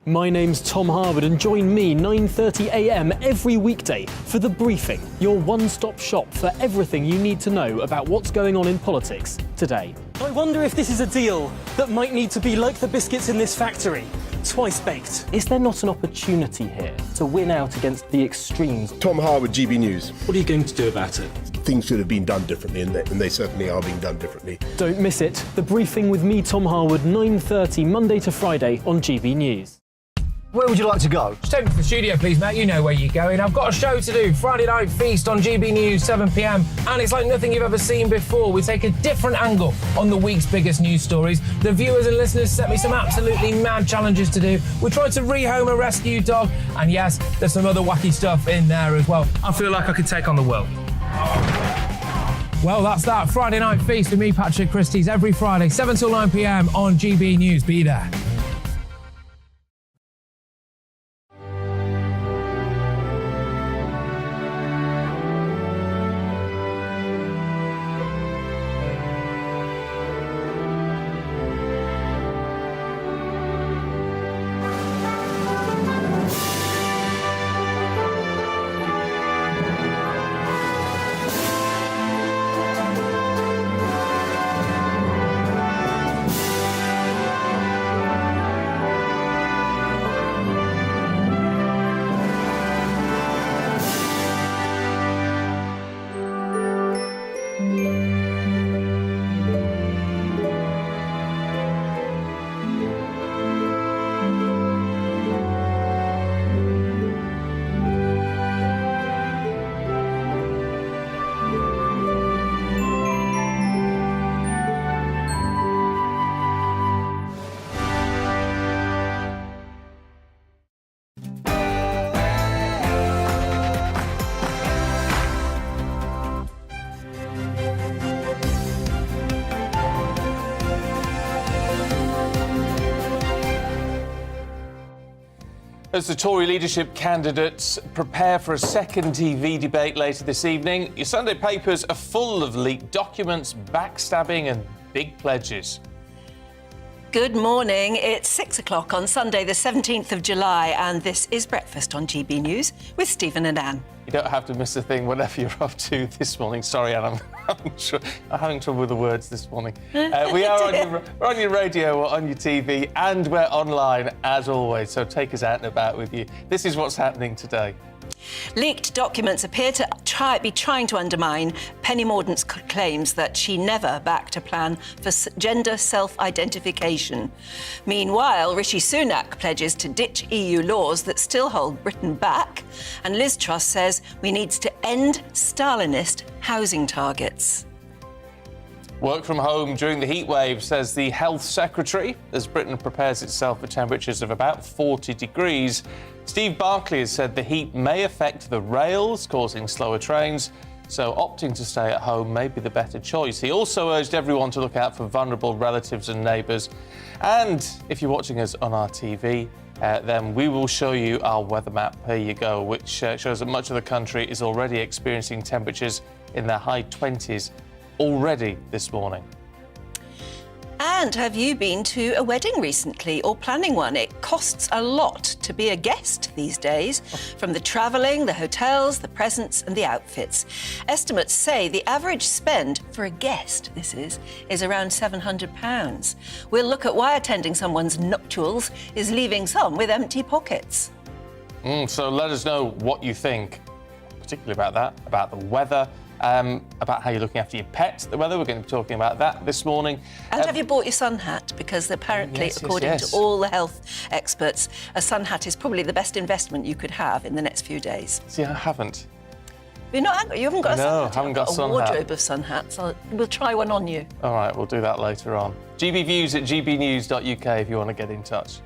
My name's Tom Harwood and join me 9:30am every weekday for The Briefing, your one-stop shop for everything you need to know about what's going on in politics today. I wonder if this is a deal that might need to be like the biscuits in this factory, twice baked. Is there not an opportunity here to win out against the extremes? Tom Harwood, GBNews. What are you going to do about it? Things should have been done differently, and they certainly are being done differently. Don't miss it. The Briefing with me, Tom Harwood, 9:30 Monday to Friday on GB News. Where would you like to go? Just take me to the studio, please, mate. You know where you're going. I've got a show to do. Friday Night Feast on GB News, 7pm. And it's like nothing you've ever seen before. We take a different angle on the week's biggest news stories. The viewers and listeners set me some absolutely mad challenges to do. We tried to rehome a rescue dog. And yes, there's some other wacky stuff in there as well. I feel like I could take on the world. Well, that's that. Friday Night Feast with me, Patrick Christie's, every Friday, 7 till 9pm on GB News. Be there. As the Tory leadership candidates prepare for a second TV debate later this evening, your Sunday papers are full of leaked documents, backstabbing and big pledges. Good morning. It's 6 o'clock on Sunday, the 17th of July, and this is Breakfast on GB News with Stephen and Anne. You don't have to miss a thing whatever you're up to this morning. Sorry, Anne, I'm having trouble with the words this morning. We are we're on your radio, we're on your TV, and we're online as always, so take us out and about with you. This is what's happening today. Leaked documents appear to be trying to undermine Penny Mordaunt's claims that she never backed a plan for gender self-identification. Meanwhile, Rishi Sunak pledges to ditch EU laws that still hold Britain back, and Liz Truss says we need to end Stalinist housing targets. Work from home during the heat wave, says the Health Secretary, as Britain prepares itself for temperatures of about 40 degrees. Steve Barclay has said the heat may affect the rails, causing slower trains, so opting to stay at home may be the better choice. He also urged everyone to look out for vulnerable relatives and neighbours. And if you're watching us on our TV, then we will show you our weather map. Here you go, which shows that much of the country is already experiencing temperatures in the high 20s already this morning. And have you been to a wedding recently or planning one? It costs a lot to be a guest these days, from the travelling, the hotels, the presents and the outfits. Estimates say the average spend for a guest, is around £700. We'll look at why attending someone's nuptials is leaving some with empty pockets. So let us know what you think, particularly about that, about the weather, about how you're looking after your pets, the weather. We're going to be talking about that this morning. And have you bought your sun hat? Because apparently, according to all the health experts, a sun hat is probably the best investment you could have in the next few days. See, I haven't. You haven't got a sun hat? No, haven't got a sun hat. A wardrobe of sun hats. We'll try one on you. All right, we'll do that later on. GBViews at gbnews.uk if you want to get in touch.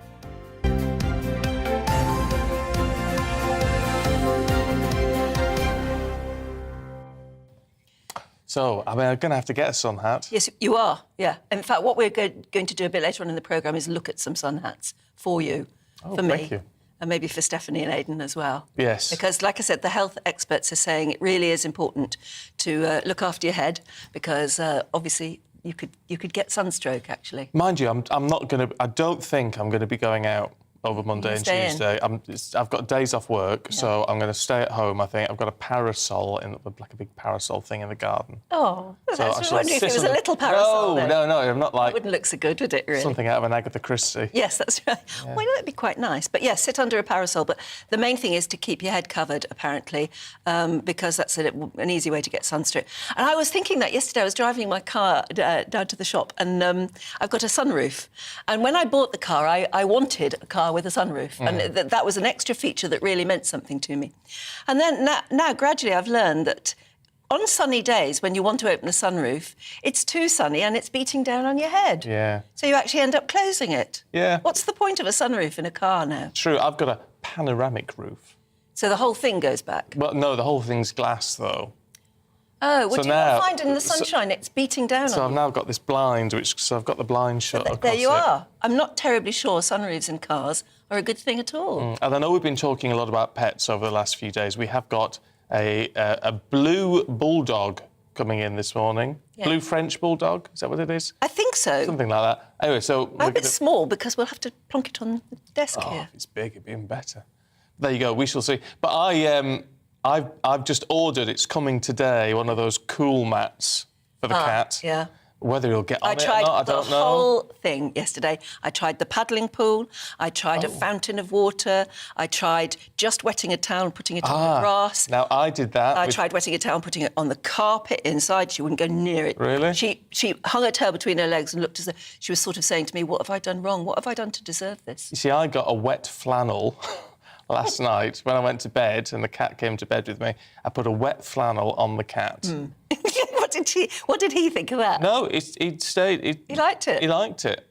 So, I'm going to have to get a sun hat. Yes, you are, yeah. In fact, what we're going to do a bit later on in the programme is look at some sun hats for you, for me. Thank you. And maybe for Stephanie and Aidan as well. Yes. Because, like I said, the health experts are saying it really is important to look after your head because, obviously, you could get sunstroke, actually. Mind you, I don't think I'm going to be going out over Monday and stay in? Tuesday. I've got days off work, so I'm going to stay at home, I think. I've got a parasol, like a big parasol thing in the garden. Oh, So I I was shall wondering if it sit was on a the- little parasol. No, I'm not like It wouldn't look so good, would it, really? something out of an Agatha Christie. Yes, that's right. Well, that'd be quite nice. But yes, sit under a parasol. But the main thing is to keep your head covered, apparently, because that's an easy way to get sunstroke. And I was thinking that yesterday. I was driving my car down to the shop, and I've got a sunroof. And when I bought the car, I wanted a car with a sunroof, and that was an extra feature that really meant something to me. And then now gradually, I've learned that on sunny days, when you want to open the sunroof, it's too sunny and it's beating down on your head. Yeah. So you actually end up closing it. Yeah. What's the point of a sunroof in a car now? True, I've got a panoramic roof. So the whole thing goes back? Well, no, the whole thing's glass, though. Oh, what So do you now- find in the sunshine? It's beating down So on I've you. now got this blind, so I've got the blind shut across There you it. are. I'm not terribly sure sunroofs in cars are a good thing at all. And I know we've been talking a lot about pets over the last few days. We have got a blue bulldog coming in this morning. Yeah. Blue French bulldog, is that what it is? I think so. Something like that. Anyway, so... I hope it's small because we'll have to plonk it on the desk Oh, here. if it's big, it'd be even better. There you go, we shall see. But I've just ordered, it's coming today, one of those cool mats for the cat. Yeah. Whether he'll get on I it or tried not, I the don't know. whole thing yesterday. I tried the paddling pool. I tried a fountain of water. I tried just wetting a towel and putting it on the grass. Now, I did that. I with- tried wetting a towel and putting it on the carpet inside. She wouldn't go near it. Really? She hung her tail between her legs and looked as though she was sort of saying to me, what have I done wrong? What have I done to deserve this? You see, I got a wet flannel last night when I went to bed and the cat came to bed with me. I put a wet flannel on the cat. What did he think of that? No, he stayed... He liked it? He liked it.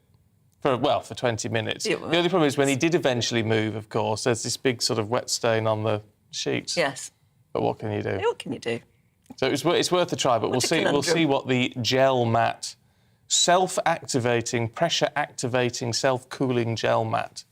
For 20 minutes. Yeah, The only problem is when he did eventually move, of course, there's this big sort of wet stain on the sheets. Yes. But what can you do? What can you do? So it's worth a try, but we'll a see conundrum. what the gel mat, self-activating, pressure-activating, self-cooling gel mat,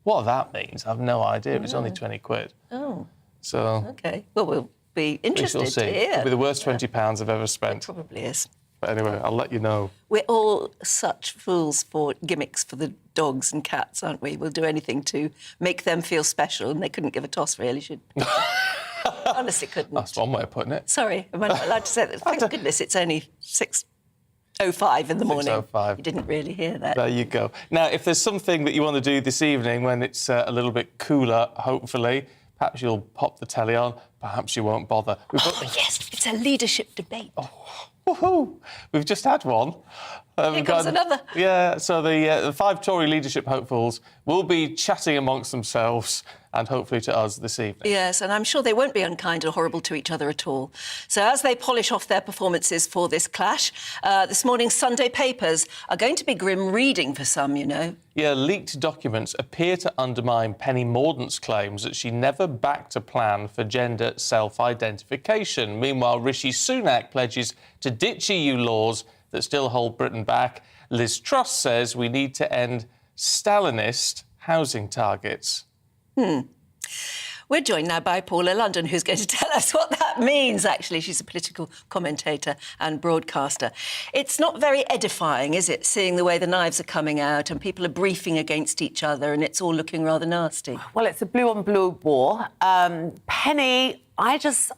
what that means, I've no idea. It's only 20 quid. Oh, So OK. Well, we'll be we interested shall see. to hear. It'll be the worst £20 I've ever spent. Probably is. But anyway, I'll let you know. We're all such fools for gimmicks for the dogs and cats, aren't we? We'll do anything to make them feel special, and they couldn't give a toss, really, should honestly couldn't. That's one way of putting it. Sorry, am I not allowed to say that? Thank goodness it's only 6:05 in the morning. 6:05. You didn't really hear that. There you go. Now, if there's something that you want to do this evening when it's a little bit cooler, hopefully, perhaps you'll pop the telly on, perhaps you won't bother. Yes, it's a leadership debate. Woohoo! We've just had one. Here comes another. Yeah, so the 5 Tory leadership hopefuls will be chatting amongst themselves and hopefully to us this evening. Yes, and I'm sure they won't be unkind or horrible to each other at all. So as they polish off their performances for this clash, this morning's Sunday papers are going to be grim reading for some, you know. Yeah, leaked documents appear to undermine Penny Mordaunt's claims that she never backed a plan for gender self-identification. Meanwhile, Rishi Sunak pledges to ditch EU laws that still hold Britain back. Liz Truss says we need to end Stalinist housing targets. We're joined now by Paula London, who's going to tell us what that means, actually. She's a political commentator and broadcaster. It's not very edifying, is it, seeing the way the knives are coming out and people are briefing against each other and it's all looking rather nasty? Well, it's a blue-on-blue war. Penny, I'm just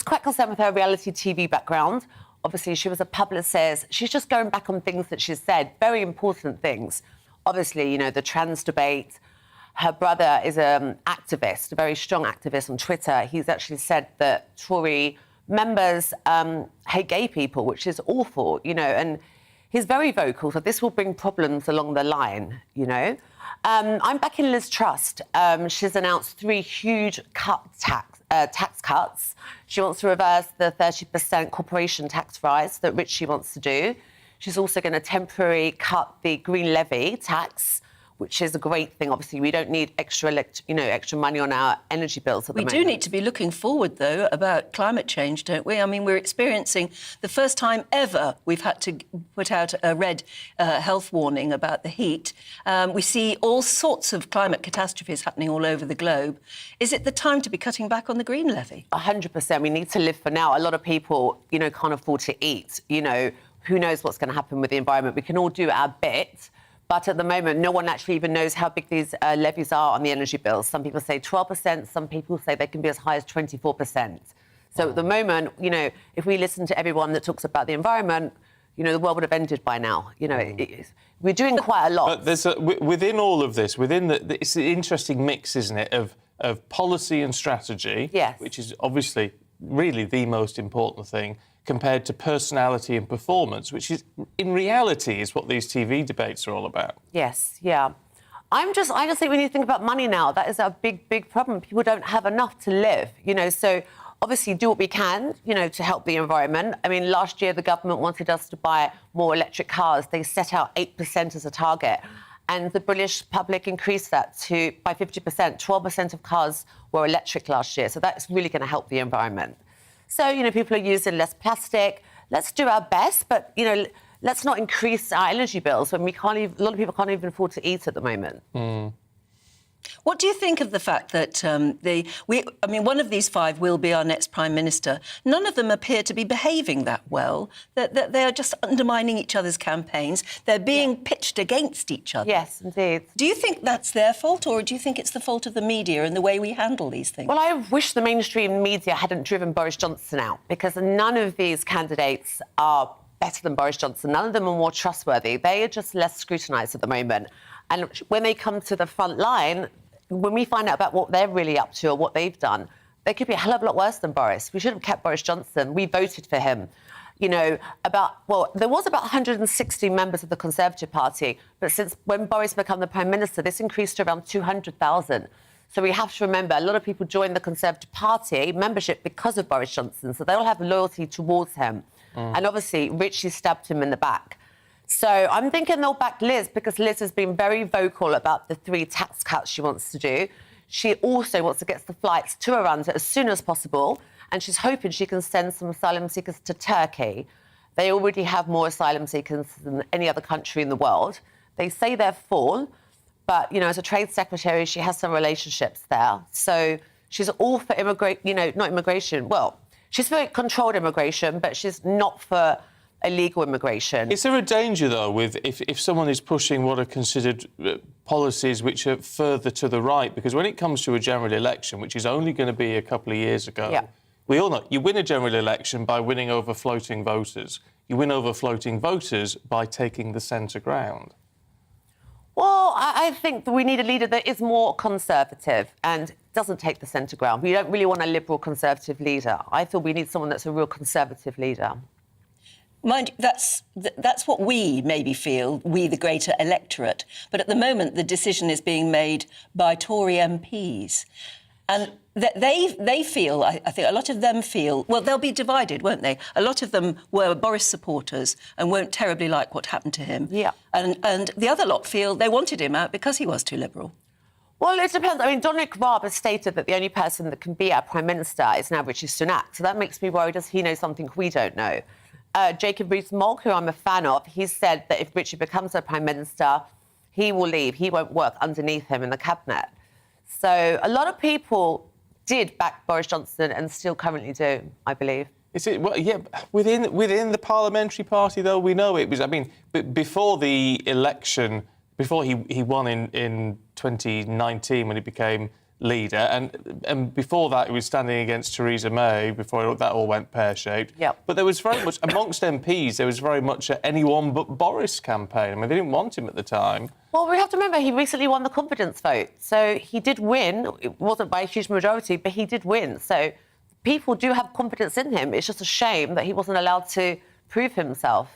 quite concerned with her reality TV background. Obviously, she was a publicist. She's just going back on things that she's said, very important things. Obviously, you know, the trans debate. Her brother is an activist, a very strong activist on Twitter. He's actually said that Tory members hate gay people, which is awful, you know, and he's very vocal, so this will bring problems along the line, you know. I'm backing Liz Truss. She's announced 3 huge tax cuts. She wants to reverse the 30% corporation tax rise that Richie wants to do. She's also going to temporarily cut the green levy tax, which is a great thing. Obviously, we don't need extra money on our energy bills at the moment. We do need to be looking forward, though, about climate change, don't we? I mean, we're experiencing the first time ever we've had to put out a red health warning about the heat. We see all sorts of climate catastrophes happening all over the globe. Is it the time to be cutting back on the green levy? 100%. We need to live for now. A lot of people, you know, can't afford to eat. You know, who knows what's going to happen with the environment? We can all do our bit. But at the moment, no one actually even knows how big these levies are on the energy bills. Some people say 12%, some people say they can be as high as 24%. So at the moment, you know, if we listen to everyone that talks about the environment, you know, the world would have ended by now. You know, we're doing quite a lot. But there's within all of this, it's an interesting mix, isn't it, of policy and strategy, yes, which is obviously really the most important thing, compared to personality and performance, which is, in reality, is what these TV debates are all about. Yes, yeah. I just think we need to think about money now. That is our big problem. People don't have enough to live, you know, so obviously do what we can, you know, to help the environment. I mean, last year the government wanted us to buy more electric cars. They set out 8% as a target. And the British public increased that by 50%. 12% of cars were electric last year. So that's really going to help the environment. So, you know, people are using less plastic. Let's do our best, but, you know, let's not increase our energy bills when a lot of people can't even afford to eat at the moment. What do you think of the fact that one of these five will be our next Prime Minister? None of them appear to be behaving that well. That they are just undermining each other's campaigns. They're being pitched against each other. Yes, indeed. Do you think that's their fault, or do you think it's the fault of the media and the way we handle these things? Well, I wish the mainstream media hadn't driven Boris Johnson out, because none of these candidates are better than Boris Johnson. None of them are more trustworthy. They are just less scrutinised at the moment. And when they come to the front line, when we find out about what they're really up to or what they've done, they could be a hell of a lot worse than Boris. We should have kept Boris Johnson. We voted for him. You know, there was about 160 members of the Conservative Party, but since when Boris became the Prime Minister, this increased to around 200,000. So we have to remember, a lot of people joined the Conservative Party membership because of Boris Johnson, so they'll have loyalty towards him. And obviously, Richie stabbed him in the back. So I'm thinking they'll back Liz, because Liz has been very vocal about the 3 tax cuts she wants to do. She also wants to get the flights to Iran as soon as possible, and she's hoping she can send some asylum seekers to Turkey. They already have more asylum seekers than any other country in the world. They say they're full, but, you know, as a trade secretary, she has some relationships there. So she's all for not immigration. Well, she's for controlled immigration, but she's not for illegal immigration. Is there a danger, though, with if someone is pushing what are considered policies which are further to the right? Because when it comes to a general election, which is only going to be a couple of years ago, we all know you win a general election by winning over floating voters. You win over floating voters by taking the centre ground. Well, I think that we need a leader that is more conservative and doesn't take the centre ground. We don't really want a liberal conservative leader. I feel we need someone that's a real conservative leader. Mind you, that's what we maybe feel, we the greater electorate. But at the moment, the decision is being made by Tory MPs. And they feel, I think a lot of them feel, well, they'll be divided, won't they? A lot of them were Boris supporters and won't terribly like what happened to him. Yeah. And the other lot feel they wanted him out because he was too liberal. Well, it depends. I mean, Dominic Raab has stated that the only person that can be our Prime Minister is now Richie Sunak. So that makes me worried. Does he know something we don't know? Jacob Rees-Mogg, who I'm a fan of, he said that if Richie becomes the Prime Minister, he will leave. He won't work underneath him in the cabinet. So a lot of people did back Boris Johnson and still currently do, I believe. Is it? Well, yeah, within the parliamentary party, though, we know it was. I mean, before the election, before he won in 2019 when he became leader, and before that he was standing against Theresa May before that all went pear-shaped. Yep. But there was very much, amongst MPs, there was very much an anyone but Boris campaign. I mean, they didn't want him at the time. Well, we have to remember he recently won the confidence vote. So he did win. It wasn't by a huge majority, but he did win. So people do have confidence in him. It's just a shame that he wasn't allowed to prove himself.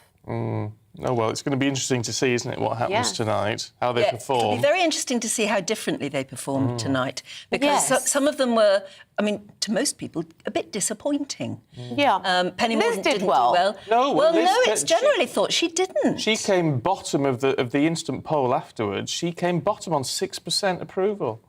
Oh, well, it's going to be interesting to see, isn't it, what happens tonight, how they perform. It'll be very interesting to see how differently they perform tonight, because some of them were, I mean, to most people, a bit disappointing. Yeah. Penny Liz Mordaunt did didn't well. do well. No, Liz it's generally thought she didn't. She came bottom of the instant poll afterwards. She came bottom on 6% approval.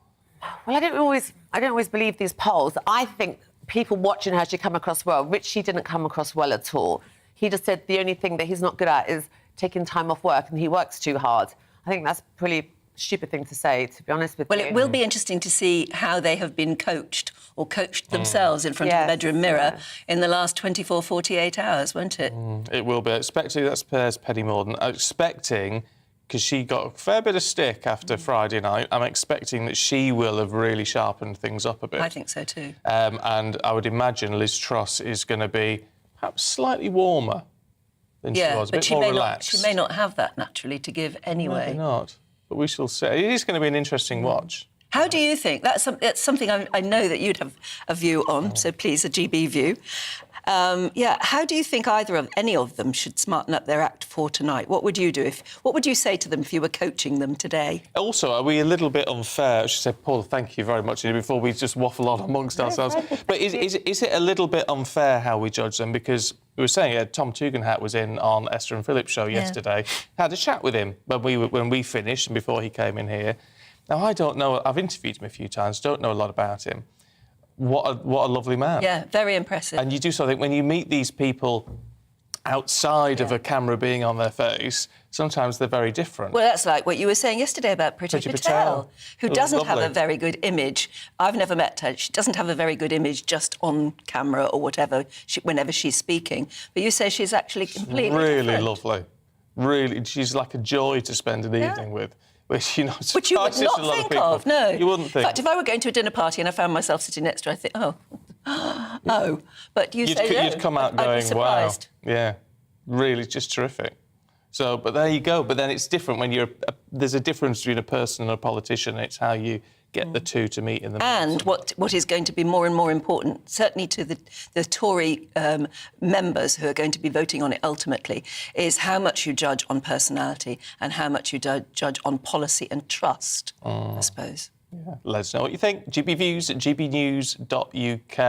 Well, I don't always believe these polls. I think people watching her, she come across well. Richie didn't come across well at all. He just said the only thing that he's not good at is taking time off work, and he works too hard. I think that's a pretty stupid thing to say, to be honest with you. Well, it will be interesting to see how they have been coached or coached themselves in front of the bedroom mirror in the last 24, 48 hours, won't it? It will be. Expecting, that's Penny Mordaunt, expecting because she got a fair bit of stick after Friday night. I'm expecting that she will have really sharpened things up a bit. I think so too. And I would imagine Liz Truss is going to be perhaps slightly warmer than she was, a bit more relaxed. She may not have that naturally to give anyway. Maybe not, but we shall see. It is going to be an interesting watch. How do you think? That's something I know that you'd have a view on, so please, a GB view. How do you think any of them should smarten up their act for tonight? What would you do? What would you say to them if you were coaching them today? Also, are we a little bit unfair? She said, Paul, thank you very much, before we just waffle on amongst ourselves. But is it a little bit unfair how we judge them? Because we were saying Tom Tugendhat was in on Esther and Philip's show yesterday, had a chat with him when we finished and before he came in here. Now, I don't know, I've interviewed him a few times, don't know a lot about him. What a lovely man. Yeah, very impressive. And you do sort of think when you meet these people outside of a camera being on their face, sometimes they're very different. Well, that's like what you were saying yesterday about Priti Patel, who doesn't have a very good image. I've never met her. She doesn't have a very good image just on camera or whatever, whenever she's speaking. But you say she's actually completely different. Lovely. Really, she's like a joy to spend an evening with. Which you would not think of, no. You wouldn't think. In fact, if I were going to a dinner party and I found myself sitting next to her, I'd think, oh. But you'd come out going, wow. Yeah, really, just terrific. So, but there you go. But then it's different when there's a difference between a person and a politician. It's how you get the two to meet in the middle. And what is going to be more and more important, certainly to the Tory members who are going to be voting on it ultimately, is how much you judge on personality and how much you judge on policy and trust, I suppose. Yeah. Let us know what you think. GBviews at gbnews.uk.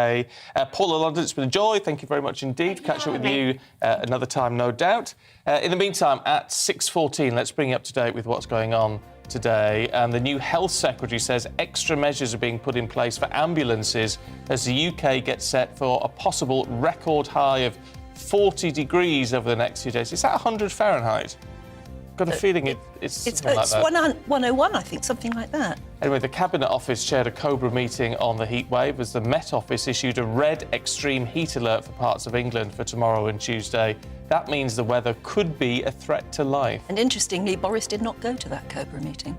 Paula London, it's been a joy. Thank you very much indeed. Catch up with you another time, no doubt. In the meantime, at 6:14, let's bring you up to date with what's going on today. And the new Health Secretary says extra measures are being put in place for ambulances as the UK gets set for a possible record high of 40 degrees over the next few days. Is that 100 Fahrenheit? Got a feeling it's something like that. 101, I think, something like that. Anyway, the Cabinet Office chaired a Cobra meeting on the heat wave as the Met Office issued a red extreme heat alert for parts of England for tomorrow and Tuesday. That means the weather could be a threat to life. And interestingly, Boris did not go to that Cobra meeting.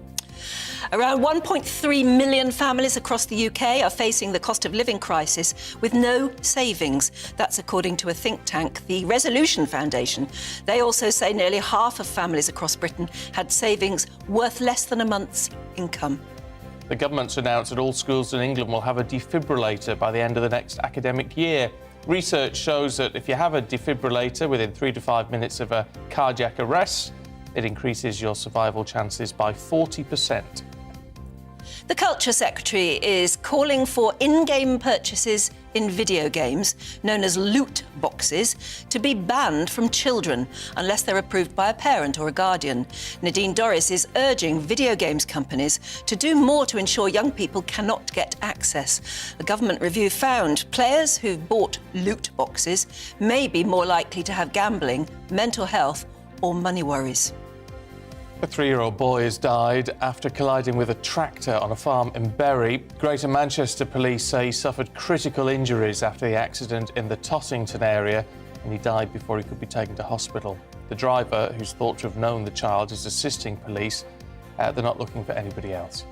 Around 1.3 million families across the UK are facing the cost of living crisis with no savings. That's according to a think tank, the Resolution Foundation. They also say nearly half of families across Britain had savings worth less than a month's income. The government's announced that all schools in England will have a defibrillator by the end of the next academic year. Research shows that if you have a defibrillator within 3 to 5 minutes of a cardiac arrest, it increases your survival chances by 40%. The Culture Secretary is calling for in-game purchases in video games, known as loot boxes, to be banned from children unless they're approved by a parent or a guardian. Nadine Dorries is urging video games companies to do more to ensure young people cannot get access. A government review found players who've bought loot boxes may be more likely to have gambling, mental health or money worries. A 3-year-old boy has died after colliding with a tractor on a farm in Bury. Greater Manchester police say he suffered critical injuries after the accident in the Tossington area and he died before he could be taken to hospital. The driver, who's thought to have known the child, is assisting police. They're not looking for anybody else.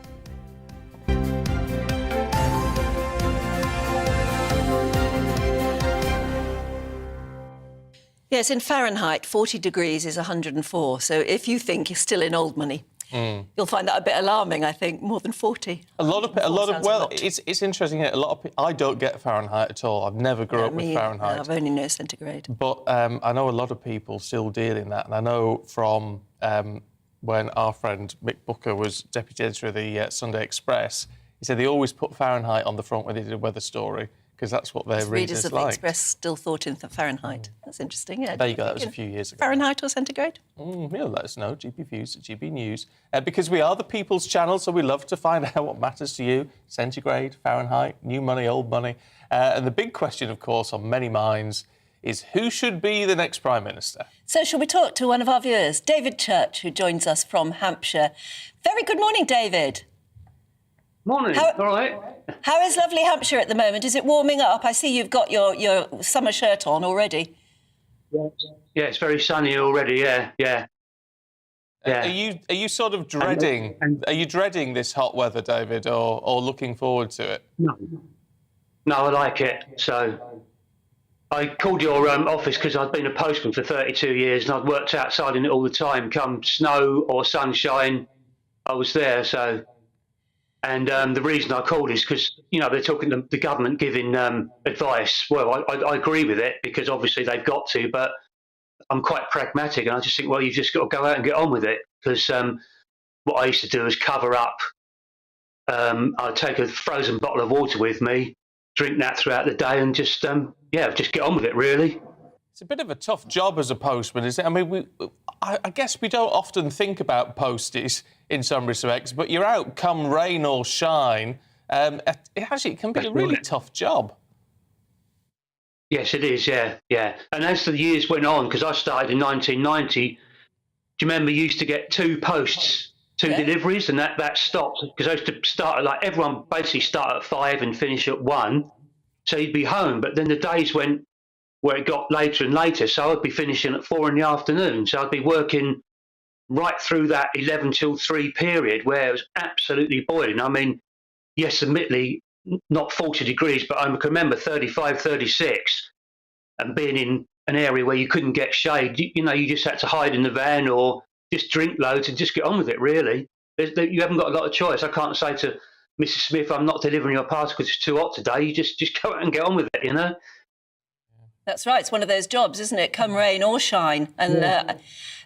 Yes, in Fahrenheit, 40 degrees is 104. So if you think you're still in old money, you'll find that a bit alarming, I think, more than 40. It's interesting. A lot of people, I don't get Fahrenheit at all. I've never grew up with Fahrenheit. I've only known centigrade. But I know a lot of people still deal in that. And I know from when our friend Mick Booker was deputy editor of the Sunday Express, he said they always put Fahrenheit on the front when they did a weather story, because that's what their readers of like. the Express still thought in Fahrenheit. That's interesting, yeah. There you go, that was a few years ago. Fahrenheit or centigrade? Let us know, GBviews at GB News. Because we are the people's channel, so we love to find out what matters to you. Centigrade, Fahrenheit, new money, old money. And the big question, of course, on many minds is who should be the next Prime Minister? So shall we talk to one of our viewers, David Church, who joins us from Hampshire. Very good morning, David. Morning, all right. How is lovely Hampshire at the moment? Is it warming up? I see you've got your summer shirt on already. Yeah, it's very sunny already, yeah. Yeah. Are you sort of dreading? Are you dreading this hot weather, David, or looking forward to it? No, I like it. So I called your office because I'd been a postman for 32 years and I'd worked outside in it all the time. Come snow or sunshine, I was there. So, and the reason I called is because they're talking the government giving advice. Well, I agree with it because obviously they've got to, but I'm quite pragmatic and I just think, well, you've just got to go out and get on with it because what I used to do is cover up. I'd take a frozen bottle of water with me, drink that throughout the day, and just get on with it. Really, it's a bit of a tough job as a postman, isn't it? I mean, I guess we don't often think about posties in some respects, but you're out come rain or shine. It can be a really tough job. Yes, it is. Yeah. And as the years went on, because I started in 1990, do you remember you used to get two posts, two deliveries, and that stopped because I used to start at everyone basically start at 5 and finish at 1, so you'd be home. But then the days went where it got later and later, so I'd be finishing at 4 in the afternoon. So I'd be working right through that 11 till 3 period where it was absolutely boiling. I mean, yes, admittedly, not 40 degrees, but I can remember 35, 36, and being in an area where you couldn't get shade. You just had to hide in the van or just drink loads and just get on with it, really. You haven't got a lot of choice. I can't say to Mrs. Smith, I'm not delivering your parcel because it's too hot today. You just go out and get on with it, That's right. It's one of those jobs, isn't it? Come rain or shine. And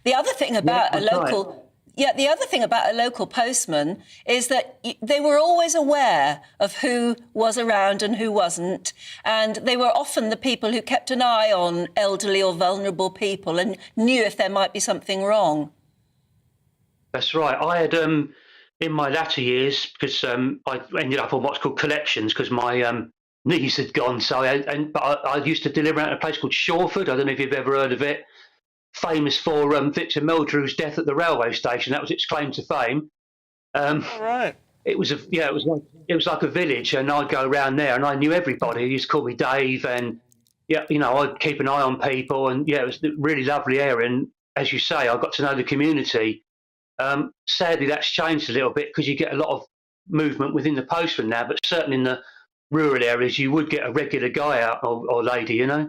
the other thing about a local... Yeah, the other thing about a local postman is that they were always aware of who was around and who wasn't, and they were often the people who kept an eye on elderly or vulnerable people and knew if there might be something wrong. That's right. I had, in my latter years, because I ended up on what's called collections because my knees had gone, so I used to deliver out at a place called Shawford. I don't know if you've ever heard of it. Famous for Victor Meldrew's death at the railway station. That was its claim to fame. All right. It was like a village, and I'd go around there, and I knew everybody. He used to call me Dave, and I'd keep an eye on people, and it was a really lovely area. And as you say, I got to know the community. Sadly, that's changed a little bit because you get a lot of movement within the postman now, but certainly in the rural areas, you would get a regular guy out or lady, Yeah,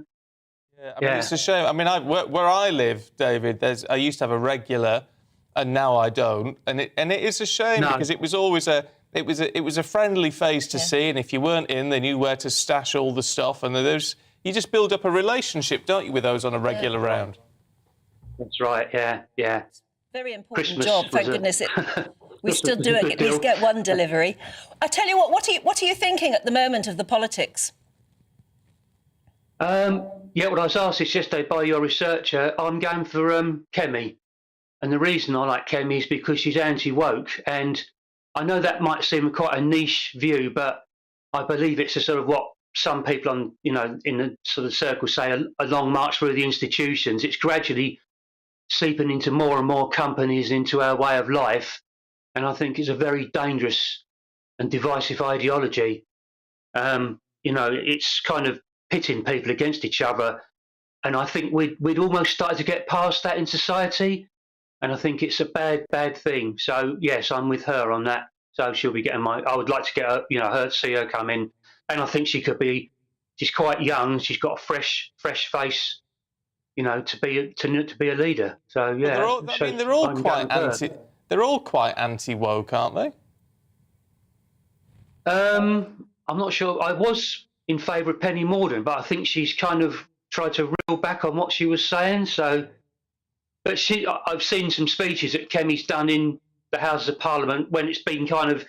I mean, it's a shame. I mean, where I live, David, I used to have a regular, and now I don't, and it is a shame because it was always it was a friendly face to see, and if you weren't in, they knew where to stash all the stuff, and you just build up a relationship, don't you, with those on a regular round? That's right. Yeah. Very important Christmas job. Thank goodness we still do it. At least get one delivery. I tell you what are you thinking at the moment of the politics? What I was asked this yesterday by your researcher, I'm going for Kemi. And the reason I like Kemi is because she's anti-woke. And I know that might seem quite a niche view, but I believe it's a sort of what some people on, in the sort of circle say, a long march through the institutions. It's gradually seeping into more and more companies, into our way of life. And I think it's a very dangerous and divisive ideology. It's kind of pitting people against each other, and I think we'd almost started to get past that in society, and I think it's a bad thing. So yes, I'm with her on that. So she'll be getting I would like to get her, see her come in, and I think she's quite young. She's got a fresh face, to be a leader. So yeah, they're all quite anti-woke, aren't they? I'm not sure. I was in favour of Penny Mordaunt, but I think she's kind of tried to reel back on what she was saying. So, but I've seen some speeches that Kemi's done in the Houses of Parliament when it's been kind of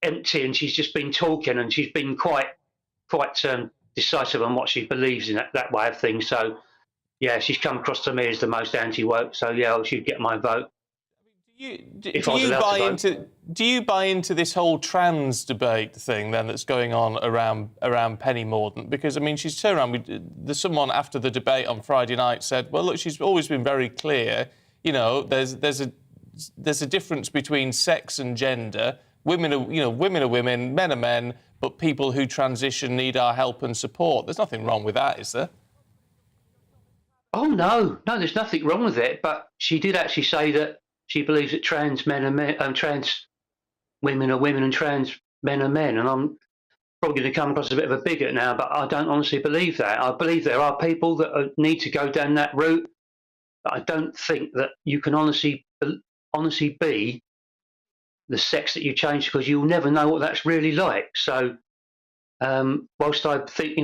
empty, and she's just been talking, and she's been quite decisive on what she believes in that way of things. So, yeah, she's come across to me as the most anti-woke. So, yeah, she'd get my vote. Do you buy into this whole trans debate thing then that's going on around Penny Mordaunt? Because I mean, she's turned around. Someone after the debate on Friday night said, "Well, look, she's always been very clear. There's a difference between sex and gender. Women are women, men are men, but people who transition need our help and support. There's nothing wrong with that, is there?" Oh no, there's nothing wrong with it. But she did actually say that she believes that trans men are men, trans women are women and trans men are men. And I'm probably going to come across a bit of a bigot now, but I don't honestly believe that. I believe there are people that need to go down that route. But I don't think that you can honestly be the sex that you change, because you'll never know what that's really like. So whilst I think,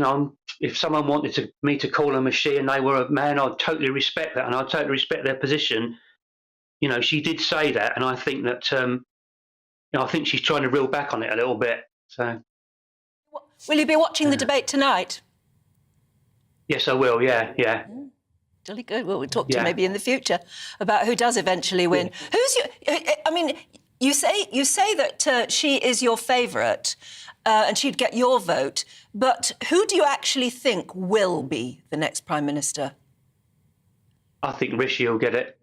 if someone wanted me to call them a she and they were a man, I'd totally respect that, and I'd totally respect their position. She did say that, and I think that I think she's trying to reel back on it a little bit. So, will you be watching the debate tonight? Yes, I will. Yeah. Jolly good. Well, we'll talk to you maybe in the future about who does eventually win. Who's your? I mean, you say that she is your favourite, and she'd get your vote. But who do you actually think will be the next Prime Minister? I think Rishi will get it,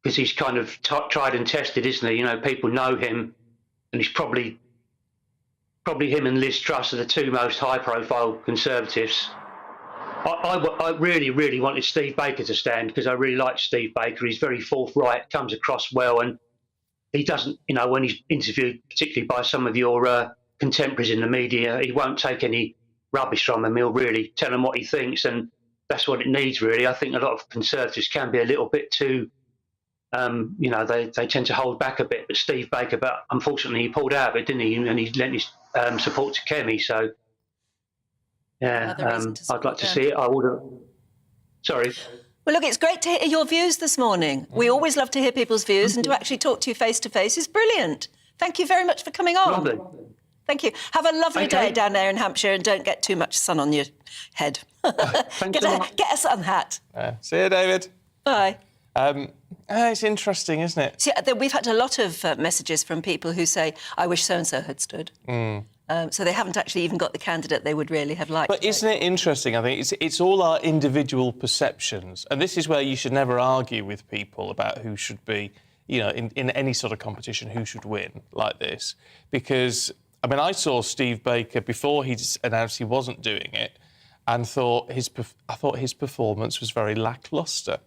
because he's kind of tried and tested, isn't he? People know him, and he's probably him and Liz Truss are the two most high-profile Conservatives. I really, really wanted Steve Baker to stand, because I really like Steve Baker. He's very forthright, comes across well, and he doesn't, when he's interviewed, particularly by some of your contemporaries in the media, he won't take any rubbish from them. He'll really tell them what he thinks, and that's what it needs, really. I think a lot of Conservatives can be a little bit too, they tend to hold back a bit. But Steve Baker, unfortunately, he pulled out of it, didn't he? And he lent his support to Kemi. So, yeah, I'd like to see it. I would have. Sorry. Well, look, it's great to hear your views this morning. We always love to hear people's views, and to actually talk to you face to face is brilliant. Thank you very much for coming on. Lovely. Thank you. Have a lovely day down there in Hampshire, and don't get too much sun on your head. Get a sun hat. See you, David. Bye. It's interesting, isn't it? See, we've had a lot of messages from people who say, I wish so-and-so had stood. So they haven't actually even got the candidate they would really have liked. But isn't it interesting? I think it's all our individual perceptions. And this is where you should never argue with people about who should be, in any sort of competition, who should win like this. Because, I saw Steve Baker before he announced he wasn't doing it, and I thought his performance was very lacklustre.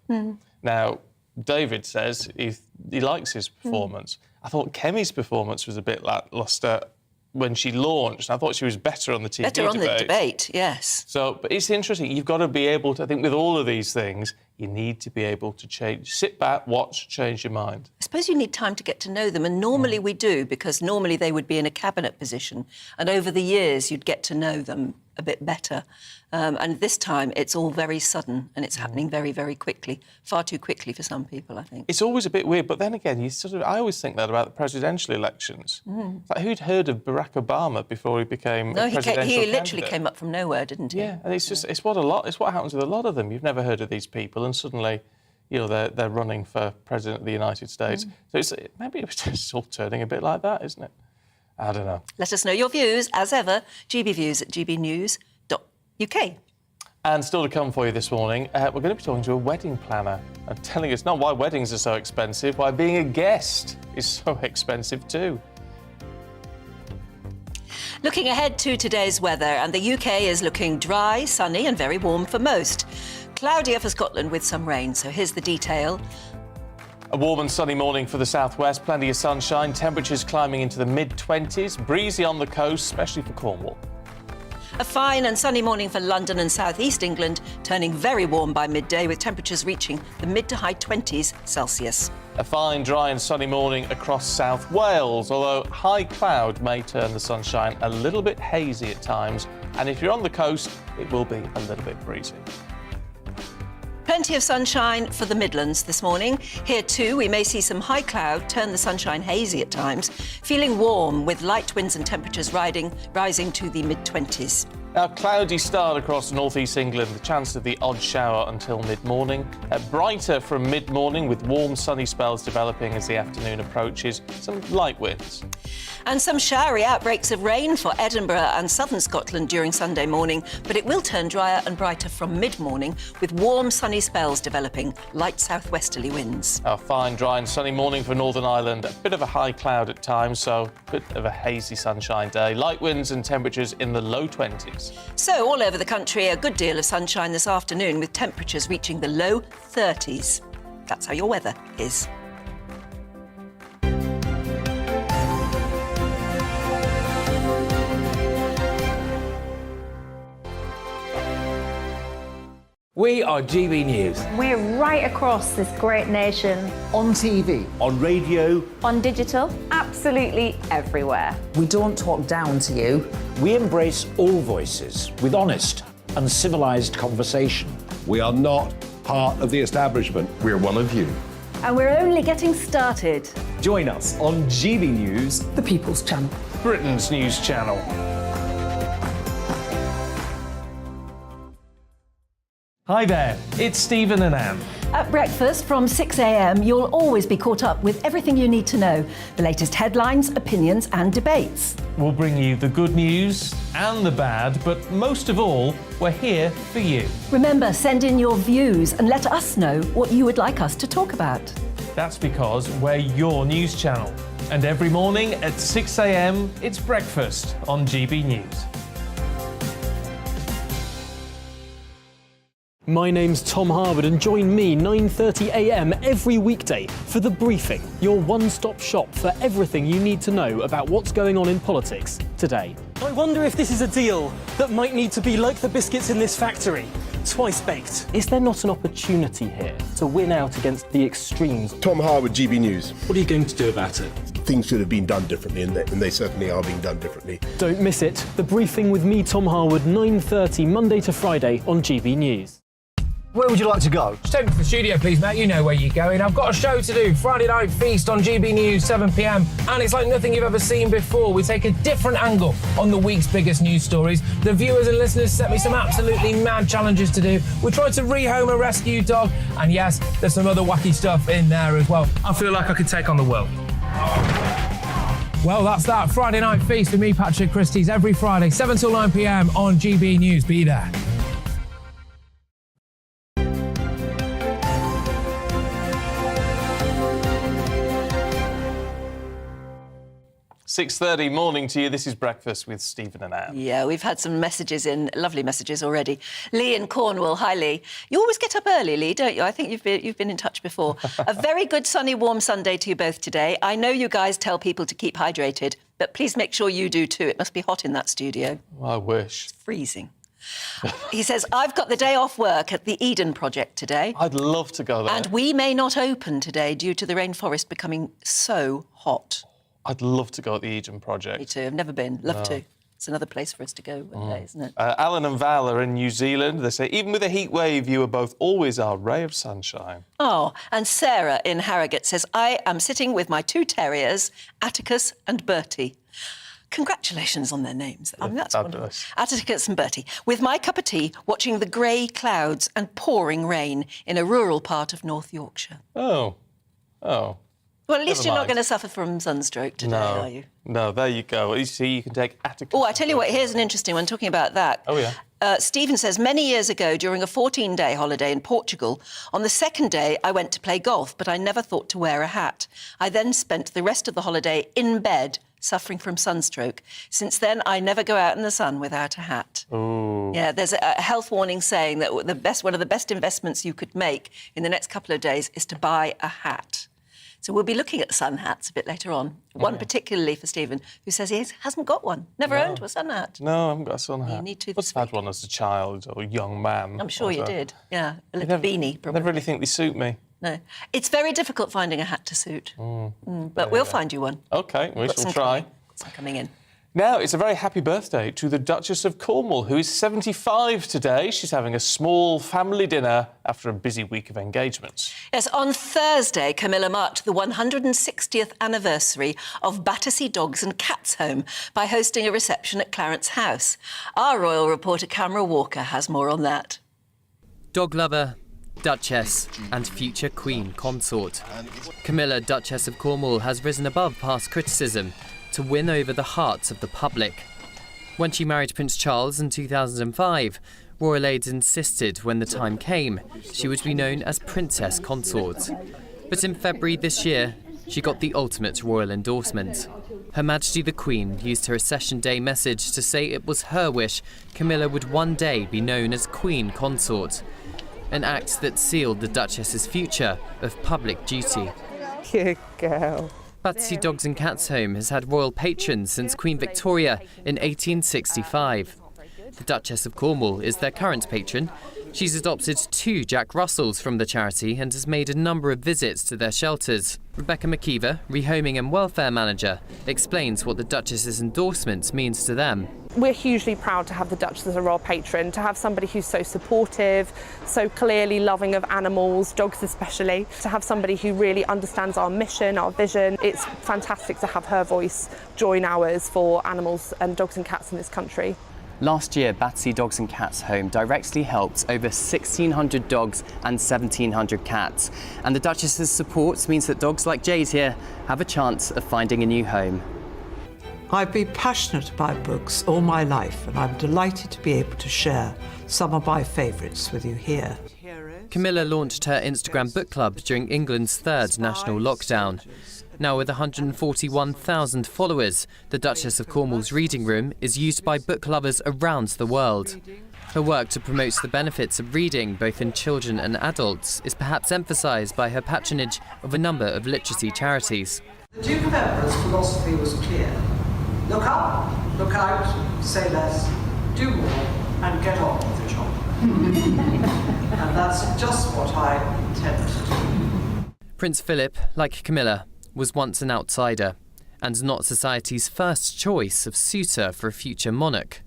Now, David says he likes his performance. I thought Kemi's performance was a bit lacklustre when she launched. I thought she was better on the TV debate. Better on the debate, yes. So, but it's interesting. You've got to be able to, I think with all of these things, you need to be able to change. Sit back, watch, change your mind. I suppose you need time to get to know them, and normally we do, because normally they would be in a cabinet position, and over the years you'd get to know them a bit better. And this time it's all very sudden, and it's happening very, very quickly. Far too quickly for some people, I think. It's always a bit weird, but then again, I always think that about the presidential elections. Like, who'd heard of Barack Obama before he became a presidential he literally candidate? Came up from nowhere, didn't he? Yeah, and it's what happens with a lot of them. You've never heard of these people, and suddenly, they're running for president of the United States. So maybe it's all turning a bit like that, isn't it? I don't know. Let us know your views, as ever. gbviews@gbnews.uk. And still to come for you this morning, we're going to be talking to a wedding planner and telling us not why weddings are so expensive, why being a guest is so expensive too. Looking ahead to today's weather, and the UK is looking dry, sunny and very warm for most. Cloudier for Scotland with some rain, so here's the detail. A warm and sunny morning for the southwest, plenty of sunshine, temperatures climbing into the mid-20s, breezy on the coast, especially for Cornwall. A fine and sunny morning for London and South East England, turning very warm by midday with temperatures reaching the mid to high 20s Celsius. A fine, dry and sunny morning across South Wales, although high cloud may turn the sunshine a little bit hazy at times, and if you're on the coast, it will be a little bit breezy. Plenty of sunshine for the Midlands this morning. Here too, we may see some high cloud turn the sunshine hazy at times. Feeling warm with light winds and temperatures rising to the mid-20s. Now, cloudy start across north-east England, the chance of the odd shower until mid-morning. Brighter from mid-morning with warm sunny spells developing as the afternoon approaches. Some light winds. And some showery outbreaks of rain for Edinburgh and southern Scotland during Sunday morning, but it will turn drier and brighter from mid-morning with warm sunny spells developing, light southwesterly winds. A fine, dry and sunny morning for Northern Ireland. A bit of a high cloud at times, so a bit of a hazy sunshine day. Light winds and temperatures in the low 20s. So all over the country, a good deal of sunshine this afternoon with temperatures reaching the low 30s. That's how your weather is. We are GB News. We're right across this great nation. On TV. On radio. On digital. Absolutely everywhere. We don't talk down to you. We embrace all voices with honest and civilised conversation. We are not part of the establishment. We're one of you. And we're only getting started. Join us on GB News, the People's Channel. Britain's news channel. Hi there, it's Stephen and Anne. At breakfast from 6 a.m, you'll always be caught up with everything you need to know, the latest headlines, opinions and debates. We'll bring you the good news and the bad, but most of all, we're here for you. Remember, send in your views and let us know what you would like us to talk about. That's because we're your news channel. And every morning at 6 a.m, it's breakfast on GB News. My name's Tom Harwood and join me 9:30 a.m. every weekday for The Briefing, your one-stop shop for everything you need to know about what's going on in politics today. I wonder if this is a deal that might need to be like the biscuits in this factory, twice baked. Is there not an opportunity here to win out against the extremes? Tom Harwood, GB News. What are you going to do about it? Things should have been done differently, and they certainly are being done differently. Don't miss it. The Briefing with me, Tom Harwood, 9:30 Monday to Friday on GB News. Where would you like to go? Just take me to the studio, please, Matt. You know where you're going. I've got a show to do. Friday Night Feast on GB News, 7 p.m. And it's like nothing you've ever seen before. We take a different angle on the week's biggest news stories. The viewers and listeners set me some absolutely mad challenges to do. We tried to rehome a rescue dog. And yes, there's some other wacky stuff in there as well. I feel like I could take on the world. Well, that's that. Friday Night Feast with me, Patrick Christie's, every Friday, 7 till 9 p.m. on GB News. Be there. 6:30 morning to you. This is Breakfast with Stephen and Anne. Yeah, we've had some messages in, lovely messages already. Lee in Cornwall. Hi, Lee. You always get up early, Lee, don't you? I think you've been in touch before. A very good sunny, warm Sunday to you both today. I know you guys tell people to keep hydrated, but please make sure you do too. It must be hot in that studio. I wish. It's freezing. He says, I've got the day off work at the Eden Project today. I'd love to go there. And we may not open today due to the rainforest becoming so hot. I'd love to go at the Eden Project. Me too. I've never been. Love to. It's another place for us to go one day, isn't it? Alan and Val are in New Zealand. They say, even with a heat wave, you are both always our ray of sunshine. Oh, and Sarah in Harrogate says, I am sitting with my two terriers, Atticus and Bertie. Congratulations on their names. I mean, that's wonderful. Atticus and Bertie. With my cup of tea, watching the grey clouds and pouring rain in a rural part of North Yorkshire. Oh. Well, at least you're not going to suffer from sunstroke today, are you? No, there you go. You see, you can take Atticus. Oh, I tell you what, here's an interesting one, talking about that. Oh, yeah. Stephen says, many years ago, during a 14-day holiday in Portugal, on the second day, I went to play golf, but I never thought to wear a hat. I then spent the rest of the holiday in bed, suffering from sunstroke. Since then, I never go out in the sun without a hat. Ooh. Yeah, there's a health warning saying that one of the best investments you could make in the next couple of days is to buy a hat. So we'll be looking at sun hats a bit later on. One particularly for Stephen, who says he hasn't got one. Never owned a sun hat. No, I haven't got a sun hat. You need to. Must have had one as a child or a young man. I'm sure you did. Yeah, a little beanie, probably. I never really think they suit me. No. It's very difficult finding a hat to suit. But we'll find you one. OK, we shall try. Some coming in. Now, it's a very happy birthday to the Duchess of Cornwall, who is 75 today. She's having a small family dinner after a busy week of engagements. Yes, on Thursday, Camilla marked the 160th anniversary of Battersea Dogs and Cats Home by hosting a reception at Clarence House. Our royal reporter, Camera Walker, has more on that. Dog lover, Duchess and future Queen consort. Camilla, Duchess of Cornwall, has risen above past criticism to win over the hearts of the public. When she married Prince Charles in 2005, royal aides insisted when the time came she would be known as Princess Consort. But in February this year, she got the ultimate royal endorsement. Her Majesty the Queen used her Accession Day message to say it was her wish Camilla would one day be known as Queen Consort, an act that sealed the Duchess's future of public duty. Good girl. Battersea Dogs and Cats Home has had royal patrons since Queen Victoria in 1865. The Duchess of Cornwall is their current patron, She's adopted 2 Jack Russells from the charity and has made a number of visits to their shelters. Rebecca McKeever, Rehoming and Welfare Manager, explains what the Duchess's endorsement means to them. We're hugely proud to have the Duchess as a royal patron, to have somebody who's so supportive, so clearly loving of animals, dogs especially, to have somebody who really understands our mission, our vision. It's fantastic to have her voice join ours for animals and dogs and cats in this country. Last year, Battersea Dogs and Cats Home directly helped over 1,600 dogs and 1,700 cats. And the Duchess's support means that dogs like Jade here have a chance of finding a new home. I've been passionate about books all my life, and I'm delighted to be able to share some of my favourites with you here. Camilla launched her Instagram book club during England's 3rd national lockdown. Now with 141,000 followers, the Duchess of Cornwall's reading room is used by book lovers around the world. Her work to promote the benefits of reading, both in children and adults, is perhaps emphasised by her patronage of a number of literacy charities. The Duke of Edinburgh's philosophy was clear. Look up, look out, say less, do more, and get on with the job. And that's just what I intend to do. Prince Philip, like Camilla, was once an outsider and not society's first choice of suitor for a future monarch.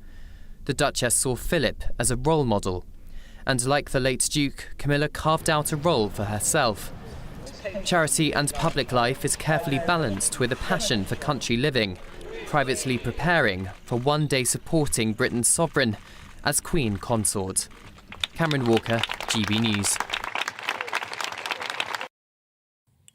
The Duchess saw Philip as a role model, and like the late Duke, Camilla carved out a role for herself. Charity and public life is carefully balanced with a passion for country living, privately preparing for one day supporting Britain's sovereign as Queen Consort. Cameron Walker, GB News.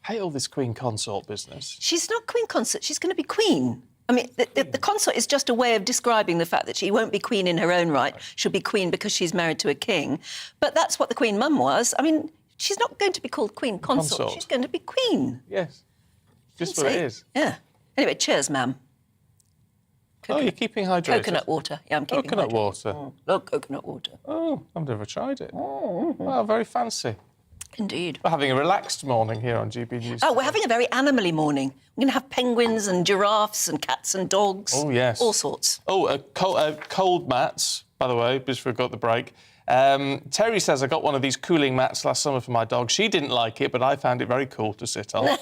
Hate all this Queen Consort business. She's not Queen Consort, she's going to be Queen. I mean, the consort is just a way of describing the fact that she won't be Queen in her own right. She'll be Queen because she's married to a king. But that's what the Queen Mum was. I mean, she's not going to be called Queen Consort. She's going to be Queen. Yes. Just what it is. Yeah. Anyway, cheers, ma'am. Oh, you're keeping hydrated? Coconut water. Yeah, I'm keeping coconut water. Love coconut water. Oh, I've never tried it. Oh, very fancy. Indeed. We're having a relaxed morning here on GB News. Oh, we're having a very animal-y morning. We're going to have penguins and giraffes and cats and dogs. Oh, yes. All sorts. Oh, cold mats, by the way, before we got the break. Terry says I got one of these cooling mats last summer for my dog. She didn't like it, but I found it very cool to sit on.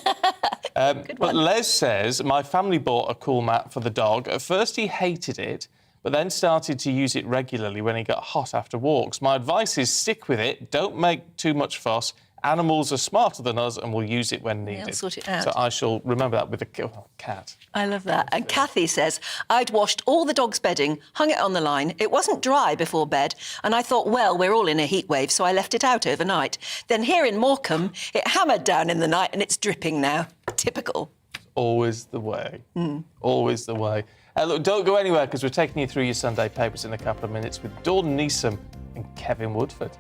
But Les says my family bought a cool mat for the dog. At first he hated it, but then started to use it regularly when he got hot after walks. My advice is stick with it. Don't make too much fuss. Animals are smarter than us and will use it when needed. They'll sort it out. So I shall remember that with the cat. I love that. And Kathy says, I'd washed all the dog's bedding, hung it on the line. It wasn't dry before bed. And I thought, well, we're all in a heat wave, so I left it out overnight. Then here in Morecambe, it hammered down in the night and it's dripping now. Typical. Always the way. Always the way. Look, don't go anywhere because we're taking you through your Sunday papers in a couple of minutes with Dawn Neeson and Kevin Woodford.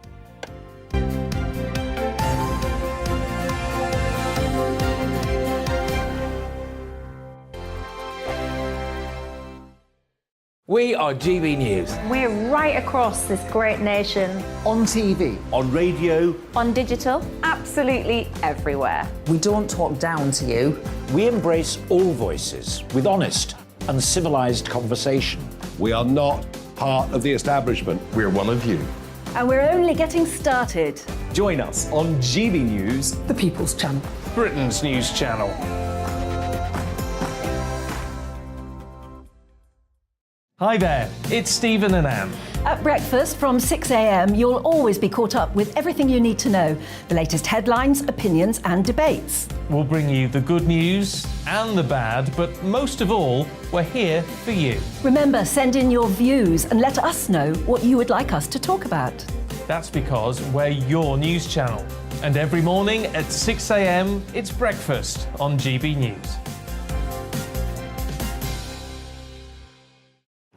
We are GB News. We're right across this great nation. On TV. On radio. On digital. Absolutely everywhere. We don't talk down to you. We embrace all voices with honest and civilised conversation. We are not part of the establishment. We're one of you. And we're only getting started. Join us on GB News, The People's Channel. Britain's news channel. Hi there, it's Stephen and Anne. At breakfast from 6 a.m, you'll always be caught up with everything you need to know, the latest headlines, opinions and debates. We'll bring you the good news and the bad, but most of all, we're here for you. Remember, send in your views and let us know what you would like us to talk about. That's because we're your news channel. And every morning at 6 a.m, it's breakfast on GB News.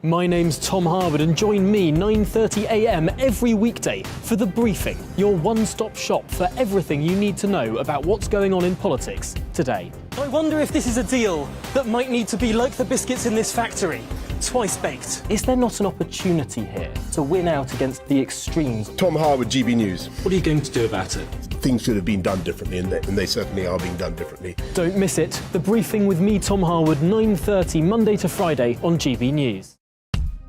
My name's Tom Harwood and join me 9:30 a.m. every weekday for The Briefing, your one-stop shop for everything you need to know about what's going on in politics today. I wonder if this is a deal that might need to be like the biscuits in this factory, twice baked. Is there not an opportunity here to win out against the extremes? Tom Harwood, GB News. What are you going to do about it? Things should have been done differently, and they certainly are being done differently. Don't miss it. The Briefing with me, Tom Harwood, 9:30 Monday to Friday on GB News.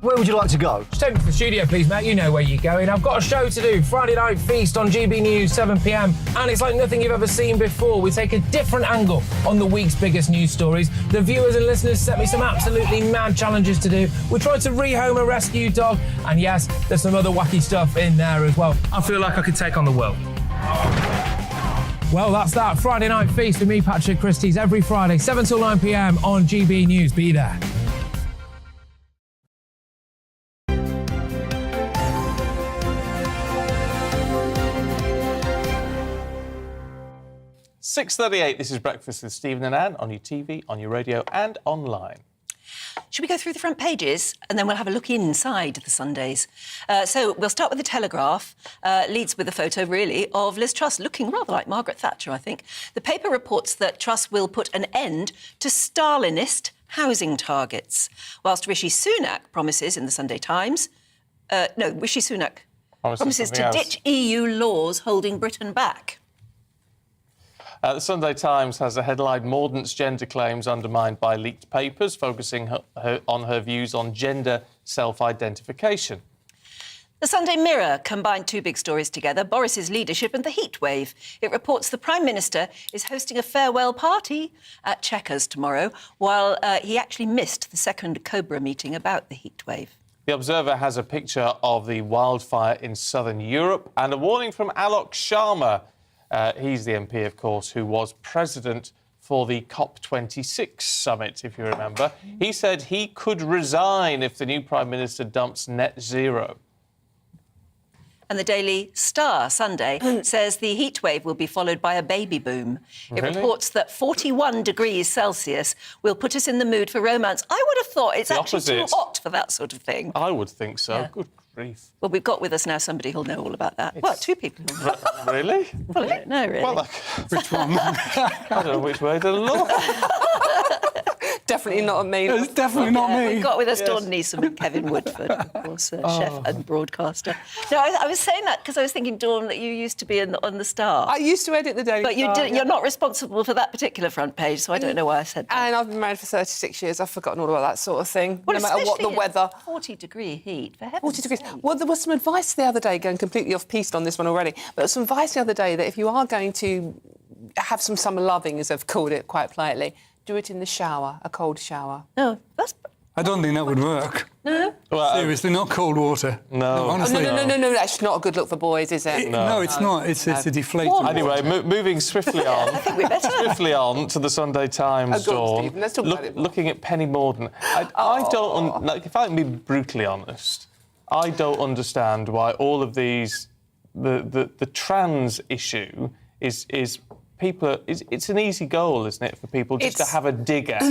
Where would you like to go? Just take me to the studio, please, Matt. You know where you're going. I've got a show to do. Friday Night Feast on GB News, 7 p.m. And it's like nothing you've ever seen before. We take a different angle on the week's biggest news stories. The viewers and listeners set me some absolutely mad challenges to do. We tried to rehome a rescue dog. And yes, there's some other wacky stuff in there as well. I feel like I could take on the world. Well, that's that. Friday Night Feast with me, Patrick Christie's, every Friday, 7 till 9 p.m. on GB News. Be there. 6:38. This is Breakfast with Stephen and Anne on your TV, on your radio and online. Should we go through the front pages and then we'll have a look inside the Sundays? So we'll start with the Telegraph. Leads with a photo, really, of Liz Truss, looking rather like Margaret Thatcher, I think. The paper reports that Truss will put an end to Stalinist housing targets, whilst Rishi Sunak promises in the Sunday Times... Rishi Sunak promises to ditch EU laws holding Britain back. The Sunday Times has a headline, Mordaunt's gender claims undermined by leaked papers, focusing on her views on gender self-identification. The Sunday Mirror combined two big stories together, Boris's leadership and the heatwave. It reports the Prime Minister is hosting a farewell party at Chequers tomorrow, while he actually missed the second Cobra meeting about the heatwave. The Observer has a picture of the wildfire in southern Europe and a warning from Alok Sharma. He's the MP, of course, who was president for the COP26 summit, if you remember. He said he could resign if the new Prime Minister dumps net zero. And the Daily Star Sunday says the heatwave will be followed by a baby boom. It reports that 41 degrees Celsius will put us in the mood for romance. I would have thought it's actually too hot for that sort of thing. I would think so. Yeah. Good grief. Well, we've got with us now somebody who'll know all about that. Well, two people. Really? Well, I don't know, really. Well, which one? I don't know which way to look. Definitely not me. It's definitely not me. We've got with us Dawn Neeson and Kevin Woodford, of course, chef and broadcaster. No, I was saying that because I was thinking, Dawn, that you used to be on the Star. I used to edit the Daily But Star. you're not responsible for that particular front page, so I don't know why I said that. And I've been married for 36 years. I've forgotten all about that sort of thing, Well, no matter what the especially in weather. 40-degree heat, for heaven's 40 degrees. sake. Well, there was some advice the other day, going completely off-piste on this one already, but there was some advice the other day that if you are going to have some summer loving, as they've called it quite politely, do it in the shower, a cold shower. No, that's... I don't think that would work. No? Well, Seriously, not cold water. No. Honestly. No, that's not a good look for boys, is it? No, it's not. It's a deflator. Anyway, moving swiftly on. I think we better. Swiftly on to the Sunday Times, Go on, Dawn. Stephen, let's talk about it more. Looking at Penny Mordaunt, I don't... Like, if I can be brutally honest, I don't understand why all of these... The trans issue is people... It's an easy goal, isn't it, for people just to have a dig at?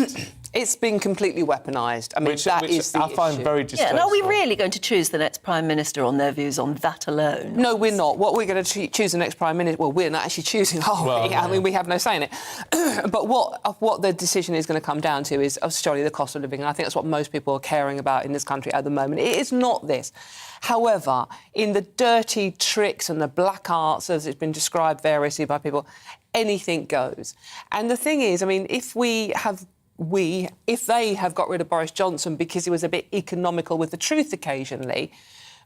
It's been completely weaponised. I mean, that is the I find issue. very Yeah, distasteful. and are we really going to choose the next Prime Minister on their views on that alone? No, we're not. What we're going to choose the next Prime Minister... Well, we're not actually choosing, are we? Well, I mean, we have no say in it. But what the decision is going to come down to is, surely, the cost of living. And I think that's what most people are caring about in this country at the moment. It is not this. However, in the dirty tricks and the black arts, as it's been described variously by people, anything goes. And the thing is, I mean, if they have got rid of Boris Johnson because he was a bit economical with the truth occasionally,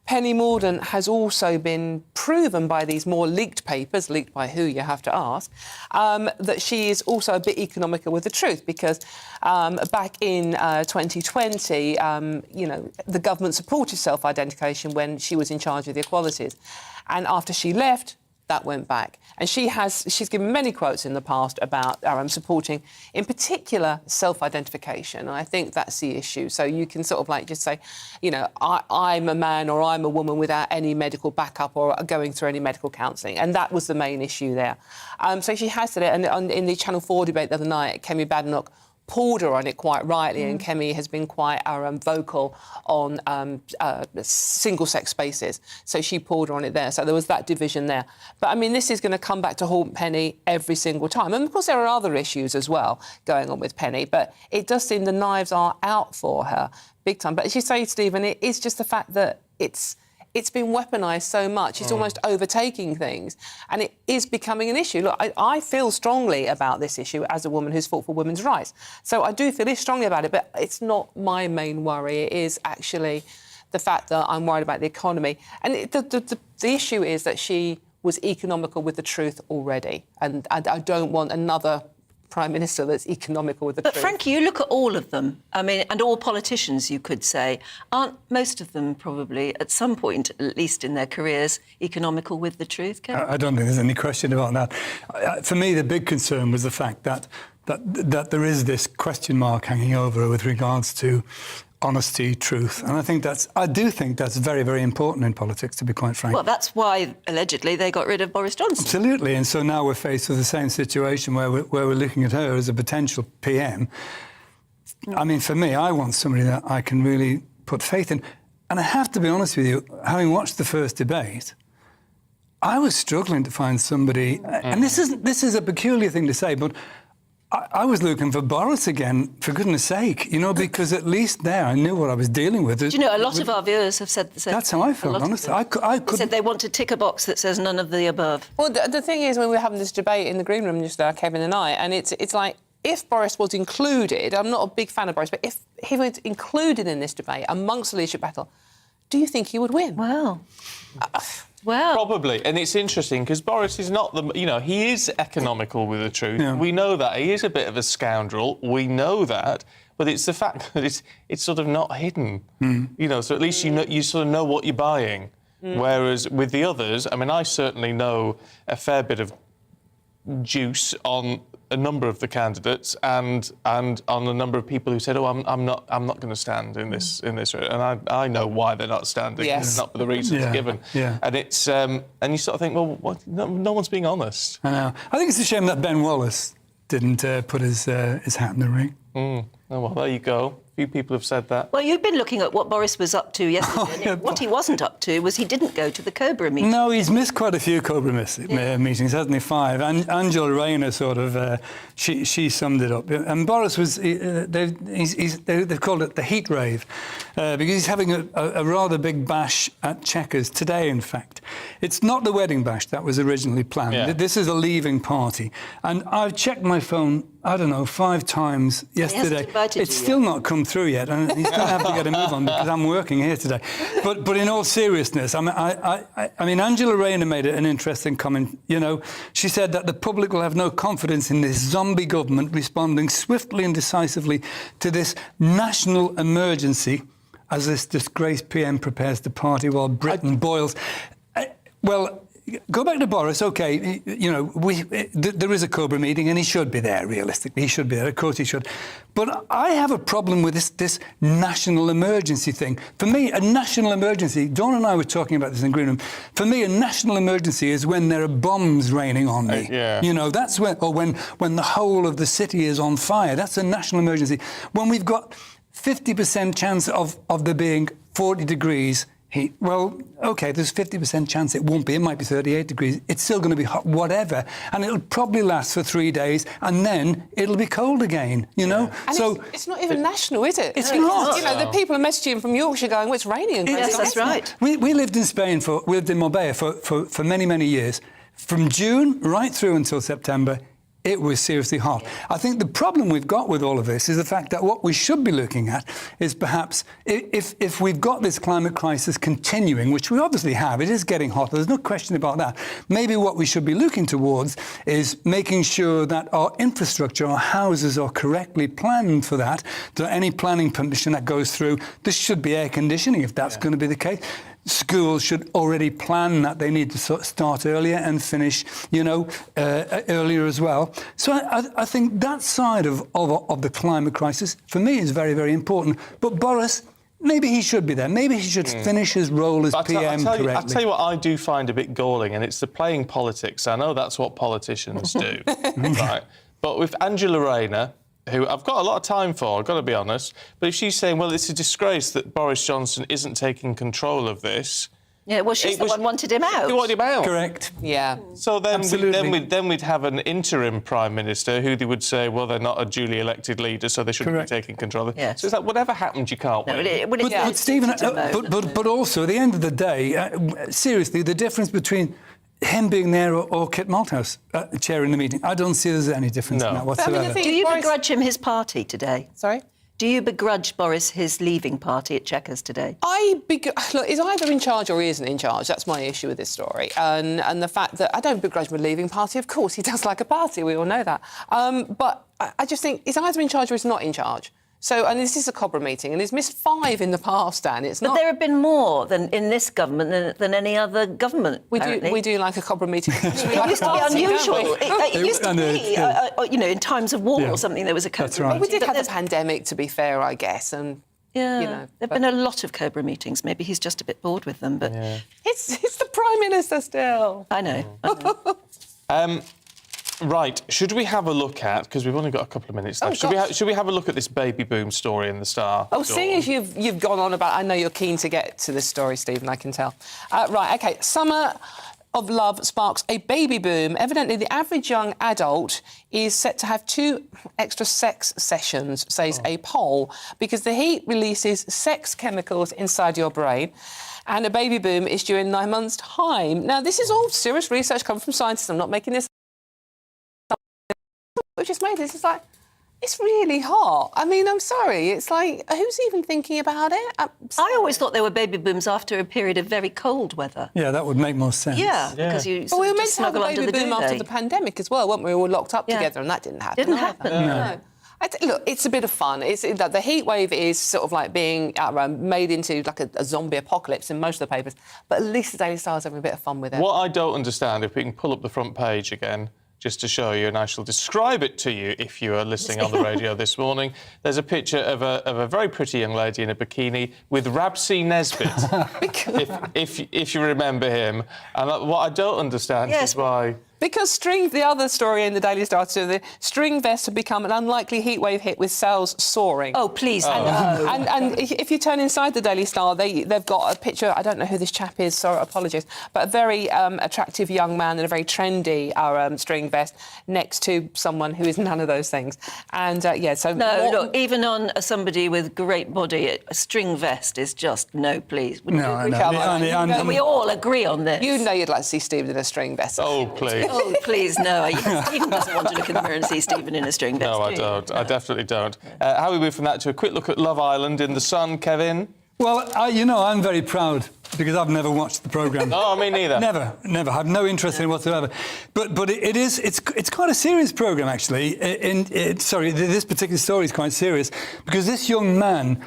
Penny Mordaunt has also been proven by these more leaked papers, leaked by who, you have to ask, that she is also a bit economical with the truth because back in 2020, the government supported self-identification when she was in charge of the equalities. And after she left, that went back. And she's given many quotes in the past about supporting, in particular, self-identification. And I think that's the issue. So you can sort of like just say, I'm a man or I'm a woman without any medical backup or going through any medical counselling. And that was the main issue there. So she has said it. And in the Channel 4 debate the other night, Kemi Badenoch pulled her on it quite rightly, and Kemi has been quite vocal on single-sex spaces. So she pulled her on it there. So there was that division there. But, I mean, this is going to come back to haunt Penny every single time. And, of course, there are other issues as well going on with Penny, but it does seem the knives are out for her big time. But as you say, Stephen, it is just the fact that it's it's been weaponised so much. It's almost overtaking things, and it is becoming an issue. Look, I feel strongly about this issue as a woman who's fought for women's rights. So I do feel strongly about it, but it's not my main worry. It is actually the fact that I'm worried about the economy. And the issue is that she was economical with the truth already, and I don't want another Prime Minister that's economical with the truth. But Frankie, you look at all of them, I mean, and all politicians, you could say, aren't most of them probably, at some point, at least in their careers, economical with the truth, Ken? I don't think there's any question about that. For me, the big concern was the fact that there is this question mark hanging over with regards to honesty, truth, and I do think that's very, very important in politics, to be quite frank. Well, that's why, allegedly, they got rid of Boris Johnson. Absolutely, and so now we're faced with the same situation where we're looking at her as a potential PM. I mean, for me, I want somebody that I can really put faith in. And I have to be honest with you, having watched the first debate, I was struggling to find somebody, and this is a peculiar thing to say, but I was looking for Boris again, for goodness sake, because at least there I knew what I was dealing with. Do you know, a lot of our viewers have said the same. That's how I felt, honestly. They said they want to tick a box that says none of the above. Well, the thing is, when we were having this debate in the green room just now, Kevin and I, and it's like, if Boris was included, I'm not a big fan of Boris, but if he was included in this debate amongst the leadership battle, do you think he would win? Well... Probably, and it's interesting because Boris is not he is economical with the truth. Yeah. We know that he is a bit of a scoundrel. We know that, but it's the fact that it's sort of not hidden. So at least you sort of know what you're buying. Whereas with the others, I mean, I certainly know a fair bit of juice on a number of the candidates and on a number of people who said, "Oh, I'm not going to stand in this," and I know why they're not standing. Yes. It's not for the reasons given. Yeah. And it's and you sort of think, well, no one's being honest. I know. I think it's a shame that Ben Wallace didn't put his hat in the ring. Oh, well, there you go. A few people have said that. Well, you've been looking at what Boris was up to yesterday. What he wasn't up to was he didn't go to the Cobra meeting. No, he's missed quite a few Cobra meetings, hasn't he? 5. And Angela Rayner sort of, she summed it up. And Boris was, they've called it the heat rave, because he's having a rather big bash at Chequers today, in fact. It's not the wedding bash that was originally planned. Yeah. This is a leaving party. And I've checked my phone, I don't know, 5 times yesterday. It's still not come through yet, and he's going to have to get a move on because I'm working here today. But in all seriousness, I mean, Angela Rayner made an interesting comment. She said that the public will have no confidence in this zombie government responding swiftly and decisively to this national emergency as this disgraced PM prepares to party while Britain boils. Well, go back to Boris. OK, there is a Cobra meeting and he should be there, realistically. He should be there. Of course he should. But I have a problem with this national emergency thing. For me, a national emergency, Dawn and I were talking about this in the green room, for me, a national emergency is when there are bombs raining on me. That's when, or when the whole of the city is on fire. That's a national emergency. When we've got 50% chance of there being 40 degrees heat. Well, OK, there's 50% chance it won't be. It might be 38 degrees. It's still going to be hot, whatever. And it'll probably last for 3 days, and then it'll be cold again, And so it's not even national, is it? It's not. The people are messaging from Yorkshire going, well, it's raining. And yes, that's right. We lived in Spain, we lived in Marbella for many, many years. From June right through until September, it was seriously hot. I think the problem we've got with all of this is the fact that what we should be looking at is perhaps if we've got this climate crisis continuing, which we obviously have, it is getting hotter, there's no question about that. Maybe what we should be looking towards is making sure that our infrastructure, our houses are correctly planned for that any planning permission that goes through, there should be air conditioning if that's going to be the case. Schools should already plan that they need to start earlier and finish, earlier as well. So I think that side of the climate crisis, for me, is very, very important. But Boris, maybe he should be there. Maybe he should finish his role as PM correctly. I'll tell you what I do find a bit galling, and it's the playing politics. I know that's what politicians do, right? But with Angela Rayner, who I've got a lot of time for, I've got to be honest, but if she's saying, well, it's a disgrace that Boris Johnson isn't taking control of this, Yeah, well, she's the one wanted him out. They wanted him out. Correct. Yeah. So then we'd have an interim Prime Minister who they would say, well, they're not a duly elected leader, so they shouldn't be taking control. Yes. So it's like, whatever happens, you can't win. But Stephen, but also, at the end of the day, seriously, the difference between him being there or Kit Malthouse chairing the meeting, I don't see there's any difference in that whatsoever. Do you begrudge him his party today? Sorry? Do you begrudge Boris his leaving party at Chequers today? Look, he's either in charge or he isn't in charge. That's my issue with this story. And the fact that I don't begrudge him a leaving party. Of course, he does like a party. We all know that. But I just think he's either in charge or he's not in charge. So, and this is a Cobra meeting, and he's missed 5 in the past, Dan. It's not. But there have been more than in this government than any other government. We do like a Cobra meeting. It used to be unusual. It used to be, in times of war or something, there was a Cobra meeting. Well, we did have the pandemic, to be fair, I guess, and. Yeah, there have been a lot of Cobra meetings. Maybe he's just a bit bored with them, but it's the Prime Minister still. I know. Right, should we have a look at, because we've only got a couple of minutes left, should we have a look at this baby boom story in the Star? Oh, seeing as you've gone on about, I know you're keen to get to this story, Stephen, I can tell. Right, OK, summer of love sparks a baby boom. Evidently, the average young adult is set to have 2 extra sex sessions, says a poll, because the heat releases sex chemicals inside your brain. And a baby boom is due in 9 months' time. Now, this is all serious research coming from scientists. I'm not making this. We've just made this. It's like, it's really hot. I mean, I'm sorry. It's like, who's even thinking about it? I always thought there were baby booms after a period of very cold weather. Yeah, that would make more sense. Yeah, because you we were meant to have a snuggle baby under the boom duvet. after the pandemic as well, weren't we? We were locked up together, and that didn't happen. Didn't happen. No. Look, it's a bit of fun. The heat wave is sort of like being made into like a zombie apocalypse in most of the papers, but at least the Daily Star's having a bit of fun with it. What I don't understand, if we can pull up the front page again, just to show you, and I shall describe it to you if you are listening on the radio this morning. There's a picture of a very pretty young lady in a bikini with Rabsi Nesbitt, if you remember him. And what I don't understand is why... Because the other story in the Daily Star, the string vests have become an unlikely heatwave hit with sales soaring. Oh, please. And if you turn inside the Daily Star, they've got a picture, I don't know who this chap is, sorry, apologies, but a very attractive young man in a very trendy string vest next to someone who is none of those things. And, so... No, look, even on somebody with great body, a string vest is just, no, please. No, we all agree on this. You know you'd like to see Stephen in a string vest. Oh, please. Oh, please, no. Stephen doesn't want to look in the mirror and see Stephen in a string vest. No, I don't. I definitely don't. How we move from that to a quick look at Love Island in the sun, Kevin? Well, I'm very proud because I've never watched the programme. No, me neither. Never. I have no interest in it whatsoever. But it's quite a serious programme, actually. This particular story is quite serious because this young man,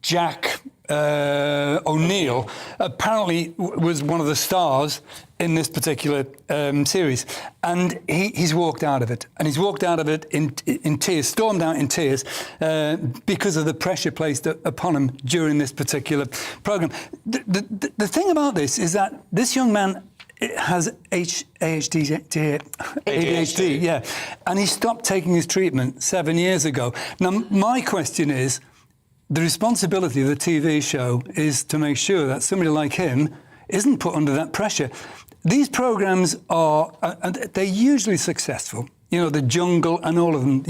Jack O'Neill, apparently was one of the stars in this particular series, and he's walked out of it, and he's walked out of it in tears, stormed out in tears, because of the pressure placed upon him during this particular programme. The thing about this is that this young man has ADHD, yeah, and he stopped taking his treatment 7 years ago. Now, my question is, the responsibility of the TV show is to make sure that somebody like him isn't put under that pressure. These programmes they're usually successful. The Jungle and all of them,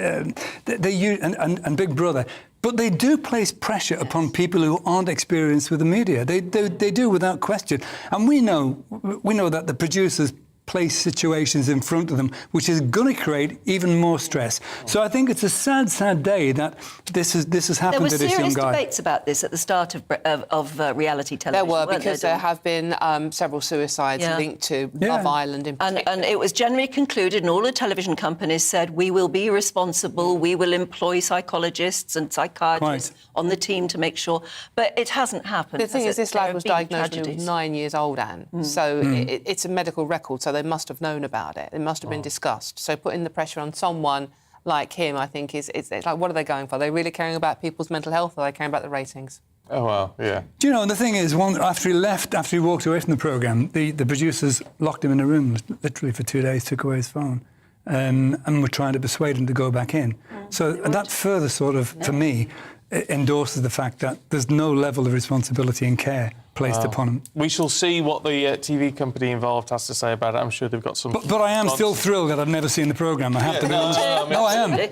and Big Brother. But they do place pressure upon people who aren't experienced with the media. They do without question. And we know that the producers place situations in front of them, which is going to create even more stress. So I think it's a sad, sad day that this has happened to this young guy. There were serious debates about this at the start of reality television. There were, because there have been several suicides linked to Love Island in particular. And it was generally concluded, and all the television companies said, we will be responsible, we will employ psychologists and psychiatrists on the team to make sure. But it hasn't happened. The thing is, this lad was diagnosed when he was 9 years old, Anne. So it's a medical record, so they must have known about it. It must have been discussed. So putting the pressure on someone like him, I think, it's like, what are they going for? Are they really caring about people's mental health, or are they caring about the ratings? Oh, well, yeah. Do you know, the thing is, after he walked away from the programme, the producers locked him in a room, literally for 2 days, took away his phone, and were trying to persuade him to go back in. So that further sort of, for me, endorses the fact that there's no level of responsibility and care placed upon them. We shall see what the TV company involved has to say about it. I'm sure they've got some... But I am still thrilled that I've never seen the programme, I have to be honest. No, I am.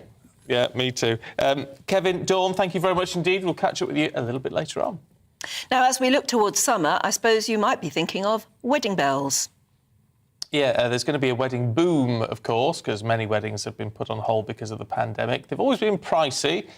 Yeah, me too. Kevin, Dawn, thank you very much indeed. We'll catch up with you a little bit later on. Now, as we look towards summer, I suppose you might be thinking of wedding bells. Yeah, there's going to be a wedding boom, of course, because many weddings have been put on hold because of the pandemic. They've always been pricey.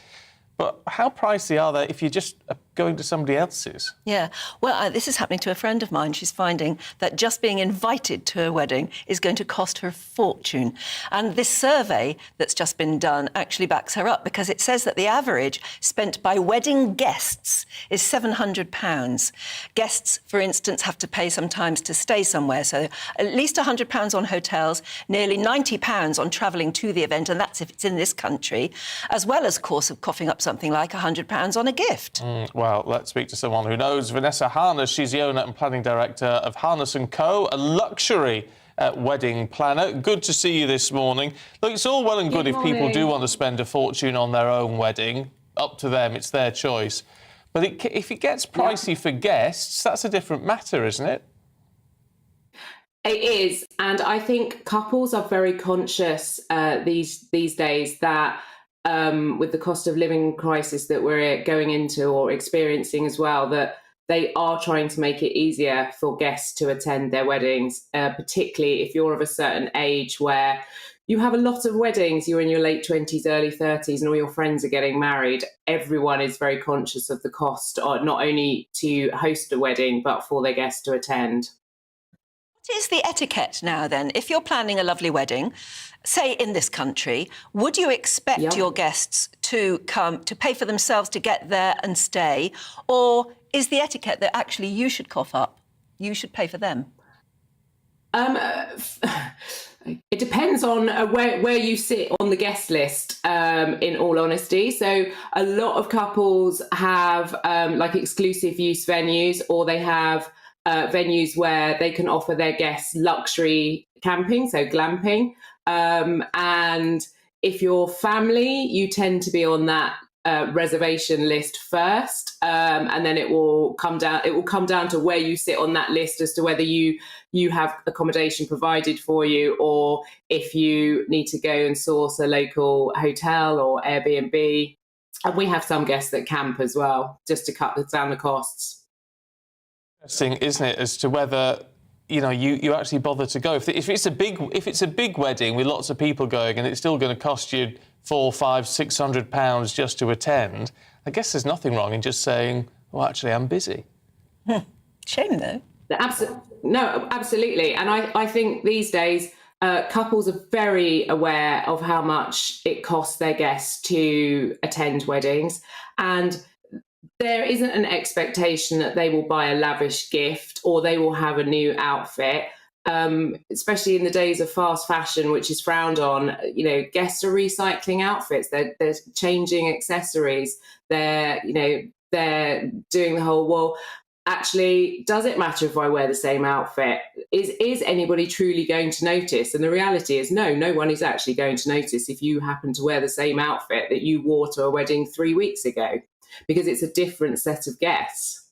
But how pricey are they if you're just going to somebody else's? Yeah, well, this is happening to a friend of mine. She's finding that just being invited to a wedding is going to cost her a fortune. And this survey that's just been done actually backs her up, because it says that the average spent by wedding guests is £700. Guests, for instance, have to pay sometimes to stay somewhere, so at least £100 on hotels, nearly £90 on travelling to the event, and that's if it's in this country, as well as, of course, of coughing up something like £100 on a gift. Well, let's speak to someone who knows. Vanessa Harness, she's the owner and planning director of Harness & Co, a luxury wedding planner. Good to see you this morning. Look, it's all well and good if people do want to spend a fortune on their own wedding. Up to them, it's their choice. But if it gets pricey for guests, that's a different matter, isn't it? It is, and I think couples are very conscious these days that with the cost of living crisis that we're going into or experiencing as well, that they are trying to make it easier for guests to attend their weddings, particularly if you're of a certain age where you have a lot of weddings, you're in your late 20s, early 30s, and all your friends are getting married. Everyone is very conscious of the cost, not only to host a wedding, but for their guests to attend. What is the etiquette now, then? If you're planning a lovely wedding, say in this country, would you expect your guests to come to pay for themselves to get there and stay? Or is the etiquette that actually you should cough up, you should pay for them? It depends on where you sit on the guest list, in all honesty. So a lot of couples have like exclusive use venues, or they have venues where they can offer their guests luxury camping, so glamping. And if you're family, you tend to be on that reservation list first, and then it will come down to where you sit on that list as to whether you have accommodation provided for you, or if you need to go and source a local hotel or Airbnb. And we have some guests that camp as well, just to cut down the costs. Interesting, isn't it, as to whether you actually bother to go. If it's a big wedding with lots of people going, and it's still going to cost you £400, £500, £600 just to attend, I guess there's nothing wrong in just saying, "Well, actually, I'm busy." Shame, though. No, absolutely. And I think these days couples are very aware of how much it costs their guests to attend weddings, and there isn't an expectation that they will buy a lavish gift or they will have a new outfit, especially in the days of fast fashion, which is frowned on. Guests are recycling outfits, they're changing accessories, they're doing the whole, well, actually, does it matter if I wear the same outfit? Is anybody truly going to notice? And the reality is, no one is actually going to notice if you happen to wear the same outfit that you wore to a wedding 3 weeks ago, because it's a different set of guests.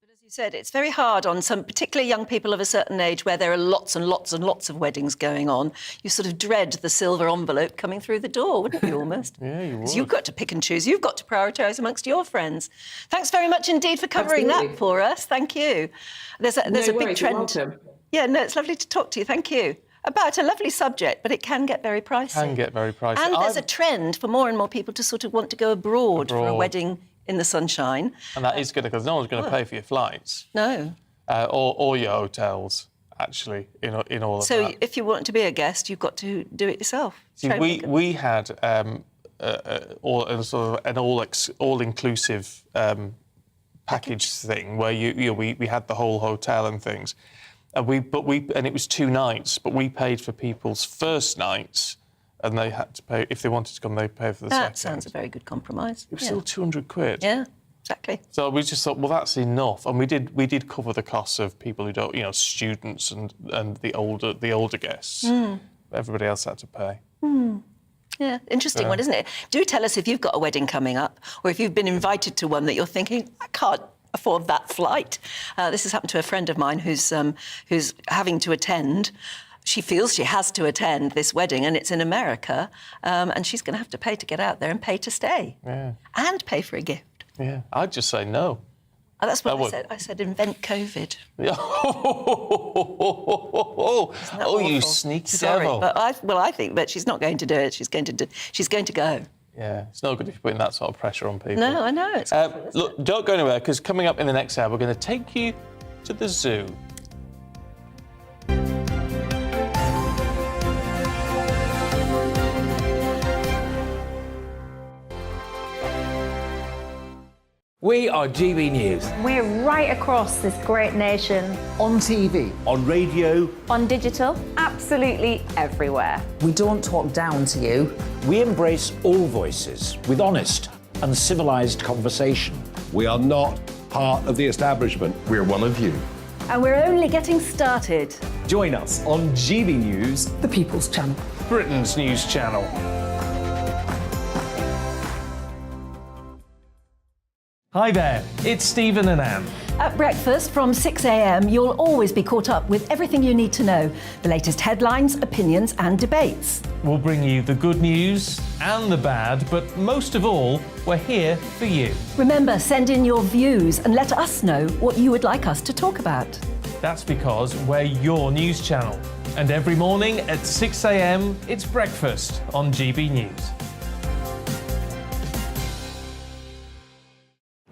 But as you said, it's very hard on some particularly young people of a certain age where there are lots and lots and lots of weddings going on. You sort of dread the silver envelope coming through the door, wouldn't you, almost? Yeah, you would. Because you've got to pick and choose. You've got to prioritise amongst your friends. Thanks very much indeed for covering that for us. Thank you. There's a big trend. You're welcome. Yeah, no, it's lovely to talk to you. Thank you. About a lovely subject, but it can get very pricey. And there's a trend for more and more people to sort of want to go abroad for a wedding in the sunshine. And that is good, because no one's going to pay for your flights. No. Or your hotels, actually, in all of that. So if you want to be a guest, you've got to do it yourself. See, we had an all-inclusive package thing where we had the whole hotel and things. And it was 2 nights, but we paid for people's first nights, and they had to pay, if they wanted to come, they paid for the second. That sounds a very good compromise. It was still £200. Yeah, exactly. So we just thought, well, that's enough, and we did cover the costs of people who don't, students and the older guests. Everybody else had to pay. Yeah, interesting one, isn't it? Do tell us if you've got a wedding coming up or if you've been invited to one that you're thinking, I can't afford that flight. This has happened to a friend of mine who's having to attend. She feels she has to attend this wedding and it's in America and she's going to have to pay to get out there and pay to stay. Yeah. And pay for a gift. Yeah, I'd just say no. Oh, that's what I said. I said invent COVID. Oh, you sneaky Sorry, devil. but I think that she's not going to do it. She's going to go. Yeah, it's not good if you're putting that sort of pressure on people. No, I know. It's look, don't go anywhere, because coming up in the next hour, we're going to take you to the zoo. We are GB News. We're right across this great nation. On TV. On radio. On digital. Absolutely everywhere. We don't talk down to you. We embrace all voices with honest and civilised conversation. We are not part of the establishment. We're one of you. And we're only getting started. Join us on GB News, The People's Channel. Britain's news channel. Hi there, it's Stephen and Anne. At breakfast from 6 a.m, you'll always be caught up with everything you need to know, the latest headlines, opinions and debates. We'll bring you the good news and the bad, but most of all, we're here for you. Remember, send in your views and let us know what you would like us to talk about. That's because we're your news channel. And every morning at 6 a.m, it's breakfast on GB News.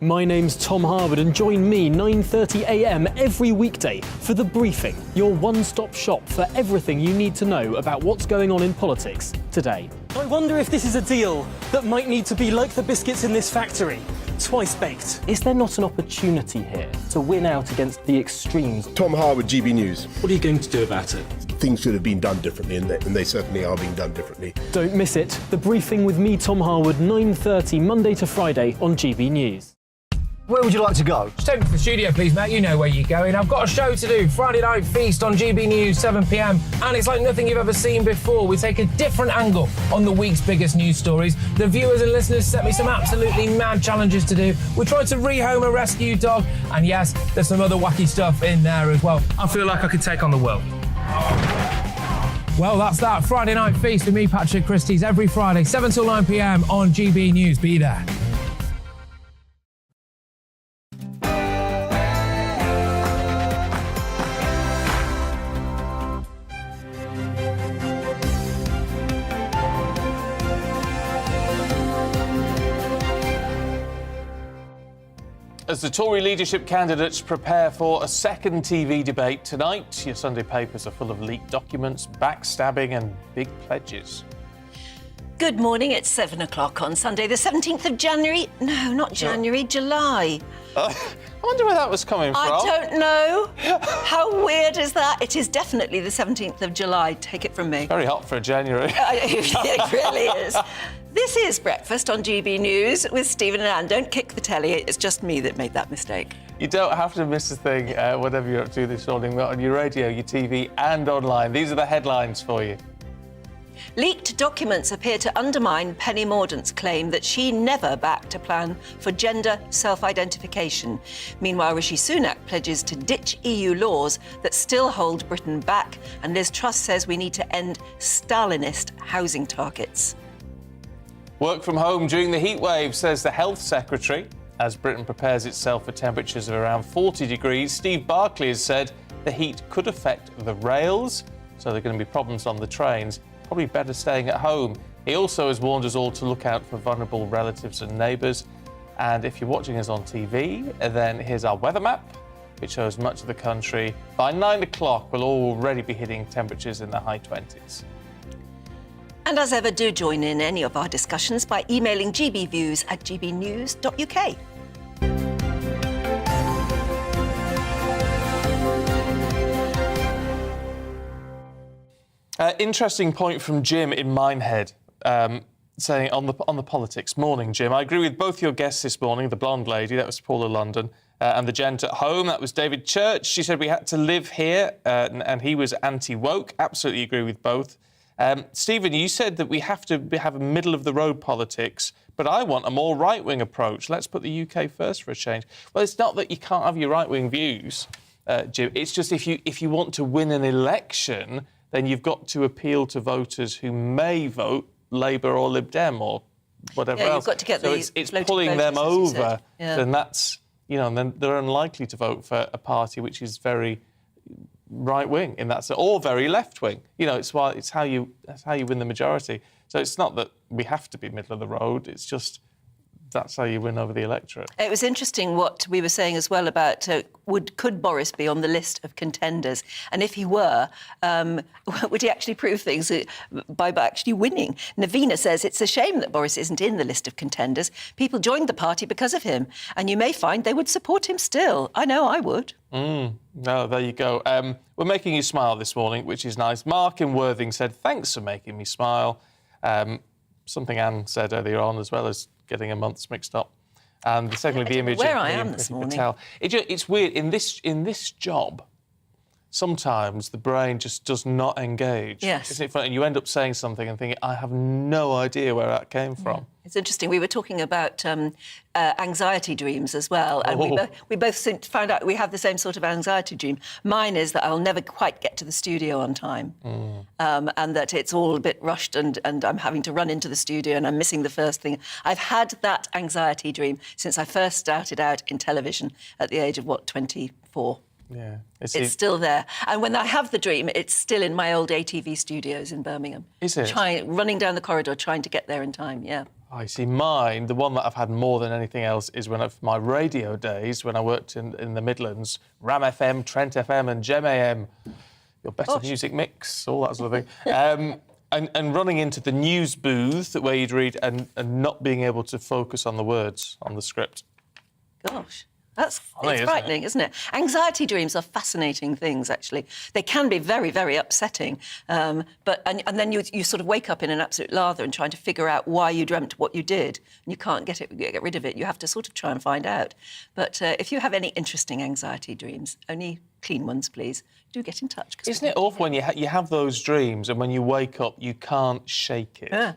My name's Tom Harwood and join me 9:30 a.m. every weekday for The Briefing, your one-stop shop for everything you need to know about what's going on in politics today. I wonder if this is a deal that might need to be like the biscuits in this factory, twice baked. Is there not an opportunity here to win out against the extremes? Tom Harwood, GB News. What are you going to do about it? Things should have been done differently, and they certainly are being done differently. Don't miss it. The Briefing with me, Tom Harwood, 9:30 Monday to Friday on GB News. Where would you like to go? Just take me to the studio, please, Matt. You know where you're going. I've got a show to do. Friday Night Feast on GB News, 7 p.m. And it's like nothing you've ever seen before. We take a different angle on the week's biggest news stories. The viewers and listeners set me some absolutely mad challenges to do. We tried to rehome a rescue dog. And yes, there's some other wacky stuff in there as well. I feel like I could take on the world. Well, that's that. Friday Night Feast with me, Patrick Christie's, every Friday, 7 till 9 p.m. on GB News. Be there. As the Tory leadership candidates prepare for a second TV debate tonight, your Sunday papers are full of leaked documents, backstabbing and big pledges. Good morning, it's 7 o'clock on Sunday, the 17th of January. No, not January, July. I wonder where that was coming from. I don't know. How weird is that? It is definitely the 17th of July, take it from me. Very hot for a January. It really is. This is Breakfast on GB News with Stephen and Anne. Don't kick the telly, it's just me that made that mistake. You don't have to miss a thing, whatever you're up to this morning, on your radio, your TV and online. These are the headlines for you. Leaked documents appear to undermine Penny Mordaunt's claim that she never backed a plan for gender self-identification. Meanwhile, Rishi Sunak pledges to ditch EU laws that still hold Britain back, and Liz Truss says we need to end Stalinist housing targets. Work from home during the heatwave, says the Health Secretary. As Britain prepares itself for temperatures of around 40 degrees, Steve Barclay has said the heat could affect the rails, so there are going to be problems on the trains. Probably better staying at home. He also has warned us all to look out for vulnerable relatives and neighbours. And if you're watching us on TV, then here's our weather map, which shows much of the country. By 9 o'clock, we'll already be hitting temperatures in the high 20s. And as ever, do join in any of our discussions by emailing gbviews@gbnews.uk. Interesting point from Jim in Minehead, saying on the politics. Morning, Jim. I agree with both your guests this morning. The blonde lady, that was Paula London, and the gent at home, that was David Church. She said we had to live here, and he was anti-woke. Absolutely agree with both. Stephen, you said that we have to have a middle-of-the-road politics, but I want a more right-wing approach. Let's put the UK first for a change. Well, it's not that you can't have your right-wing views, Jim. It's just if you want to win an election, then you've got to appeal to voters who may vote Labour or Lib Dem or whatever else. You've got to get so it's pulling them over, then that's, and then they're unlikely to vote for a party which is very right-wing in that sense, or very left-wing. It's how you win the majority. So it's not that we have to be middle of the road, it's just that's how you win over the electorate. It was interesting what we were saying as well about could Boris be on the list of contenders? And if he were, would he actually prove things by actually winning? Navina says it's a shame that Boris isn't in the list of contenders. People joined the party because of him, and you may find they would support him still. I know I would. No, there you go. We're making you smile this morning, which is nice. Mark in Worthing said, thanks for making me smile. Something Anne said earlier on, as well as getting a months mixed up. And secondly, the image where of I am this morning. Patel. It's weird. In this job, sometimes the brain just does not engage. Yes. Isn't it funny? And you end up saying something and thinking, I have no idea where that came from. It's interesting. We were talking about anxiety dreams as well, and we both found out we have the same sort of anxiety dream. Mine is that I'll never quite get to the studio on time, and that it's all a bit rushed, and I'm having to run into the studio and I'm missing the first thing. I've had that anxiety dream since I first started out in television at the age of, 24. Yeah. It's still there. And when I have the dream, it's still in my old ATV studios in Birmingham. Is it? Running down the corridor, trying to get there in time, yeah. I see. Mine, the one that I've had more than anything else, is my radio days, when I worked in the Midlands, Ram FM, Trent FM and Gem AM. Your better music mix, all that sort of thing. And running into the news booth where you'd read and not being able to focus on the words on the script. Gosh. It's frightening, isn't it? Anxiety dreams are fascinating things, actually. They can be very, very upsetting. And then you sort of wake up in an absolute lather and trying to figure out why you dreamt what you did. And you can't get rid of it. You have to sort of try and find out. But if you have any interesting anxiety dreams, only clean ones, please, do get in touch. Isn't it awful when you have those dreams and when you wake up, you can't shake it? Yeah.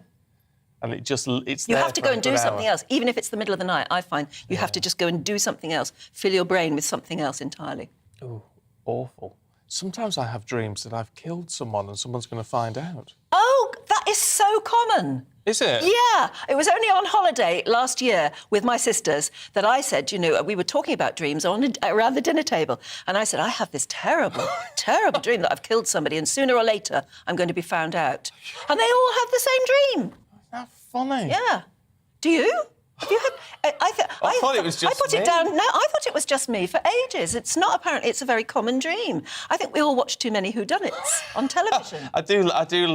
And it's you have to go and do something else. Even if it's the middle of the night, I find you have to just go and do something else. Fill your brain with something else entirely. Oh, awful. Sometimes I have dreams that I've killed someone and someone's going to find out. Oh, that is so common. Is it? Yeah. It was only on holiday last year with my sisters that I said, we were talking about dreams around the dinner table. And I said, I have this terrible, terrible dream that I've killed somebody and sooner or later I'm going to be found out. And they all have the same dream. That's funny. Yeah. Do you? Have you had... I thought it was just I put it down... No, I thought it was just me for ages. It's not, apparently. It's a very common dream. I think we all watch too many whodunnits on television. I do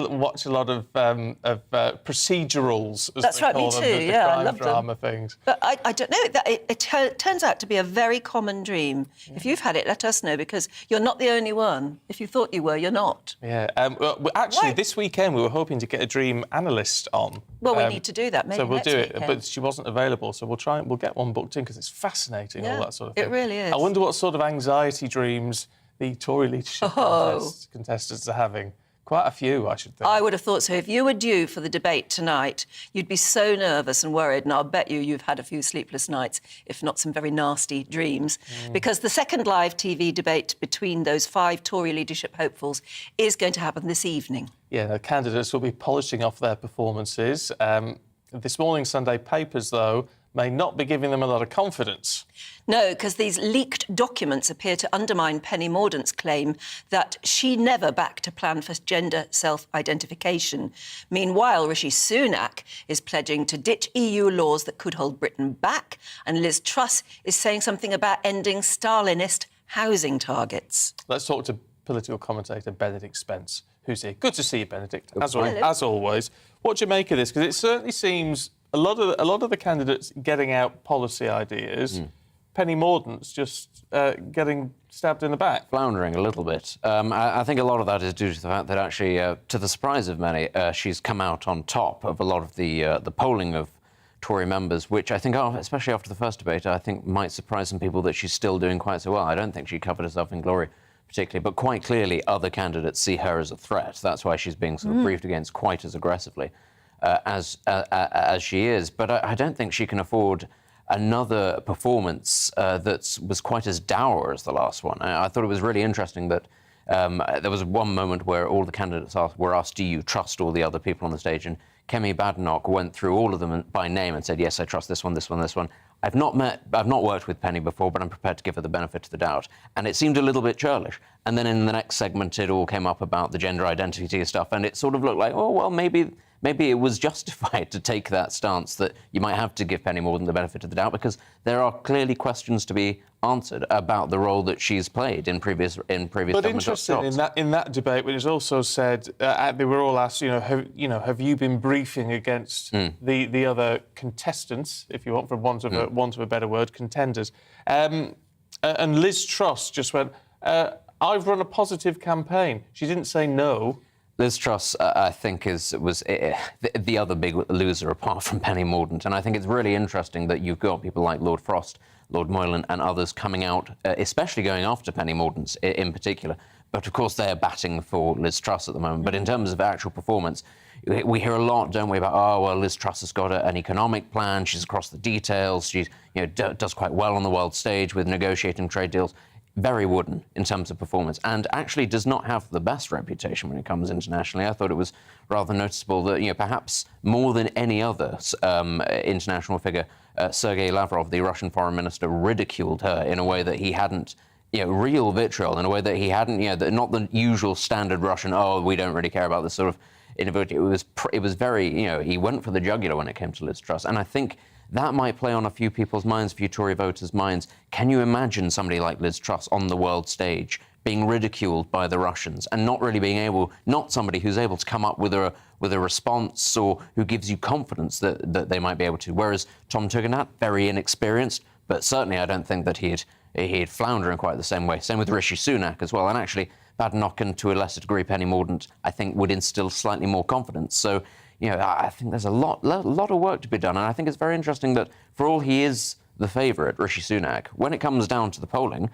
watch a lot of procedurals, as That's they right, call me them, too, the yeah, I crime love drama them. things. But I don't know. It turns out to be a very common dream. Yeah. If you've had it, let us know, because you're not the only one. If you thought you were, you're not. Yeah. Actually, this weekend we were hoping to get a dream analyst on. Well, we need to do that, maybe so we'll next do it, weekend. but she wasn't available, so we'll get one booked in, because it's fascinating, all that sort of thing. It really is. I wonder what sort of anxiety dreams the Tory leadership contestants are having. Quite a few, I should think. I would have thought so. If you were due for the debate tonight, you'd be so nervous and worried, and I'll bet you've had a few sleepless nights, if not some very nasty dreams, because the second live TV debate between those 5 Tory leadership hopefuls is going to happen this evening. Yeah, the candidates will be polishing off their performances. This morning's Sunday papers, though, may not be giving them a lot of confidence. No, because these leaked documents appear to undermine Penny Mordaunt's claim that she never backed a plan for gender self-identification. Meanwhile, Rishi Sunak is pledging to ditch EU laws that could hold Britain back, and Liz Truss is saying something about ending Stalinist housing targets. Let's talk to political commentator Benedict Spence, who's here. Good to see you, Benedict, as always. What do you make of this? Because it certainly seems a lot of the candidates getting out policy ideas. Penny Mordaunt's just getting stabbed in the back. Floundering a little bit. I think a lot of that is due to the fact that actually, to the surprise of many, she's come out on top of a lot of the polling of Tory members, which I think, especially after the first debate, I think might surprise some people that she's still doing quite so well. I don't think she covered herself in glory particularly, but quite clearly other candidates see her as a threat. That's why she's being sort of briefed against quite as aggressively as she is. But I don't think she can afford another performance that was quite as dour as the last one. I thought it was really interesting that there was one moment where all the candidates were asked, do you trust all the other people on the stage? And Kemi Badenoch went through all of them by name and said, yes, I trust this one, this one, this one. I've not worked with Penny before, but I'm prepared to give her the benefit of the doubt. And it seemed a little bit churlish. And then in the next segment, it all came up about the gender identity stuff, and it sort of looked like, oh, well, maybe it was justified to take that stance that you might have to give Penny Mordaunt the benefit of the doubt, because there are clearly questions to be answered about the role that she's played in previous But government interesting jobs. in that debate, when it's also said they were all asked, have you been briefing against the other contestants, if you want, for want of a better word, contenders, and Liz Truss just went, I've run a positive campaign. She didn't say no. Liz Truss, I think, was the other big loser apart from Penny Mordaunt. And I think it's really interesting that you've got people like Lord Frost, Lord Moylan and others coming out, especially going after Penny Mordaunt in particular. But, of course, they're batting for Liz Truss at the moment. But in terms of actual performance, we hear a lot, don't we, about, oh, well, Liz Truss has got an economic plan, she's across the details, she does quite well on the world stage with negotiating trade deals. Very wooden in terms of performance, and actually does not have the best reputation when it comes internationally. I thought it was rather noticeable that, perhaps more than any other international figure, Sergei Lavrov, the Russian foreign minister, ridiculed her in a way that he hadn't, real vitriol, in a way that he hadn't, not the usual standard Russian, oh, we don't really care about this sort of individual. It was very, he went for the jugular when it came to Liz Truss, and I think that might play on a few people's minds, a few Tory voters' minds. Can you imagine somebody like Liz Truss on the world stage being ridiculed by the Russians and not really being able, not somebody who's able to come up with a response or who gives you confidence that they might be able to? Whereas Tom Tugendhat, very inexperienced, but certainly I don't think that he'd flounder in quite the same way. Same with Rishi Sunak as well. And actually, Badenoch and to a lesser degree Penny Mordaunt, I think, would instill slightly more confidence. So, I think there's a lot of work to be done, and I think it's very interesting that for all he is the favourite, Rishi Sunak, when it comes down to the polling,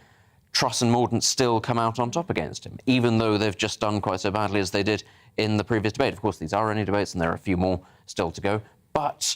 Truss and Mordaunt still come out on top against him, even though they've just done quite so badly as they did in the previous debate. Of course, these are only debates, and there are a few more still to go, but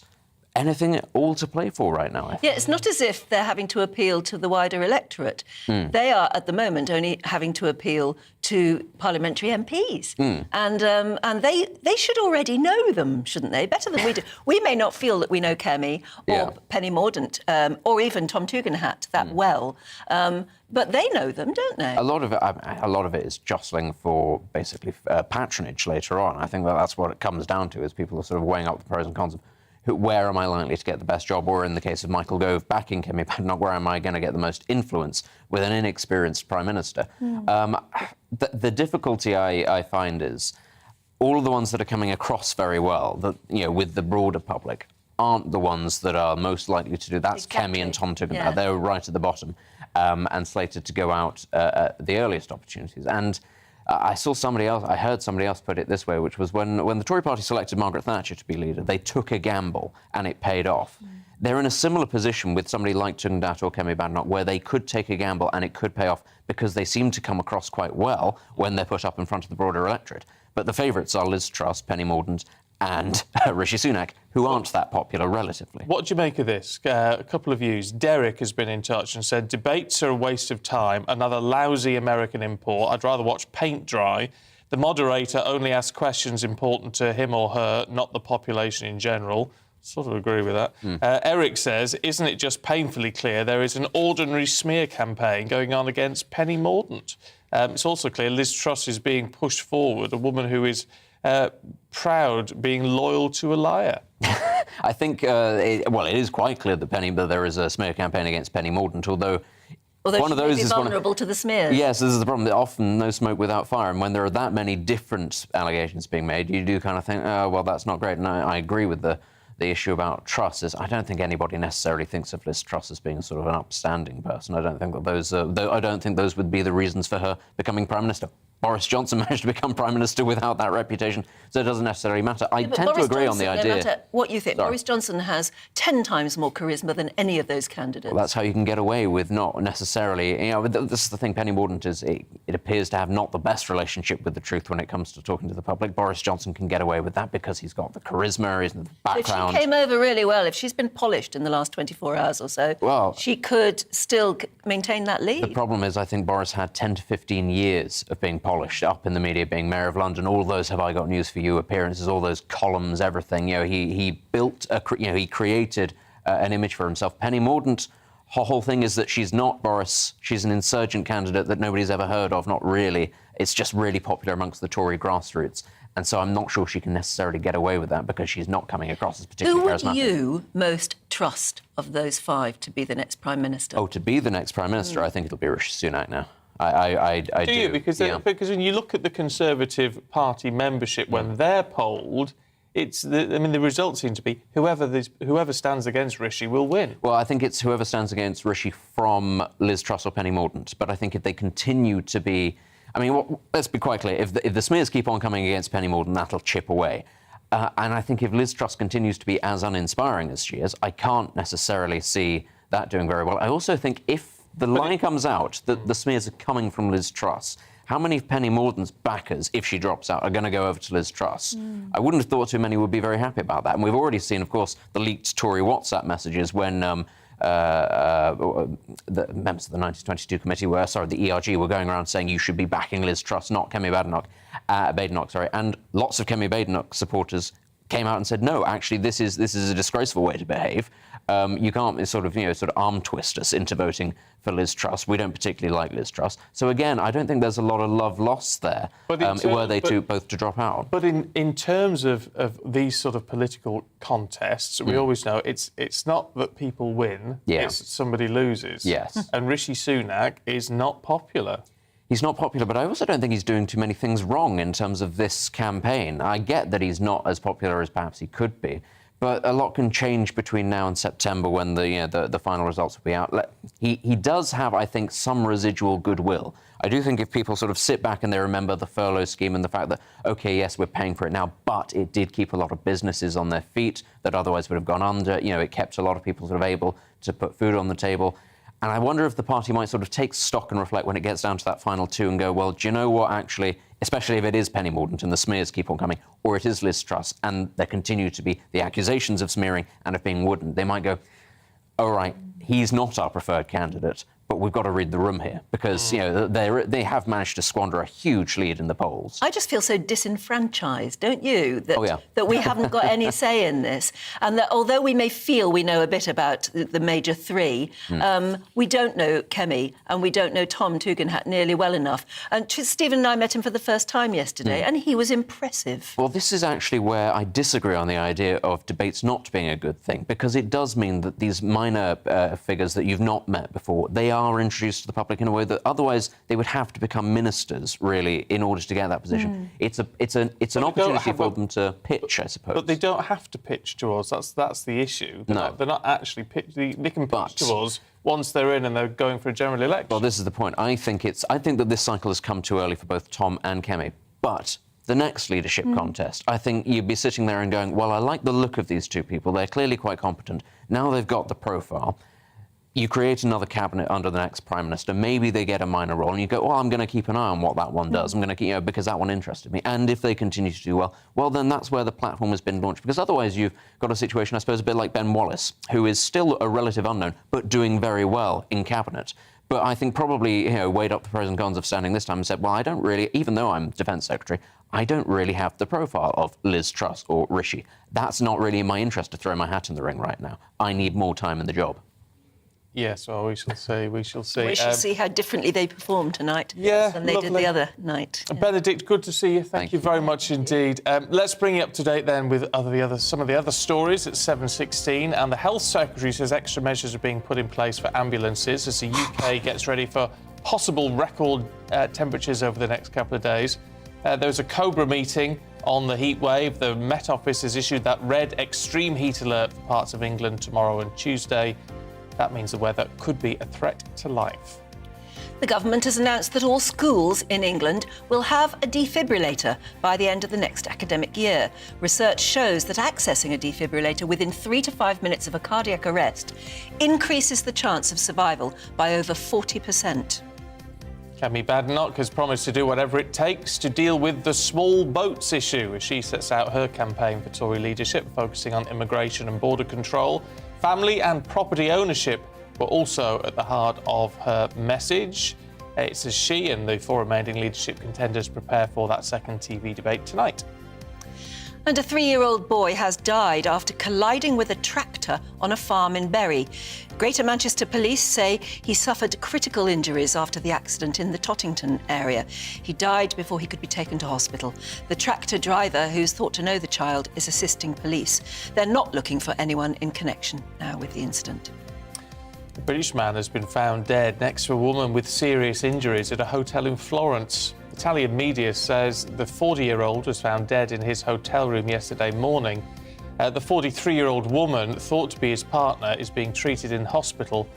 anything all to play for right now, I think. Yeah, it's not as if they're having to appeal to the wider electorate. They are, at the moment, only having to appeal to parliamentary MPs. And they should already know them, shouldn't they? Better than we do. We may not feel that we know Kemi or Penny Mordaunt or even Tom Tugendhat that well, but they know them, don't they? A lot of it is jostling for basically patronage later on. I think that's what it comes down to, is people are sort of weighing up the pros and cons of where am I likely to get the best job, or in the case of Michael Gove backing Kemi Badenoch, where am I going to get the most influence with an inexperienced Prime Minister? The difficulty I find is all of the ones that are coming across very well, that with the broader public, aren't the ones that are most likely to do. That's Kemi and Tom Tugendhat. Yeah. They're right at the bottom and slated to go out at the earliest opportunities. And I heard somebody else put it this way, which was when the Tory party selected Margaret Thatcher to be leader, they took a gamble and it paid off. They're in a similar position with somebody like Tugendhat or Kemi Badenoch, where they could take a gamble and it could pay off because they seem to come across quite well when they're put up in front of the broader electorate. But the favourites are Liz Truss, Penny Mordaunt and Rishi Sunak, who aren't that popular relatively. What do you make of this? A couple of views. Derek has been in touch and said, debates are a waste of time, another lousy American import. I'd rather watch paint dry. The moderator only asks questions important to him or her, not the population in general. Sort of agree with that. Eric says, isn't it just painfully clear there is an ordinary smear campaign going on against Penny Mordaunt? It's also clear Liz Truss is being pushed forward, a woman who is proud being loyal to a liar. I think, it is quite clear that there is a smear campaign against Penny Mordaunt, although one of those is vulnerable to the smears. Yes, this is the problem. Often no smoke without fire, and when there are that many different allegations being made, you do kind of think, oh, well, that's not great. And I agree with the issue about Truss. I don't think anybody necessarily thinks of Liz Truss as being sort of an upstanding person. I don't think that I don't think those would be the reasons for her becoming Prime Minister. Boris Johnson managed to become Prime Minister without that reputation, so it doesn't necessarily matter. I tend to agree on the idea. No matter what you think, Boris Johnson has 10 times more charisma than any of those candidates. Well, that's how you can get away with not necessarily... You know, this is the thing, Penny Mordaunt is... It appears to have not the best relationship with the truth when it comes to talking to the public. Boris Johnson can get away with that because he's got the charisma, he's in the background. If she came over really well, if she's been polished in the last 24 hours or so, well, she could still maintain that lead. The problem is, I think Boris had 10 to 15 years of being polished up in the media, being Mayor of London, all those Have I Got News For You appearances, all those columns, everything. You know, he built, he created an image for himself. Penny Mordaunt, her whole thing is that she's not Boris. She's an insurgent candidate that nobody's ever heard of, not really. It's just really popular amongst the Tory grassroots. And so I'm not sure she can necessarily get away with that because she's not coming across as particularly charismatic. Who would you most trust of those five to be the next Prime Minister? Oh, to be the next Prime Minister, I think it'll be Rishi Sunak now. I do. You? Because when you look at the Conservative Party membership when they're polled, the results seem to be whoever stands against Rishi will win. Well, I think it's whoever stands against Rishi from Liz Truss or Penny Mordaunt. But I think if they continue to be... I mean, let's be quite clear. If the smears keep on coming against Penny Mordaunt, that'll chip away. And I think if Liz Truss continues to be as uninspiring as she is, I can't necessarily see that doing very well. I also think if the lie comes out that the smears are coming from Liz Truss, how many of Penny Mordaunt's backers, if she drops out, are going to go over to Liz Truss? I wouldn't have thought too many would be very happy about that. And we've already seen, of course, the leaked Tory WhatsApp messages when the members of the 1922 committee the ERG were going around saying you should be backing Liz Truss, not Kemi Badenoch, and lots of Kemi Badenoch supporters came out and said, no, actually, this is a disgraceful way to behave. You can't sort of arm twist us into voting for Liz Truss. We don't particularly like Liz Truss. So again, I don't think there's a lot of love lost there, were they both to drop out. But in terms of these sort of political contests, we always know it's not that people win, it's somebody loses. Yes. And Rishi Sunak is not popular. He's not popular, but I also don't think he's doing too many things wrong in terms of this campaign. I get that he's not as popular as perhaps he could be, but a lot can change between now and September when the final results will be out. He does have, I think, some residual goodwill. I do think if people sort of sit back and they remember the furlough scheme and the fact that, OK, yes, we're paying for it now, but it did keep a lot of businesses on their feet that otherwise would have gone under. You know, it kept a lot of people sort of able to put food on the table. And I wonder if the party might sort of take stock and reflect when it gets down to that final two and go, well, do you know what, actually, especially if it is Penny Mordaunt and the smears keep on coming, or it is Liz Truss, and there continue to be the accusations of smearing and of being wooden, they might go, all right, he's not our preferred candidate, but we've got to read the room here because, they have managed to squander a huge lead in the polls. I just feel so disenfranchised, don't you? That we haven't got any say in this. And that although we may feel we know a bit about the major three, we don't know Kemi and we don't know Tom Tugendhat nearly well enough. And Stephen and I met him for the first time yesterday and he was impressive. Well, this is actually where I disagree on the idea of debates not being a good thing, because it does mean that these minor figures that you've not met before, they are introduced to the public in a way that otherwise they would have to become ministers, really, in order to get that position. It's an opportunity for them to pitch, I suppose. But they don't have to pitch to us. That's the issue. They're not actually pitch. They can pitch to us once they're in and they're going for a general election. Well, this is the point. I think that this cycle has come too early for both Tom and Kemi. But the next leadership contest, I think you'd be sitting there and going, well, I like the look of these two people. They're clearly quite competent. Now they've got the profile. You create another cabinet under the next Prime Minister, maybe they get a minor role, and you go, well, I'm going to keep an eye on what that one does. I'm going to keep, because that one interested me. And if they continue to do well, then that's where the platform has been launched. Because otherwise you've got a situation, I suppose, a bit like Ben Wallace, who is still a relative unknown, but doing very well in cabinet. But I think probably, weighed up the pros and cons of standing this time and said, well, I don't really, even though I'm Defence Secretary, I don't really have the profile of Liz Truss or Rishi. That's not really in my interest to throw my hat in the ring right now. I need more time in the job. Yes, well, we shall see. We shall see how differently they perform tonight than they did the other night. Benedict, good to see you. Thank you very much indeed. Let's bring you up to date then with some of the other stories at 7:16. And the Health Secretary says extra measures are being put in place for ambulances as the UK gets ready for possible record temperatures over the next couple of days. There was a COBRA meeting on the heat wave. The Met Office has issued that red extreme heat alert for parts of England tomorrow and Tuesday. That means the weather could be a threat to life. The government has announced that all schools in England will have a defibrillator by the end of the next academic year. Research shows that accessing a defibrillator within 3 to 5 minutes of a cardiac arrest increases the chance of survival by over 40%. Kemi Badenoch has promised to do whatever it takes to deal with the small boats issue as she sets out her campaign for Tory leadership, focusing on immigration and border control. Family and property ownership were also at the heart of her message. It's as she and the 4 remaining leadership contenders prepare for that second TV debate tonight. And a 3-year-old boy has died after colliding with a tractor on a farm in Bury. Greater Manchester Police say he suffered critical injuries after the accident in the Tottington area. He died before he could be taken to hospital. The tractor driver, who's thought to know the child, is assisting police. They're not looking for anyone in connection now with the incident. A British man has been found dead next to a woman with serious injuries at a hotel in Florence. Italian media says the 40-year-old was found dead in his hotel room yesterday morning. The 43-year-old woman, thought to be his partner, is being treated in hospital,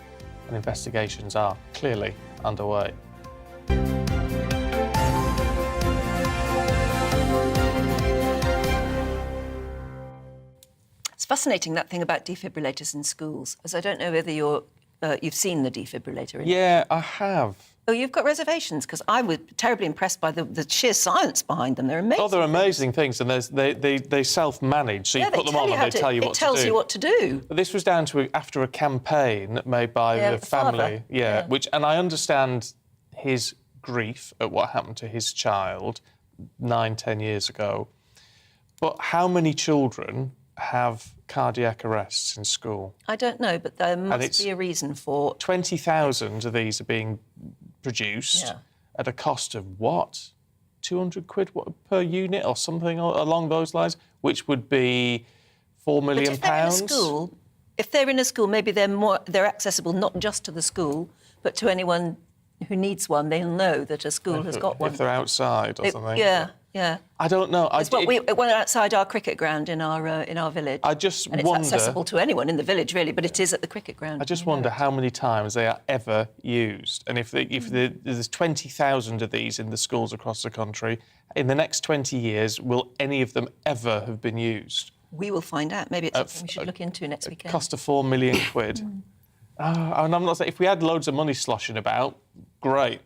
and investigations are clearly underway. It's fascinating, that thing about defibrillators in schools, as I don't know whether you've seen the defibrillator. Yeah, I have. Oh, you've got reservations? Because I was terribly impressed by the sheer science behind them. They're amazing. Oh, they're amazing things, and they self-manage. So you put them on and they tell you what to do. It tells you what to do. But this was down to after a campaign made by the family. Yeah, and I understand his grief at what happened to his child 9-10 years ago. But how many children have cardiac arrests in school? I don't know, but there must be a reason for... 20,000 of these are being produced at a cost of what? 200 quid per unit or something along those lines, which would be £4 million. If they're in a school, maybe they're accessible not just to the school, but to anyone who needs one. They'll know that a school has got one. If they're outside or something. Yeah. I don't know. It went outside our cricket ground in our village. I just and wonder... it's accessible to anyone in the village, really, but it is at the cricket ground. I just wonder how many times they are ever used. And if there's 20,000 of these in the schools across the country, in the next 20 years, will any of them ever have been used? We will find out. Maybe it's something we should look into next weekend. Cost of £4 million quid. And I'm not saying... If we had loads of money sloshing about, great.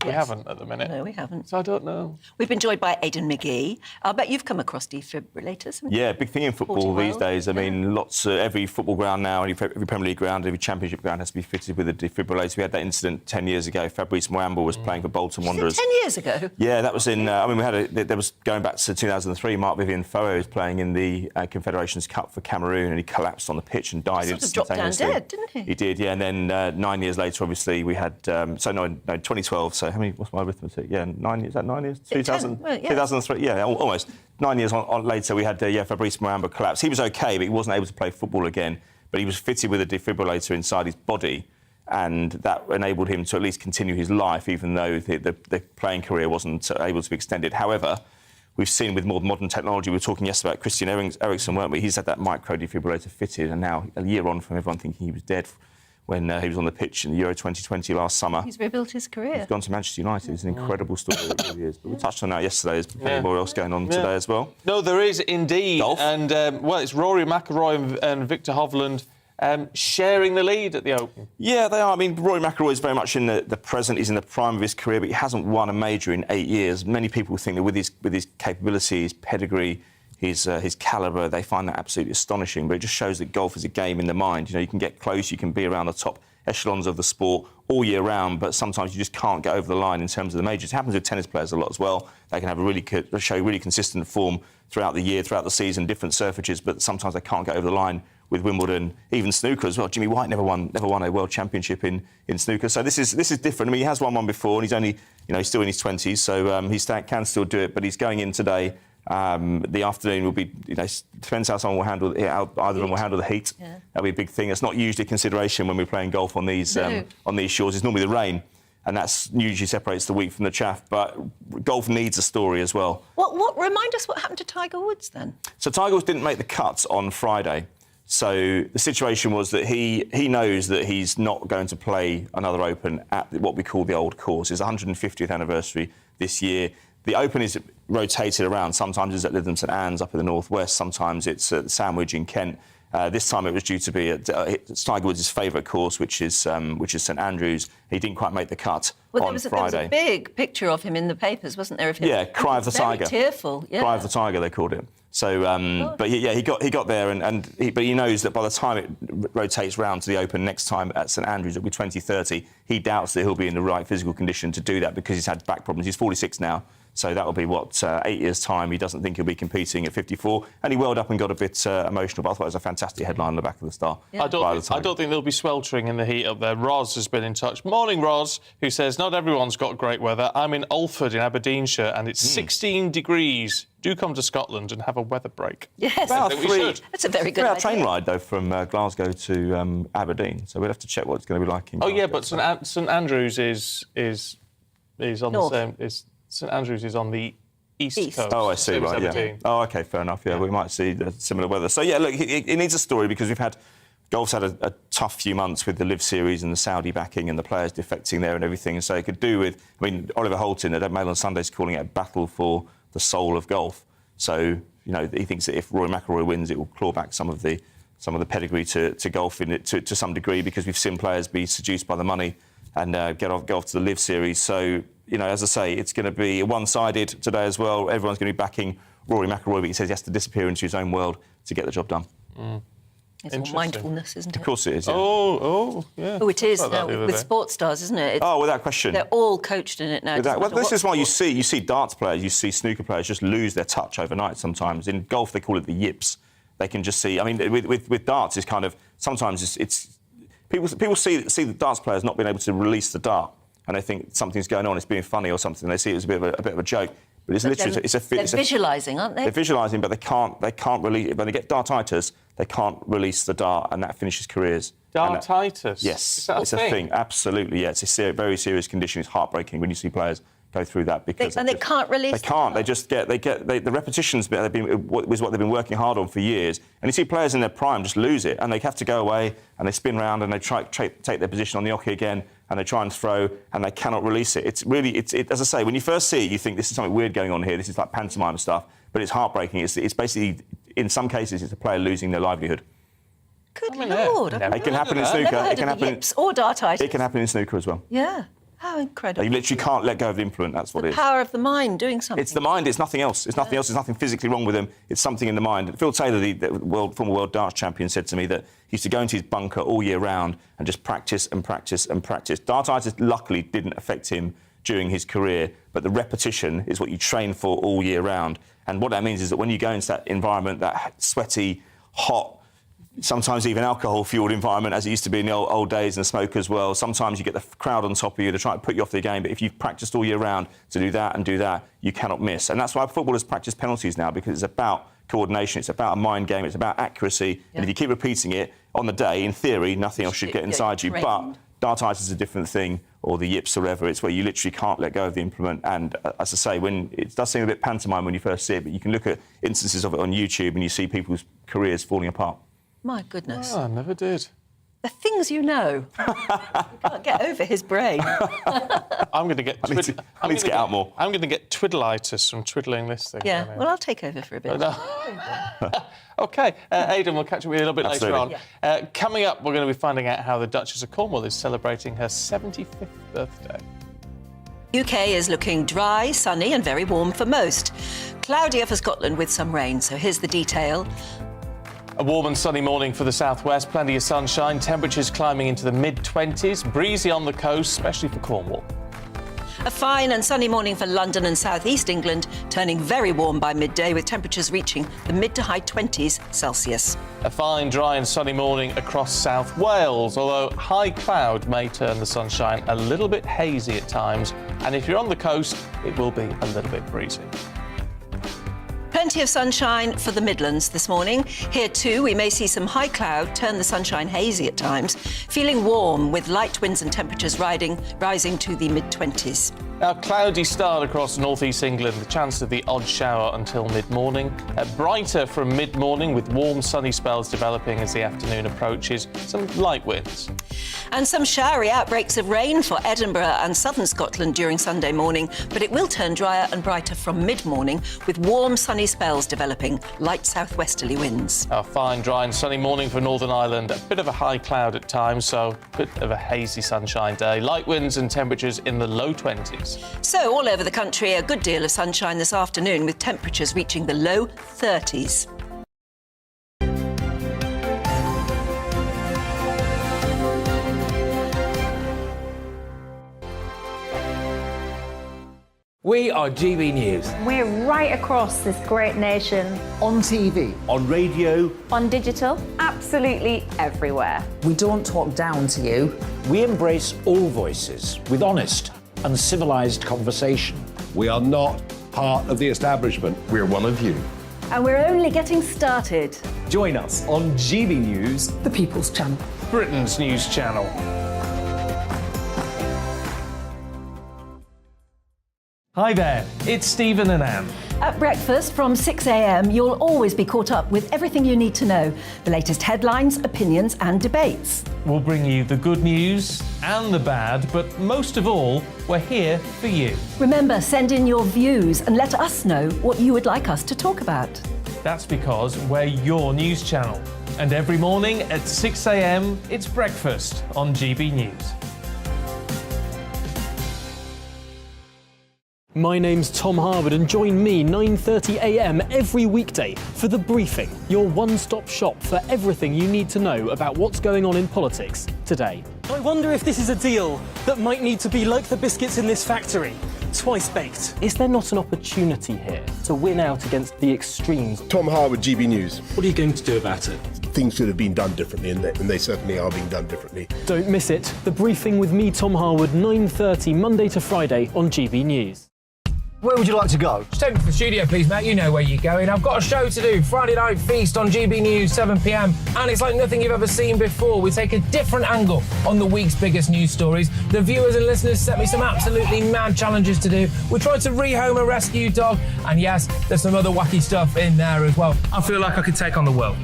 We haven't at the minute. No, we haven't. So I don't know. We've been joined by Aidan McGee. I bet you've come across defibrillators. Yeah, big thing in football these days. I mean, every football ground now, every Premier League ground, every Championship ground has to be fitted with a defibrillator. We had that incident 10 years ago. Fabrice Muamba was playing for Bolton Wanderers. 10 years ago? Yeah, that was in... there was going back to 2003. Marc-Vivien Foé was playing in the Confederations Cup for Cameroon, and he collapsed on the pitch and died instantaneously. Dropped down dead, didn't he? He did, yeah. And then 9 years later, obviously, we had... 2012. So how many... What's my arithmetic? Yeah, 9 years. Is that 9 years? 2003. Yeah, almost. 9 years later, we had Fabrice Muamba collapse. He was OK, but he wasn't able to play football again. But he was fitted with a defibrillator inside his body, and that enabled him to at least continue his life, even though the playing career wasn't able to be extended. However, we've seen with more modern technology, we were talking yesterday about Christian Eriksen, weren't we? He's had that micro defibrillator fitted, and now, a year on from everyone thinking he was dead when he was on the pitch in the Euro 2020 last summer. He's rebuilt his career. He's gone to Manchester United. It's an incredible story, it really is. But we touched on that yesterday. There's plenty more else going on today as well. No, there is indeed. Golf. And, it's Rory McIlroy and Victor Hovland sharing the lead at the Open. Yeah, they are. I mean, Rory McIlroy is very much in the present. He's in the prime of his career, but he hasn't won a major in 8 years. Many people think that with his capability, his pedigree, his calibre, they find that absolutely astonishing. But it just shows that golf is a game in the mind. You know, you can get close, you can be around the top echelons of the sport all year round, but sometimes you just can't get over the line in terms of the majors. It happens with tennis players a lot as well. They can have show really consistent form throughout the year, throughout the season, different surfaces, but sometimes they can't get over the line with Wimbledon, even snooker as well. Jimmy White never won a world championship in snooker. So this is different. I mean, he has won one before, and he's only, he's still in his 20s, so he can still do it. But he's going in today. The afternoon will be, depends how someone will handle, how either of them will handle the heat. Yeah. That'll be a big thing. It's not usually a consideration when we're playing golf on these shores. It's normally the rain, and that's usually separates the wheat from the chaff. But golf needs a story as well. Remind us what happened to Tiger Woods then? So Tiger Woods didn't make the cut on Friday. So the situation was that he knows that he's not going to play another Open at what we call the old course. It's 150th anniversary this year. The Open is rotated around. Sometimes it's at Lytham St Anne's up in the northwest. Sometimes it's at Sandwich in Kent. This time it was due to be at Tiger Woods' favourite course, which is St Andrews. He didn't quite make the cut on Friday. There was a big picture of him in the papers, wasn't there? Yeah, Cry of the Tiger. Very tearful. Yeah. Cry of the Tiger, they called it. So, but yeah, he got there, but he knows that by the time it rotates round to the Open next time at St Andrews, it'll be 2030. He doubts that he'll be in the right physical condition to do that because he's had back problems. He's 46 now. So that'll be, 8 years' time. He doesn't think he'll be competing at 54. And he welled up and got a bit emotional, but I thought it was a fantastic headline on the back of the Star. Yeah. I don't think they'll be sweltering in the heat up there. Roz has been in touch. Morning, Roz, who says, not everyone's got great weather. I'm in Alford in Aberdeenshire and it's 16 degrees. Do come to Scotland and have a weather break. Yes, I think we should. That's a very good idea. Train ride, though, from Glasgow to Aberdeen. So we'll have to check what it's going to be like in Glasgow. Yeah, but St Andrews is on North. the same... St Andrews is on the east coast. Oh, I see, right, yeah. Oh, OK, fair enough, yeah. We might see similar weather. So, yeah, look, it needs a story because golf's had a tough few months with the Live Series and the Saudi backing and the players defecting there and everything. So it could do with... Oliver Holton at Mail on Sunday is calling it a battle for the soul of golf. So, he thinks that if Rory McIlroy wins, it will claw back some of the pedigree to golf in it to some degree because we've seen players be seduced by the money and get off to the Live Series. So, as I say, it's going to be one-sided today as well. Everyone's going to be backing Rory McIlroy, but he says he has to disappear into his own world to get the job done. It's all mindfulness, isn't it? Of course it is, yeah. Yeah. Oh, it is now with sports stars, isn't it? Without question. They're all coached in it now. This is why you see darts players, you see snooker players just lose their touch overnight sometimes. In golf, they call it the yips. They can just see... with darts, it's kind of... Sometimes it's people see the darts players not being able to release the dart and they think something's going on, it's being funny or something. They see it as a bit of a joke. But it's literally... They're visualising, aren't they? They're visualising, but they can't release... When they get dartitis, they can't release the dart, and that finishes careers. Dartitis? Yes. Is that a thing? Absolutely, yeah. It's a very serious condition. It's heartbreaking when you see players go through that because... they can't release... They can't. They just get... the repetitions was what they've been working hard on for years. And you see players in their prime just lose it, and they have to go away, and they spin round, and they try take their position on the oche again, and they try and throw, and they cannot release it. It's really... as I say, when you first see it, you think this is something weird going on here. This is like pantomime stuff. But it's heartbreaking. It's basically... In some cases, it's a player losing their livelihood. Good Lord. It can happen in snooker. It can happen yips or dartitis. It can happen in snooker as well. Yeah. How incredible. You literally can't let go of the implement, that's what it is. The power of the mind doing something. It's the mind, it's nothing else. It's nothing else, there's nothing physically wrong with them. It's something in the mind. Phil Taylor, the former world darts champion, said to me that he used to go into his bunker all year round and just practice and practice and practice. Dartitis, luckily, didn't affect him during his career, but the repetition is what you train for all year round. And what that means is that when you go into that environment, that sweaty, hot, sometimes even alcohol-fuelled environment, as it used to be in the old days, and smoke as well. Sometimes you get the crowd on top of you to try and put you off the game, but if you've practised all year round to do that and do that, you cannot miss. And that's why footballers practice penalties now, because it's about coordination, it's about a mind game, it's about accuracy, and if you keep repeating it on the day, in theory, nothing else should get inside you. But dartitis is a different thing, or the yips or whatever. It's where you literally can't let go of the implement. And as I say, when it does seem a bit pantomime when you first see it, but you can look at instances of it on YouTube and you see people's careers falling apart. My goodness. Oh, I never did. The things you know. You can't get over his brain. I'm going to get... I need to get out more. I'm going to get twiddleitis from twiddling this thing. Yeah, well, I'll take over for a bit. OK, Aidan, we'll catch up with you a little bit later on. Yeah. Coming up, we're going to be finding out how the Duchess of Cornwall is celebrating her 75th birthday. UK is looking dry, sunny and very warm for most. Cloudier for Scotland with some rain, so here's the detail. A warm and sunny morning for the southwest, plenty of sunshine, temperatures climbing into the mid-20s, breezy on the coast, especially for Cornwall. A fine and sunny morning for London and South East England, turning very warm by midday with temperatures reaching the mid to high 20s Celsius. A fine, dry and sunny morning across South Wales, although high cloud may turn the sunshine a little bit hazy at times, and if you're on the coast, it will be a little bit breezy. Plenty Plenty of sunshine for the Midlands this morning. Here too, we may see some high cloud turn the sunshine hazy at times. Feeling warm with light winds and temperatures rising to the mid-20s. Now, cloudy start across northeast England, the chance of the odd shower until mid-morning. Brighter from mid-morning with warm sunny spells developing as the afternoon approaches. Some light winds. And some showery outbreaks of rain for Edinburgh and southern Scotland during Sunday morning, but it will turn drier and brighter from mid-morning with warm sunny spells developing, light southwesterly winds. A fine, dry and sunny morning for Northern Ireland. A bit of a high cloud at times, so a bit of a hazy sunshine day. Light winds and temperatures in the low 20s. So all over the country, a good deal of sunshine this afternoon with temperatures reaching the low 30s. We are GB News. We're right across this great nation. On TV. On radio. On digital. Absolutely everywhere. We don't talk down to you. We embrace all voices with honest and civilised conversation. We are not part of the establishment. We're one of you. And we're only getting started. Join us on GB News, The People's Channel. Britain's news channel. Hi there, it's Stephen and Anne. At breakfast from 6 a.m, you'll always be caught up with everything you need to know. The latest headlines, opinions and debates. We'll bring you the good news and the bad, but most of all, we're here for you. Remember, send in your views and let us know what you would like us to talk about. That's because we're your news channel. And every morning at 6 a.m, it's breakfast on GB News. My name's Tom Harwood and join me 9:30 a.m. every weekday for The Briefing, your one-stop shop for everything you need to know about what's going on in politics today. I wonder if this is a deal that might need to be like the biscuits in this factory, twice baked. Is there not an opportunity here to win out against the extremes? Tom Harwood, GB News. What are you going to do about it? Things should have been done differently, and they certainly are being done differently. Don't miss it. The Briefing with me, Tom Harwood, 9:30 Monday to Friday on GB News. Where would you like to go? Just take me to the studio, please, mate. You know where you're going. I've got a show to do. Friday Night Feast on GB News, 7 p.m. And it's like nothing you've ever seen before. We take a different angle on the week's biggest news stories. The viewers and listeners set me some absolutely mad challenges to do. We're trying to rehome a rescue dog. And yes, there's some other wacky stuff in there as well. I feel like I could take on the world.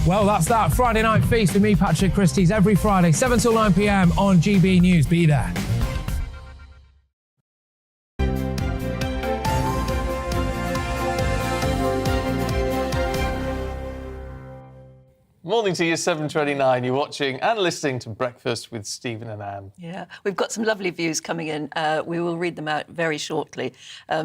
Well, that's that. Friday Night Feast with me, Patrick Christie's, every Friday, 7 till 9 p.m. on GB News. Be there. Morning to you, 7:29. You're watching and listening to Breakfast with Stephen and Anne. Yeah, we've got some lovely views coming in. We will read them out very shortly.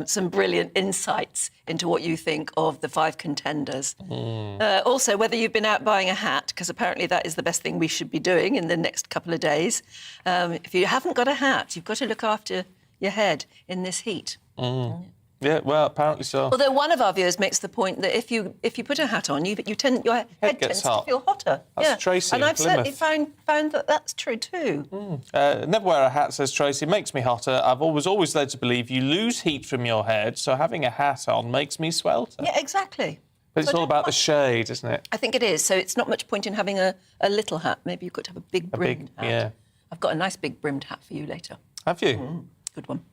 Some brilliant insights into what you think of the 5 contenders. Also, whether you've been out buying a hat, because apparently that is the best thing we should be doing in the next couple of days. If you haven't got a hat, you've got to look after your head in this heat. Yeah, well, apparently so. Although one of our viewers makes the point that if you put a hat on, your head tends to feel hotter. That's Tracy and in I've Plymouth. certainly found that that's true too. Never wear a hat, says Tracy. It makes me hotter. I've always led to believe you lose heat from your head, so having a hat on makes me swelter. Yeah, exactly. But it's all about the shade, isn't it? I think it is. So it's not much point in having a little hat. Maybe you've got to have a big brimmed hat. Yeah. I've got a nice big brimmed hat for you later. Have you? Good one.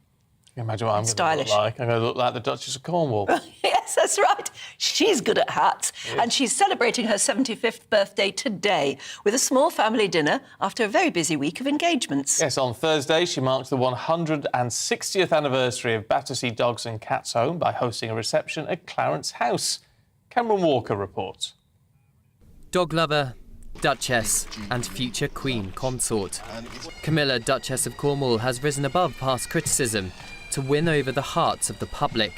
Can you imagine what I'm going to look like? I'm going to look like the Duchess of Cornwall. Yes, that's right. She's good at hats. Yeah. And she's celebrating her 75th birthday today with a small family dinner after a very busy week of engagements. Yes, on Thursday, she marked the 160th anniversary of Battersea Dogs and Cats Home by hosting a reception at Clarence House. Cameron Walker reports. Dog lover, Duchess and future Queen consort. Camilla, Duchess of Cornwall, has risen above past criticism to win over the hearts of the public.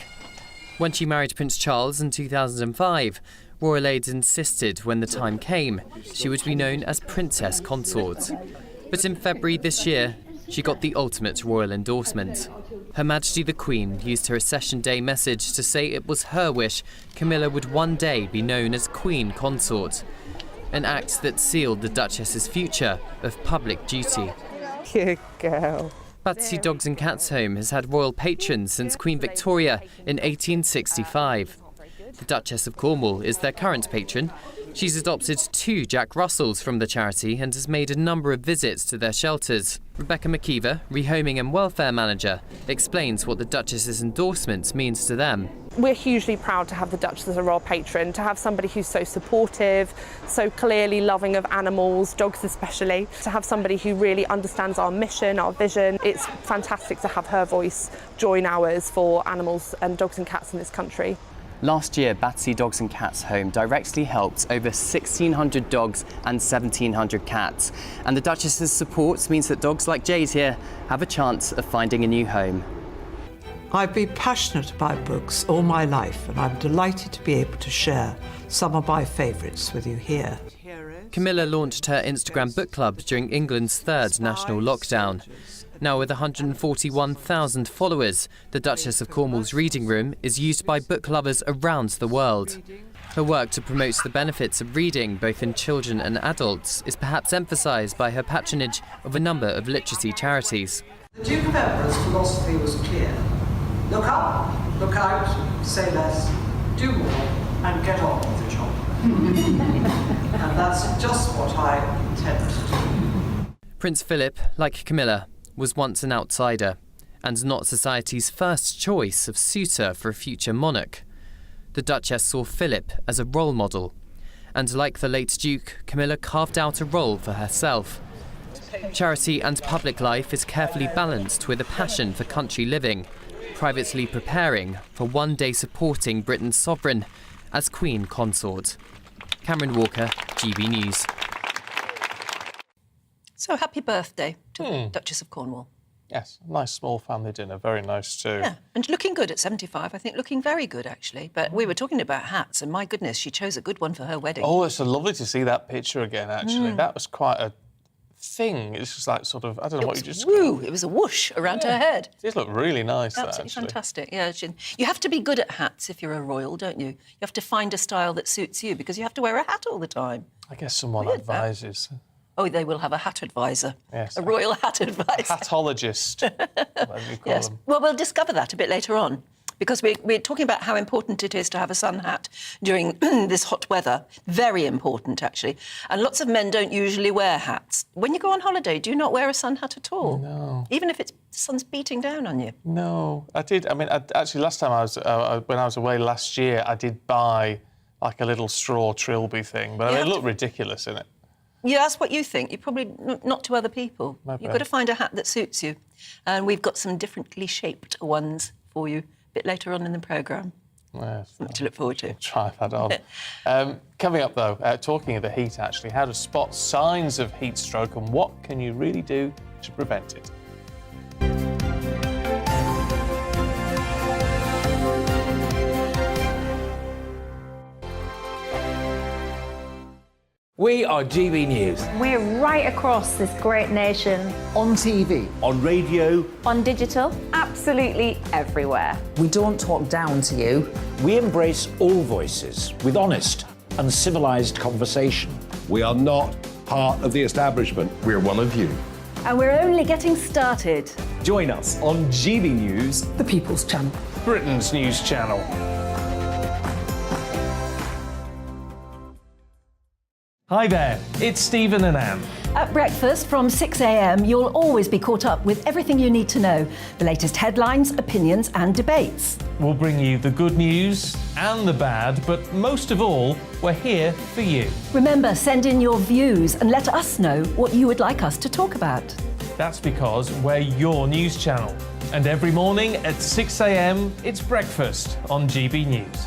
When she married Prince Charles in 2005, royal aides insisted when the time came she would be known as Princess Consort. But in February this year, she got the ultimate royal endorsement. Her Majesty the Queen used her accession day message to say it was her wish Camilla would one day be known as Queen Consort, an act that sealed the Duchess's future of public duty. Good girl. Battersea Dogs and Cats Home has had royal patrons since Queen Victoria in 1865. The Duchess of Cornwall is their current patron. She's adopted 2 Jack Russells from the charity and has made a number of visits to their shelters. Rebecca McKeever, Rehoming and Welfare Manager, explains what the Duchess's endorsement means to them. We're hugely proud to have the Duchess as a royal patron, to have somebody who's so supportive, so clearly loving of animals, dogs especially, to have somebody who really understands our mission, our vision. It's fantastic to have her voice join ours for animals and dogs and cats in this country. Last year, Battersea Dogs and Cats Home directly helped over 1,600 dogs and 1,700 cats. And the Duchess's support means that dogs like Jade here have a chance of finding a new home. I've been passionate about books all my life, and I'm delighted to be able to share some of my favourites with you here. Camilla launched her Instagram book club during England's 3rd national lockdown. Now with 141,000 followers, the Duchess of Cornwall's reading room is used by book lovers around the world. Her work to promote the benefits of reading, both in children and adults, is perhaps emphasised by her patronage of a number of literacy charities. The Duke of Edinburgh's philosophy was clear. Look up, look out, say less, do more, and get on with the job. And that's just what I intend to do. Prince Philip, like Camilla, was once an outsider and not society's first choice of suitor for a future monarch. The Duchess saw Philip as a role model, and like the late Duke, Camilla carved out a role for herself. Charity and public life is carefully balanced with a passion for country living, privately preparing for one day supporting Britain's sovereign as Queen Consort. Cameron Walker, GB News. So happy birthday to Duchess of Cornwall. Yes, nice small family dinner, very nice too. Yeah, and looking good at 75, I think looking very good actually. But we were talking about hats, and my goodness, she chose a good one for her wedding. Oh, it's so lovely to see that picture again, actually. That was quite a thing. It's just like sort of, I don't know what you just... Woo! It was a whoosh around her head. It did look really nice, Absolutely actually. fantastic. Yeah, you have to be good at hats if you're a royal, don't you? You have to find a style that suits you because you have to wear a hat all the time. I guess someone advises. Oh, they will have a hat advisor. Yes. A royal hat advisor. Hatologist, whatever you call them. Well, we'll discover that a bit later on, because we're talking about how important it is to have a sun hat during this hot weather. Very important, actually. And lots of men don't usually wear hats. When you go on holiday, do you not wear a sun hat at all? No. Even if the sun's beating down on you? No, I did. I mean, actually, last time when I was away last year, I did buy like a little straw trilby thing, but it looked ridiculous in it. Yeah, that's what you think. You probably not to other people. Maybe. You've got to find a hat that suits you. And we've got some differently shaped ones for you a bit later on in the programme. Yes, something to look forward to. Try that on. Coming up, though, talking of the heat, actually, how to spot signs of heat stroke and what can you really do to prevent it? We are GB News. We're right across this great nation. On TV. On radio. On digital. Absolutely everywhere. We don't talk down to you. We embrace all voices with honest and civilised conversation. We are not part of the establishment. We're one of you. And we're only getting started. Join us on GB News, The People's Channel. Britain's news channel. Hi there, it's Stephen and Anne. At breakfast from 6 a.m, you'll always be caught up with everything you need to know, the latest headlines, opinions and debates. We'll bring you the good news and the bad, but most of all, we're here for you. Remember, send in your views and let us know what you would like us to talk about. That's because we're your news channel. And every morning at 6 a.m, it's breakfast on GB News.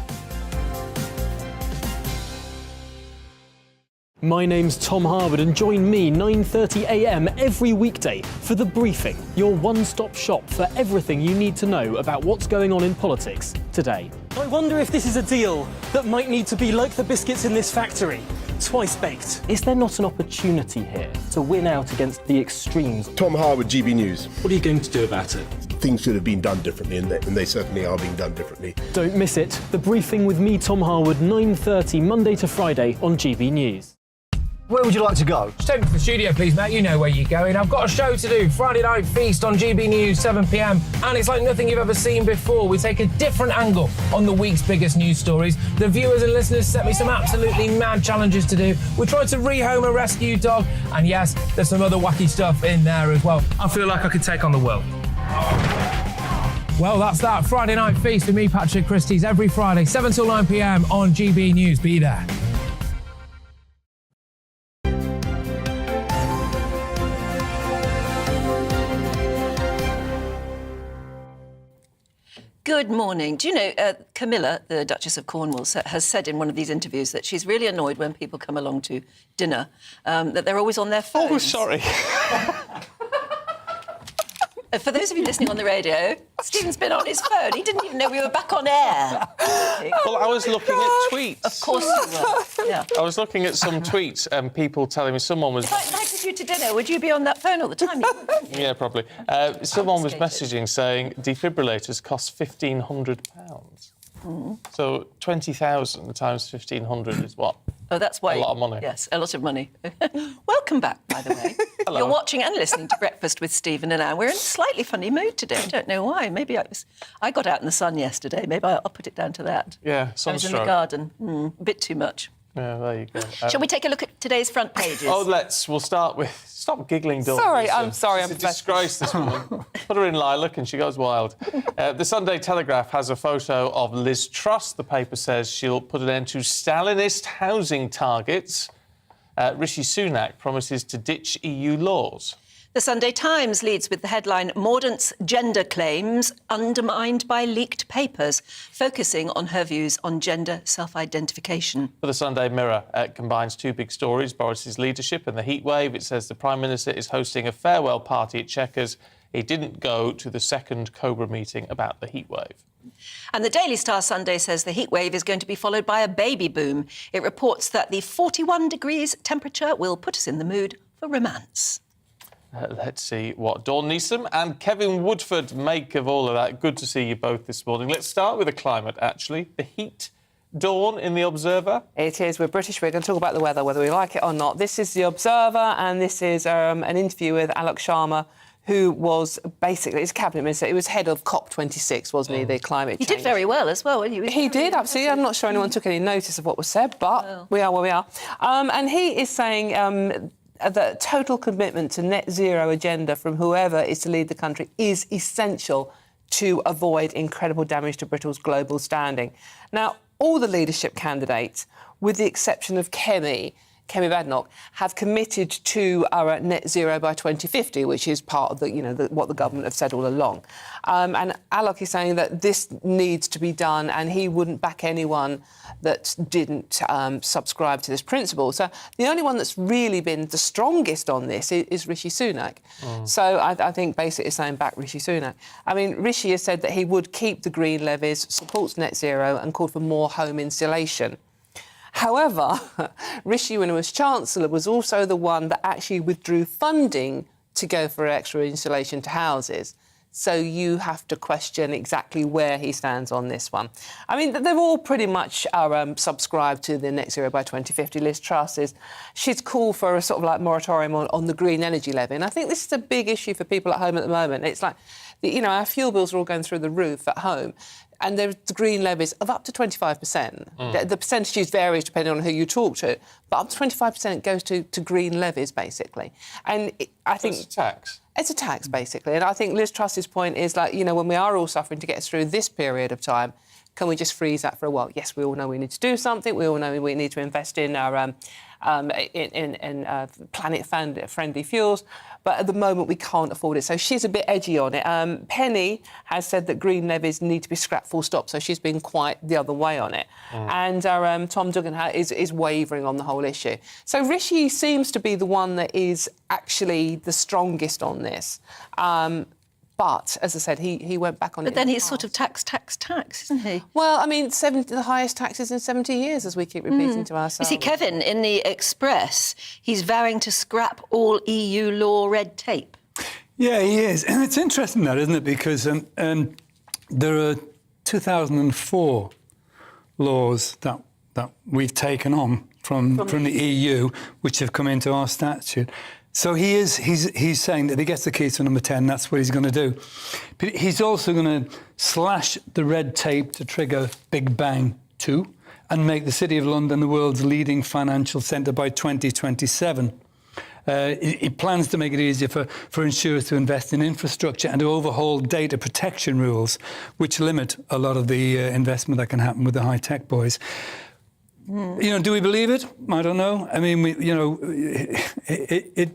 My name's Tom Harwood and join me 9:30 a.m. every weekday for The Briefing, your one-stop shop for everything you need to know about what's going on in politics today. I wonder if this is a deal that might need to be like the biscuits in this factory, twice baked. Is there not an opportunity here to win out against the extremes? Tom Harwood, GB News. What are you going to do about it? Things should have been done differently, and they certainly are being done differently. Don't miss it. The Briefing with me, Tom Harwood, 9:30 Monday to Friday on GB News. Where would you like to go? Just take me to the studio, please, Matt. You know where you're going. I've got a show to do. Friday Night Feast on GB News, 7 p.m. And it's like nothing you've ever seen before. We take a different angle on the week's biggest news stories. The viewers and listeners set me some absolutely mad challenges to do. We tried to rehome a rescue dog. And yes, there's some other wacky stuff in there as well. I feel like I could take on the world. Well, that's that. Friday Night Feast with me, Patrick Christie's, every Friday, 7 till 9 p.m. on GB News. Be there. Good morning. Do you know, Camilla, the Duchess of Cornwall, has said in one of these interviews that she's really annoyed when people come along to dinner, that they're always on their phones. Oh, sorry. For those of you listening on the radio, Stephen's been on his phone. He didn't even know we were back on air. Well, I was looking at tweets. Of course you were. Yeah. I was looking at some tweets and people telling me someone was... If I invited you to dinner, would you be on that phone all the time? Yeah, probably. Someone was messaging saying defibrillators cost £1,500. So 20,000 times 1,500 is what? Oh, that's why. A lot of money. Yes, a lot of money. Welcome back, by the way. Hello. You're watching and listening to Breakfast with Stephen and Anne. We're in a slightly funny mood today. I don't know why. Maybe I got out in the sun yesterday. Maybe I'll put it down to that. Yeah, I was in the sunstroke. garden. A bit too much. Yeah, there you go. Shall we take a look at today's front pages? Oh, we'll start with... Stop giggling, Dawn. Sorry, I'm sorry. It's a disgrace, this woman. Put her in lilac and she goes wild. The Sunday Telegraph has a photo of Liz Truss. The paper says she'll put an end to Stalinist housing targets. Rishi Sunak promises to ditch EU laws. The Sunday Times leads with the headline, Mordaunt's gender claims undermined by leaked papers, focusing on her views on gender self-identification. For the Sunday Mirror, it combines two big stories, Boris's leadership and the heatwave. It says the Prime Minister is hosting a farewell party at Chequers. He didn't go to the second Cobra meeting about the heatwave. And the Daily Star Sunday says the heatwave is going to be followed by a baby boom. It reports that the 41 degrees temperature will put us in the mood for romance. Let's see what Dawn Neeson and Kevin Woodford make of all of that. Good to see you both this morning. Let's start with the climate, actually. The heat. Dawn, in The Observer? It is. We're British. We're going to talk about the weather, whether we like it or not. This is The Observer, and this is an interview with Alok Sharma, who was basically his cabinet minister. He was head of COP26, wasn't he, the climate change. He did very well as well, wasn't he? He did, absolutely. I'm not sure anyone took any notice of what was said, but we are where we are. And he is saying... the total commitment to net zero agenda from whoever is to lead the country is essential to avoid incredible damage to Britain's global standing. Now, all the leadership candidates, with the exception of Kemi Badenoch, have committed to our net zero by 2050, which is part of what the government have said all along. And Alok is saying that this needs to be done, and he wouldn't back anyone that didn't subscribe to this principle. So the only one that's really been the strongest on this is Rishi Sunak. So I think basically it's saying back Rishi Sunak. I mean, Rishi has said that he would keep the green levies, supports net zero, and called for more home insulation. However, Rishi, when he was Chancellor, was also the one that actually withdrew funding to go for extra insulation to houses. So you have to question exactly where he stands on this one. I mean, they've all pretty much subscribed to the net zero by 2050. Liz Truss she's called for a sort of like moratorium on the green energy levy. And I think this is a big issue for people at home at the moment. It's like, our fuel bills are all going through the roof at home. And there's the green levies of up to 25%. The percentages vary depending on who you talk to, but up to 25% goes to green levies, basically. And I think... It's a tax. It's a tax, basically. And I think Liz Truss's point is, like, when we are all suffering to get us through this period of time, can we just freeze that for a while? Yes, we all know we need to do something. We all know we need to invest in our planet-friendly fuels. But at the moment, we can't afford it. So she's a bit edgy on it. Penny has said that green levies need to be scrapped full stop. So she's been quite the other way on it. And Tom Duggan is wavering on the whole issue. So Rishi seems to be the one that is actually the strongest on this. But, as I said, he went back on it. But then he's sort of tax, isn't he? Well, I mean, the highest taxes in 70 years, as we keep repeating to ourselves. You see, Kevin, in the Express, he's vowing to scrap all EU law red tape. Yeah, he is. And it's interesting, that, isn't it? Because there are 2004 laws that we've taken on from the EU, which have come into our statute. So he's saying that if he gets the keys to number 10, that's what he's going to do. But he's also going to slash the red tape to trigger Big Bang 2 and make the City of London the world's leading financial centre by 2027. He plans to make it easier for insurers to invest in infrastructure and to overhaul data protection rules, which limit a lot of the investment that can happen with the high-tech boys. Do we believe it? I don't know. I mean,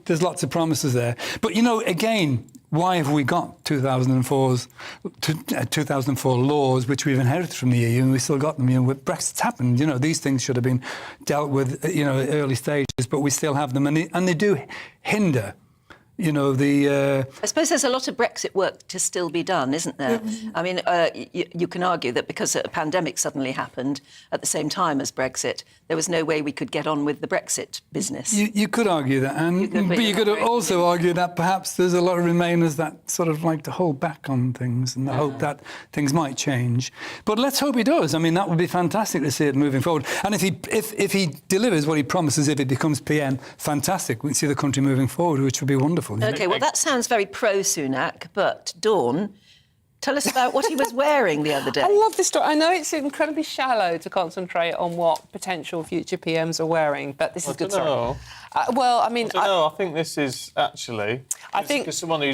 there's lots of promises there. But, again, why have we got 2004 laws, which we've inherited from the EU, and we still got them? Brexit's happened. These things should have been dealt with, at early stages, but we still have them, and they do hinder. I suppose there's a lot of Brexit work to still be done, isn't there? I mean, you can argue that because a pandemic suddenly happened at the same time as Brexit, there was no way we could get on with the Brexit business. You could argue that, but you could also argue that perhaps there's a lot of Remainers that sort of like to hold back on things and hope that things might change. But let's hope he does. I mean, that would be fantastic to see it moving forward. And if he delivers what he promises, if it becomes PM, fantastic. We can see the country moving forward, which would be wonderful. OK, well, that sounds very pro-Sunak, but Dawn, tell us about what he was wearing the other day. I love this story. I know it's incredibly shallow to concentrate on what potential future PMs are wearing, but this is good story. Well, I mean... I think this is actually... I think... someone who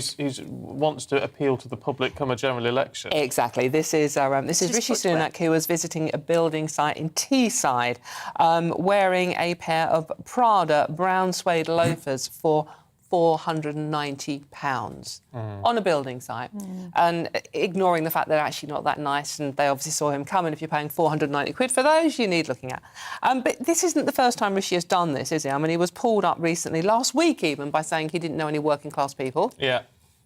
wants to appeal to the public come a general election. Exactly. This is Rishi Sunak, who was visiting a building site in Teesside, wearing a pair of Prada brown suede loafers for £490 on a building site, and ignoring the fact they're actually not that nice, and they obviously saw him come, and if you're paying 490 quid for those, you need looking at. But this isn't the first time Rishi has done this, is he? I mean, he was pulled up recently, last week even, by saying he didn't know any working class people. Yeah.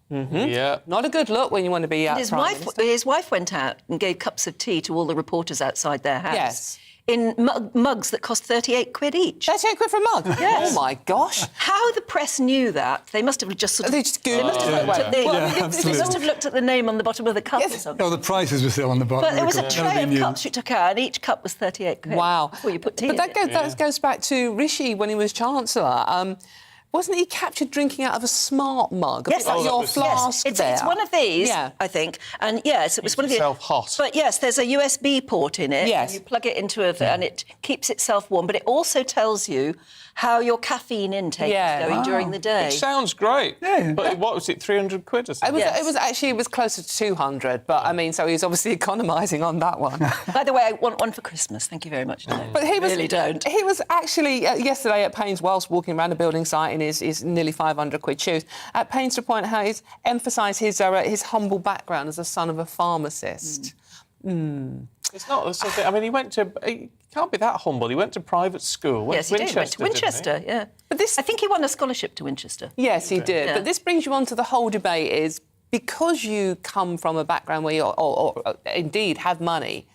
Yeah. Not a good look when you want to be out. His wife went out and gave cups of tea to all the reporters outside their house. Yes. In mugs that cost 38 quid each. 38 quid for a mug? Yes. Oh, my gosh. How the press knew that, they must have just sort of... They just They must have looked at the, absolutely. they must have looked at the name on the bottom of the cup or something. Oh, the prices were still on the bottom. But there was a tray of cups you took out, and each cup was 38 quid. Wow. Before you put tea But in that goes back to Rishi when he was Chancellor. Wasn't he captured drinking out of a smart mug? Yes, like your flask it's there. It's one of these, yeah. I think. And yes, it was one of the... hot. But yes, there's a USB port in it. Yes. You plug it into and it keeps itself warm. But it also tells you how your caffeine intake is going during the day. It sounds great. Yeah. But what was it, 300 quid or something? It was closer to 200, but I mean, so he's obviously economising on that one. By the way, I want one for Christmas. Thank you very much. No, but he really don't. He was actually yesterday at pains, whilst walking around a building site in his nearly 500 quid shoes, at pains to point out how he's emphasised his humble background as the son of a pharmacist. It's not something... I mean, he can't be that humble. He went to private school. Yes, he did. He went to Winchester, yeah. But I think he won a scholarship to Winchester. Yes, he did. Yeah. But this brings you on to the whole debate is, because you come from a background where you or indeed have money,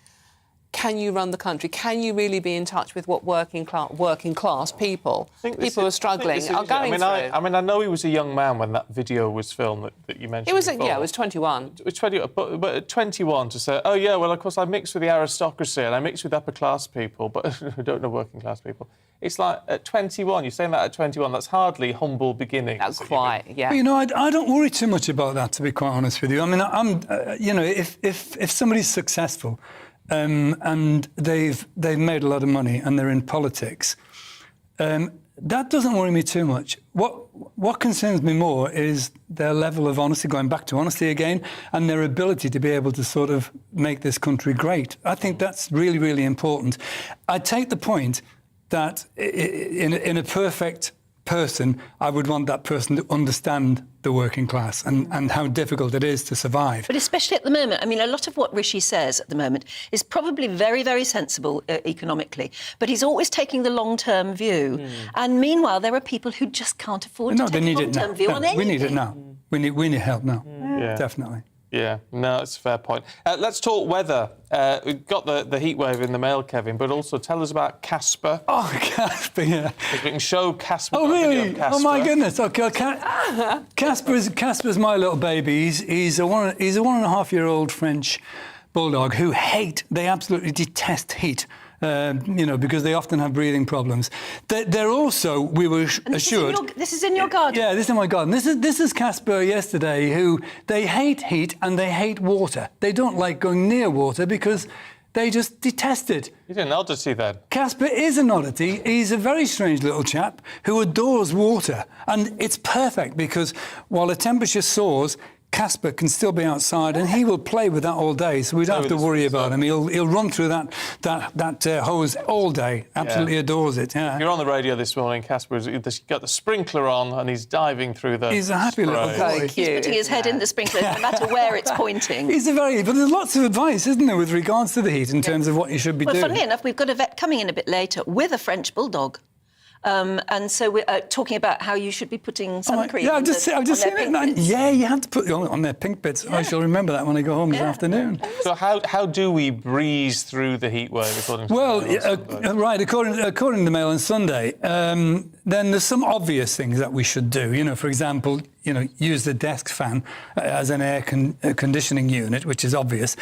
can you run the country? Can you really be in touch with what working class people who are struggling are going through? I mean, I know he was a young man when that video was filmed that you mentioned. It was before. it was 21. It was 20, but at 21 to say, oh yeah, well of course I mixed with the aristocracy and I mixed with upper class people, but I don't know working class people. It's like at 21, you're saying that at 21, that's hardly humble beginnings. That's quite, yeah. Well, I don't worry too much about that, to be quite honest with you. I mean, if somebody's successful. And they've made a lot of money and they're in politics. That doesn't worry me too much. What concerns me more is their level of honesty, going back to honesty again, and their ability to be able to sort of make this country great. I think that's really, really important. I take the point that in a perfect person, I would want that person to understand the working class and how difficult it is to survive. But especially at the moment, I mean, a lot of what Rishi says at the moment is probably very, very sensible economically, but he's always taking the long-term view. And meanwhile, there are people who just can't afford to take a long-term view on anything. We need it now. We need help now, definitely. Yeah, no, it's a fair point. Let's talk weather. We've got the heat wave in the mail, Kevin, but also tell us about Casper. Oh, Casper, yeah. We can show Casper. Oh, really? Oh, my goodness. Okay, Casper's my little baby. He's a 1.5-year-old French bulldog who they absolutely detest heat. because they often have breathing problems. They're also, we were assured... This is in your garden? Yeah, this is in my garden. This is Casper yesterday, who they hate heat and they hate water. They don't like going near water because they just detest it. He's an oddity then. Casper is an oddity. He's a very strange little chap who adores water. And it's perfect because while the temperature soars, Casper can still be outside and he will play with that all day, so we don't have to worry about him. He'll run through that hose all day. Absolutely adores it. Yeah. You're on the radio this morning. Casper's got the sprinkler on and he's diving through the. He's a happy little boy. He's putting his head in the sprinkler no matter where it's pointing. But there's lots of advice, isn't there, with regards to the heat in terms of what you should be doing. Well, funnily enough, we've got a vet coming in a bit later with a French bulldog. And so we're talking about how you should be putting sun cream I've just seen it. Yeah, you have to put it on their pink bits. Yeah. I shall remember that when I go home this afternoon. So how do we breeze through the heat wave according to right, according to Mail on Sunday, then there's some obvious things that we should do. For example, use the desk fan as an air conditioning unit, which is obvious.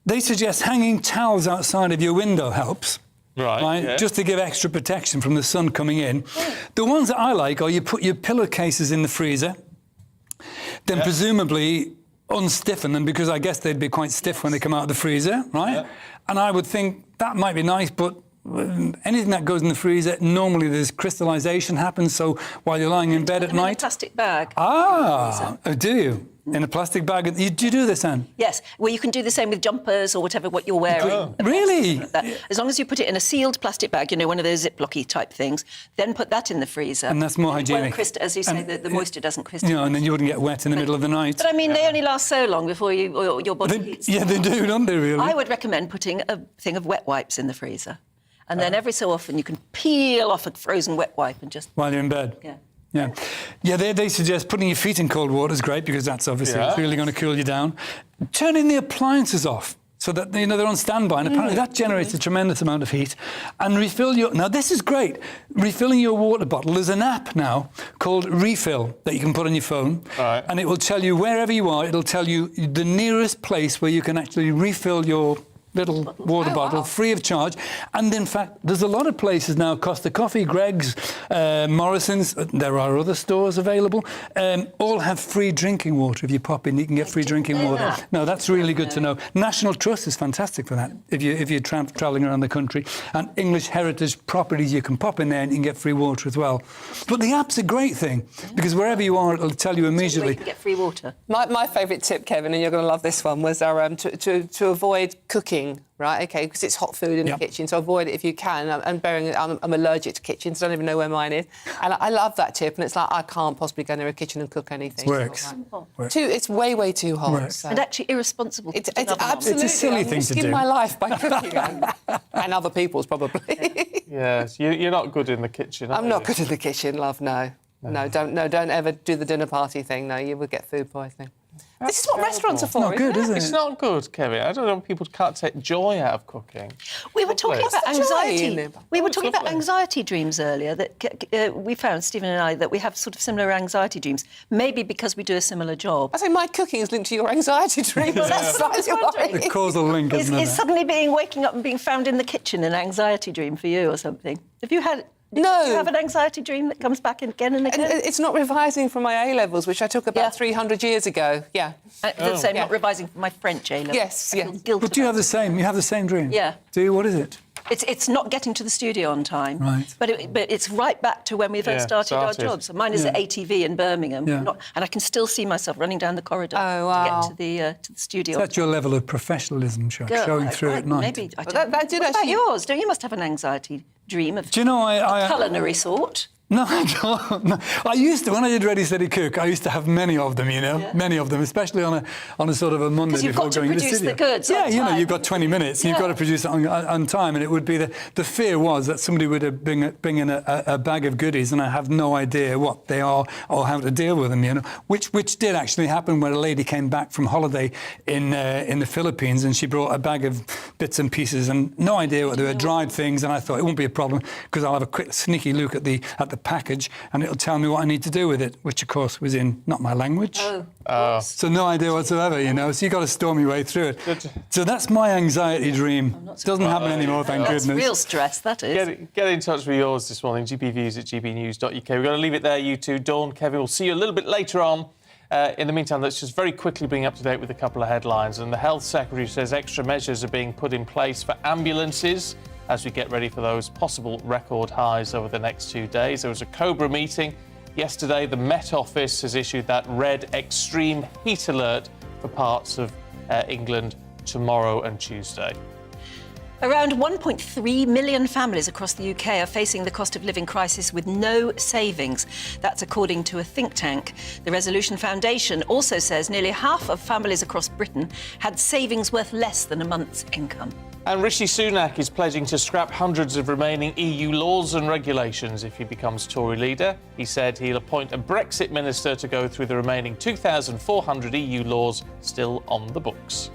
They suggest hanging towels outside of your window helps. Right, yeah. Just to give extra protection from the sun coming in. The ones that I like are you put your pillowcases in the freezer, then presumably unstiffen them because I guess they'd be quite stiff when they come out of the freezer, right? Yeah. And I would think that might be nice, but anything that goes in the freezer, normally there's crystallization happens, so while you're lying in bed at night... In a plastic bag. Do you? In a plastic bag? Do you do this, Anne? Yes. Well, you can do the same with jumpers or whatever what you're wearing. Oh. Really? As long as you put it in a sealed plastic bag, one of those Ziplocky type things, then put that in the freezer. And that's more hygienic. As you say, the moisture doesn't crystallize. And then you wouldn't get wet in the middle of the night. But I mean, they only last so long before your body heats. Yeah, they do, don't they, really? I would recommend putting a thing of wet wipes in the freezer. And then every so often you can peel off a frozen wet wipe and just... While you're in bed? Yeah, they suggest putting your feet in cold water is great because that's obviously really going to cool you down. Turning the appliances off so that they're on standby, and apparently that generates a tremendous amount of heat. And refill your... Now, this is great. Refilling your water bottle. There's an app now called Refill that you can put on your phone, and it will tell you wherever you are, it'll tell you the nearest place where you can actually refill your little water bottle free of charge. And in fact, there's a lot of places now, Costa Coffee, Greg's, Morrison's, there are other stores available, all have free drinking water. If you pop in, you can get free drinking water. No, that's really good to know. National Trust is fantastic for that, if you're travelling around the country. And English Heritage Properties, you can pop in there and you can get free water as well. But the app's a great thing, because wherever you are, it'll tell you immediately. You can get free water. My favourite tip, Kevin, and you're going to love this one, was to avoid cooking. Right, OK, because it's hot food in the kitchen, so avoid it if you can. And bearing I'm allergic to kitchens, I don't even know where mine is. And I love that tip, and it's like I can't possibly go near a kitchen and cook anything. Works. It's way too hot. So. And actually irresponsible. It's absolutely... It's a silly thing to do. I'm risking my life by cooking, and other people's probably. Yes, you're not good in the kitchen, I'm not good in the kitchen, love, no. No, don't ever do the dinner party thing, no, you would get food poisoning. This is what restaurants are for, not good, is it? It's not good, Kevin. I don't know, people can't take joy out of cooking. We were talking about anxiety. We were talking about anxiety dreams earlier, that we found, Stephen and I, that we have sort of similar anxiety dreams, maybe because we do a similar job. I say my cooking is linked to your anxiety dreams. That's the causal link, isn't it? Is suddenly waking up and being found in the kitchen an anxiety dream for you or something? Have you had... No. Do you have an anxiety dream that comes back again and again? It's not revising from my A-levels, which I took about 300 years ago. Yeah. Not revising from my French A-levels. Yes, But do you have the same? You have the same dream? Yeah. Do you? What is it? It's not getting to the studio on time. Right. But it's right back to when we first started our jobs. So mine is at ATV in Birmingham. And I can still see myself running down the corridor to get to the studio. So that's your level of professionalism, showing through at night. Maybe. What about yours? Don't you must have an anxiety dream of a culinary sort? No, I don't. No. I used to, when I did Ready, Steady, Cook, I used to have many of them, many of them, especially on a sort of a Monday before going to the studio. Because you've got to produce the goods on time. You've got 20 minutes and you've got to produce it on time, and it would be the fear was that somebody would bring in a bag of goodies and I have no idea what they are or how to deal with them, which did actually happen when a lady came back from holiday in the Philippines and she brought a bag of bits and pieces and no idea what they were, dried things, and I thought it won't be a problem because I'll have a quick sneaky look at the a package and it'll tell me what I need to do with it, which of course was in not my language. So no idea whatsoever, you know. So you got to storm your way through it. So that's my anxiety dream. Doesn't happen anymore, thank goodness. That's real stress, that is. Get in touch with yours this morning, gbviews@gbnews.uk. We're going to leave it there, you two. Dawn, Kevin, we'll see you a little bit later on. In the meantime, let's just very quickly bring up to date with a couple of headlines. And the Health Secretary says extra measures are being put in place for ambulances as we get ready for those possible record highs over the next 2 days. There was a COBRA meeting yesterday. The Met Office has issued that red extreme heat alert for parts of England tomorrow and Tuesday. Around 1.3 million families across the UK are facing the cost of living crisis with no savings. That's according to a think tank. The Resolution Foundation also says nearly half of families across Britain had savings worth less than a month's income. And Rishi Sunak is pledging to scrap hundreds of remaining EU laws and regulations if he becomes Tory leader. He said he'll appoint a Brexit minister to go through the remaining 2,400 EU laws still on the books.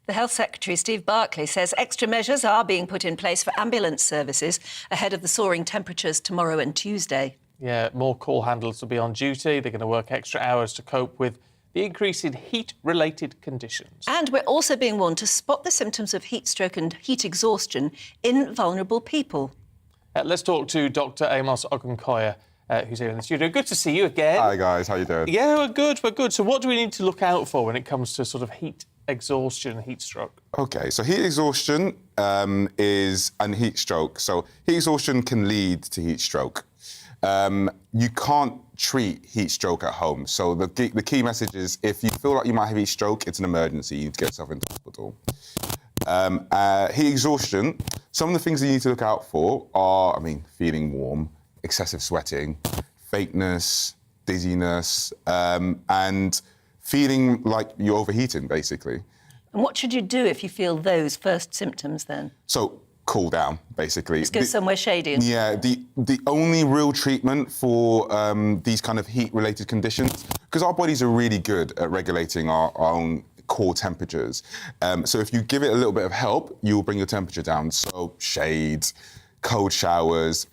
The Health Secretary, Steve Barclay, says extra measures are being put in place for ambulance services ahead of the soaring temperatures tomorrow and Tuesday. Yeah, more call handlers will be on duty. They're going to work extra hours to cope with the increase in heat-related conditions. And we're also being warned to spot the symptoms of heat stroke and heat exhaustion in vulnerable people. Let's talk to Dr Amos Ogunkoya, who's here in the studio. Good to see you again. Hi, guys. How you doing? Yeah, we're good. So what do we need to look out for when it comes to sort of heat exhaustion and heat stroke? OK, so heat exhaustion and heat stroke. So heat exhaustion can lead to heat stroke. You can't treat heat stroke at home. So the key message is if you feel like you might have heat stroke, it's an emergency. You need to get yourself into hospital. Heat exhaustion, some of the things that you need to look out for are, feeling warm, excessive sweating, faintness, dizziness, and feeling like you're overheating, basically. And what should you do if you feel those first symptoms then? So cool down, basically. Let's go somewhere shady. Yeah, the only real treatment for these kind of heat-related conditions, because our bodies are really good at regulating our own core temperatures. So if you give it a little bit of help, you'll bring your temperature down. So shades, cold showers.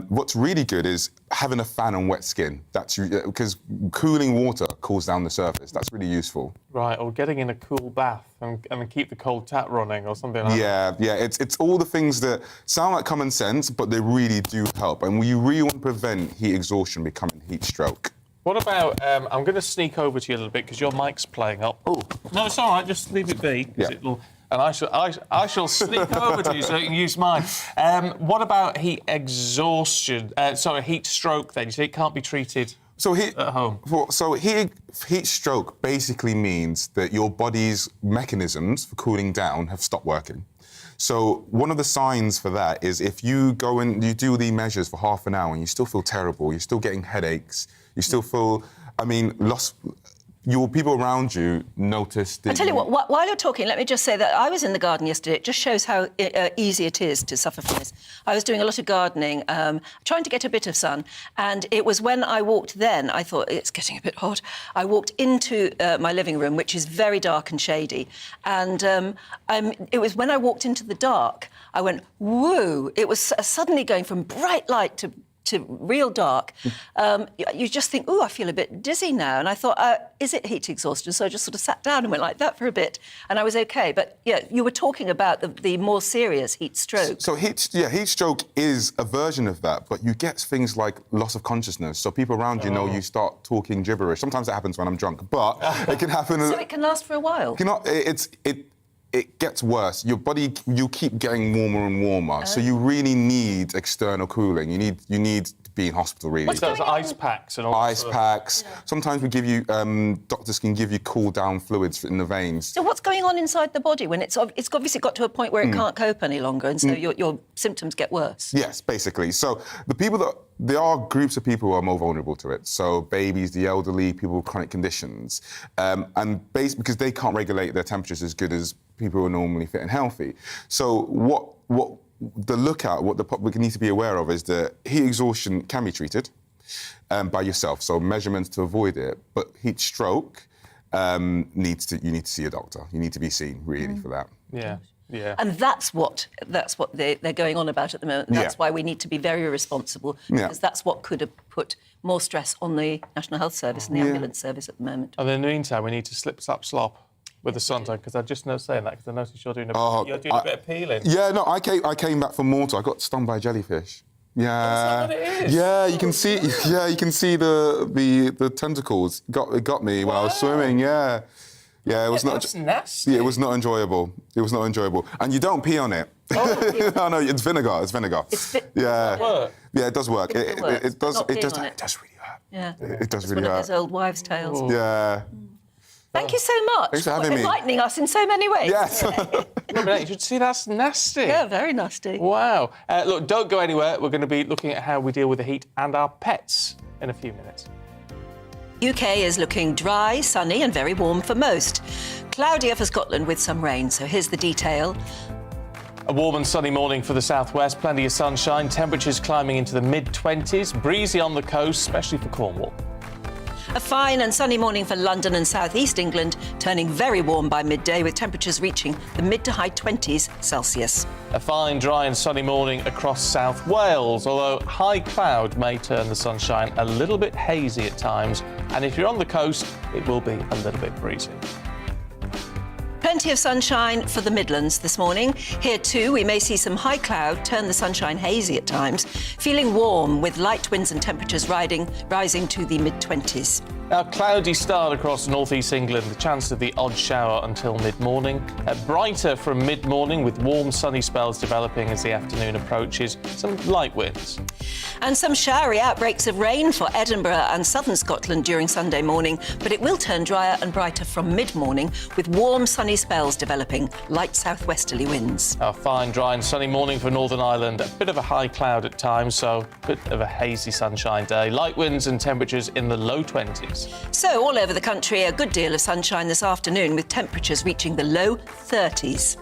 What's really good is having a fan on wet skin. That's because cooling water cools down the surface. That's really useful. Right, or getting in a cool bath and keep the cold tap running or something like that. Yeah, it's all the things that sound like common sense, but they really do help. And we really want to prevent heat exhaustion becoming heat stroke. What about, I'm going to sneak over to you a little bit because your mic's playing up. Oh. No, it's all right, just leave it be. Yeah. And I shall sneak over to you so you can use mine. What about heat exhaustion? Heat stroke then? You say it can't be treated at home? Heat stroke basically means that your body's mechanisms for cooling down have stopped working. So one of the signs for that is if you go and you do the measures for half an hour and you still feel terrible, you're still getting headaches, you still feel, your people around you notice that... I tell you what, while you're talking, let me just say that I was in the garden yesterday. It just shows how easy it is to suffer from this. I was doing a lot of gardening, trying to get a bit of sun, and it was when I walked then, I thought, it's getting a bit hot. I walked into my living room, which is very dark and shady, and it was when I walked into the dark, I went, whoa! It was suddenly going from bright light to real dark. You just think, I feel a bit dizzy now. And I thought, is it heat exhaustion? So I just sort of sat down and went like that for a bit, and I was OK. But, yeah, you were talking about the more serious heat stroke. So heat stroke is a version of that, but you get things like loss of consciousness. So people around you know you start talking gibberish. Sometimes that happens when I'm drunk, but it can happen... So it can last for a while? It gets worse. Your body, you keep getting warmer and warmer, so you really need external cooling. You need to be in hospital, really. What's that? Ice packs and all ice packs. Yeah. Sometimes we give you, doctors can give you cool-down fluids in the veins. So what's going on inside the body when it's obviously got to a point where it can't cope any longer, and so your symptoms get worse? Yes, basically. So there are groups of people who are more vulnerable to it. So babies, the elderly, people with chronic conditions, because they can't regulate their temperatures as good as people who are normally fit and healthy. So what the public needs to be aware of is that heat exhaustion can be treated by yourself, so measurements to avoid it. But heat stroke, you need to see a doctor. You need to be seen really for that. Yeah. Yeah. And that's what they're going on about at the moment. That's why we need to be very responsible, because that's what could have put more stress on the National Health Service and the ambulance service at the moment. And in the meantime, we need to slop with the sunshine, because I just know saying that because I noticed you're doing a bit of peeling. Yeah, no, I came back from Malta. I got stung by a jellyfish. Yeah, what it is? Yeah, you can see. Yeah, you can see the tentacles. It got me when I was swimming. Yeah. Yeah, it was not. That's nasty. Yeah, it was not enjoyable. It was not enjoyable, and you don't pee on it. Oh. No, it's vinegar. It's vinegar. Yeah, yeah, it does work. It does. It does really hurt. Yeah, it does really one hurt. of those old wives' tales. Ooh. Yeah. Thank you so much. Thanks for having me. Enlightening us in so many ways. Yes. You should see that's nasty. Yeah, very nasty. Wow. Look, don't go anywhere. We're going to be looking at how we deal with the heat and our pets in a few minutes. UK is looking dry, sunny and very warm for most. Cloudier for Scotland with some rain, so here's the detail. A warm and sunny morning for the southwest, plenty of sunshine, temperatures climbing into the mid-20s, breezy on the coast, especially for Cornwall. A fine and sunny morning for London and South East England, turning very warm by midday with temperatures reaching the mid to high 20s Celsius. A fine, dry and sunny morning across South Wales, although high cloud may turn the sunshine a little bit hazy at times, and if you're on the coast, it will be a little bit breezy. Plenty of sunshine for the Midlands this morning. Here too, we may see some high cloud turn the sunshine hazy at times. Feeling warm with light winds and temperatures rising to the mid-20s. Now, cloudy start across northeast England, the chance of the odd shower until mid-morning. Brighter from mid-morning with warm sunny spells developing as the afternoon approaches. Some light winds. And some showery outbreaks of rain for Edinburgh and southern Scotland during Sunday morning, but it will turn drier and brighter from mid-morning with warm sunny spells developing, light southwesterly winds. A fine, dry and sunny morning for Northern Ireland. A bit of a high cloud at times, so a bit of a hazy sunshine day. Light winds and temperatures in the low 20s. So all over the country, a good deal of sunshine this afternoon with temperatures reaching the low 30s.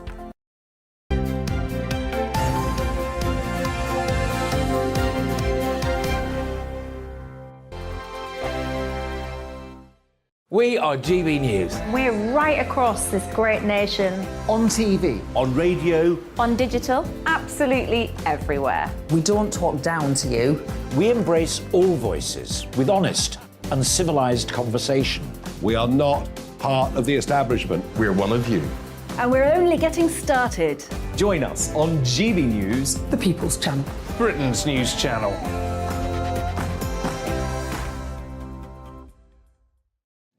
We are GB News. We're right across this great nation. On TV. On radio. On digital. Absolutely everywhere. We don't talk down to you. We embrace all voices with honest and civilised conversation. We are not part of the establishment. We're one of you. And we're only getting started. Join us on GB News, The People's Channel. Britain's news channel.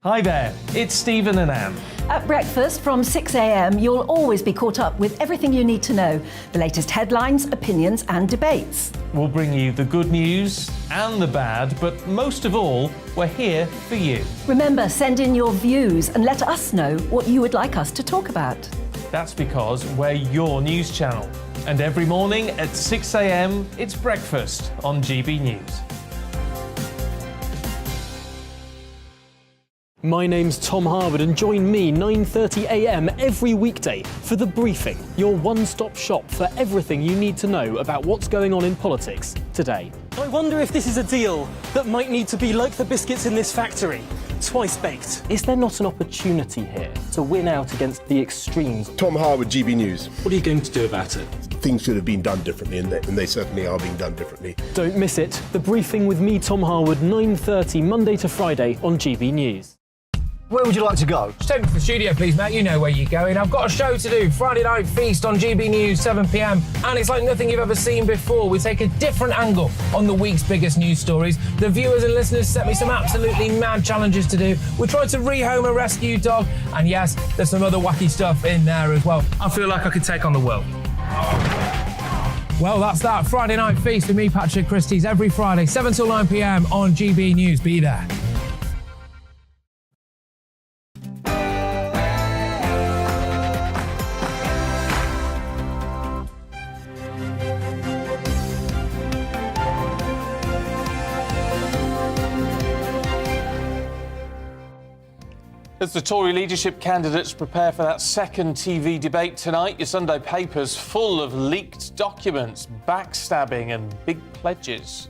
Hi there, it's Stephen and Anne. At breakfast from 6 a.m, you'll always be caught up with everything you need to know, the latest headlines, opinions and debates. We'll bring you the good news and the bad, but most of all, we're here for you. Remember, send in your views and let us know what you would like us to talk about. That's because we're your news channel. And every morning at 6 a.m, it's breakfast on GB News. My name's Tom Harwood and join me 9:30 a.m. every weekday for The Briefing, your one-stop shop for everything you need to know about what's going on in politics today. I wonder if this is a deal that might need to be like the biscuits in this factory, twice baked. Is there not an opportunity here to win out against the extremes? Tom Harwood, GB News. What are you going to do about it? Things should have been done differently, and they certainly are being done differently. Don't miss it. The Briefing with me, Tom Harwood, 9:30 Monday to Friday on GB News. Where would you like to go? Just take me to the studio, please, Matt. You know where you're going. I've got a show to do. Friday Night Feast on GB News, 7 p.m. And it's like nothing you've ever seen before. We take a different angle on the week's biggest news stories. The viewers and listeners set me some absolutely mad challenges to do. We tried to rehome a rescue dog. And yes, there's some other wacky stuff in there as well. I feel like I could take on the world. Well, that's that. Friday Night Feast with me, Patrick Christie's, every Friday, 7 till 9 p.m. on GB News. Be there. As the Tory leadership candidates prepare for that second TV debate tonight, your Sunday paper's full of leaked documents, backstabbing and big pledges.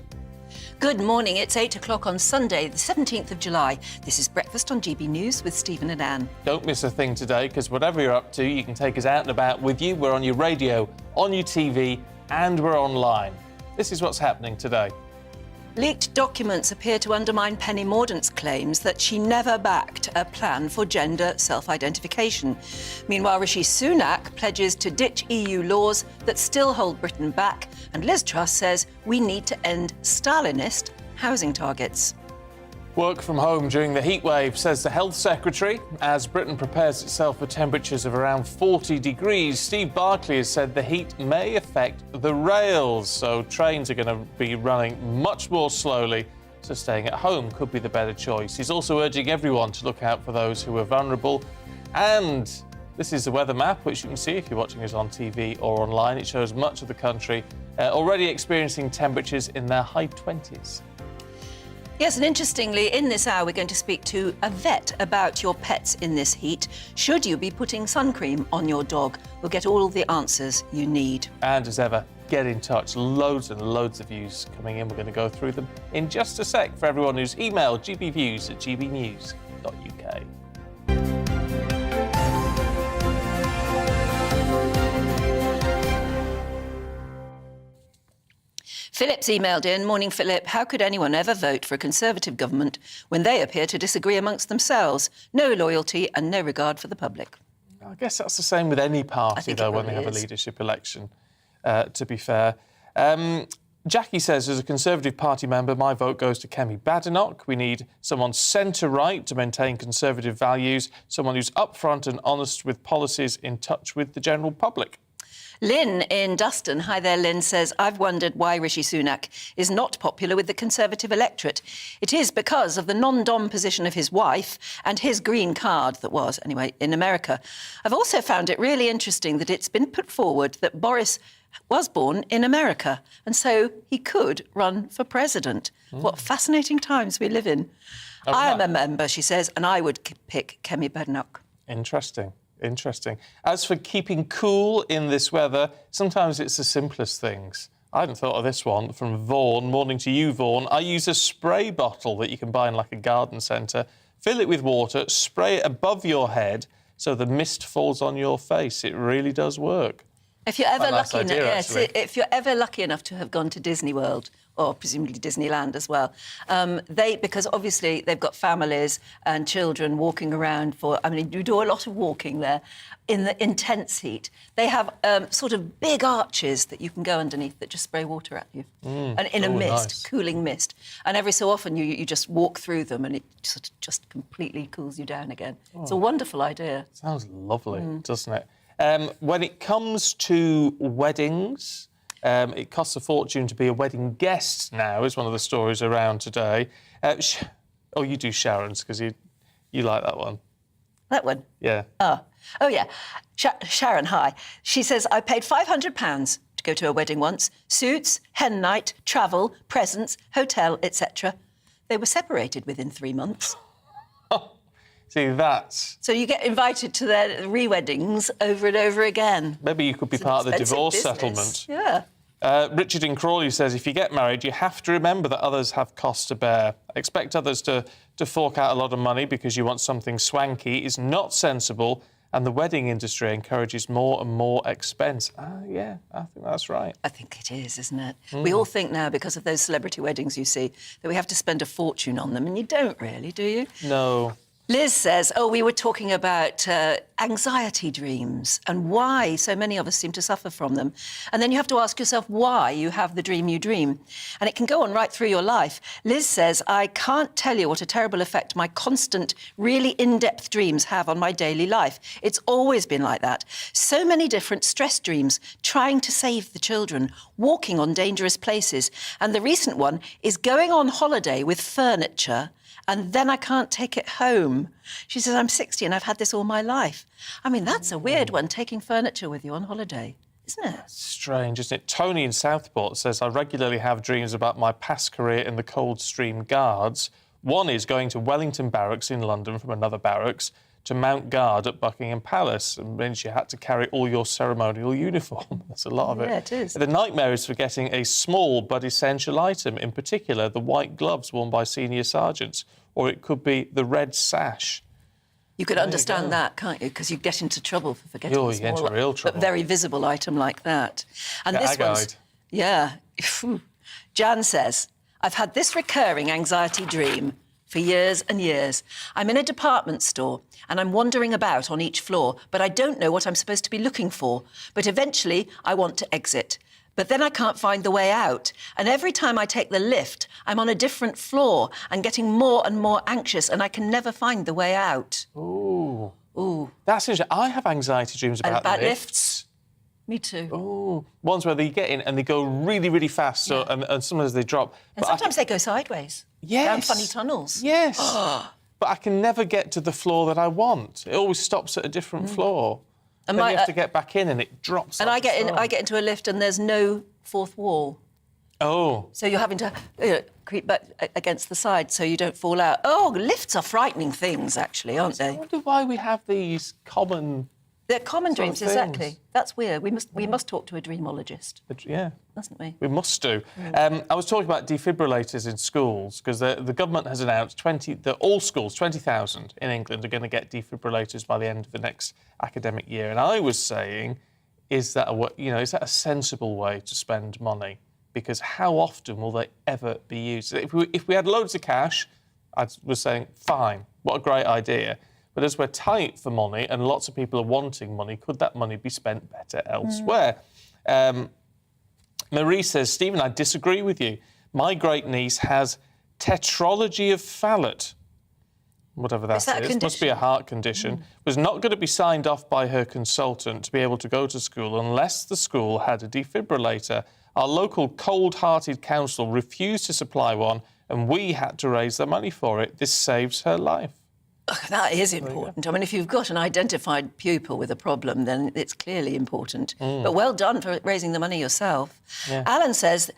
Good morning. It's 8 o'clock on Sunday, the 17th of July. This is Breakfast on GB News with Stephen and Anne. Don't miss a thing today, because whatever you're up to, you can take us out and about with you. We're on your radio, on your TV, and we're online. This is what's happening today. Leaked documents appear to undermine Penny Mordaunt's claims that she never backed a plan for gender self-identification. Meanwhile, Rishi Sunak pledges to ditch EU laws that still hold Britain back, and Liz Truss says we need to end Stalinist housing targets. Work from home during the heatwave, says the Health Secretary. As Britain prepares itself for temperatures of around 40 degrees, Steve Barclay has said the heat may affect the rails, so trains are going to be running much more slowly, so staying at home could be the better choice. He's also urging everyone to look out for those who are vulnerable. And this is the weather map, which you can see if you're watching us on TV or online. It shows much of the country already experiencing temperatures in their high 20s. Yes, and interestingly, in this hour, we're going to speak to a vet about your pets in this heat. Should you be putting sun cream on your dog? We'll get all the answers you need. And as ever, get in touch. Loads and loads of views coming in. We're going to go through them in just a sec for everyone who's emailed gbviews@gbnews.uk. Philip's emailed in. Morning, Philip. How could anyone ever vote for a Conservative government when they appear to disagree amongst themselves? No loyalty and no regard for the public. I guess that's the same with any party, though, when they have a leadership election, to be fair. Jackie says, as a Conservative Party member, my vote goes to Kemi Badenoch. We need someone centre-right to maintain Conservative values, someone who's upfront and honest with policies, in touch with the general public. Lynn in Dustin, hi there, Lynn, says, I've wondered why Rishi Sunak is not popular with the Conservative electorate. It is because of the non-dom position of his wife and his green card that was, anyway, in America. I've also found it really interesting that it's been put forward that Boris was born in America, and so he could run for president. What fascinating times we live in. I am a member, she says, and I would pick Kemi Badenoch. Interesting. As for keeping cool in this weather, sometimes it's the simplest things. I hadn't thought of this one from Vaughan. Morning to you, Vaughan. I use a spray bottle that you can buy in like a garden centre, fill it with water, spray it above your head so the mist falls on your face. It really does work. If you're ever if you're ever lucky enough to have gone to Disney World, or presumably Disneyland as well, because obviously they've got families and children walking around you do a lot of walking there in the intense heat. They have sort of big arches that you can go underneath that just spray water at you, and in a mist, nice. Cooling mist. And every so often you just walk through them and it sort of just completely cools you down again. It's a wonderful idea. Sounds lovely, doesn't it? When it comes to weddings, it costs a fortune to be a wedding guest now, is one of the stories around today. You do Sharon's, because you like that one. That one? Yeah. Oh yeah. Sharon, hi. She says, I paid £500 to go to a wedding once. Suits, hen night, travel, presents, hotel, etc. They were separated within 3 months. See, that's... So you get invited to their re-weddings over and over again. Maybe you could be part of the divorce settlement. Yeah. Richard in Crawley says, if you get married, you have to remember that others have costs to bear. Expect others to fork out a lot of money because you want something swanky is not sensible, and the wedding industry encourages more and more expense. Yeah, I think that's right. I think it is, isn't it? We all think now, because of those celebrity weddings you see, that we have to spend a fortune on them, and you don't really, do you? No. Liz says, we were talking about anxiety dreams and why so many of us seem to suffer from them. And then you have to ask yourself why you have the dream you dream. And it can go on right through your life. Liz says, I can't tell you what a terrible effect my constant, really in-depth dreams have on my daily life. It's always been like that. So many different stress dreams, trying to save the children, walking on dangerous places. And the recent one is going on holiday with furniture, and then I can't take it home. She says, I'm 60 and I've had this all my life. I mean, that's a weird one, taking furniture with you on holiday, isn't it? Strange, isn't it? Tony in Southport says, I regularly have dreams about my past career in the Coldstream Guards. One is going to Wellington Barracks in London from another barracks, to mount guard at Buckingham Palace, and means you had to carry all your ceremonial uniform. That's a lot of it. Yeah, it is. The nightmare is forgetting a small but essential item, in particular the white gloves worn by senior sergeants, or it could be the red sash. You could understand that, can't you? Because you get into trouble for forgetting a You get small, into real trouble. but very visible item like that. And Get this one's... ag-eyed. Yeah. Jan says, I've had this recurring anxiety dream for years and years. I'm in a department store and I'm wandering about on each floor, but I don't know what I'm supposed to be looking for. But eventually I want to exit. But then I can't find the way out. And every time I take the lift, I'm on a different floor and getting more and more anxious, and I can never find the way out. Ooh. Ooh. That's interesting. I have anxiety dreams about lifts. Me too. Ooh. Ones where they get in and they go really, really fast, so, and sometimes they drop. And sometimes they go sideways. Yes. Down funny tunnels. Yes. But I can never get to the floor that I want. It always stops at a different floor. And then you have to get back in and it drops. And I get into a lift and there's no fourth wall. Oh. So you're having to creep back against the side so you don't fall out. Oh, lifts are frightening things, actually, aren't they? I wonder why we have these common... They're common dreams, exactly. That's weird. We must talk to a dreamologist. Yeah. Mustn't we? We must do. I was talking about defibrillators in schools because the government has announced that all schools, 20,000 in England, are going to get defibrillators by the end of the next academic year. And I was saying, is that a sensible way to spend money? Because how often will they ever be used? If we had loads of cash, I was saying, fine, what a great idea. But as we're tight for money and lots of people are wanting money, could that money be spent better elsewhere? Marie says, Stephen, I disagree with you. My great niece has tetralogy of Fallot, whatever that is. Must be a heart condition. Was not going to be signed off by her consultant to be able to go to school unless the school had a defibrillator. Our local cold-hearted council refused to supply one and we had to raise the money for it. This saves her life. That is important. I mean, if you've got an identified pupil with a problem, then it's clearly important. But well done for raising the money yourself. Yeah. Alan says,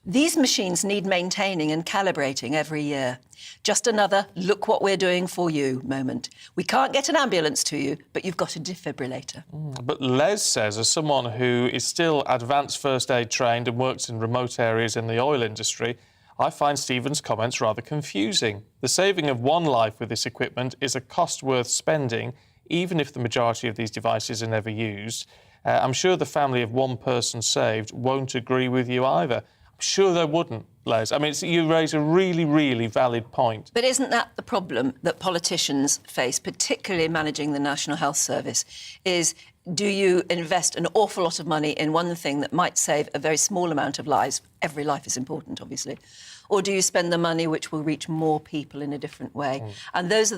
these machines need maintaining and calibrating every year. Just another look what we're doing for you moment. We can't get an ambulance to you, but you've got a defibrillator. But Les says, as someone who is still advanced first aid trained and works in remote areas in the oil industry, I find Stephen's comments rather confusing. The saving of one life with this equipment is a cost worth spending, even if the majority of these devices are never used. I'm sure the family of one person saved won't agree with you either. I'm sure they wouldn't, Les. I mean, you raise a really, really valid point. But isn't that the problem that politicians face, particularly managing the National Health Service, is do you invest an awful lot of money in one thing that might save a very small amount of lives? Every life is important, obviously. Or do you spend the money which will reach more people in a different way? And those are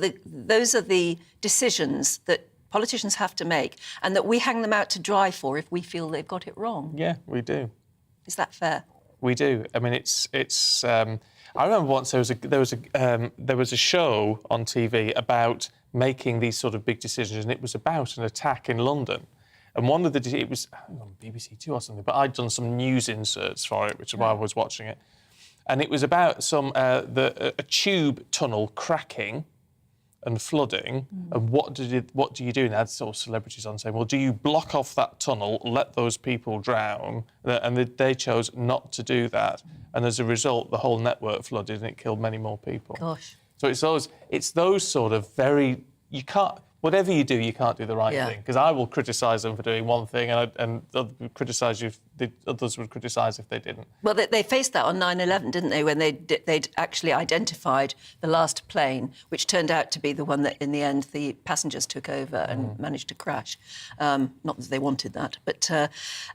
the decisions that politicians have to make and that we hang them out to dry for if we feel they've got it wrong. Yeah, we do. Is that fair? We do. I mean, it's. I remember once there was a show on TV about making these sort of big decisions, and it was about an attack in London. And one of it was on BBC Two or something, but I'd done some news inserts for it, which is why I was watching it. And it was about a tube tunnel cracking and flooding, and what do you do? And they had sort of celebrities on saying, well, do you block off that tunnel, let those people drown? And they chose not to do that. And as a result, the whole network flooded and it killed many more people. Gosh. So it's those sort of very... You can't... Whatever you do, you can't do the right thing. Because I will criticise them for doing one thing and others would criticise if they didn't. Well, they faced that on 9/11, didn't they, when they'd actually identified the last plane, which turned out to be the one that, in the end, the passengers took over and managed to crash. Not that they wanted that, but,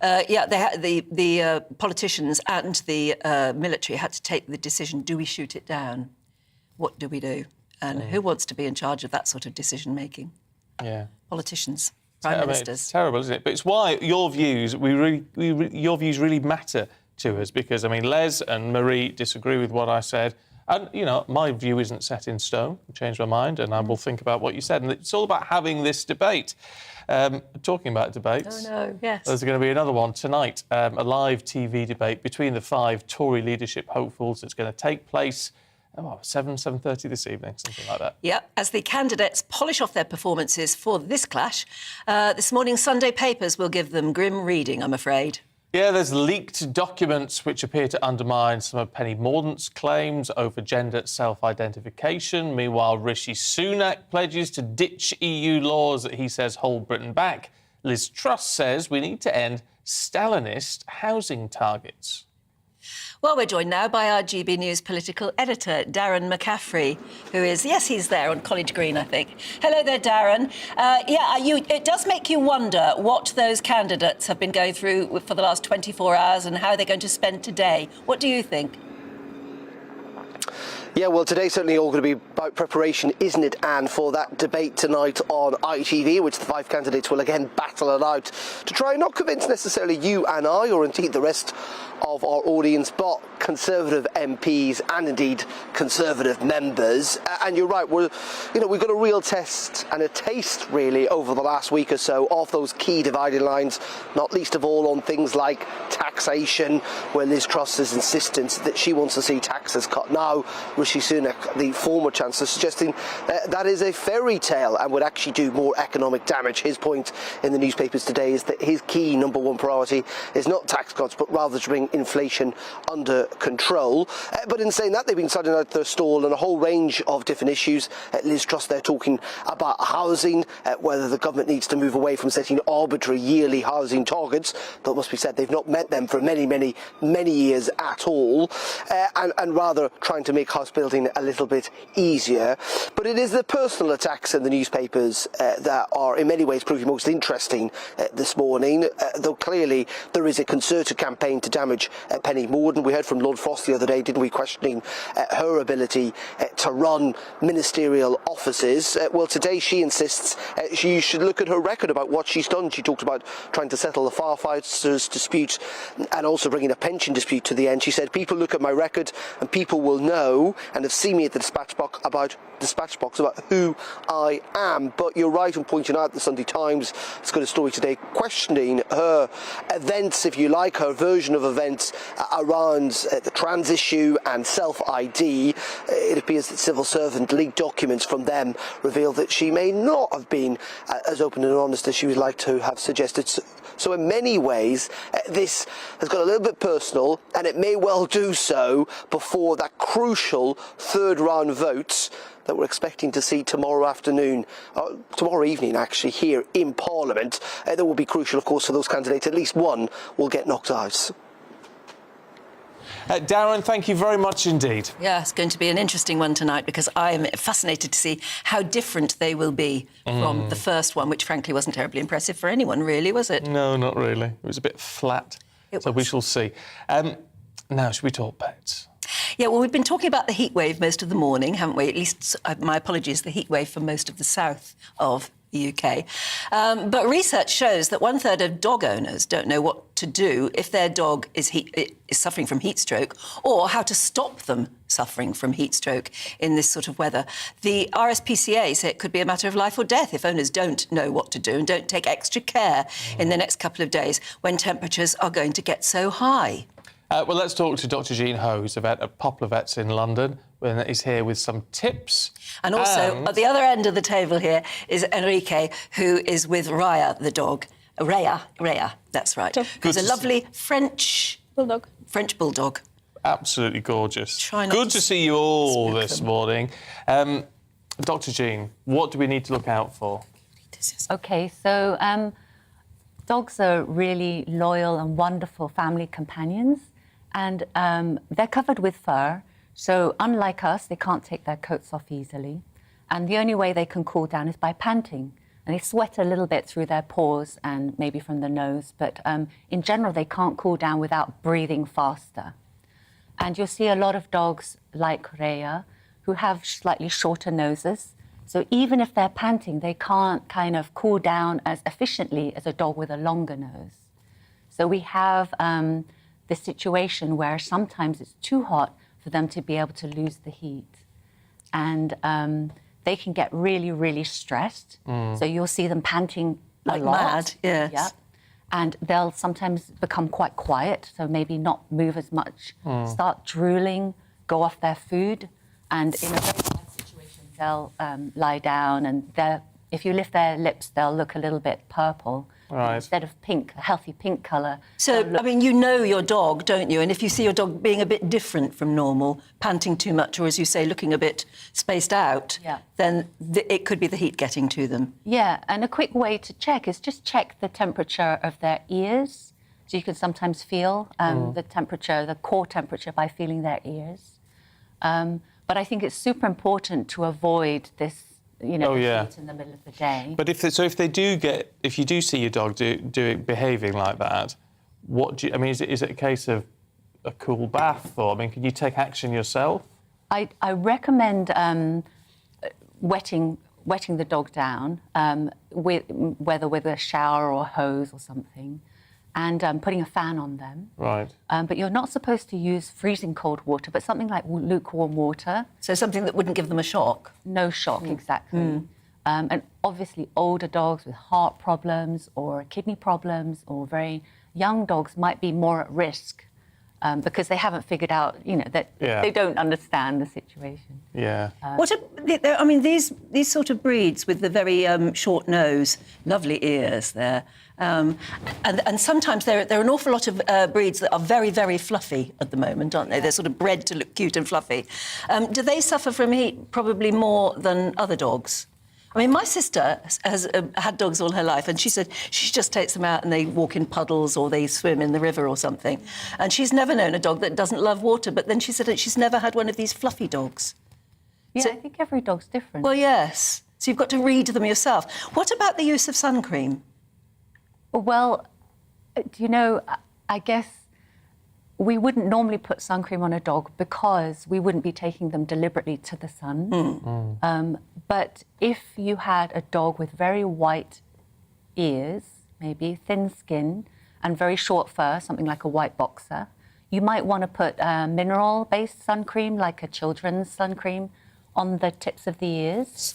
the politicians and the military had to take the decision, do we shoot it down? What do we do? And who wants to be in charge of that sort of decision-making? Yeah. Politicians, prime ministers. It's terrible, isn't it? But it's why your views really matter to us, because, I mean, Les and Marie disagree with what I said. And, you know, my view isn't set in stone. I changed my mind and I will think about what you said. And it's all about having this debate. Talking about debates... Oh, no, yes. There's going to be another one tonight, a live TV debate between the 5 Tory leadership hopefuls. It's going to take place 7:30 this evening, something like that. Yep, as the candidates polish off their performances for this clash, this morning's Sunday papers will give them grim reading, I'm afraid. Yeah, there's leaked documents which appear to undermine some of Penny Mordaunt's claims over gender self-identification. Meanwhile, Rishi Sunak pledges to ditch EU laws that he says hold Britain back. Liz Truss says we need to end Stalinist housing targets. Well, we're joined now by our GB News political editor, Darren McCaffrey, who is, yes, he's there on College Green, I think. Hello there, Darren. It does make you wonder what those candidates have been going through for the last 24 hours and how they're going to spend today. What do you think? Yeah, well, today's certainly all going to be about preparation, isn't it, Anne, for that debate tonight on ITV, which the 5 candidates will again battle it out to try and not convince necessarily you and I, or indeed the rest of our audience, but Conservative MPs and indeed Conservative members. And you're right, we've got a real test and a taste, really, over the last week or so of those key dividing lines, not least of all on things like taxation, where Liz Truss is insistent that she wants to see taxes cut. Now, Rishi Sunak, the former Chancellor, suggesting that is a fairy tale and would actually do more economic damage. His point in the newspapers today is that his key number one priority is not tax cuts, but rather to bring inflation under control. But in saying that, they've been starting out their stall on a whole range of different issues. Liz Truss, they're talking about housing, whether the government needs to move away from setting arbitrary yearly housing targets. Though it must be said, they've not met them for many, many, many years at all, and rather trying to make house building a little bit easier. But it is the personal attacks in the newspapers that are in many ways proving most interesting this morning, though clearly there is a concerted campaign to damage Penny Mordaunt. We heard from Lord Frost the other day, didn't we, questioning her ability to run ministerial offices. Well, today she insists you should look at her record about what she's done. She talked about trying to settle the firefighters' dispute and also bringing a pension dispute to the end. She said, people look at my record and people will know and have seen me at the dispatch box about who I am. But you're right in pointing out the Sunday Times has got a story today questioning her events, if you like, her version of events around the trans issue and self-ID. It appears that civil servant leaked documents from them reveal that she may not have been as open and honest as she would like to have suggested. So in many ways, this has got a little bit personal, and it may well do so before that crucial third round vote that we're expecting to see tomorrow evening, actually, here in Parliament. That will be crucial, of course, for those candidates. At least one will get knocked out. Darren, thank you very much indeed. Yeah, it's going to be an interesting one tonight because I'm fascinated to see how different they will be from the first one, which frankly wasn't terribly impressive for anyone, really, was it? No, not really. It was a bit flat. We shall see. Now, should we talk pets? Yeah, well, we've been talking about the heat wave most of the morning, haven't we? At least, my apologies, the heat wave for most of the south of the UK. But research shows that 1/3 of dog owners don't know what to do if their dog is suffering from heat stroke, or how to stop them suffering from heat stroke in this sort of weather. The RSPCA say it could be a matter of life or death if owners don't know what to do and don't take extra care in the next couple of days when temperatures are going to get so high. Well, let's talk to Dr. Jean Ho, who's a vet at Poplar Vets in London, and he's here with some tips. And also, at the other end of the table here is Enrique, who is with Raya, the dog. Raya, that's right. Who's a lovely French bulldog. Absolutely gorgeous. Good to see you all this morning. Dr. Jean, what do we need to look out for? OK, so dogs are really loyal and wonderful family companions, and they're covered with fur. So unlike us, they can't take their coats off easily. And the only way they can cool down is by panting. And they sweat a little bit through their paws and maybe from the nose. But in general, they can't cool down without breathing faster. And you'll see a lot of dogs like Rhea who have slightly shorter noses. So even if they're panting, they can't kind of cool down as efficiently as a dog with a longer nose. So we have the situation where sometimes it's too hot for them to be able to lose the heat. And they can get really, really stressed. So you'll see them panting a lot. Mad, yes. Yeah. And they'll sometimes become quite quiet, so maybe not move as much, start drooling, go off their food. and in a very bad situation, they'll lie down, and if you lift their lips, they'll look a little bit purple. Right. Instead of pink, a healthy pink colour. So, I mean, you know your dog, don't you? And if you see your dog being a bit different from normal, panting too much, or as you say, looking a bit spaced out, then it could be the heat getting to them. Yeah, and a quick way to check is just check the temperature of their ears. So you can sometimes feel the temperature, the core temperature, by feeling their ears. But I think it's super important to avoid this, heat in the middle of the day. But if you do see your dog behaving like that, is it a case of a cool bath, or can you take action yourself? I recommend wetting the dog down, whether with a shower or a hose or something, and putting a fan on them. Right. But you're not supposed to use freezing cold water, but something like lukewarm water. So something that wouldn't give them a shock? No shock, exactly. And obviously older dogs with heart problems or kidney problems, or very young dogs might be more at risk because they haven't figured out, that they don't understand the situation. Yeah. These sort of breeds with the very short nose, lovely ears there, and sometimes there are an awful lot of breeds that are very, very fluffy at the moment, aren't they? They're sort of bred to look cute and fluffy. Do they suffer from heat probably more than other dogs? I mean, my sister has had dogs all her life, and she said she just takes them out and they walk in puddles or they swim in the river or something. And she's never known a dog that doesn't love water, but then she said that she's never had one of these fluffy dogs. Yeah, I think every dog's different. Well, yes. So you've got to read them yourself. What about the use of sun cream? Well, I guess we wouldn't normally put sun cream on a dog because we wouldn't be taking them deliberately to the sun. But if you had a dog with very white ears, maybe thin skin, and very short fur, something like a white boxer, you might want to put mineral-based sun cream, like a children's sun cream, on the tips of the ears.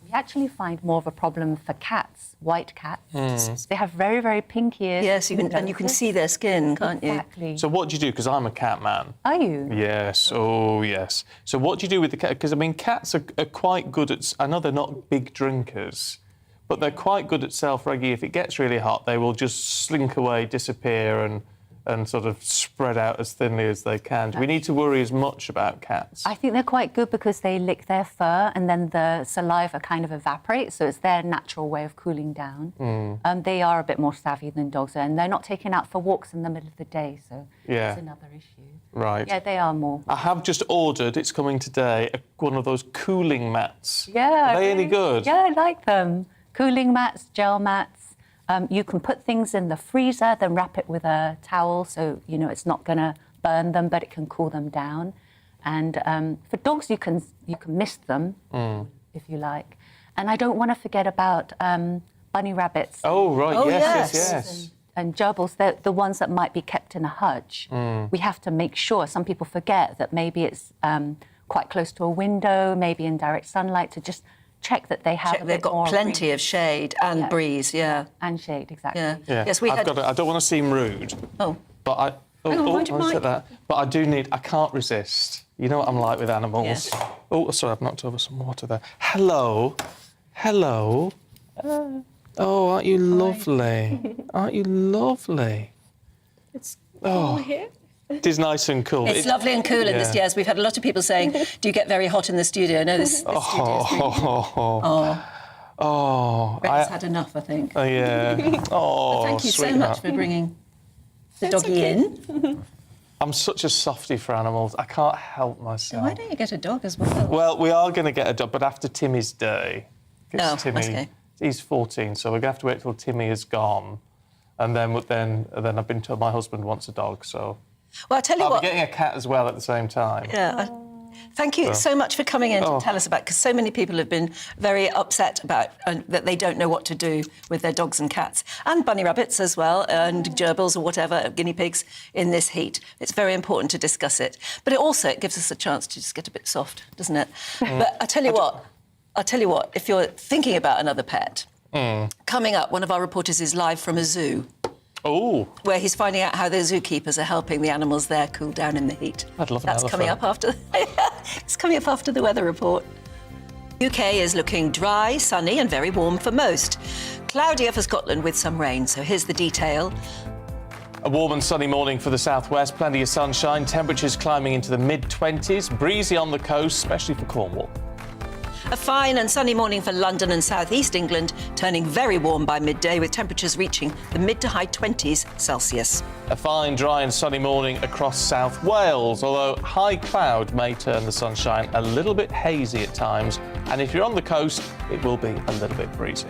We actually find more of a problem for cats, white cats. They have very, very pink ears. Yes, you can see their skin, can't you? Exactly. So what do you do? Because I'm a cat man. Are you? Yes, oh yes. So what do you do with the cat? Because, cats are quite good at... I know they're not big drinkers, but they're quite good at self-regulating. If it gets really hot, they will just slink away, disappear, and sort of spread out as thinly as they can. Do we need to worry as much about cats? I think they're quite good because they lick their fur and then the saliva kind of evaporates, so it's their natural way of cooling down. They are a bit more savvy than dogs are, and they're not taken out for walks in the middle of the day, so that's another issue. Right. Yeah, they are more. I have just ordered, it's coming today, one of those cooling mats. Yeah. Are they any good? Yeah, I like them. Cooling mats, gel mats. You can put things in the freezer, then wrap it with a towel so, it's not going to burn them, but it can cool them down. And for dogs, you can mist them, if you like. And I don't want to forget about bunny rabbits. Oh, right, yes. And gerbils, they're the ones that might be kept in a hutch. We have to make sure, some people forget that maybe it's quite close to a window, maybe in direct sunlight, to just check that they have they've got plenty of shade and breeze, and shade, exactly. Yeah. Yes, I don't want to seem rude. But I said that. But I can't resist. You know what I'm like with animals. Yes. Oh, sorry, I've knocked over some water there. Hello. Oh, aren't you lovely? Aren't you lovely? It's cool here. It is nice and cool. It's lovely and cool in this, yes. We've had a lot of people saying, do you get very hot in the studio? No, this studio is really... Brett's had enough, I think. Yeah. Oh, thank you so much for bringing the doggy in. I'm such a softie for animals. I can't help myself. So why don't you get a dog as well? Well, we are going to get a dog, but after Timmy's day. Timmy, okay. He's 14, so we're going to have to wait till Timmy is gone. And then I've been told my husband wants a dog, so... Well, I'll tell you what... I'll be getting a cat as well at the same time. Yeah. Thank you so much for coming in to tell us about, because so many people have been very upset about that they don't know what to do with their dogs and cats, and bunny rabbits as well, and gerbils or whatever, guinea pigs, in this heat. It's very important to discuss it. But it gives us a chance to just get a bit soft, doesn't it? But I tell you what, if you're thinking about another pet, coming up, one of our reporters is live from a zoo. Oh. Where he's finding out how the zookeepers are helping the animals there cool down in the heat. I'd love an That's elephant. coming up after... It's coming up after the weather report. UK is looking dry, sunny and very warm for most. Cloudier for Scotland with some rain, so here's the detail. A warm and sunny morning for the southwest, plenty of sunshine, temperatures climbing into the mid-20s, breezy on the coast, especially for Cornwall. A fine and sunny morning for London and South East England, turning very warm by midday with temperatures reaching the mid to high 20s Celsius. A fine, dry and sunny morning across South Wales, although high cloud may turn the sunshine a little bit hazy at times, and if you're on the coast, it will be a little bit breezy.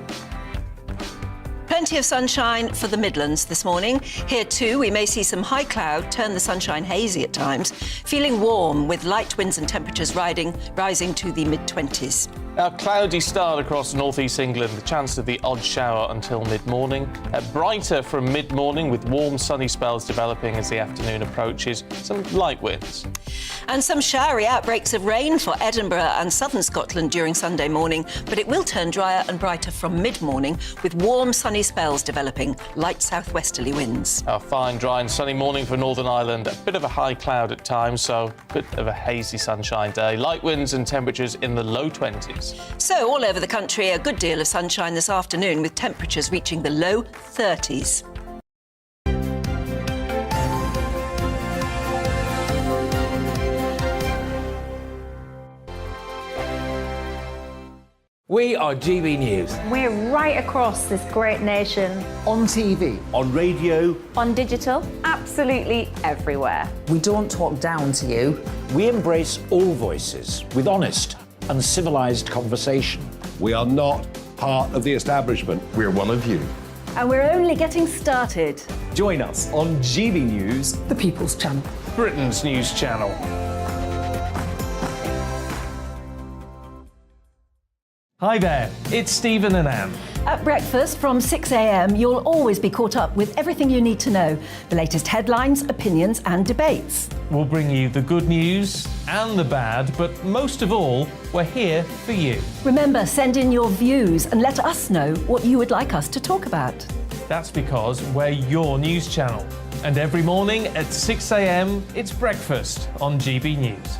Plenty of sunshine for the Midlands this morning. Here too, we may see some high cloud turn the sunshine hazy at times. Feeling warm with light winds and temperatures rising to the mid-20s. Now, cloudy start across northeast England, the chance of the odd shower until mid-morning. Brighter from mid-morning with warm sunny spells developing as the afternoon approaches. Some light winds. And some showery outbreaks of rain for Edinburgh and southern Scotland during Sunday morning, but it will turn drier and brighter from mid-morning with warm sunny spells developing, light southwesterly winds. A fine, dry and sunny morning for Northern Ireland. A bit of a high cloud at times, so a bit of a hazy sunshine day. Light winds and temperatures in the low 20s. So all over the country, a good deal of sunshine this afternoon with temperatures reaching the low 30s. We are GB News. We're right across this great nation. On TV. On radio. On digital. Absolutely everywhere. We don't talk down to you. We embrace all voices with honest and civilised conversation. We are not part of the establishment. We're one of you. And we're only getting started. Join us on GB News, The People's Channel. Britain's news channel. Hi there, it's Stephen and Anne. At breakfast from 6 a.m, you'll always be caught up with everything you need to know, the latest headlines, opinions and debates. We'll bring you the good news and the bad, but most of all, we're here for you. Remember, send in your views and let us know what you would like us to talk about. That's because we're your news channel. And every morning at 6 a.m, it's breakfast on GB News.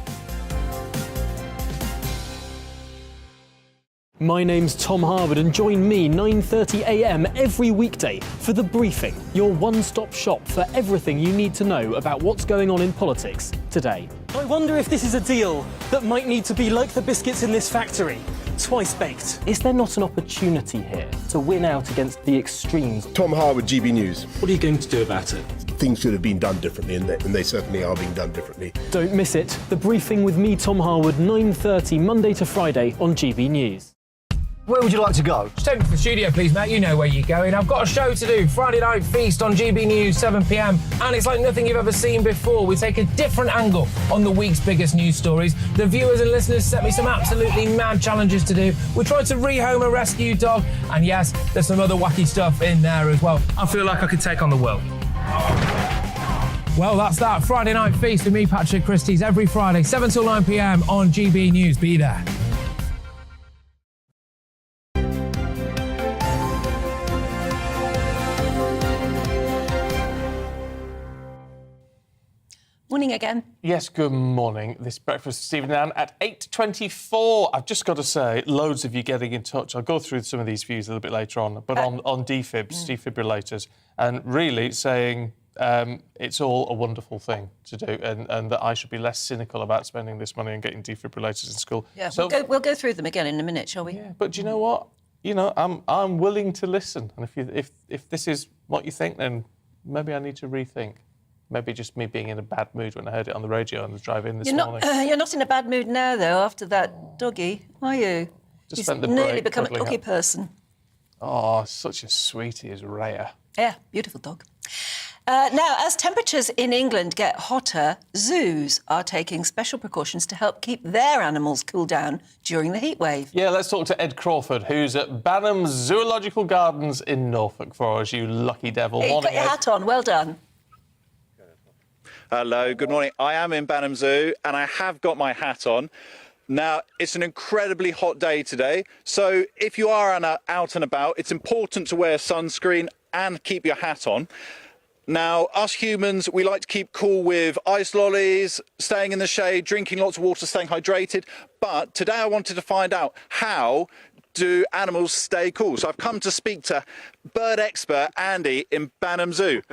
My name's Tom Harwood and join me 9:30 a.m. every weekday for The Briefing, your one-stop shop for everything you need to know about what's going on in politics today. I wonder if this is a deal that might need to be like the biscuits in this factory, twice baked. Is there not an opportunity here to win out against the extremes? Tom Harwood, GB News. What are you going to do about it? Things should have been done differently, and they certainly are being done differently. Don't miss it. The Briefing with me, Tom Harwood, 9:30 Monday to Friday on GB News. Where would you like to go? Just take me to the studio, please, Matt. You know where you're going. I've got a show to do. Friday Night Feast on GB News, 7 p.m. And it's like nothing you've ever seen before. We take a different angle on the week's biggest news stories. The viewers and listeners set me some absolutely mad challenges to do. We tried to rehome a rescue dog. And yes, there's some other wacky stuff in there as well. I feel like I could take on the world. Well, that's that. Friday Night Feast with me, Patrick Christie's, every Friday, 7 till 9 p.m. on GB News. Be there. Morning again. Yes, good morning. This breakfast, Stephen and Anne, at 8:24. I've just got to say, loads of you getting in touch. I'll go through some of these views a little bit later on, but on defibs, defibrillators, and really saying it's all a wonderful thing to do, and that I should be less cynical about spending this money and getting defibrillators in school. Yeah, so, we'll go through them again in a minute, shall we? Yeah, but do you know what? You know, I'm willing to listen, and if this is what you think, then maybe I need to rethink. Maybe just me being in a bad mood when I heard it on the radio on the drive-in this morning. You're not in a bad mood now, though, after that doggy, are you? Just He's spent the nearly break become a cuddling doggy up. person. Oh, such a sweetie is Rhea. Yeah, beautiful dog. Now, as temperatures in England get hotter, zoos are taking special precautions to help keep their animals cool down during the heatwave. Yeah, let's talk to Ed Crawford, who's at Banham Zoological Gardens in Norfolk for us, you lucky devil. Hey, you've got your hat on, well done. Hello, good morning. I am in Banham Zoo and I have got my hat on. Now, it's an incredibly hot day today, so if you are out and about, it's important to wear sunscreen and keep your hat on. Now, us humans, we like to keep cool with ice lollies, staying in the shade, drinking lots of water, staying hydrated. But today I wanted to find out, how do animals stay cool? So I've come to speak to bird expert Andy in Banham Zoo.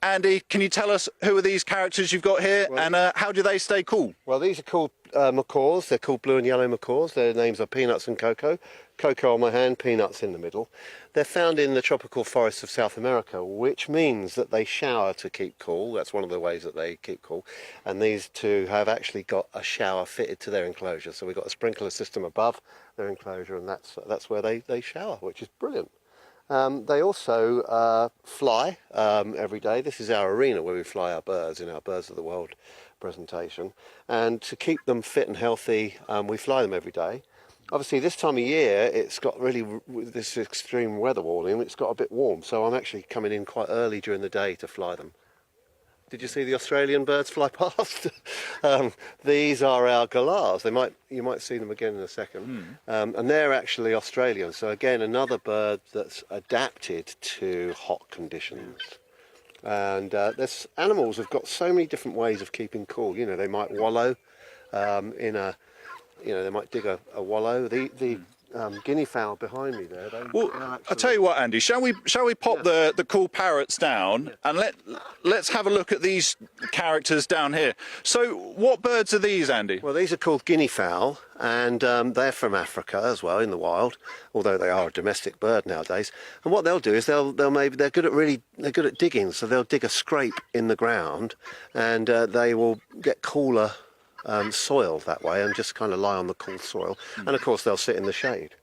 Andy, can you tell us who are these characters you've got here, and how do they stay cool? Well, these are called macaws. They're called blue and yellow macaws. Their names are Peanuts and Coco. Coco on my hand, Peanuts in the middle. They're found in the tropical forests of South America, which means that they shower to keep cool. That's one of the ways that they keep cool. And these two have actually got a shower fitted to their enclosure. So we've got a sprinkler system above their enclosure, and that's where they shower, which is brilliant. They also fly every day. This is our arena where we fly our birds in our Birds of the World presentation. And to keep them fit and healthy, we fly them every day. Obviously, this time of year, it's got really, with this extreme weather warning, it's got a bit warm. So I'm actually coming in quite early during the day to fly them. Did you see the Australian birds fly past? These are our galahs. You might see them again in a second. And they're actually Australian. So again, another bird that's adapted to hot conditions. And animals have got so many different ways of keeping cool. You know, they might wallow they might dig a wallow. The guinea fowl behind me there. I'll tell you what, Andy. Shall we pop the cool parrots down and let's have a look at these characters down here. So, what birds are these, Andy? Well, these are called guinea fowl, and they're from Africa as well in the wild. Although they are a domestic bird nowadays. And what they'll do is they're good at digging. So they'll dig a scrape in the ground, and they will get cooler soil that way and just kind of lie on the cool soil. And of course they'll sit in the shade.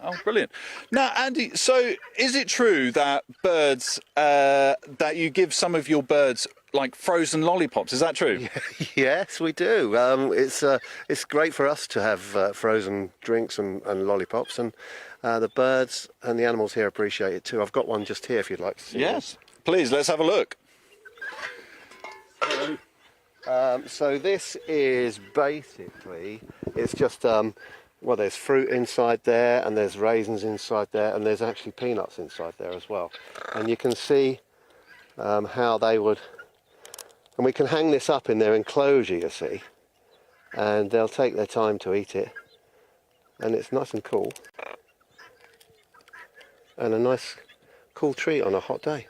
Oh, brilliant. Now, Andy, so is it true that birds, that you give some of your birds like frozen lollipops? Is that true? Yes, we do. It's great for us to have frozen drinks and lollipops, and the birds and the animals here appreciate it too. I've got one just here if you'd like to see. Yes, please, let's have a look. So this is basically, it's just, well, there's fruit inside there, and there's raisins inside there, and there's actually peanuts inside there as well. And you can see how they would, and we can hang this up in their enclosure, you see, and they'll take their time to eat it, and it's nice and cool, and a nice cool treat on a hot day.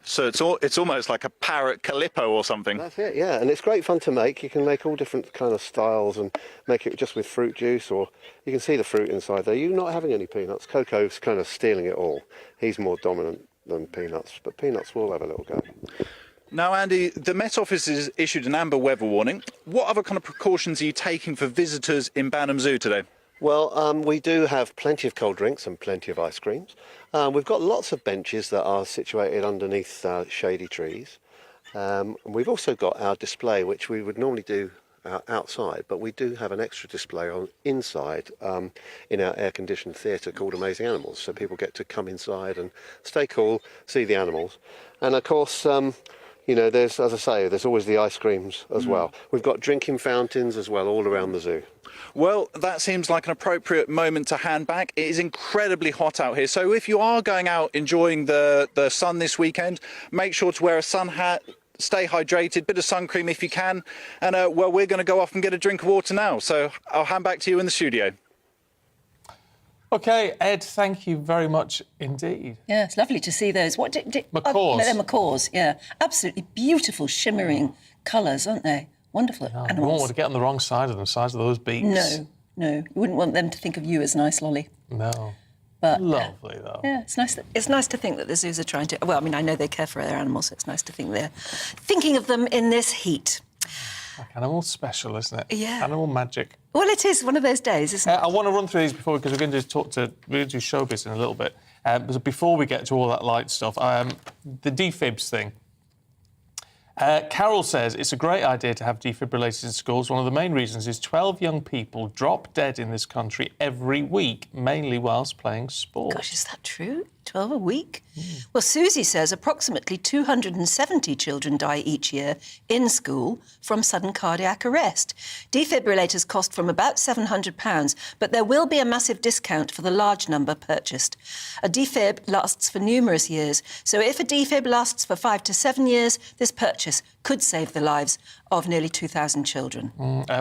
So it's almost like a parrot calippo or something. That's it, yeah, and it's great fun to make. You can make all different kind of styles and make it just with fruit juice, or you can see the fruit inside there. You're not having any peanuts. Coco's kind of stealing it all. He's more dominant than Peanuts, but Peanuts will have a little go. Now, Andy, the Met Office has issued an amber weather warning. What other kind of precautions are you taking for visitors in Banham Zoo today? Well, we do have plenty of cold drinks and plenty of ice creams. We've got lots of benches that are situated underneath shady trees. We've also got our display, which we would normally do outside, but we do have an extra display on inside in our air-conditioned theatre called Amazing Animals. So people get to come inside and stay cool, see the animals. And of course, you know, there's, as I say, there's always the ice creams as well. We've got drinking fountains as well all around the zoo. Well, that seems like an appropriate moment to hand back. It is incredibly hot out here, so if you are going out enjoying the sun this weekend, make sure to wear a sun hat, stay hydrated, bit of sun cream if you can, and well, we're going to go off and get a drink of water now, so I'll hand back to you in the studio. OK, Ed, thank you very much indeed. Yeah, it's lovely to see those. What macaws. They're macaws, yeah. Absolutely beautiful, shimmering colours, aren't they? Wonderful animals. You won't want to get on the wrong side of them, size of those beaks. No, no. You wouldn't want them to think of you as nice, Lolly. No. But lovely, though. Yeah, it's nice to think that the zoos are trying to... Well, I mean, I know they care for their animals, so it's nice to think they're thinking of them in this heat. Like animal special, isn't it? Yeah. Animal magic. Well, it is one of those days, isn't it? I want to run through these before, because we're going to do showbiz in a little bit. But before we get to all that light stuff, the defibs thing. Carol says it's a great idea to have defibrillators in schools. One of the main reasons is 12 young people drop dead in this country every week, mainly whilst playing sport. Gosh, is that true? 12 a week? Well, Susie says approximately 270 children die each year in school from sudden cardiac arrest. Defibrillators cost from about £700, but there will be a massive discount for the large number purchased. A defib lasts for numerous years, so if a defib lasts for 5 to 7 years, this purchase could save the lives of nearly 2,000 children.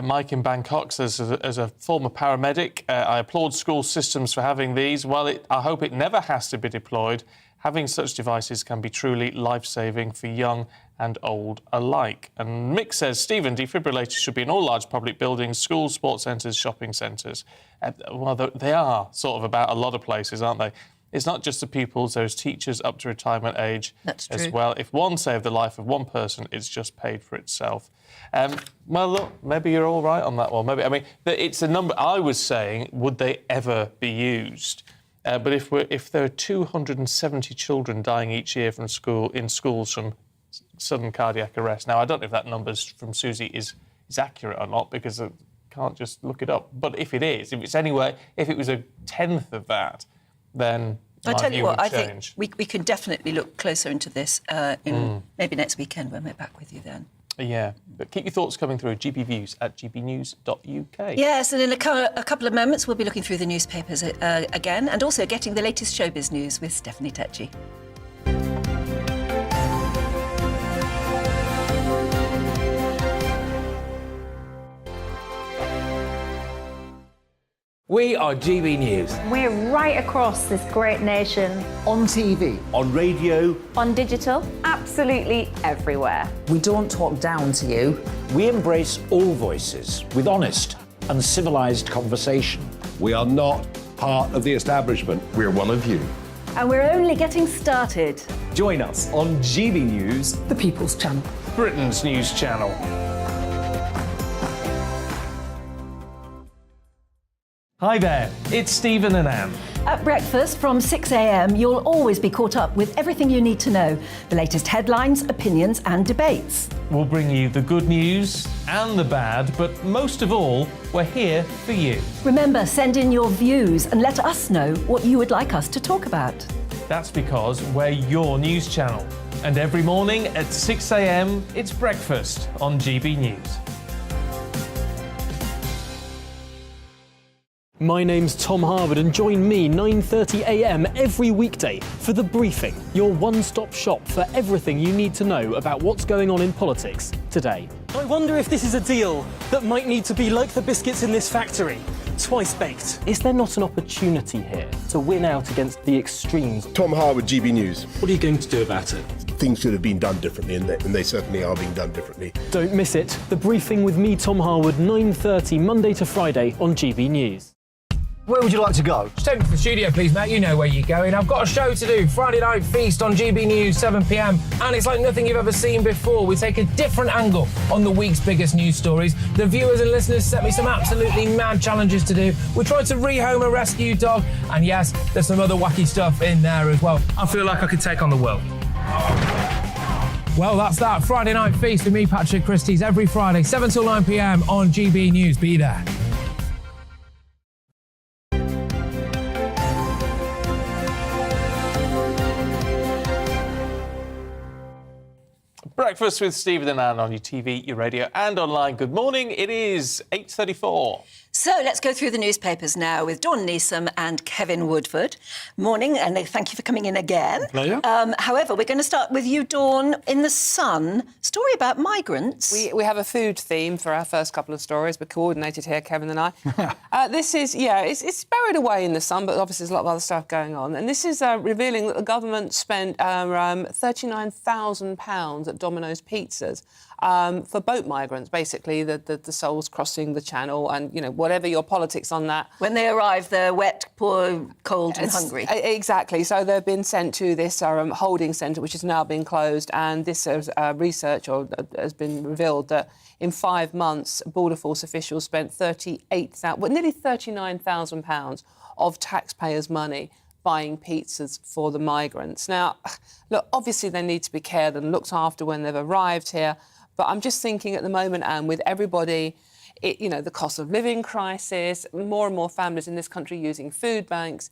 Mike in Bangkok says, as a former paramedic, I applaud school systems for having these. While I hope it never has to be deployed, having such devices can be truly life-saving for young and old alike. And Mick says, Stephen, defibrillators should be in all large public buildings, schools, sports centres, shopping centres. Well, they are sort of about a lot of places, aren't they? It's not just the pupils, there's teachers up to retirement age as well. If one saved the life of one person, it's just paid for itself. Well, look, maybe you're all right on that one. Maybe, I mean, it's a number. I was saying, would they ever be used? But if there are 270 children dying each year in schools from sudden cardiac arrest. Now, I don't know if that number from Susie is accurate or not, because I can't just look it up. But if it is, if it was a tenth of that, then I tell you what, I change. think we can definitely look closer into this maybe next weekend when we're back with you then. Yeah, but keep your thoughts coming through. gbviews@gbnews.uk. Yes, and in a couple of moments we'll be looking through the newspapers again, and also getting the latest showbiz news with Stephanie Tetchy. We are GB News. We're right across this great nation. On TV. On radio. On digital. Absolutely everywhere. We don't talk down to you. We embrace all voices with honest and civilised conversation. We are not part of the establishment. We're one of you. And we're only getting started. Join us on GB News, The People's Channel. Britain's news channel. Hi there, it's Stephen and Anne. At breakfast from 6 a.m, you'll always be caught up with everything you need to know, the latest headlines, opinions and debates. We'll bring you the good news and the bad, but most of all, we're here for you. Remember, send in your views and let us know what you would like us to talk about. That's because we're your news channel. And every morning at 6 a.m, it's breakfast on GB News. My name's Tom Harwood, and join me 9:30 a.m. every weekday for The Briefing, your one-stop shop for everything you need to know about what's going on in politics today. I wonder if this is a deal that might need to be like the biscuits in this factory, twice baked. Is there not an opportunity here to win out against the extremes? Tom Harwood, GB News. What are you going to do about it? Things should have been done differently, and they certainly are being done differently. Don't miss it. The Briefing with me, Tom Harwood, 9:30 Monday to Friday on GB News. Where would you like to go? Just take me to the studio, please, Matt. You know where you're going. I've got a show to do. Friday Night Feast on GB News, 7 p.m. And it's like nothing you've ever seen before. We take a different angle on the week's biggest news stories. The viewers and listeners set me some absolutely mad challenges to do. We tried to rehome a rescue dog. And yes, there's some other wacky stuff in there as well. I feel like I could take on the world. Well, that's that. Friday Night Feast with me, Patrick Christie's, every Friday, 7 till 9 p.m. on GB News. Be there. Breakfast with Stephen and Anne on your TV, your radio and online. Good morning. It is 8:34. So let's go through the newspapers now with Dawn Neeson and Kevin Woodford. Morning, and thank you for coming in again. Pleasure. However, we're going to start with you, Dawn. In The Sun, story about migrants. We have a food theme for our first couple of stories. We're coordinated here, Kevin and I. This is, it's buried away in The Sun, but obviously there's a lot of other stuff going on. And this is revealing that the government spent £39,000 at Domino's Pizzas for boat migrants, basically the souls crossing the channel, and whatever your politics on that. When they arrive, they're wet, poor, cold and hungry. Exactly. So they've been sent to this holding centre, which has now been closed, and this research has been revealed that in 5 months, Border Force officials spent nearly £39,000 of taxpayers' money buying pizzas for the migrants. Now, look, obviously they need to be cared and looked after when they've arrived here, but I'm just thinking at the moment, and with everybody, the cost of living crisis, more and more families in this country using food banks,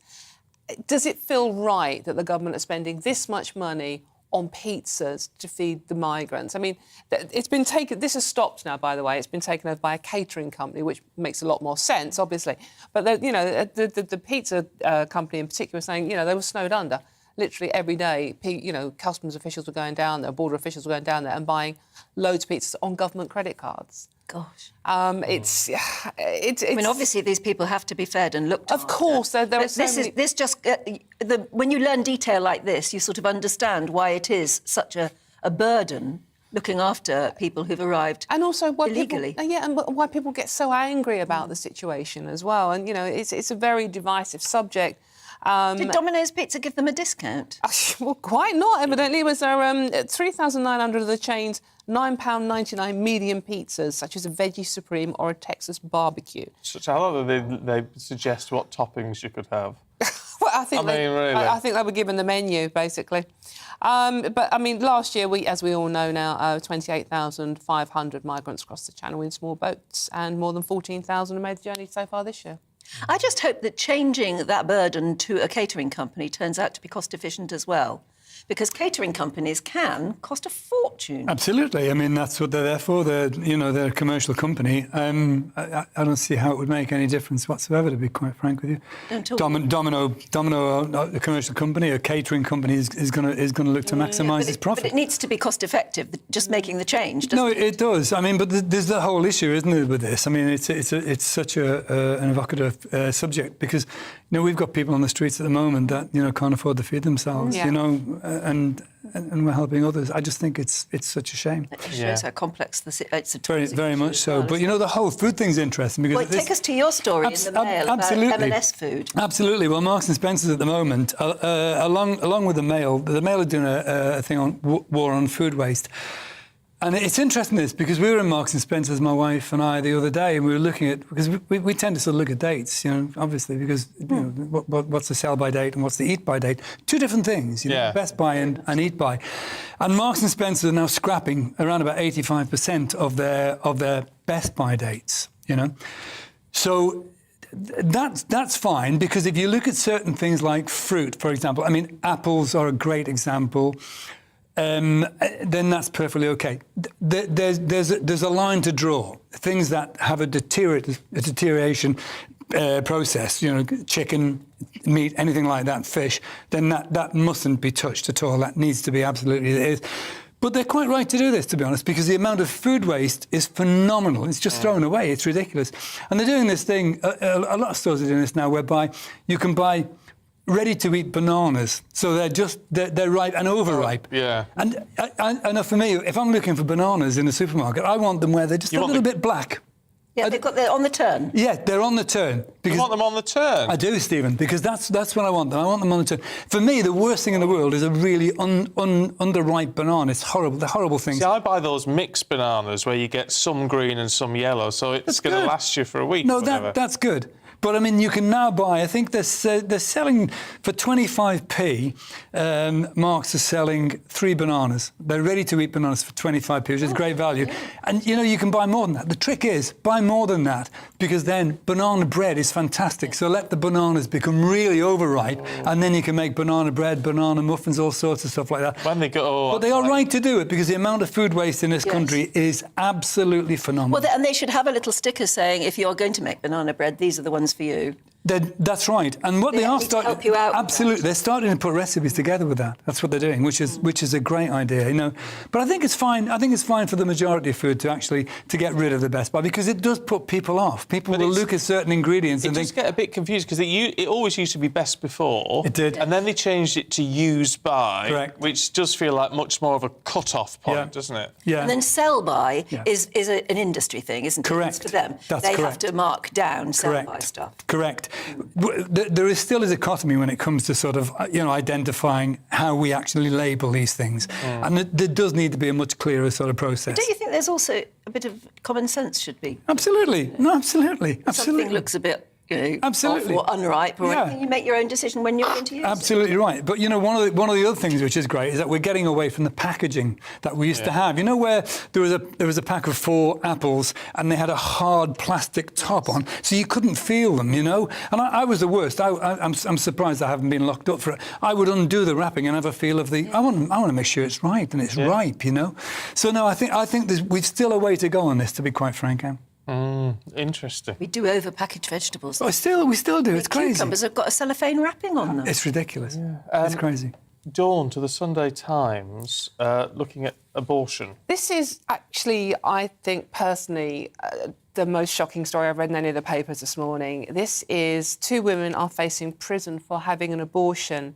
does it feel right that the government are spending this much money on pizzas to feed the migrants? I mean, it's been taken... This has stopped now, by the way. It's been taken over by a catering company, which makes a lot more sense, obviously. But, the pizza company in particular was saying, they were snowed under. Literally every day, customs officials were going down there, border officials were going down there and buying loads of pizzas on government credit cards. Gosh. It's... I mean, obviously, these people have to be fed and looked after. Of course, there are so many... when you learn detail like this, you sort of understand why it is such a burden looking after people who've arrived and also why illegally. And why people get so angry about the situation as well. And, it's a very divisive subject. Did Domino's Pizza give them a discount? Well, quite not, evidently. Was there 3,900 of the chain's £9.99 medium pizzas, such as a veggie supreme or a Texas barbecue. So how long they suggest what toppings you could have? Well, I think they were given the menu, basically. But, I mean, last year, as we all know now, 28,500 migrants crossed the Channel in small boats, and more than 14,000 have made the journey so far this year. I just hope that changing that burden to a catering company turns out to be cost-efficient as well, because catering companies can cost a fortune. Absolutely. I mean, that's what they're there for. They're a commercial company. I don't see how it would make any difference whatsoever, to be quite frank with you. Domino, a commercial company, a catering company is going to look to maximise its profit. But it needs to be cost-effective, just making the change, doesn't it? No, it does. I mean, but there's the whole issue, isn't it, with this? I mean, it's such an evocative subject, because, we've got people on the streets at the moment that, can't afford to feed themselves, and we're helping others. I just think it's such a shame. It shows how complex it's very much so. But the whole food thing's interesting because take us to your story in the Mail about M&S food. Absolutely. Well, Marks and Spencer's at the moment, along with the Mail are doing a thing on war on food waste. And it's interesting this, because we were in Marks and Spencer's, my wife and I, the other day, and we were looking at, because we tend to sort of look at dates, obviously, because what's the sell by date and what's the eat by date? Two different things, best by and eat by. And Marks and Spencer are now scrapping around about 85% of their best by dates, So that's fine, because if you look at certain things like fruit, for example, I mean, apples are a great example. Then that's perfectly okay. There's a line to draw. Things that have a deterioration process, chicken, meat, anything like that, fish, then that mustn't be touched at all. That needs to be absolutely it is. But they're quite right to do this, to be honest, because the amount of food waste is phenomenal. It's just thrown away. It's ridiculous. And they're doing this thing, a lot of stores are doing this now, whereby you can buy ready-to-eat bananas, so they're ripe and overripe. Yeah. And I know for me, if I'm looking for bananas in the supermarket, I want them where they're just a little bit black. Yeah, they're on the turn. Yeah, they're on the turn. You want them on the turn? I do, Stephen, because that's what I want them. I want them on the turn. For me, the worst thing in the world is a really underripe banana. It's horrible. The horrible thing. See, I buy those mixed bananas where you get some green and some yellow, so it's going to last you for a week. No, that's good. But, I mean, you can now buy, I think they're selling for 25p, Marks are selling 3 bananas. They're ready-to-eat bananas for 25p, which is great value. Yeah. And, you can buy more than that. The trick is, buy more than that, because then banana bread is fantastic. So let the bananas become really overripe, and then you can make banana bread, banana muffins, all sorts of stuff like that. When they go... But they are right to do it, because the amount of food waste in this country is absolutely phenomenal. Well, and they should have a little sticker saying, if you're going to make banana bread, these are the ones for you. That's right, and what they are starting to help you out. Absolutely, they're starting to put recipes together with that. That's what they're doing, which is a great idea, But I think it's fine. I think it's fine for the majority of food to get rid of the best by, because it does put people off. People will look at certain ingredients and think. Get a bit confused, because it always used to be best before. It did, and then they changed it to used by, correct, which does feel like much more of a cut-off point, doesn't it? Yeah. And then sell by is an industry thing, isn't it? Correct. It's for them. That's they correct. have to mark down sell by stuff. Correct. There still is a dichotomy when it comes to sort of, identifying how we actually label these things. And there does need to be a much clearer sort of process. But don't you think there's also a bit of common sense should be? Absolutely. No, absolutely. Something looks a bit, Absolutely. off or unripe or anything. You make your own decision when you're going to use Absolutely right. But, one of the other things which is great is that we're getting away from the packaging that we used to have. Where there was a pack of 4 apples and they had a hard plastic top on, so you couldn't feel them, And I was the worst. I'm surprised I haven't been locked up for it. I would undo the wrapping and have a feel of I want to make sure it's right and it's ripe, So no, I think we've still a way to go on this, to be quite frank, Anne. Interesting. We do over-package vegetables. Oh, we still do. It's crazy. Cucumbers have got a cellophane wrapping on them. It's ridiculous. It's crazy. Dawn to the Sunday Times, looking at abortion. This is actually, I think, personally, the most shocking story I've read in any of the papers this morning. This is 2 women are facing prison for having an abortion,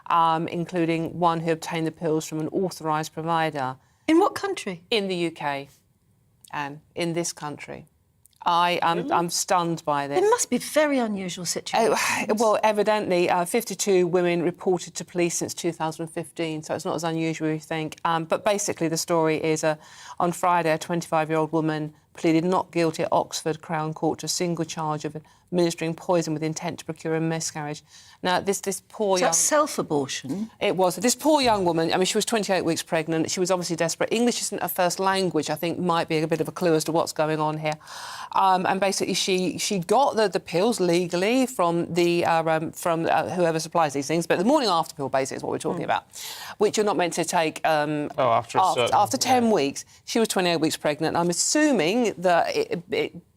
including one who obtained the pills from an authorised provider. In what country? In the UK, Anne, in this country. I'm stunned by this. It must be a very unusual situation. Well, evidently, 52 women reported to police since 2015, so it's not as unusual as you think. But basically, the story is on Friday, a 25-year-old woman pleaded not guilty at Oxford Crown Court to a single charge of administering poison with intent to procure a miscarriage. Now, this poor young... That's self-abortion? It was. This poor young woman, she was 28 weeks pregnant. She was obviously desperate. English isn't her first language, I think might be a bit of a clue as to what's going on here. And basically, she got the pills legally from whoever supplies these things, but the morning after pill, basically, is what we're talking about, which you're not meant to take after 10 weeks. She was 28 weeks pregnant. I'm assuming that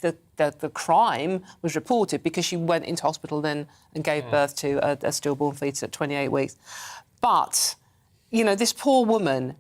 the crime was reported because she went into hospital then and gave birth to a stillborn fetus at 28 weeks. But, this poor woman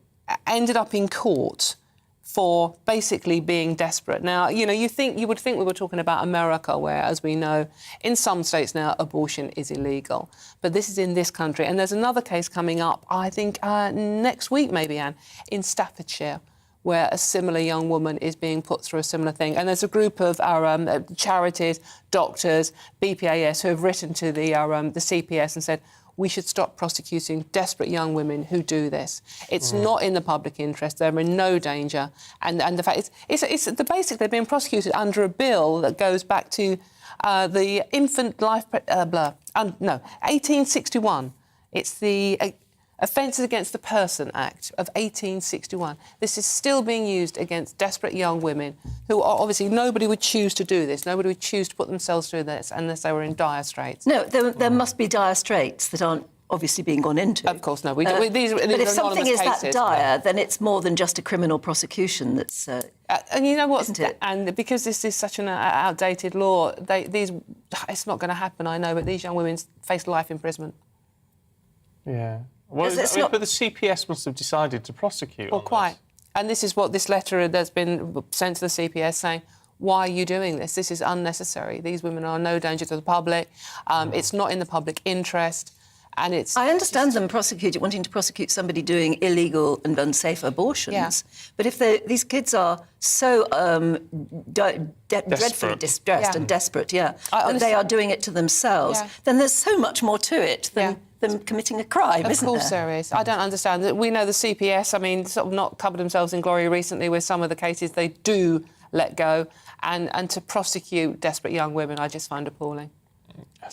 ended up in court for basically being desperate. Now, you would think we were talking about America, where, as we know, in some states now, abortion is illegal. But this is in this country. And there's another case coming up, I think, next week, maybe, Anne, in Staffordshire, where a similar young woman is being put through a similar thing. And there's a group of our charities, doctors, BPAS, who have written to the CPS and said, we should stop prosecuting desperate young women who do this. It's not in the public interest. They're in no danger. And the fact basically they're being prosecuted under a bill that goes back to the Infant Life... 1861. It's the... Offences Against the Person Act of 1861. This is still being used against desperate young women who are obviously nobody would choose to do this. Nobody would choose to put themselves through this unless they were in dire straits. No, there must be dire straits that aren't obviously being gone into. Of course, no. These but if something is cases, that dire, then it's more than just a criminal prosecution that's... and you know what? Isn't it? And because this is such an outdated law, it's not going to happen, I know, but these young women face life imprisonment. Yeah. Well, but the CPS must have decided to prosecute. Well, quite. And this is what this letter that's been sent to the CPS saying, why are you doing this? This is unnecessary. These women are no danger to the public. It's not in the public interest. And it's... I understand them wanting to prosecute somebody doing illegal and unsafe abortions. Yeah. But if these kids are so dreadfully distressed and desperate, that they are doing it to themselves, then there's so much more to it than them committing a crime, isn't there? Of course there is. I don't understand that. We know the CPS, sort of not covered themselves in glory recently with some of the cases they do let go, and to prosecute desperate young women, I just find appalling.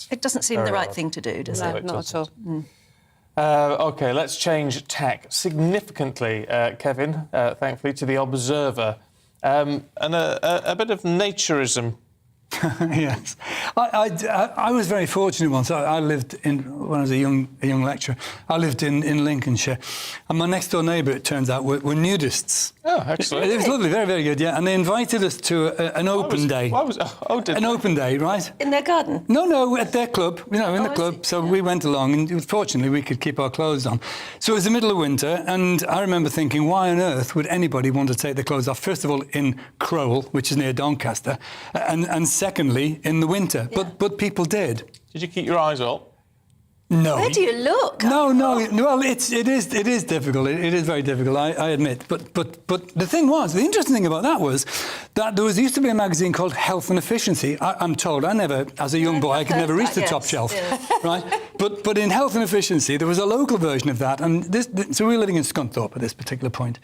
It doesn't seem the right thing to do, does it? No, not at all. OK, let's change tack significantly, Kevin, thankfully, to The Observer, and a bit of naturism. Yes. I was very fortunate once. I lived when I was a young lecturer, I lived in Lincolnshire. And my next-door neighbour, it turns out, were nudists. Oh, excellent. It was lovely, very, very good, yeah. And they invited us to an open day. An open day, right? In their garden? No, at their club, in the club. So we went along, and fortunately, we could keep our clothes on. So it was the middle of winter, and I remember thinking, why on earth would anybody want to take their clothes off? First of all, in Crowell, which is near Doncaster, and secondly, in the winter. Yeah. But people did. Did you keep your eyes up? No. Where do you look? No. Well, it is difficult. It is very difficult, I admit. But the thing was, the interesting thing about that was that there used to be a magazine called Health and Efficiency. I'm told, as a young boy, I could never reach the top shelf, right? But in Health and Efficiency, there was a local version of that, and so we were living in Scunthorpe at this particular point,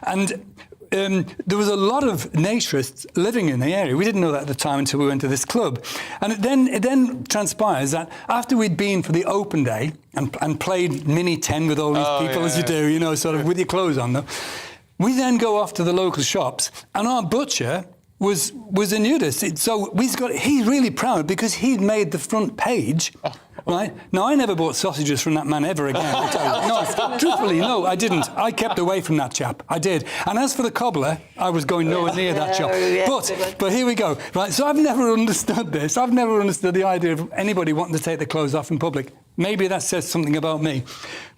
and there was a lot of naturists living in the area. We didn't know that at the time until we went to this club. And it then transpires that after we'd been for the open day and played mini 10 with all these people, as you do, you know, sort of with your clothes on them, we then go off to the local shops, and our butcher was a nudist. So he's really proud because he'd made the front page. Right? Now, I never bought sausages from that man ever again. I tell you. No, truthfully, no, I didn't. I kept away from that chap. I did. And as for the cobbler, I was going nowhere near that shop. But here we go. Right, so I've never understood this. I've never understood the idea of anybody wanting to take their clothes off in public. Maybe that says something about me.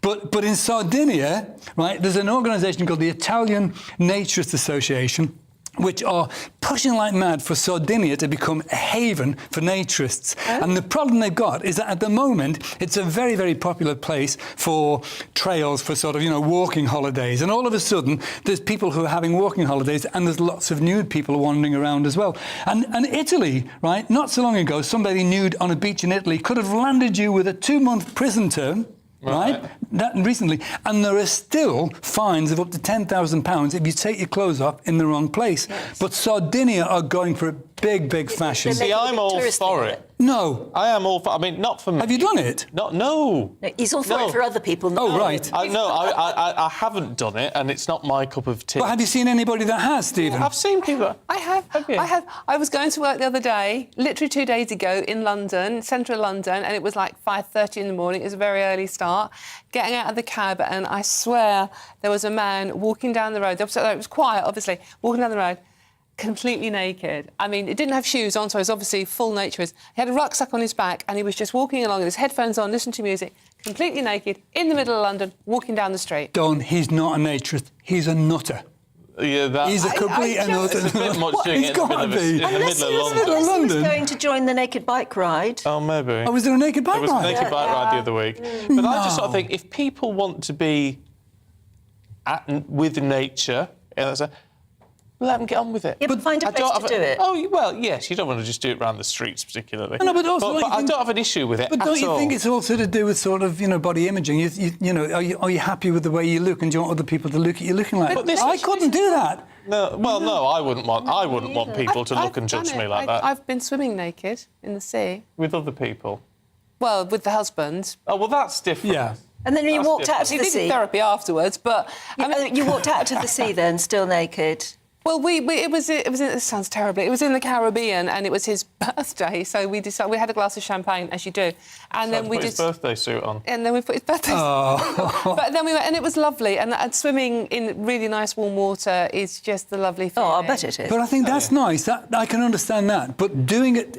But in Sardinia, right, there's an organisation called the Italian Naturist Association, which are pushing like mad for Sardinia to become a haven for naturists. And the problem they've got is that at the moment, it's a very, very popular place for trails, for sort of, you know, walking holidays. And all of a sudden, there's people who are having walking holidays, and there's lots of nude people wandering around as well. And Italy, right, not so long ago, somebody nude on a beach in Italy could have landed you with a 2-month prison term. Right? That recently. And there are still fines of up to £10,000 if you take your clothes off in the wrong place. Yes. But Sardinia are going for a big, big fashion. See, I'm all for it. No. I am all for I mean, not for me. Have you done it? No. He's all for it for other people. Oh, right. I haven't done it, and it's not my cup of tea. But have you seen anybody that has, Stephen? I've seen people. I have. I have. I was going to work the other day, literally 2 days ago, in London, central London, and it was like 5:30 in the morning. It was a very early start. Getting out of the cab, and I swear there was a man walking down the road. It was quiet, obviously, walking down the road, completely naked. I mean, it didn't have shoes on, so he was obviously full naturist. He had a rucksack on his back, and he was just walking along with his headphones on, listening to music, completely naked, in the middle of London, walking down the street. Don, he's not a naturist. He's a nutter. Yeah, he's a complete and utter. It's a bit much doing it in the middle of London. Unless he was going to join the naked bike ride. Oh, maybe. Oh, was there a naked bike ride? There was a naked bike ride the other week. But I just sort of think, if people want to be with nature, let them get on with it. Yeah, but find a place to do it. Oh, well, yes, you don't want to just do it around the streets particularly. No, but also, but I don't have an issue with it But don't you think it's also to do with sort of, you know, body imaging? You know, are you happy with the way you look, and do you want other people to look at you looking like that? I couldn't do that. No, well, no, I wouldn't want people to look and judge me like that. I've been swimming naked in the sea. With other people? Well, with the husband. Oh, well, that's different. Yeah. And then you walked out to the sea. He did therapy afterwards, but... you walked out to the sea then, still naked? Well, it sounds terrible. It was in the Caribbean, and it was his birthday, so we decided we had a glass of champagne, as you do, and then we put his birthday suit on. And then we put his birthday suit on. But then we went, and it was lovely. And swimming in really nice warm water is just the lovely feeling. Oh, I bet it is. But I think that's nice. I can understand that. But doing it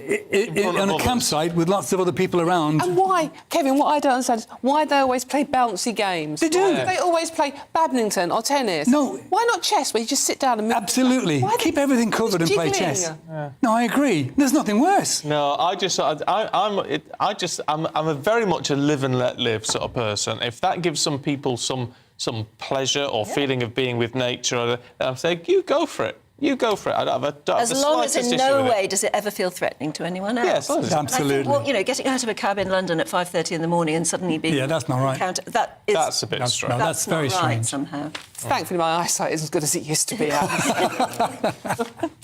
on a campsite with lots of other people around. And why, Kevin? What I don't understand is why they always play bouncy games. They do. They always play badminton or tennis. No. Why not chess, where you just sit down and move? Absolutely. Keep everything covered and play chess. No, I agree. There's nothing worse. No, I'm a very much a live and let live sort of person. If that gives some people some pleasure or feeling of being with nature, I'm saying you go for it. You go for it. I don't have as long as in no way does it ever feel threatening to anyone else. Yes, absolutely. Think, well, you know, getting out of a cab in London at 5:30 in the morning and suddenly being that's not right. That's a bit strange. That's very not strange. Right, somehow. Thankfully, my eyesight isn't as good as it used to be.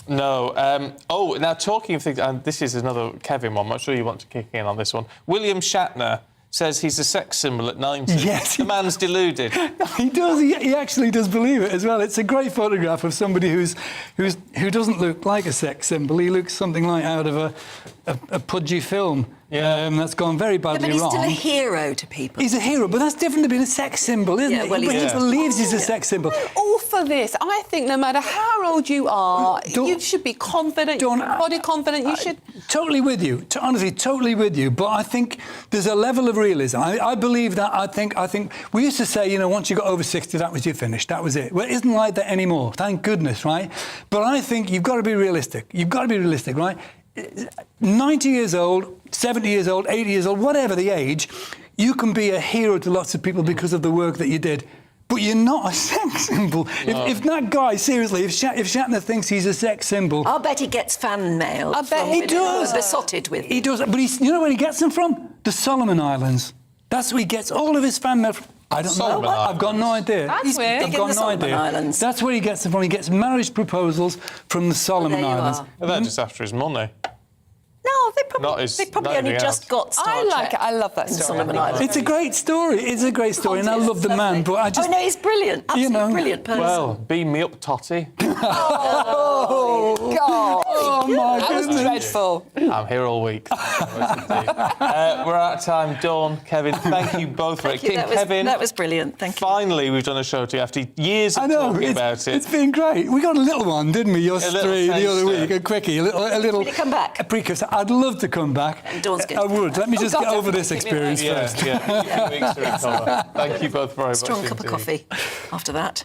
No. Now talking of things, and this is another Kevin one. I'm sure you want to kick in on this one. William Shatner says he's a sex symbol at 90. Yes. The man's deluded. He does. He actually does believe it as well. It's a great photograph of somebody who doesn't look like a sex symbol. He looks something like out of a pudgy film. Yeah. That's gone very badly but he's wrong. still a hero to people. He's a hero, but that's different to being a sex symbol, isn't it? Well, But he believes he's a sex symbol. I'm all for this. I think no matter how old you are, you should be confident, body confident. You should. Totally with you. Honestly, totally with you. But I think there's a level of realism. I believe that. I think we used to say, you know, once you got over 60, that was you finished. That was it. Well, it isn't like that anymore. Thank goodness, right? But I think you've got to be realistic. You've got to be realistic, right? 90 years old, 70 years old, 80 years old, whatever the age, you can be a hero to lots of people because of the work that you did. But you're not a sex symbol. No. If that guy, seriously, if Shatner thinks he's a sex symbol... I'll bet he gets fan mail. I bet he does. Besotted with. He does. But you know where he gets them from? The Solomon Islands. That's where he gets all of his fan mail from. I don't Solomon know. I've got no idea. That's weird. I've got no idea. Islands. That's where he gets them from. He gets marriage proposals from the Solomon Islands. Well, they're just after his money. No, they Not probably, his- they probably not only anything just else. got Star I like Trek it. I love that in story. Solomon I think Islands. It's a great story. It's a great story, and I love the man. But I just, Oh no, he's brilliant. Absolutely brilliant person. Well, beam me up, Totty. Oh, God. oh my That was goodness. dreadful. I'm here all week. We're out of time. Dawn, Kevin, thank you both for it. Thank you. Kevin, That was brilliant. Thank you. finally we've done a show to you after years of I know, talking about it. it's been great. We got a little one, didn't we? Yours A little three the other taster. week, a quickie, a little. Will you come back? A precursor. I'd love to come back. And Dawn's good. I would. Let me just God, get over this definitely. Keep me experience Yeah, first. yeah. A few weeks to recover. Thank you both very much. Strong cup of indeed. coffee after that.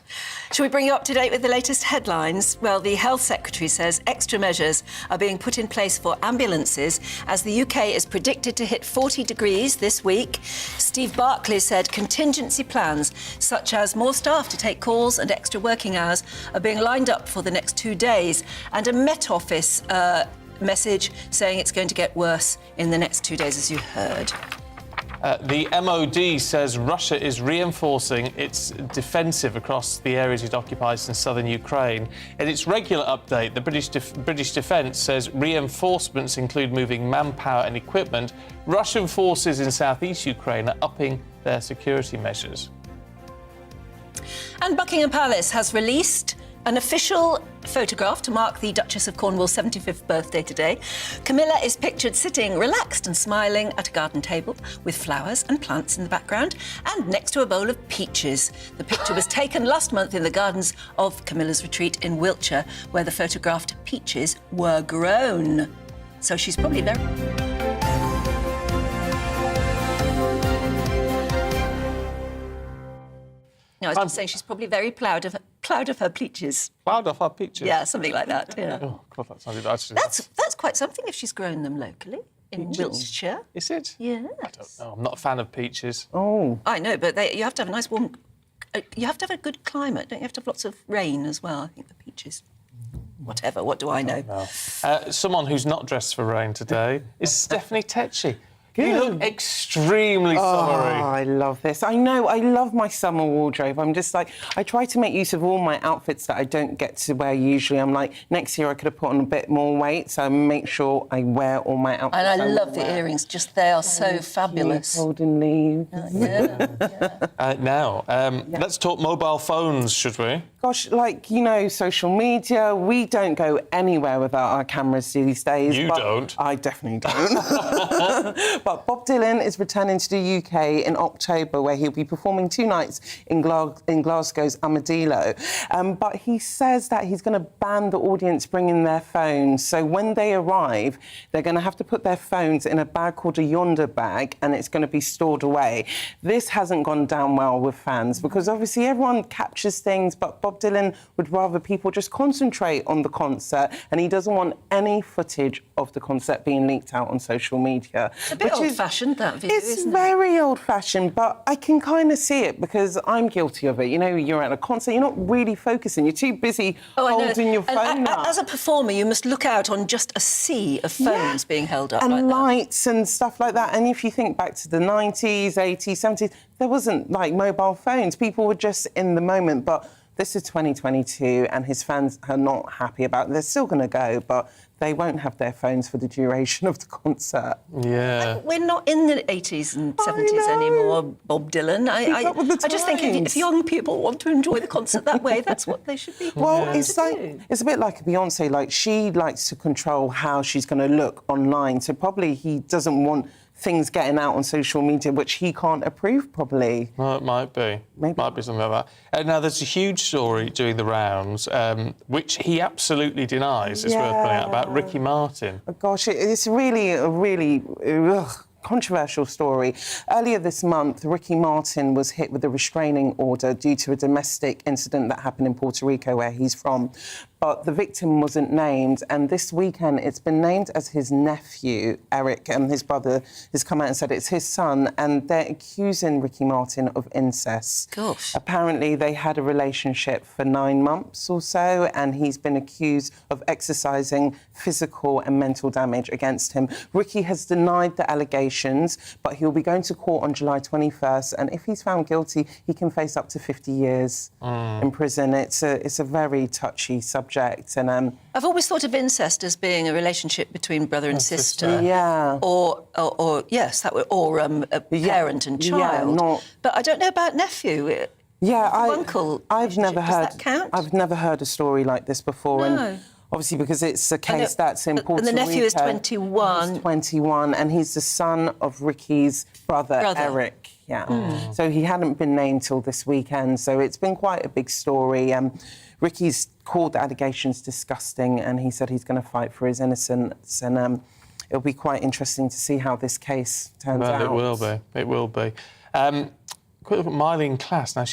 Shall we bring you up to date with the latest headlines? Well, the Health Secretary says extra measures are being put in place for ambulances as the UK is predicted to hit 40 degrees this week. Steve Barclay said contingency plans, such as more staff to take calls and extra working hours, are being lined up for the next 2 days. And a Met Office message saying it's going to get worse in the next 2 days, as you heard. The MOD says Russia is reinforcing its defensive across the areas it occupies in southern Ukraine. In its regular update, the British Defence says reinforcements include moving manpower and equipment. Russian forces in southeast Ukraine are upping their security measures. And Buckingham Palace has released an official photograph to mark the Duchess of Cornwall's 75th birthday today. Camilla is pictured sitting relaxed and smiling at a garden table with flowers and plants in the background and next to a bowl of peaches. The picture was taken last month in the gardens of Camilla's retreat in Wiltshire, where the photographed peaches were grown. So she's probably very... No, I was just saying she's probably very proud of her peaches. Proud of her peaches? Yeah, something like that, yeah. Oh, God, that sounded actually... That's quite something if she's grown them locally in Wiltshire. Is it? Yeah. I don't know. I'm not a fan of peaches. Oh. I know, but you have to have a nice warm... you have to have a good climate, don't you? You have to have lots of rain as well, I think, the peaches. Whatever, what do I know? Someone who's not dressed for rain today is Stephanie Tetchy. You look extremely summery. I love this. I know, I love my summer wardrobe. I'm just like, I try to make use of all my outfits that I don't get to wear usually. I'm like, next year I could have put on a bit more weight, so I make sure I wear all my outfits. And I love the earrings, just they are so fabulous. Golden leaves. Now, let's talk mobile phones, should we? Gosh, like, you know, social media, we don't go anywhere without our cameras these days. You don't? I definitely don't. But Bob Dylan is returning to the UK in October, where he'll be performing 2 nights in Glasgow's Armadillo. But he says that he's going to ban the audience bringing their phones. So when they arrive, they're going to have to put their phones in a bag called a Yonder bag, and it's going to be stored away. This hasn't gone down well with fans, because obviously everyone captures things, but Bob Dylan would rather people just concentrate on the concert, and he doesn't want any footage of the concert being leaked out on social media. It's a bit old-fashioned, that view, It's isn't it? very old-fashioned, but I can kind of see it because I'm guilty of it. You know, you're at a concert, you're not really focusing. You're too busy holding your phone up. As a performer, you must look out on just a sea of phones being held up and like that. lights and stuff like that. And if you think back to the 90s, 80s, 70s, there wasn't, like, mobile phones. People were just in the moment, but this is 2022 and his fans are not happy about it. They're still going to go, but they won't have their phones for the duration of the concert. Yeah. We're not in the 80s and 70s anymore, Bob Dylan. I just think if young people want to enjoy the concert that way, that's what they should be. Well, it's a bit like Beyonce. Like, she likes to control how she's going to look online. So probably he doesn't want things getting out on social media which he can't approve, probably. Well, it might be. Might be something like that. Now, there's a huge story doing the rounds, which he absolutely denies, it's worth pointing out, about Ricky Martin. Oh, gosh, it's really a controversial story. Earlier this month, Ricky Martin was hit with a restraining order due to a domestic incident that happened in Puerto Rico, where he's from. but the victim wasn't named. And this weekend, it's been named as his nephew, Eric, and his brother has come out and said it's his son, and they're accusing Ricky Martin of incest. Gosh. Apparently, they had a relationship for 9 months or so, and he's been accused of exercising physical and mental damage against him. Ricky has denied the allegations, but he'll be going to court on July 21st, and if he's found guilty, he can face up to 50 years in prison. It's a very touchy subject, and I've always thought of incest as being a relationship between brother and sister. Yeah. Or yes, that would, or a parent and child. But I don't know about nephew. Yeah, uncle. I've never heard. Does that count? I've never heard a story like this before, No. and obviously because it's a case that's in Puerto And the nephew is Rico. 21. He's 21, and he's the son of Ricky's brother. Eric. Yeah. So he hadn't been named till this weekend. So it's been quite a big story. Ricky's called the allegations disgusting, and he said he's going to fight for his innocence. And it'll be quite interesting to see how this case turns out. It will be. It will be. Quick look at Miley in class. Now,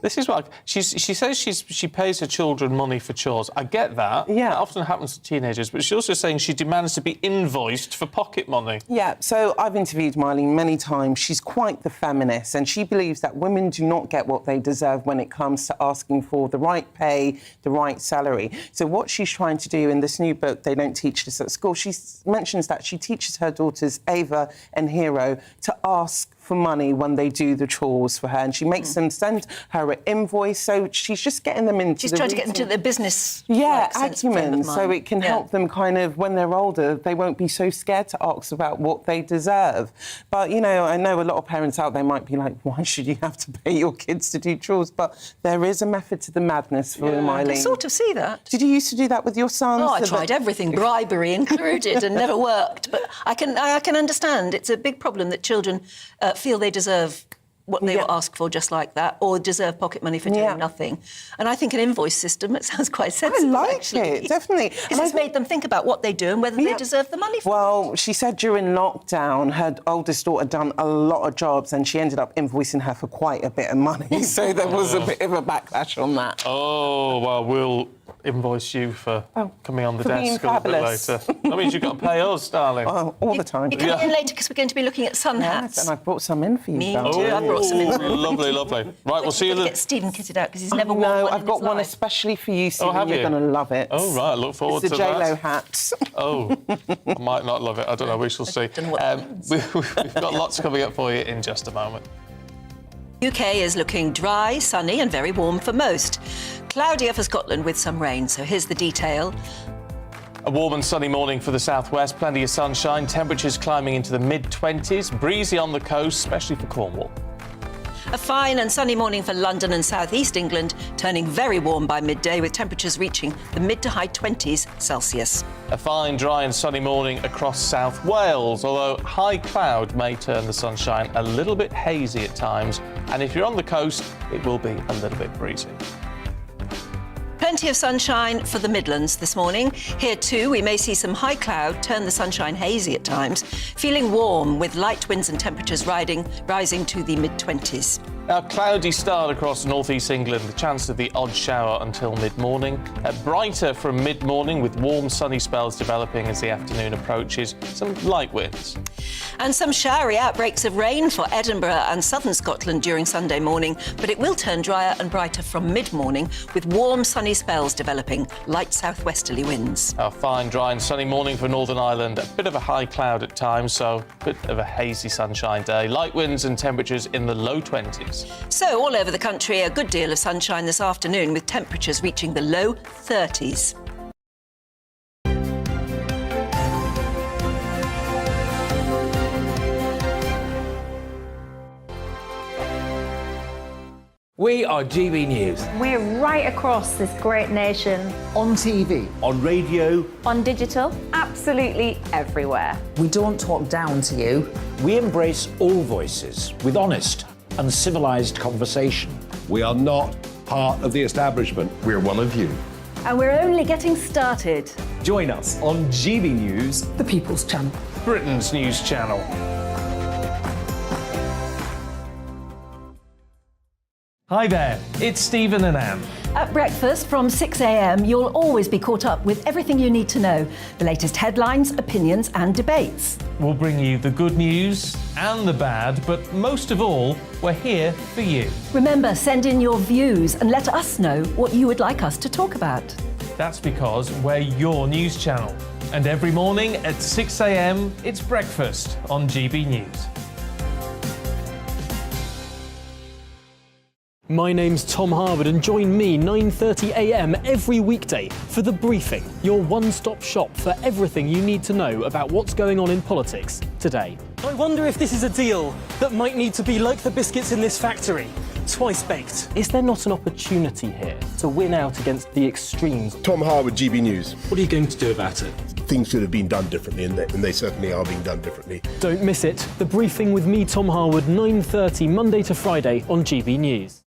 this is what she says. She pays her children money for chores. I get that. Yeah, that often happens to teenagers. But she's also saying she demands to be invoiced for pocket money. Yeah. So I've interviewed Miley many times. She's quite the feminist, and she believes that women do not get what they deserve when it comes to asking for the right pay, the right salary. So what she's trying to do in this new book, They Don't Teach This at School, she mentions that she teaches her daughters Ava and Hero to ask for money when they do the chores for her, and she makes them send her an invoice, so she's just getting them into She's trying to get into the business acumen, so it can help them kind of, when they're older, they won't be so scared to ask about what they deserve. But, you know, I know a lot of parents out there might be like, why should you have to pay your kids to do chores? But there is a method to the madness for Miley. I sort of see that. Did you used to do that with your sons? Oh, I tried everything, bribery included, and never worked. But I can understand. It's a big problem that children feel they deserve what they were asked for just like that, or deserve pocket money for doing nothing. And I think an invoice system, it sounds quite sensible, I like it, definitely. Because it's made them think about what they do and whether they deserve the money for it. Well, she said during lockdown, her oldest daughter done a lot of jobs, and she ended up invoicing her for quite a bit of money. So there was a bit of a backlash on that. Oh, well, we'll invoice you for coming on the desk a little bit later. That means you've got to pay us, darling. Oh, all the time. You're coming in later because we're going to be looking at sun hats. And I brought some in for you. Me too, I brought some in. Lovely, lovely. Right, we'll see you later. Get Stephen kitted out because he's never worn one I've got one especially for you, Stephen. have You're you? going to love it. Oh, right, I look forward to that. It's a J-Lo hat. Oh, I might not love it. I don't know, we shall see. We've got lots coming up for you in just a moment. UK is looking dry, sunny and very warm for most. Cloudier for Scotland with some rain, so here's the detail. A warm and sunny morning for the southwest, plenty of sunshine, temperatures climbing into the mid-20s, breezy on the coast, especially for Cornwall. A fine and sunny morning for London and southeast England, turning very warm by midday with temperatures reaching the mid to high 20s Celsius. A fine, dry and sunny morning across South Wales, although high cloud may turn the sunshine a little bit hazy at times, and if you're on the coast, it will be a little bit breezy. Plenty of sunshine for the Midlands this morning. Here too, we may see some high cloud turn the sunshine hazy at times. Feeling warm with light winds and temperatures rising to the mid-20s. Now, cloudy start across northeast England, the chance of the odd shower until mid-morning. Brighter from mid-morning with warm sunny spells developing as the afternoon approaches. Some light winds. And some showery outbreaks of rain for Edinburgh and southern Scotland during Sunday morning, but it will turn drier and brighter from mid-morning with warm sunny spells developing, light southwesterly winds. A fine, dry and sunny morning for Northern Ireland. A bit of a high cloud at times, so a bit of a hazy sunshine day. Light winds and temperatures in the low 20s. So all over the country, a good deal of sunshine this afternoon with temperatures reaching the low 30s. We are GB News. We're right across this great nation. On TV. On radio. On digital. Absolutely everywhere. We don't talk down to you. We embrace all voices with honest and civilised conversation. We are not part of the establishment. We're one of you. And we're only getting started. Join us on GB News, The People's Channel. Britain's news channel. Hi there, it's Stephen and Anne. At breakfast from 6 a.m, you'll always be caught up with everything you need to know, the latest headlines, opinions and debates. We'll bring you the good news and the bad, but most of all, we're here for you. Remember, send in your views and let us know what you would like us to talk about. That's because we're your news channel. And every morning at 6 a.m, it's breakfast on GB News. My name's Tom Harwood and join me 9:30 a.m. every weekday for The Briefing, your one-stop shop for everything you need to know about what's going on in politics today. I wonder if this is a deal that might need to be like the biscuits in this factory, twice baked. Is there not an opportunity here to win out against the extremes? Tom Harwood, GB News. What are you going to do about it? Things should have been done differently, and they certainly are being done differently. Don't miss it. The Briefing with me, Tom Harwood, 9:30 Monday to Friday on GB News.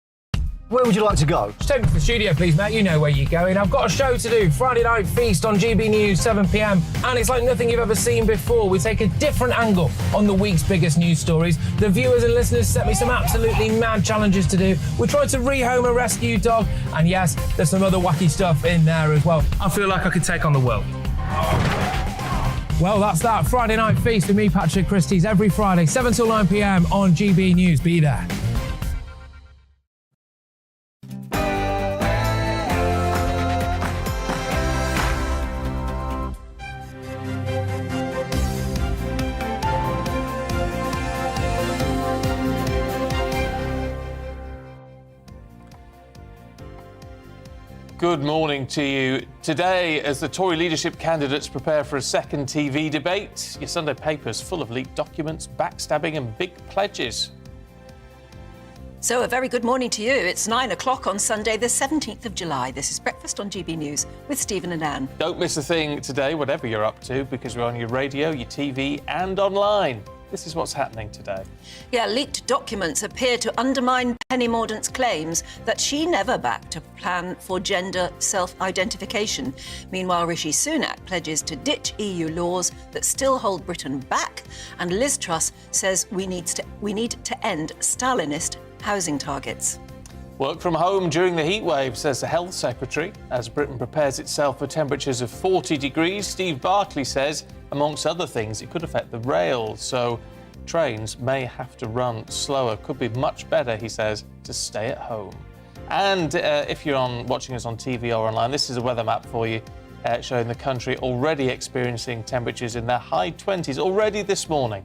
Where would you like to go? Just take me to the studio, please, mate. You know where you're going. I've got a show to do. Friday Night Feast on GB News, 7 p.m. And it's like nothing you've ever seen before. We take a different angle on the week's biggest news stories. The viewers and listeners set me some absolutely mad challenges to do. We tried to rehome a rescue dog. And yes, there's some other wacky stuff in there as well. I feel like I could take on the world. Well, that's that. Friday Night Feast with me, Patrick Christie's, every Friday, 7 till 9 p.m. on GB News. Be there. Good morning to you. Today, as the Tory leadership candidates prepare for a second TV debate, your Sunday paper's full of leaked documents, backstabbing and big pledges. So a very good morning to you. It's 9 o'clock on Sunday, the 17th of July. This is Breakfast on GB News with Stephen and Anne. Don't miss a thing today, whatever you're up to, because we're on your radio, your TV and online. This is what's happening today. Yeah, leaked documents appear to undermine Penny Mordaunt's claims that she never backed a plan for gender self-identification. Meanwhile, Rishi Sunak pledges to ditch EU laws that still hold Britain back, and Liz Truss says we need to end Stalinist housing targets. Work from home during the heatwave, says the Health Secretary. As Britain prepares itself for temperatures of 40 degrees, Steve Barclay says, amongst other things, it could affect the rail, so trains may have to run slower. Could be much better, he says, to stay at home. And if you're watching us on TV or online, this is a weather map for you, showing the country already experiencing temperatures in their high 20s already this morning.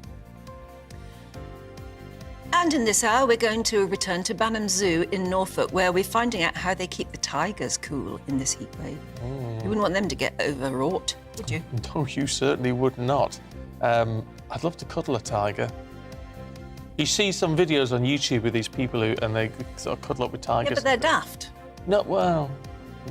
And in this hour, we're going to return to Banham Zoo in Norfolk, where we're finding out how they keep the tigers cool in this heatwave. You wouldn't want them to get overwrought, would you? No, you certainly would not. I'd love to cuddle a tiger. You see some videos on YouTube with these people and they sort of cuddle up with tigers. Yeah, but they're daft. No, well,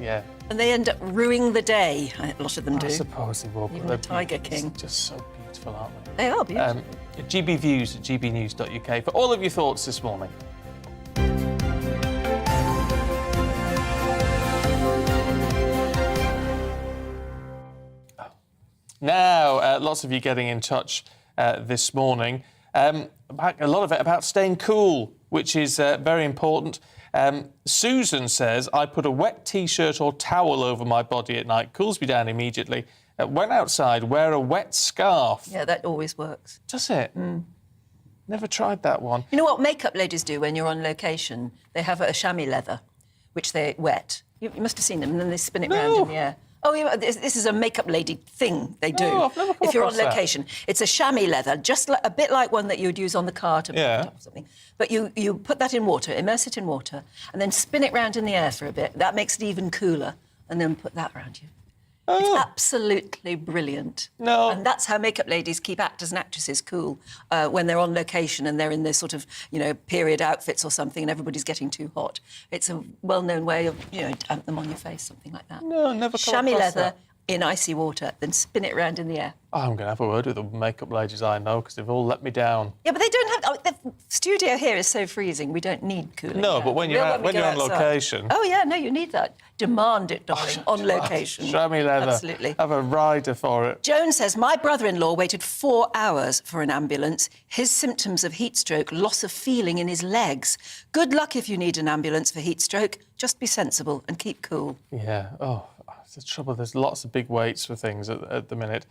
yeah. And they end up ruining the day, a lot of them do. I suppose they will. Even the Tiger King. Just so beautiful, aren't they? They are beautiful. GB Views at gbnews.uk for all of your thoughts this morning. Now, lots of you getting in touch this morning. A lot of it about staying cool, which is very important. Susan says, I put a wet T-shirt or towel over my body at night, cools me down immediately. When outside, wear a wet scarf. Yeah, that always works. Does it? Never tried that one. You know what makeup ladies do when you're on location? They have a chamois leather, which they wet. You must have seen them, and then they spin it round in the air. Oh, yeah, this is a makeup lady thing they do. No, I've never come if you're on across that. location. It's a chamois leather, just a bit like one that you would use on the car to put up or something. But you put that in water, immerse it in water, and then spin it round in the air for a bit. That makes it even cooler, and then put that around you. It's absolutely brilliant. No. And that's how makeup ladies keep actors and actresses cool when they're on location and they're in this sort of, period outfits or something and everybody's getting too hot. It's a well-known way of, damp them on your face, something like that. No, never come Chamois across leather, in icy water, then spin it around in the air. Oh, I'm going to have a word with the makeup ladies I know because they've all let me down. Yeah, but they don't have... the studio here is so freezing, we don't need cooling. No, down. but when you're on location... Oh, yeah, no, you need that. Demand it, darling, on location. Show me leather. Absolutely. Have a rider for it. Joan says, my brother-in-law waited 4 hours for an ambulance. His symptoms of heat stroke, loss of feeling in his legs. Good luck if you need an ambulance for heat stroke. Just be sensible and keep cool. Yeah, the trouble, there's lots of big waits for things at the minute.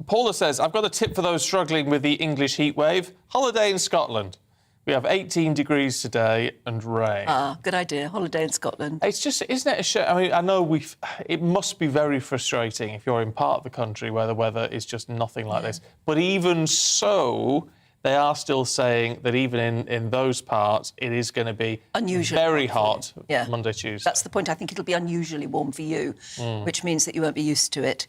Paula says, I've got a tip for those struggling with the English heat wave. Holiday in Scotland. We have 18 degrees today and rain. Ah, good idea. Holiday in Scotland. It's just, isn't it a shame? I mean, I know it must be very frustrating if you're in part of the country where the weather is just nothing like this. But even so, they are still saying that even in those parts, it is going to be unusually very hot Monday, Tuesday. That's the point. I think it'll be unusually warm for you, which means that you won't be used to it.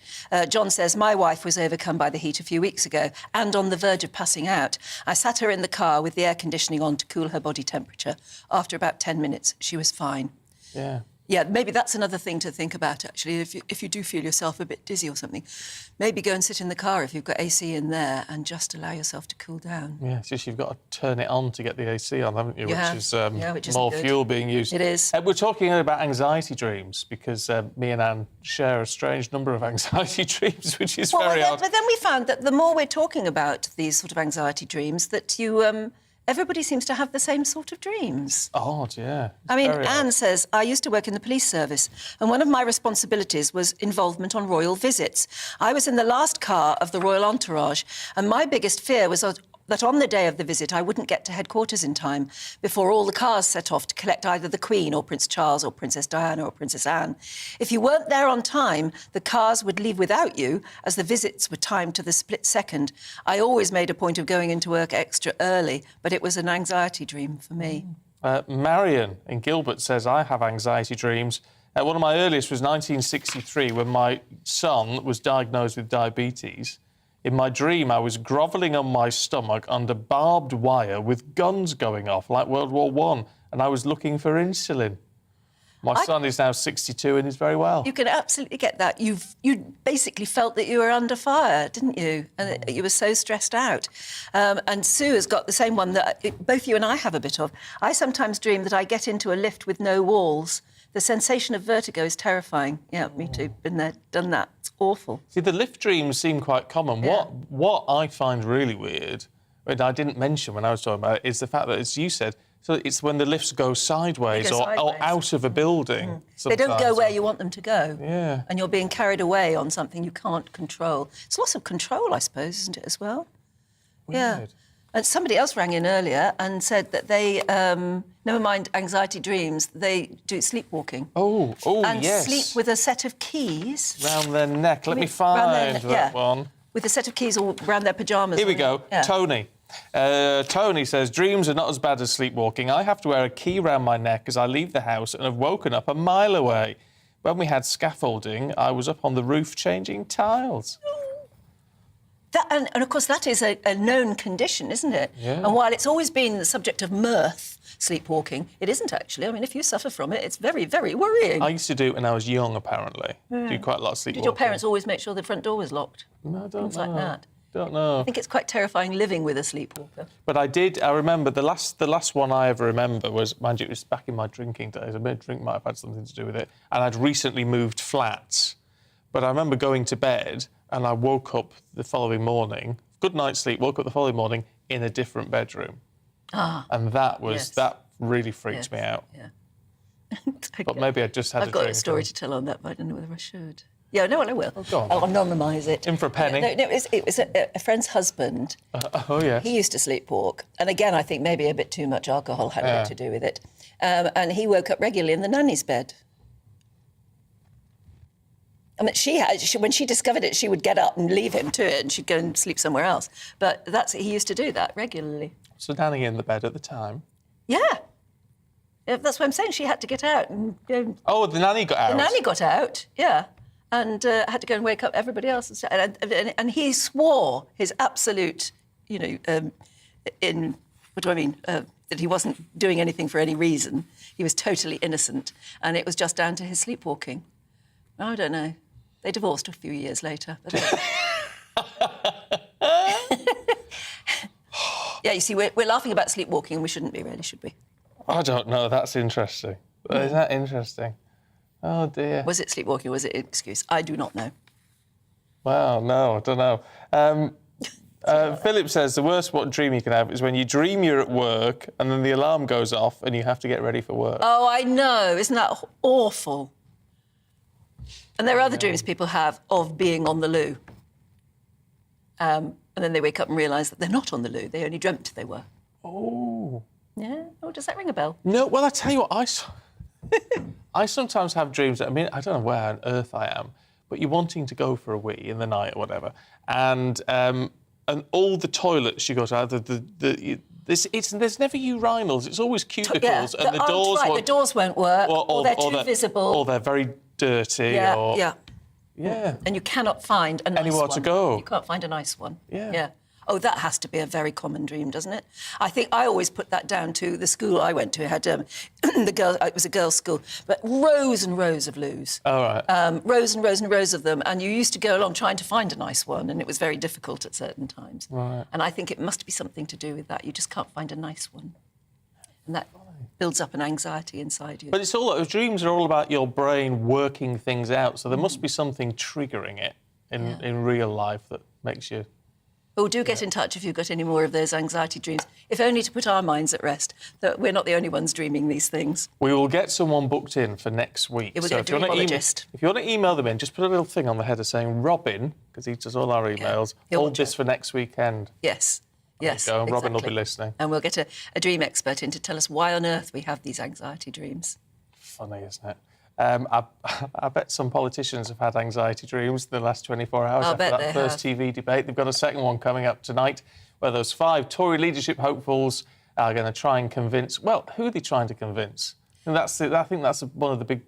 John says, my wife was overcome by the heat a few weeks ago and on the verge of passing out. I sat her in the car with the air conditioning on to cool her body temperature. After about 10 minutes, she was fine. Yeah. Yeah, maybe that's another thing to think about, actually. If you do feel yourself a bit dizzy or something, maybe go and sit in the car if you've got AC in there and just allow yourself to cool down. Yeah, it's just you've got to turn it on to get the AC on, haven't you? Which is more good. fuel being used. It is. We're talking about anxiety dreams because me and Anne share a strange number of anxiety dreams, which is very odd. But then we found that the more we're talking about these sort of anxiety dreams, that you... everybody seems to have the same sort of dreams. Odd, yeah. I mean, Anne says, I used to work in the police service, and one of my responsibilities was involvement on royal visits. I was in the last car of the royal entourage, and my biggest fear was that on the day of the visit I wouldn't get to headquarters in time before all the cars set off to collect either the Queen or Prince Charles or Princess Diana or Princess Anne. If you weren't there on time, the cars would leave without you, as the visits were timed to the split second. I always made a point of going into work extra early, but it was an anxiety dream for me. Marion in Gilbert says, I have anxiety dreams. One of my earliest was 1963 when my son was diagnosed with diabetes. In my dream, I was grovelling on my stomach under barbed wire with guns going off like World War I, and I was looking for insulin. My son is now 62 and is very well. You can absolutely get that. You basically felt that you were under fire, didn't you? And you were so stressed out. And Sue has got the same one that both you and I have a bit of. I sometimes dream that I get into a lift with no walls. The sensation of vertigo is terrifying. Yeah, me too. Been there, done that. It's awful. See, the lift dreams seem quite common. Yeah. What I find really weird, and I didn't mention when I was talking about it, is the fact that, as you said, so it's when the lifts go sideways, or out of a building. They don't go where you want them to go. Yeah. And you're being carried away on something you can't control. It's loss of control, I suppose, isn't it, as well? Weird. Yeah. And somebody else rang in earlier and said that they, never mind anxiety dreams, they do sleepwalking. Oh, and yes. sleep with a set of keys. Round their neck. Let me find that one. With a set of keys all round their pyjamas. Here we go. Yeah. Tony. Tony says, dreams are not as bad as sleepwalking. I have to wear a key round my neck as I leave the house and have woken up a mile away. When we had scaffolding, I was up on the roof changing tiles. And of course, that is a known condition, isn't it? Yeah. And while it's always been the subject of mirth, sleepwalking, it isn't actually. I mean, if you suffer from it, it's very, very worrying. I used to do it when I was young, apparently. Do quite a lot of sleepwalking. Did your parents always make sure the front door was locked? No, I don't Things know. like that. Don't know. I think it's quite terrifying living with a sleepwalker. But I remember the last one I ever remember was, mind you, it was back in my drinking days. A bit of drink might have had something to do with it. And I'd recently moved flats. But I remember going to bed and I woke up the following morning, good night's sleep, woke up the following morning in a different bedroom. Ah. And that really freaked me out. Yeah. But maybe I just had I've got a story to tell on that, but I don't know whether I should. Yeah, no, I will. Oh, go on. I'll anonymise it. In for a penny. No, it was a friend's husband. Oh, yeah. He used to sleepwalk. And again, I think maybe a bit too much alcohol had a bit to do with it. And he woke up regularly in the nanny's bed. I mean, when she discovered it, she would get up and leave him to it and she'd go and sleep somewhere else. But he used to do that regularly. So nanny in the bed at the time? Yeah. That's what I'm saying. She had to get out and go. Oh, the nanny got out? The nanny got out, yeah. And had to go and wake up everybody else. And he swore his absolute, that he wasn't doing anything for any reason. He was totally innocent. And it was just down to his sleepwalking. I don't know. They divorced a few years later. Yeah, you see, we're laughing about sleepwalking and we shouldn't be, really, should we? I don't know. That's interesting. Is that interesting? Oh, dear. Was it sleepwalking or was it an excuse? I do not know. Well, no, I don't know. Philip says the worst dream you can have is when you dream you're at work and then the alarm goes off and you have to get ready for work. Oh, I know. Isn't that awful? And there are other dreams people have of being on the loo. And then they wake up and realise that they're not on the loo. They only dreamt they were. Oh. Yeah? Oh, does that ring a bell? No, well, I tell you what, I sometimes have dreams that, I mean, I don't know where on earth I am, but you're wanting to go for a wee in the night or whatever, and all the toilets you go to, there's never urinals, it's always cubicles, and the doors the doors won't work, or they're too visible. Or they're very dirty. Yeah. And you cannot find a nice one. Anywhere to go. You can't find a nice one. Yeah. Oh, that has to be a very common dream, doesn't it? I think I always put that down to the school I went to. It had it was a girls' school, but rows and rows of loos. Oh, right. Rows and rows and rows of them, and you used to go along trying to find a nice one, and it was very difficult at certain times. Right. And I think it must be something to do with that. You just can't find a nice one, and that builds up an anxiety inside you. But dreams are all about your brain working things out, so there must be something triggering it in real life that makes you... Oh, do get in touch if you've got any more of those anxiety dreams, if only to put our minds at rest, that we're not the only ones dreaming these things. We will get someone booked in for next week. Yeah, we'll get a dreamologist. If you want to email them in, just put a little thing on the header saying Robin, because he does all our emails, hold this for next weekend. Yes. Yes, Robin exactly. will be listening. And we'll get a dream expert in to tell us why on earth we have these anxiety dreams. Funny, isn't it? I bet some politicians have had anxiety dreams in the last 24 hours after that first TV debate. They've got a second one coming up tonight where those 5 Tory leadership hopefuls are going to try and convince... Well, who are they trying to convince? And I think that's one of the big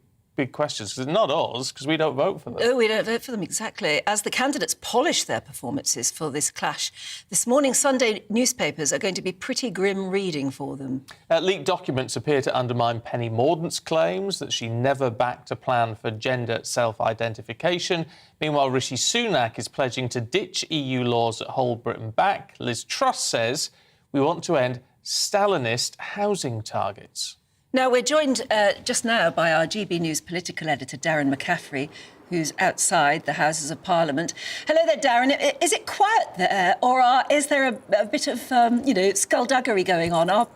questions, because it's not us, because we don't vote for them. Oh, we don't vote for them, exactly. As the candidates polish their performances for this clash, this morning Sunday newspapers are going to be pretty grim reading for them. Leaked documents appear to undermine Penny Mordaunt's claims that she never backed a plan for gender self-identification. Meanwhile, Rishi Sunak is pledging to ditch EU laws that hold Britain back. Liz Truss says we want to end Stalinist housing targets. Now, we're joined just now by our GB News political editor, Darren McCaffrey, who's outside the Houses of Parliament. Hello there, Darren. Is it quiet there, or is there a bit of, skullduggery going on? Are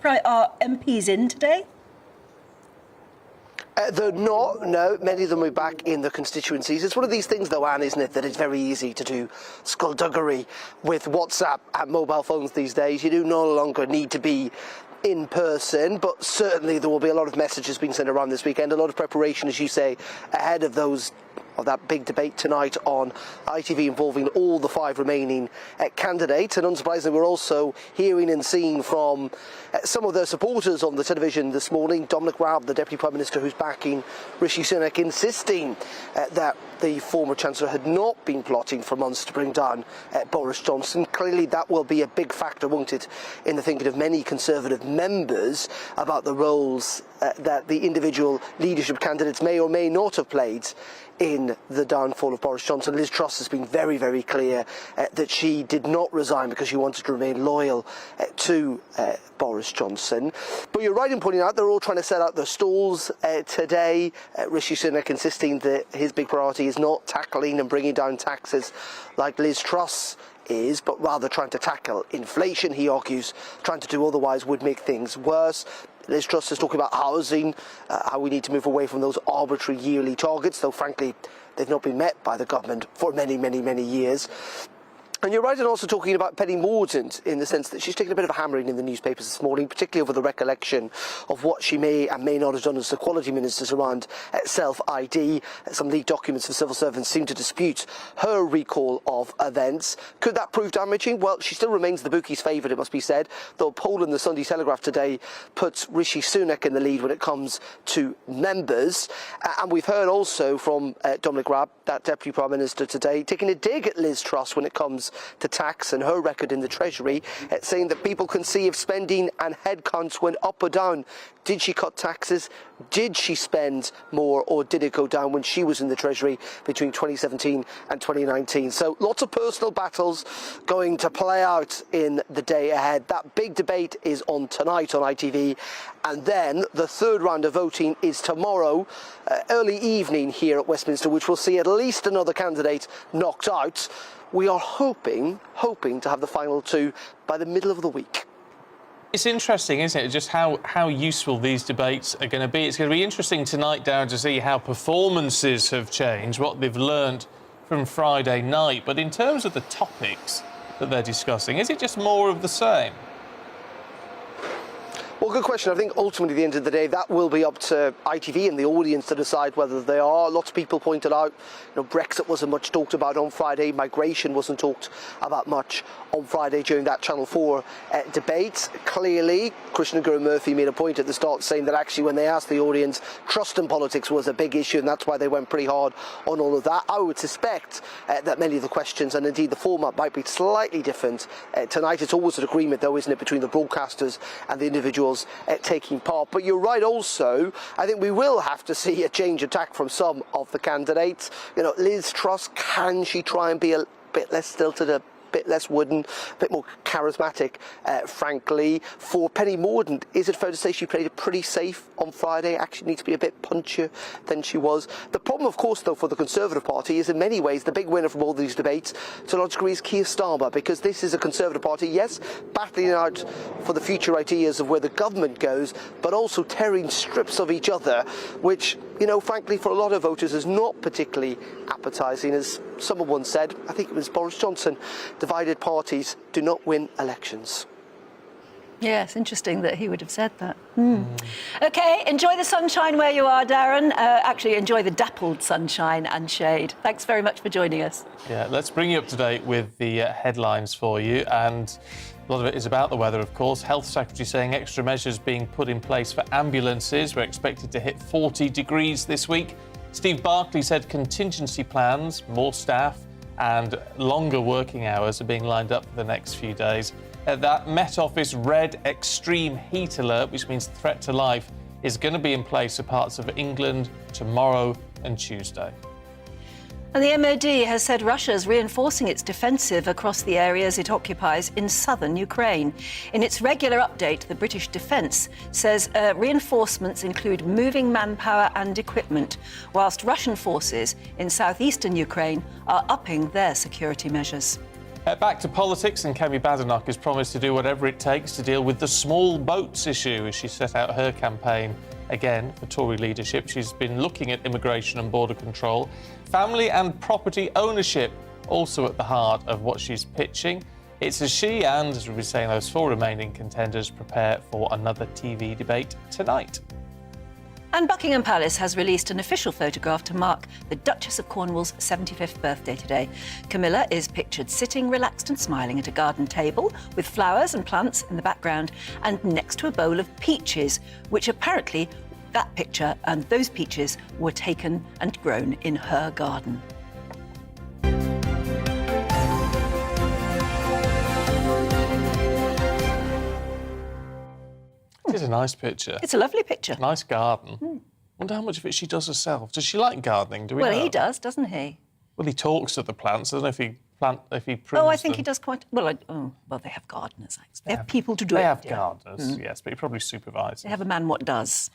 MPs in today? They're not, no. Many of them are back in the constituencies. It's one of these things, though, Anne, isn't it, that it's very easy to do skullduggery with WhatsApp and mobile phones these days. You do no longer need to be in person, but certainly there will be a lot of messages being sent around this weekend, a lot of preparation, as you say, ahead of that big debate tonight on ITV involving all the 5 remaining candidates. And unsurprisingly, we're also hearing and seeing from some of their supporters on the television this morning. Dominic Raab, the Deputy Prime Minister who's backing Rishi Sunak, insisting that the former Chancellor had not been plotting for months to bring down Boris Johnson. Clearly that will be a big factor, won't it, in the thinking of many Conservative members about the roles that the individual leadership candidates may or may not have played in the downfall of Boris Johnson. Liz Truss has been very, very clear that she did not resign because she wanted to remain loyal to Boris Johnson. But you're right in pointing out they're all trying to set out their stalls today. Rishi Sunak insisting that his big priority is not tackling and bringing down taxes like Liz Truss is, but rather trying to tackle inflation, he argues. Trying to do otherwise would make things worse. Liz Truss is talking about housing, how we need to move away from those arbitrary yearly targets, though frankly they've not been met by the government for many, many, many years. And you're right in also talking about Penny Mordaunt in the sense that she's taken a bit of a hammering in the newspapers this morning, particularly over the recollection of what she may and may not have done as Equality Ministers around self-ID. Some leaked documents for civil servants seem to dispute her recall of events. Could that prove damaging? Well, she still remains the bookies' favourite, it must be said, though a poll in the Sunday Telegraph today puts Rishi Sunak in the lead when it comes to members. And we've heard also from Dominic Raab, that Deputy Prime Minister today, taking a dig at Liz Truss when it comes to tax and her record in the Treasury, saying that people can see if spending and headcounts went up or down Did she cut taxes? Did she spend more, or did it go down when she was in the Treasury between 2017 and 2019? So lots of personal battles going to play out in the day ahead. That big debate is on tonight on ITV, and then the third round of voting is tomorrow, early evening here at Westminster, which will see at least another candidate knocked out. We are hoping to have the final two by the middle of the week. It's interesting, isn't it, just how useful these debates are going to be. It's going to be interesting tonight, Darren, to see how performances have changed, what they've learnt from Friday night. But in terms of the topics that they're discussing, is it just more of the same? Well, good question. I think ultimately, at the end of the day, that will be up to ITV and the audience to decide whether they are. Lots of people pointed out, Brexit wasn't much talked about on Friday. Migration wasn't talked about much on Friday during that Channel 4 debate. Clearly, Krishna Guru-Murthy made a point at the start saying that actually when they asked the audience, trust in politics was a big issue, and that's why they went pretty hard on all of that. I would suspect that many of the questions, and indeed the format, might be slightly different tonight. It's always an agreement, though, isn't it, between the broadcasters and the individuals taking part. But you're right also, I think we will have to see a change of tack from some of the candidates. Liz Truss, can she try and be a bit less stilted, a bit less wooden, a bit more charismatic, frankly? For Penny Mordaunt, is it fair to say she played it pretty safe on Friday? Actually needs to be a bit punchier than she was. The problem, of course, though, for the Conservative Party is in many ways the big winner from all these debates, to a large degree, is Keir Starmer, because this is a Conservative Party, yes, battling out for the future ideas of where the government goes, but also tearing strips of each other, which, frankly, for a lot of voters is not particularly appetising. As someone once said, I think it was Boris Johnson, divided parties do not win elections. Yes, interesting that he would have said that. OK, enjoy the sunshine where you are, Darren. Actually, enjoy the dappled sunshine and shade. Thanks very much for joining us. Yeah, let's bring you up to date with the headlines for you. And a lot of it is about the weather, of course. Health Secretary saying extra measures being put in place for ambulances. We're expected to hit 40 degrees this week. Steve Barclay said contingency plans, more staff and longer working hours are being lined up for the next few days. That Met Office red extreme heat alert, which means threat to life, is going to be in place for parts of England tomorrow and Tuesday. And the MOD has said Russia's reinforcing its defensive across the areas it occupies in southern Ukraine. In its regular update, the British Defence says reinforcements include moving manpower and equipment, whilst Russian forces in southeastern Ukraine are upping their security measures. Back to politics, and Kemi Badenoch has promised to do whatever it takes to deal with the small boats issue as she set out her campaign again for Tory leadership. She's been looking at immigration and border control. Family and property ownership also at the heart of what she's pitching. It's as she and, as we've been saying, those four remaining contenders prepare for another TV debate tonight. And Buckingham Palace has released an official photograph to mark the Duchess of Cornwall's 75th birthday today. Camilla is pictured sitting relaxed and smiling at a garden table with flowers and plants in the background and next to a bowl of peaches, which apparently that picture and those peaches were taken and grown in her garden. It is a nice picture. It's a lovely picture. Nice garden. Wonder how much of it she does herself. Does she like gardening? Do we know? Well, he does, doesn't he? Well, he talks to the plants. I don't know if he prunes Oh, I think them. he does quite... Well, they have gardeners. They have people to do it. They have gardeners, yes, but he probably supervises. They have a man what does.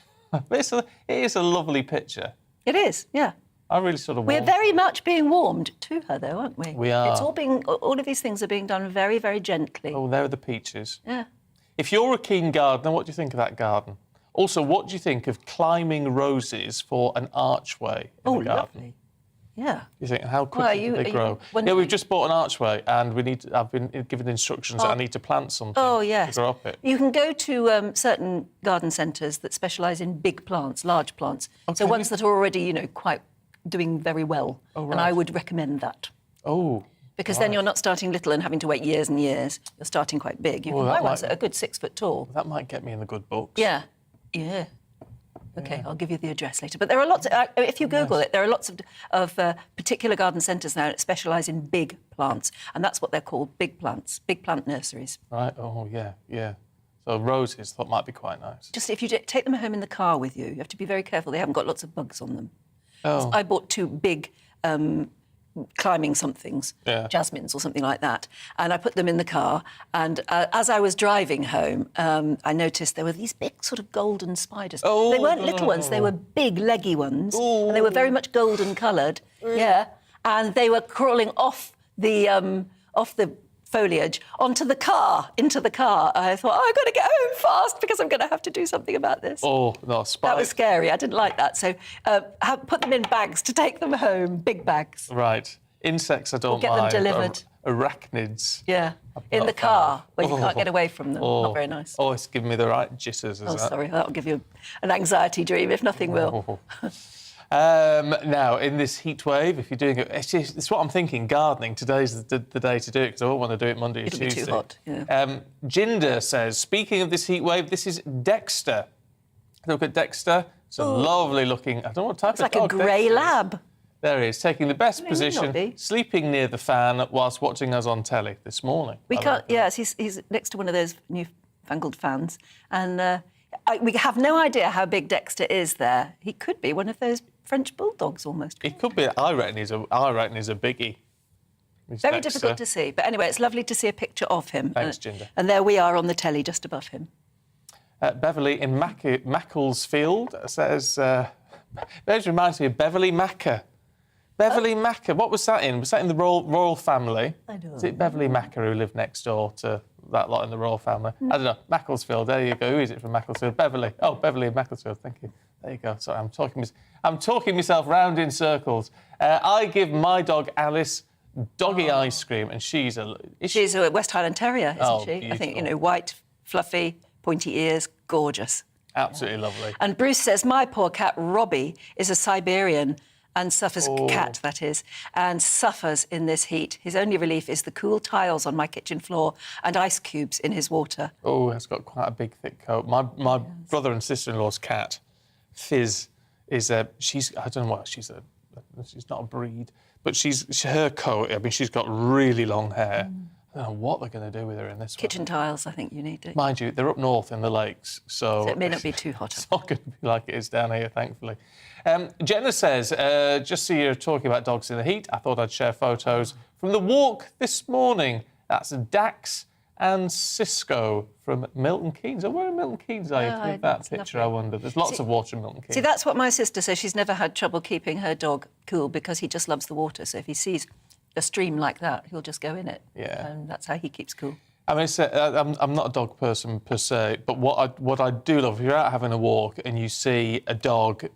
It is a lovely picture. It is, yeah. I really sort of We're very much being warmed to her, though, aren't we? We are. It's all of these things are being done very, very gently. Oh, there are the peaches. Yeah. If you're a keen gardener, what do you think of that garden? Also, what do you think of climbing roses for an archway in the garden? Lovely. Yeah. You think, how quickly do they grow? We've just bought an archway and I've been given instructions that I need to plant something to grow up it. You can go to certain garden centres that specialise in big plants, large plants. Okay. So ones that are already, quite doing very well. Oh, right. And I would recommend that. Oh. Because then you're not starting little and having to wait years and years. You're starting quite big. You can buy ones that are a good 6 foot tall. That might get me in the good books. Yeah. Yeah. OK, I'll give you the address later. But there are lots, if you Google it, there are lots of particular garden centres now that specialise in big plants. And that's what they're called, big plants, big plant nurseries. Right, oh, yeah. So roses thought might be quite nice. Just if you take them home in the car with you, you have to be very careful. They haven't got lots of bugs on them. Oh. I bought 2 big climbing somethings, jasmines or something like that, and I put them in the car. And as I was driving home, I noticed there were these big sort of golden spiders. Oh. They weren't little ones; they were big, leggy ones, and they were very much golden coloured. Yeah, and they were crawling off the foliage onto the car, into the car. I thought, I've got to get home fast because I'm going to have to do something about this. Oh, no, spiders. That was scary. I didn't like that. So put them in bags to take them home, big bags. Right. Insects I don't Get mind. them delivered. Arachnids. Yeah, in the car where you can't get away from them. Not very nice. Oh, it's giving me the right jitters, is that? Sorry, that'll give you an anxiety dream, if nothing will. Now, in this heat wave, if you're doing it, it's what I'm thinking, gardening. Today's the day to do it because I won't want to do it Monday or Tuesday. It'll be too hot, yeah. Jinder says, speaking of this heat wave, this is Dexter. Look at Dexter. It's a lovely looking, I don't know what type It's of like dog a grey Dexter is. lab. There he is, taking the best No, he may not position, be. sleeping near the fan whilst watching us on telly this morning. We can't, yes, he's next to one of those newfangled fans. And we have no idea how big Dexter is there. He could be one of those French bulldogs almost. He could be, I reckon he's a biggie. He's Very Dexter. difficult to see. But anyway, it's lovely to see a picture of him. Thanks, Jinder. And there we are on the telly just above him. Beverly in Macclesfield says, that reminds me of Beverly Macker. Beverly Macker, what was that in? Was that in the royal family? I don't know. Is it Beverly Macker who lived next door to that lot in the royal family? I don't know. Macclesfield, there you go. Who is it from Macclesfield? Beverly. Oh, Beverly in Macclesfield, thank you. There you go. Sorry, I'm talking myself round in circles. I give my dog Alice doggy ice cream, and she's a West Highland Terrier, isn't she? Beautiful. I think, white, fluffy, pointy ears, gorgeous. Absolutely lovely. And Bruce says, my poor cat Robbie is a Siberian and suffers, cat that is, and suffers in this heat. His only relief is the cool tiles on my kitchen floor and ice cubes in his water. Oh, it's got quite a big, thick coat. My brother and sister-in-law's cat, Fizz, is I don't know what, she's not a breed, but her coat, I mean, she's got really long hair. I don't know what they're going to do with her in this Kitchen tiles, I think you need to. Mind you, they're up north in the lakes, so it may not be too hot. It's not going to be like it is down here, thankfully. Jenna says, just so you're talking about dogs in the heat, I thought I'd share photos from the walk this morning. That's Dax and Cisco from Milton Keynes. Oh, where in Milton Keynes are you? With that picture, I wonder. There's lots of water in Milton Keynes. See, that's what my sister says. She's never had trouble keeping her dog cool because he just loves the water. So if he sees a stream like that, he'll just go in it. Yeah. And that's how he keeps cool. I mean, I'm not a dog person per se, but what I do love, if you're out having a walk and you see a dog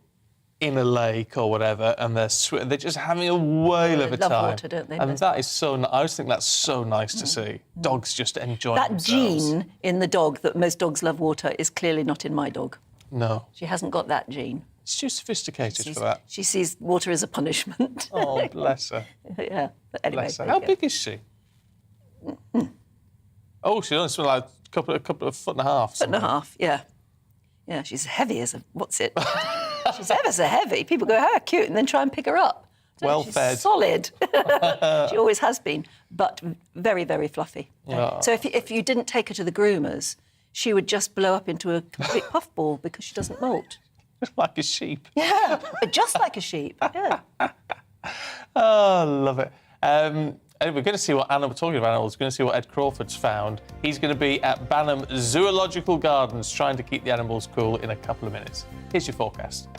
in a lake or whatever, and they're just having a whale of a time. They love water, don't they? And that is so. I always think that's so nice to see. Dogs just enjoying that themselves. gene in the dog that most dogs love water is clearly not in my dog. No. She hasn't got that gene. She's too sophisticated for that. She sees water as a punishment. Oh, bless her. Yeah. But anyway, Bless her. How big is she? Oh, she's only like a couple of foot and a half. Foot and a half, yeah. Yeah, she's heavy as a... What's it? She's ever so heavy. People go, how cute, and then try and pick her up. Well she's fed. Solid. She always has been, but very, very fluffy. Oh. So if you didn't take her to the groomers, she would just blow up into a complete puffball because she doesn't molt. Like a sheep. Yeah, but just like a sheep, yeah. Oh, love it. We're going to see what Anna, we're talking about animals, we're going to see what Ed Crawford's found. He's going to be at Banham Zoological Gardens trying to keep the animals cool in a couple of minutes. Here's your forecast.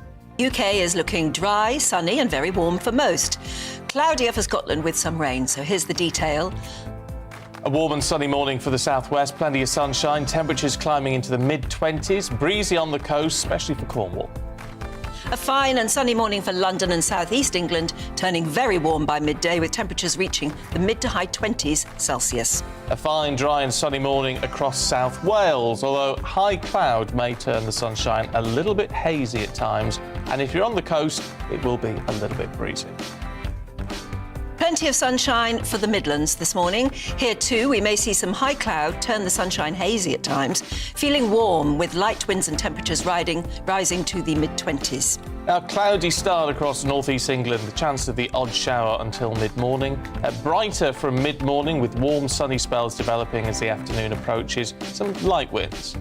UK is looking dry, sunny and very warm for most. Cloudier for Scotland with some rain, so here's the detail. A warm and sunny morning for the southwest, plenty of sunshine, temperatures climbing into the mid-20s, breezy on the coast, especially for Cornwall. A fine and sunny morning for London and South East England, turning very warm by midday with temperatures reaching the mid to high 20s Celsius. A fine, dry and sunny morning across South Wales, although high cloud may turn the sunshine a little bit hazy at times, and if you're on the coast, it will be a little bit breezy. Plenty of sunshine for the Midlands this morning. Here too, we may see some high cloud turn the sunshine hazy at times. Feeling warm with light winds and temperatures rising to the mid-20s. Now, cloudy start across northeast England, the chance of the odd shower until mid-morning. Brighter from mid-morning with warm sunny spells developing as the afternoon approaches. Some light winds.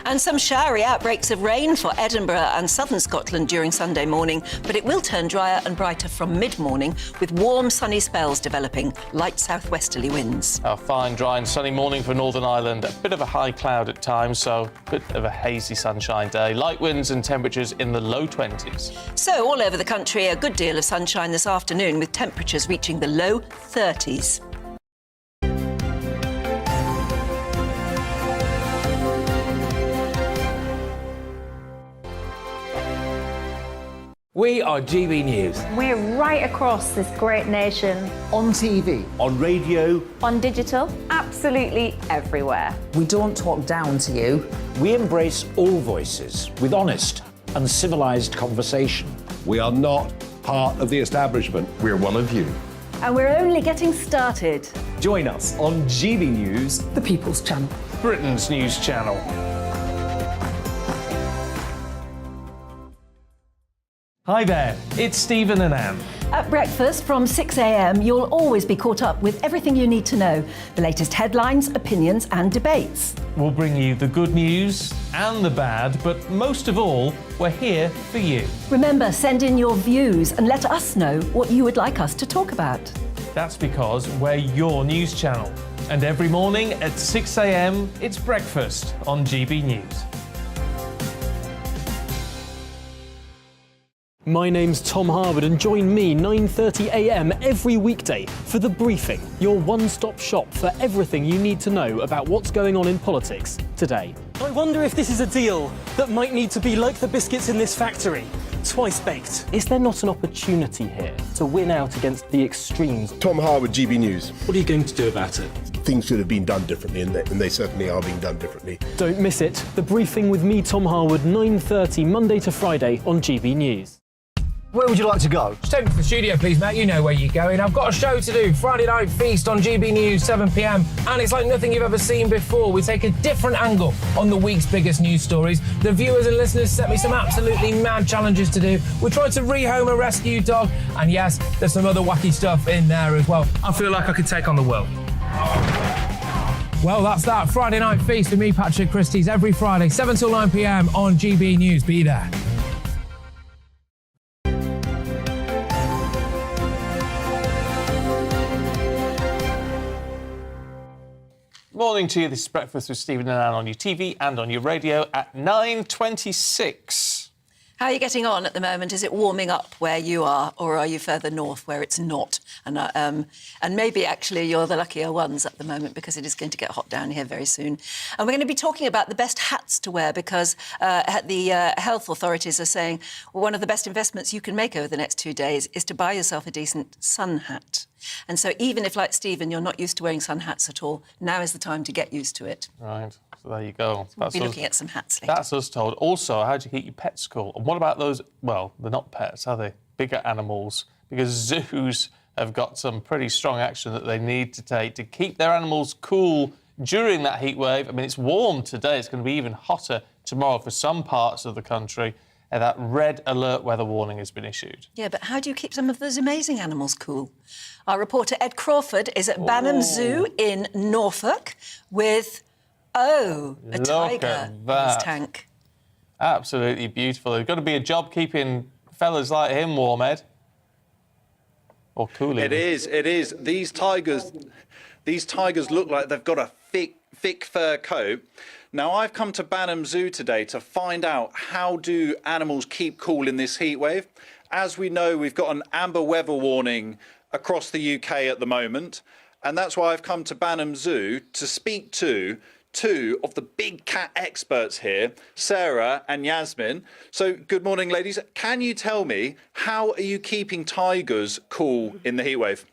And some showery outbreaks of rain for Edinburgh and southern Scotland during Sunday morning, but it will turn drier and brighter from mid-morning with warm sunny spells developing, light southwesterly winds. A fine, dry and sunny morning for Northern Ireland. A bit of a high cloud at times, so a bit of a hazy sunshine day. Light winds and temperatures in the low 20s. So all over the country, a good deal of sunshine this afternoon with temperatures reaching the low 30s. We are GB News. We're right across this great nation. On TV. On radio. On digital. Absolutely everywhere. We don't talk down to you. We embrace all voices with honest and civilised conversation. We are not part of the establishment. We're one of you. And we're only getting started. Join us on GB News, The People's Channel. Britain's news channel. Hi there, it's Stephen and Anne. At breakfast from 6 a.m, you'll always be caught up with everything you need to know, the latest headlines, opinions and debates. We'll bring you the good news and the bad, but most of all, we're here for you. Remember, send in your views and let us know what you would like us to talk about. That's because we're your news channel. And every morning at 6 a.m, it's breakfast on GB News. My name's Tom Harwood and join me 9:30 a.m. every weekday for The Briefing, your one-stop shop for everything you need to know about what's going on in politics today. I wonder if this is a deal that might need to be like the biscuits in this factory, twice baked. Is there not an opportunity here to win out against the extremes? Tom Harwood, GB News. What are you going to do about it? Things should have been done differently, and they certainly are being done differently. Don't miss it. The Briefing with me, Tom Harwood, 9:30 Monday to Friday on GB News. Where would you like to go? Just take me to the studio, please, Matt. You know where you're going. I've got a show to do. Friday Night Feast on GB News, 7 p.m. And it's like nothing you've ever seen before. We take a different angle on the week's biggest news stories. The viewers and listeners set me some absolutely mad challenges to do. We tried to rehome a rescue dog. And yes, there's some other wacky stuff in there as well. I feel like I could take on the world. Well, that's that. Friday Night Feast with me, Patrick Christie's, every Friday, 7 till 9 p.m. on GB News. Be there. Morning to you. This is Breakfast with Stephen and Anne on your TV and on your radio at 9:26. How are you getting on at the moment? Is it warming up where you are, or are you further north where it's not? And maybe actually you're the luckier ones at the moment because it is going to get hot down here very soon. And we're going to be talking about the best hats to wear because the health authorities are saying well, one of the best investments you can make over the next 2 days is to buy yourself a decent sun hat. And so even if, like Stephen, you're not used to wearing sun hats at all, now is the time to get used to it. Right, so there you go. We'll be looking at some hats later. That's us told. Also, how do you keep your pets cool? And what about those, well, they're not pets, are they? Bigger animals. Because zoos have got some pretty strong action that they need to take to keep their animals cool during that heat wave. I mean, it's warm today. It's going to be even hotter tomorrow for some parts of the country. And that red alert weather warning has been issued. Yeah, but how do you keep some of those amazing animals cool? Our reporter Ed Crawford is at Banham Zoo in Norfolk with, a tiger in his tank. Absolutely beautiful. There's got to be a job keeping fellas like him warm, Ed. Or cool. It is. These tigers look like they've got a thick fur coat. Now, I've come to Banham Zoo today to find out how do animals keep cool in this heat wave. As we know, we've got an amber weather warning across the UK at the moment, and that's why I've come to Banham Zoo to speak to two of the big cat experts here, Sarah and Yasmin. So, good morning, ladies. Can you tell me, how are you keeping tigers cool in the heat wave?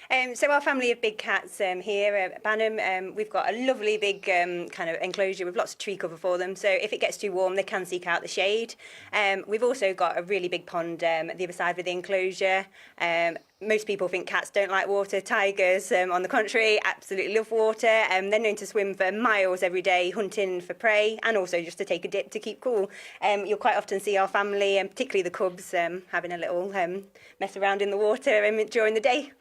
So our family of big cats here at Banham, we've got a lovely big kind of enclosure with lots of tree cover for them. So if it gets too warm, they can seek out the shade. We've also got a really big pond at the other side of the enclosure. Most people think cats don't like water. Tigers, on the contrary, absolutely love water. They're known to swim for miles every day, hunting for prey, and also just to take a dip to keep cool. You'll quite often see our family, and particularly the cubs, having a little mess around in the water during the day.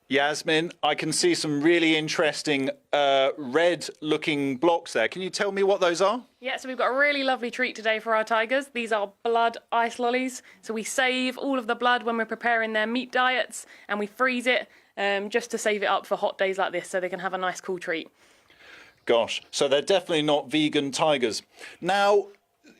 Yasmin, I can see some really interesting red-looking blocks there. Can you tell me what those are? Yeah, so we've got a really lovely treat today for our tigers. These are blood ice lollies. So we save all of the blood when we're preparing their meat diets, and we freeze it just to save it up for hot days like this so they can have a nice cool treat. Gosh, so they're definitely not vegan tigers. Now,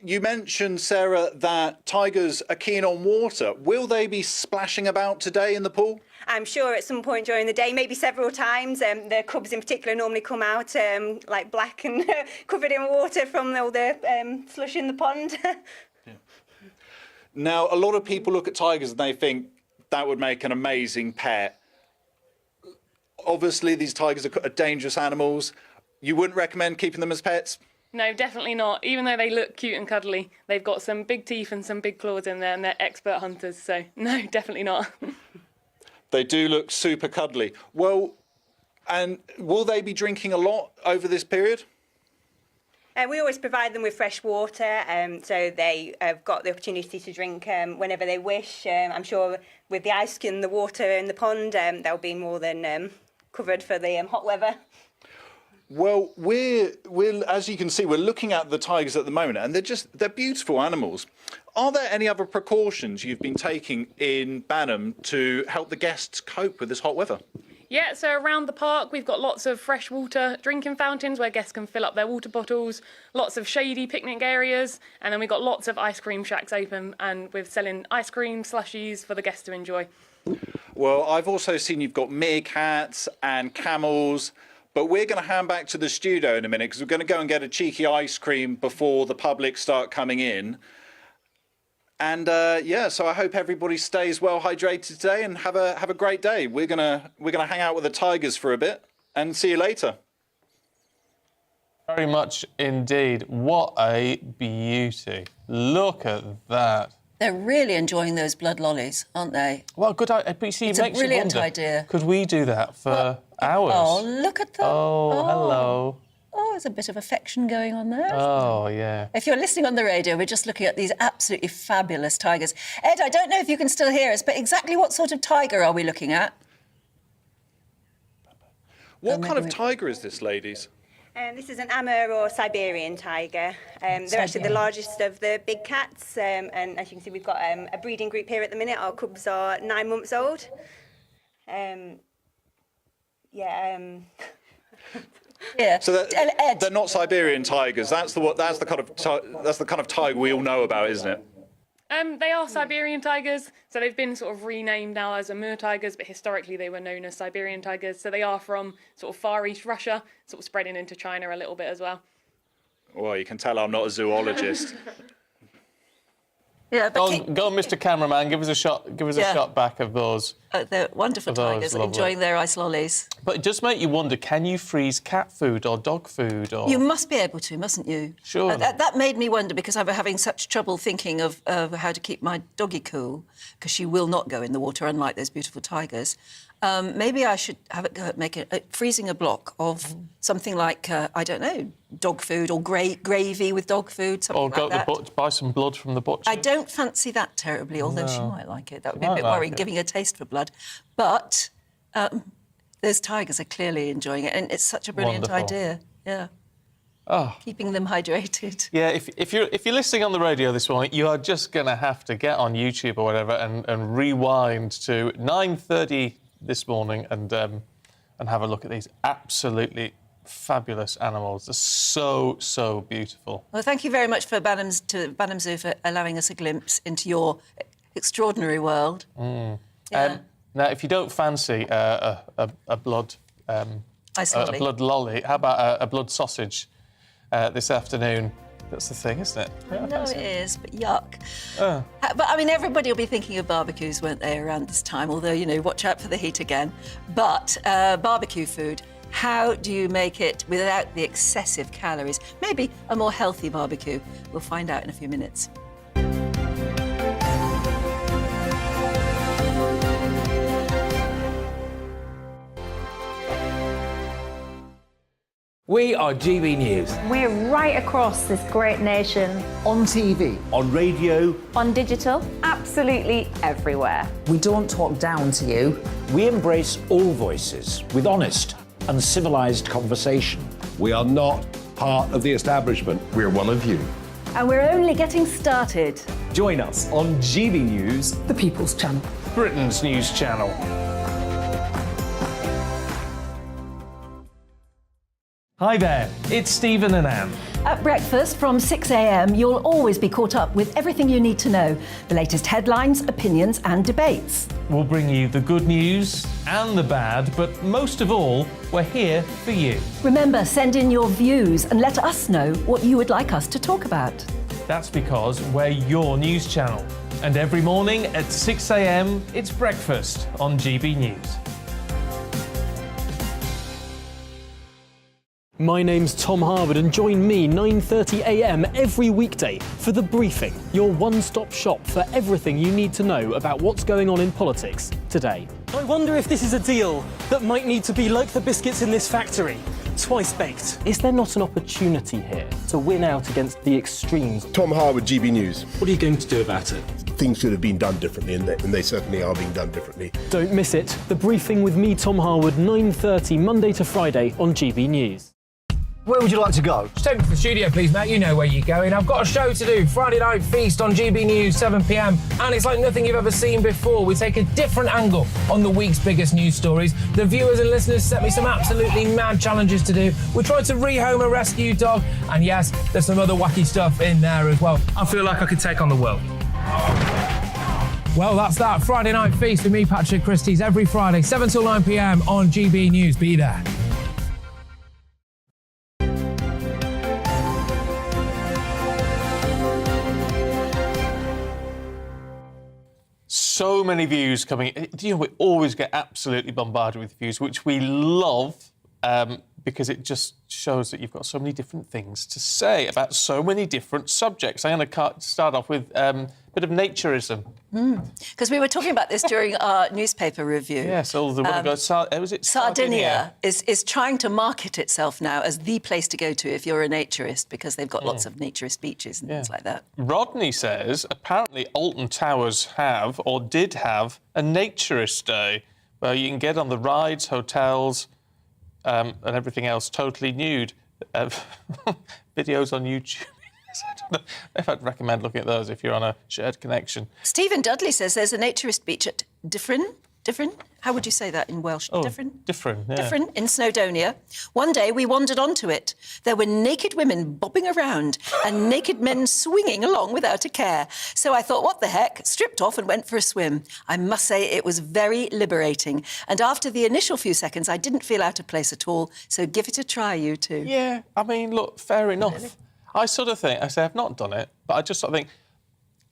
you mentioned, Sarah, that tigers are keen on water. Will they be splashing about today in the pool? I'm sure at some point during the day, maybe several times. The cubs in particular normally come out like black and covered in water from all the slush in the pond. Now, a lot of people look at tigers and they think that would make an amazing pet. Obviously, these tigers are dangerous animals. You wouldn't recommend keeping them as pets? No, definitely not. Even though they look cute and cuddly, they've got some big teeth and some big claws in there, and they're expert hunters. So, no, definitely not. They do look super cuddly. Well, and will they be drinking a lot over this period? We always provide them with fresh water, so they have got the opportunity to drink whenever they wish. I'm sure with the ice and the water in the pond, they'll be more than covered for the hot weather. Well, we're as you can see, we're looking at the tigers at the moment, and they're beautiful animals. Are there any other precautions you've been taking in Banham to help the guests cope with this hot weather? Yeah, so around the park, we've got lots of freshwater drinking fountains where guests can fill up their water bottles, lots of shady picnic areas, and then we've got lots of ice cream shacks open, and we're selling ice cream slushies for the guests to enjoy. Well, I've also seen you've got meerkats and camels, but we're going to hand back to the studio in a minute because we're going to go and get a cheeky ice cream before the public start coming in. And yeah, so I hope everybody stays well hydrated today and have a great day. We're gonna hang out with the tigers for a bit and see you later. Very much indeed. What a beauty! Look at that. They're really enjoying those blood lollies, aren't they? Well, good. But you see, it's it makes a brilliant you wonder, idea. Could we do that for hours? Oh, look at them! Oh, hello. Oh, there's a bit of affection going on there. Oh, yeah. If you're listening on the radio, we're just looking at these absolutely fabulous tigers. Ed, I don't know if you can still hear us, but exactly what sort of tiger are we looking at? What kind of tiger is this, ladies? This is an Amur or Siberian tiger. They're actually the largest of the big cats. And as you can see, we've got a breeding group here at the minute. Our cubs are 9 months old. Yeah. So they're not Siberian tigers. That's the kind of tiger we all know about, isn't it? They are Siberian tigers, so they've been sort of renamed now as Amur tigers, but historically they were known as Siberian tigers. So they are from sort of Far East Russia, sort of spreading into China a little bit as well. Well, you can tell I'm not a zoologist. Yeah, go on, Mr. Cameraman. Give us a shot. Give us a shot back of those. They're wonderful tigers, enjoying their ice lollies. But it does make you wonder: can you freeze cat food or dog food? Or you must be able to, mustn't you? Sure. That made me wonder because I'm having such trouble thinking of how to keep my doggy cool because she will not go in the water, unlike those beautiful tigers. Maybe I should have it go freezing a block of something like I don't know, dog food or gravy with dog food, something like that. Or buy some blood from the butcher. I don't fancy that terribly, although she might like it. That would be a bit worrying, giving her taste for blood. But those tigers are clearly enjoying it, and it's such a brilliant idea. Yeah. Oh. Keeping them hydrated. Yeah, if you're listening on the radio this morning, you are just going to have to get on YouTube or whatever and rewind to 9:30 this morning and have a look at these absolutely fabulous animals. They're so beautiful. Well, thank you very much for Banham Zoo for allowing us a glimpse into your extraordinary world. Yeah. Now, if you don't fancy a blood a blood lolly, how about a blood sausage this afternoon? That's the thing, isn't it? I know it is, but yuck. Oh. But I mean, everybody will be thinking of barbecues, won't they, around this time? Although, you know, watch out for the heat again. But barbecue food, how do you make it without the excessive calories? Maybe a more healthy barbecue. We'll find out in a few minutes. We are GB News. We're right across this great nation. On TV. On radio. On digital, absolutely everywhere. We don't talk down to you. We embrace all voices with honest and civilised conversation. We are not part of the establishment. We're one of you. And we're only getting started. Join us on GB News, The People's Channel. Britain's news channel. Hi there, it's Stephen and Anne. At breakfast from 6 a.m, you'll always be caught up with everything you need to know. The latest headlines, opinions and debates. We'll bring you the good news and the bad, but most of all, we're here for you. Remember, send in your views and let us know what you would like us to talk about. That's because we're your news channel. And every morning at 6 a.m, it's breakfast on GB News. My name's Tom Harwood and join me 9:30 a.m. every weekday for The Briefing, your one-stop shop for everything you need to know about what's going on in politics today. I wonder if this is a deal that might need to be like the biscuits in this factory, twice baked. Is there not an opportunity here to win out against the extremes? Tom Harwood, GB News. What are you going to do about it? Things should have been done differently, and they certainly are being done differently. Don't miss it. The Briefing with me, Tom Harwood, 9:30 Monday to Friday on GB News. Where would you like to go? Just take me to the studio, please, Matt. You know where you're going. I've got a show to do. Friday Night Feast on GB News, 7 p.m. And it's like nothing you've ever seen before. We take a different angle on the week's biggest news stories. The viewers and listeners set me some absolutely mad challenges to do. We tried to rehome a rescue dog. And yes, there's some other wacky stuff in there as well. I feel like I could take on the world. Well, that's that. Friday Night Feast with me, Patrick Christie's, every Friday, 7 till 9 p.m. on GB News. Be there. So many views coming. You know, we always get absolutely bombarded with views, which we love because it just shows that you've got so many different things to say about so many different subjects. I'm going to start off with a bit of naturism. Because we were talking about this during our newspaper review. Yes, all the was it Sardinia is trying to market itself now as the place to go to if you're a naturist, because they've got lots of naturist beaches and things like that. Rodney says apparently Alton Towers have, or did have, a naturist day where you can get on the rides, hotels, and everything else totally nude. Videos on YouTube. I don't know if I'd recommend looking at those if you're on a shared connection. Stephen Dudley says there's a naturist beach at Dyffryn. How would you say that in Welsh? Dyffryn, yeah. Dyffryn in Snowdonia. One day we wandered onto it. There were naked women bobbing around and naked men swinging along without a care. So I thought, what the heck? Stripped off and went for a swim. I must say it was very liberating. And after the initial few seconds, I didn't feel out of place at all. So give it a try, you two. Yeah, I mean, look, fair enough. Really? I sort of think, I say I've not done it, but I just sort of think,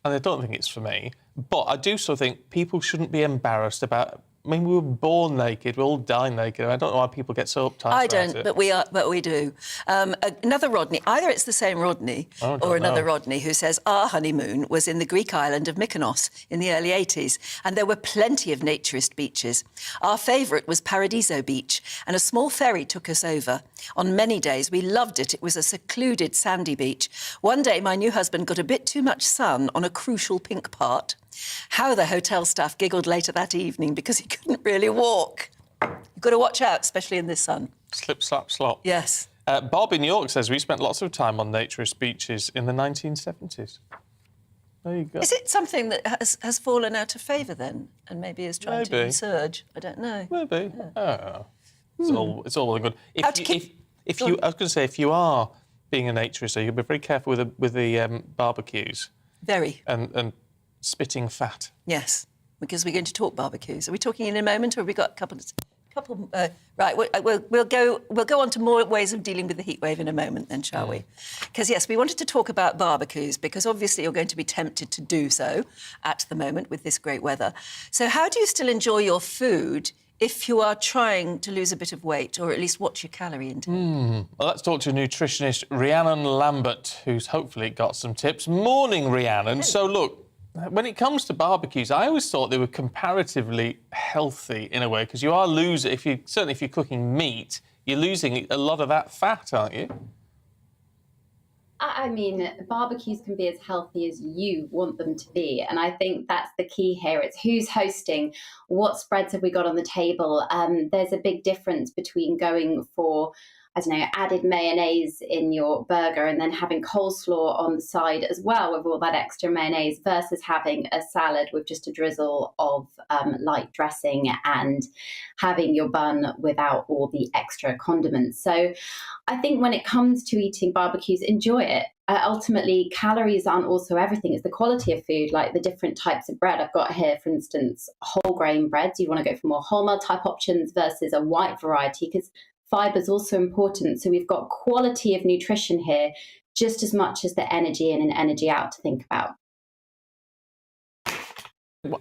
and I don't think it's for me, but I do sort of think people shouldn't be embarrassed about. I mean, we were born naked, we all die naked. I don't know why people get so uptight I about don't, it. but we do. Another Rodney, either it's the same Rodney or another Rodney, who says our honeymoon was in the Greek island of Mykonos in the early 80s, and there were plenty of naturist beaches. Our favourite was Paradiso Beach, and a small ferry took us over. On many days, we loved it. It was a secluded sandy beach. One day, my new husband got a bit too much sun on a crucial pink part. How the hotel staff giggled later that evening because he couldn't really walk. You've got to watch out, especially in this sun. Slip, slap, slop. Yes. Bob in York says we spent lots of time on naturist beaches in the 1970s. There you go. Is it something that has fallen out of favour then, and maybe is trying to resurge? I don't know. Maybe. Yeah. Oh. It's all well and good. I was going to say, if you are being a naturist, you'll be very careful with the barbecues. Very. And spitting fat. Yes, because we're going to talk barbecues. Are we talking in a moment, or have we got a couple of Right, we'll go on to more ways of dealing with the heat wave in a moment then, shall we? Because, yes, we wanted to talk about barbecues because obviously you're going to be tempted to do so at the moment with this great weather. So how do you still enjoy your food if you are trying to lose a bit of weight, or at least what's your calorie intake? Well, let's talk to nutritionist Rhiannon Lambert, who's hopefully got some tips. Morning, Rhiannon. So, look, when it comes to barbecues, I always thought they were comparatively healthy in a way, because you are losing, certainly if you're cooking meat, you're losing a lot of that fat, aren't you? I mean, barbecues can be as healthy as you want them to be. And I think that's the key here. It's who's hosting, what spreads have we got on the table. There's a big difference between going for, I don't know, added mayonnaise in your burger and then having coleslaw on the side as well with all that extra mayonnaise versus having a salad with just a drizzle of light dressing and having your bun without all the extra condiments. So I think when it comes to eating barbecues, enjoy it. Ultimately, calories aren't also everything. It's the quality of food, like the different types of bread. I've got here, for instance, whole grain breads. You want to go for more wholemeal type options versus a white variety, because fibre is also important. So we've got quality of nutrition here, just as much as the energy in and energy out to think about.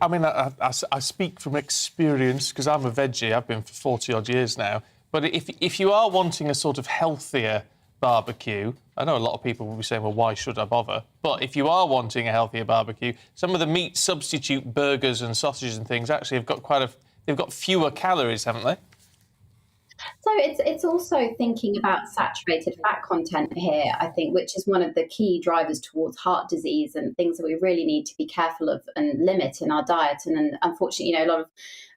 I mean, I speak from experience because I'm a veggie. I've been for 40-odd years now. But if you are wanting a sort of healthier barbecue, I know a lot of people will be saying, well, why should I bother? But if you are wanting a healthier barbecue, some of the meat substitute burgers and sausages and things actually have got they've got fewer calories, haven't they? So it's also thinking about saturated fat content here, I think, which is one of the key drivers towards heart disease and things that we really need to be careful of and limit in our diet. And then, unfortunately, a lot of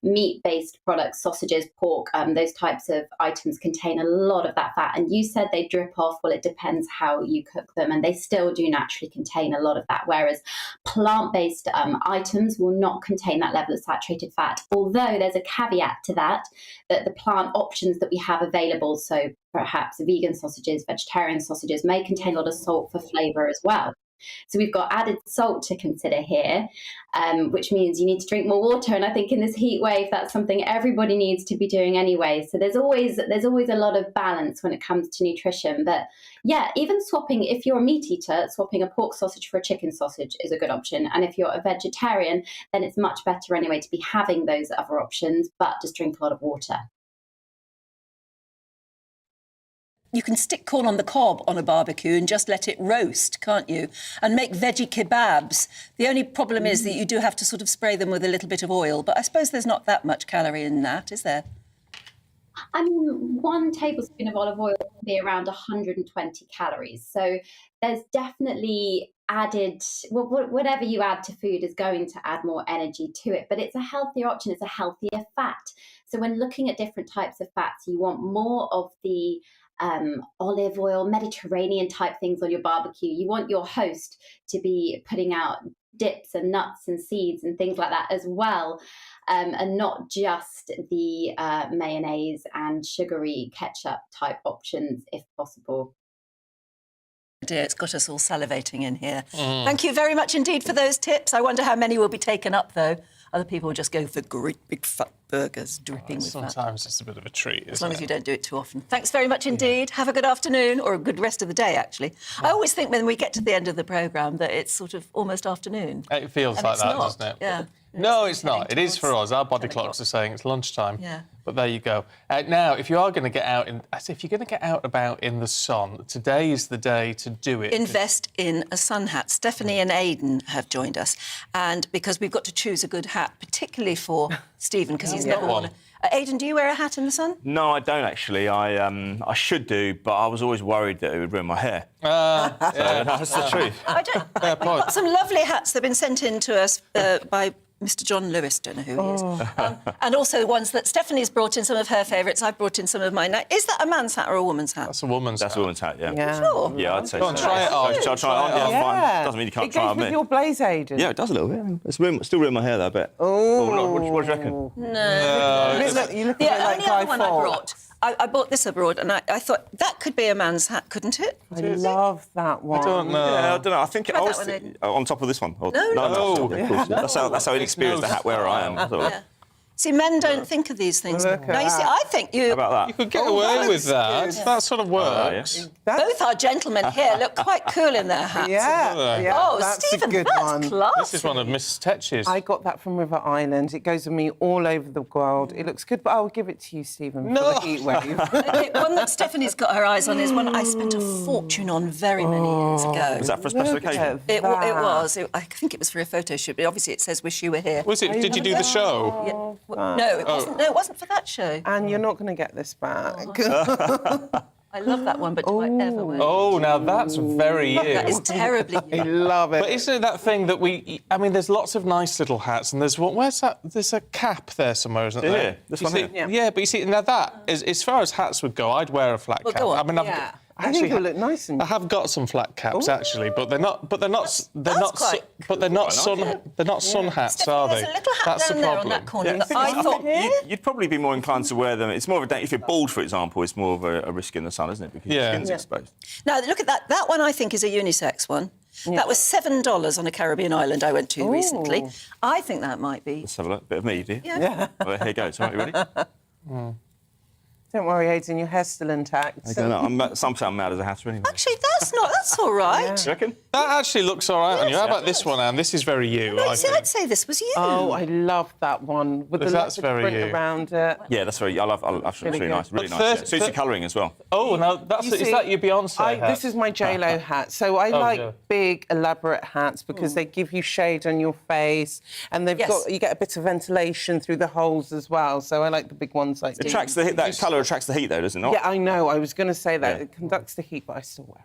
meat-based products, sausages, pork, those types of items contain a lot of that fat. And you said they drip off. Well, it depends how you cook them, and they still do naturally contain a lot of that, whereas plant-based items will not contain that level of saturated fat. Although there's a caveat to that the plant options that we have available, so perhaps vegan sausages, vegetarian sausages, may contain a lot of salt for flavour as well. So we've got added salt to consider here, which means you need to drink more water. And I think in this heat wave, that's something everybody needs to be doing anyway. So there's always a lot of balance when it comes to nutrition. But yeah, even swapping, if you're a meat eater, swapping a pork sausage for a chicken sausage is a good option. And if you're a vegetarian, then it's much better anyway to be having those other options, but just drink a lot of water. You can stick corn on the cob on a barbecue and just let it roast, can't you? And make veggie kebabs. The only problem is that you do have to sort of spray them with a little bit of oil, but I suppose there's not that much calorie in that, is there? I mean, 1 tablespoon of olive oil can be around 120 calories. So there's definitely added, whatever you add to food is going to add more energy to it, but it's a healthier option. It's a healthier fat. So when looking at different types of fats, you want more of the olive oil, Mediterranean type things on your barbecue. You want your host to be putting out dips and nuts and seeds and things like that as well, and not just the mayonnaise and sugary ketchup type options if possible. Dear, it's got us all salivating in here. Thank you very much indeed for those tips. I wonder how many will be taken up, though. Other people will just go for great big fat burgers dripping with fat. Sometimes it's a bit of a treat, as long as you don't do it too often. Thanks very much indeed. Have a good afternoon, or a good rest of the day, actually. I always think when we get to the end of the programme that it's sort of almost afternoon. It feels like that, doesn't it? Yeah. No, it's not. It is for us. Our body clocks are saying it's lunchtime. Yeah. But there you go. Now, if you are going to get out, if you're going to get out about in the sun, today is the day to do it. Invest in a sun hat. Stephanie and Aidan have joined us, and because we've got to choose a good hat, particularly for Stephen, because he's never worn. Aidan, do you wear a hat in the sun? No, I don't actually. I should do, but I was always worried that it would ruin my hair. That's the truth. We've got some lovely hats that have been sent in to us by Mr. John Lewis, don't know who he is. And also ones that Stephanie's brought in, some of her favourites. I've brought in some of mine. Now, is that a man's hat or a woman's hat? That's a woman's hat. That's a woman's hat, yeah. Sure. Yeah, I'd say Go on, try it on. I'll try it on, yeah, fine. Doesn't mean you can't try it on me. It goes with your blaze, Aidan. Yeah, it does a little bit. It's still ruin my hair, though, I bet. Oh. What do you reckon? No. You look a bit like Guy one I brought. I bought this abroad, and I thought that could be a man's hat, couldn't it? I love that one. I don't know. Yeah, I don't know. I think I was on top of this one. No. That's how inexperienced a hat wearer I am. Yeah. See, men don't think of these things. Look at Now, you see, that. I think you... How about that? You could get away with that. That sort of works. Both our gentlemen here look quite cool in their hats. Yeah, Oh, that's Stephen, a good that's one. classy. This is one of Miss Tetch's. I got that from River Island. It goes with me all over the world. It looks good, but I'll give it to you, Stephen, for the heat wave. Okay, one that Stephanie's got her eyes on is one I spent a fortune on very many years ago. Was that for a special occasion? It was. I think it was for a photo shoot, but obviously it says "Wish you were here." Was it? Did you do the show? Yeah. No, it wasn't. No, it wasn't for that show. And you're not going to get this back. I love that one, but do I ever wear it? Oh, now that's very you. That is terribly you. I love it. But isn't it that thing that I mean, there's lots of nice little hats, and there's one. Where's that? There's a cap there somewhere, isn't there? Yeah, this one see, here. Yeah, but you see, now that is, as far as hats would go, I'd wear a flat cap. go on. I mean, I think it'll look nice. I have got some flat caps actually, but they're not. But they're not sun hats, are they? There's a little hat That's down the there on problem. that corner. The that thing I is, thought. think you'd probably be more inclined to wear them. It's more of a if you're bald, for example, it's more of a risk in the sun, isn't it? Because your skin's exposed. Now look at that. That one I think is a unisex one. Yeah. That was $7 on a Caribbean island I went to recently. I think that might be. Let's have a look. Bit of me, do you? Yeah. Well, here goes. All right, you ready? Don't worry, Aidan, your hair's still intact. I don't know. I'm mad as a hatter anyway. Actually, that's all right. You reckon? That actually looks all right on you. How about this one, Anne? This is very you. No, see, I'd say this was you. Oh, I love that one with the That's very print you. around it. Yeah, that's very. I love it's really nice. Really But nice. Yeah. Suits your colouring as well. Oh, now is that your Beyonce hat? This is my J-Lo hat. So I like big, elaborate hats because they give you shade on your face, and you get a bit of ventilation through the holes as well. So I like the big ones like these. That colour attracts the heat, though, doesn't it? Yeah, I know. I was going to say that. It conducts the heat, but I still wear it.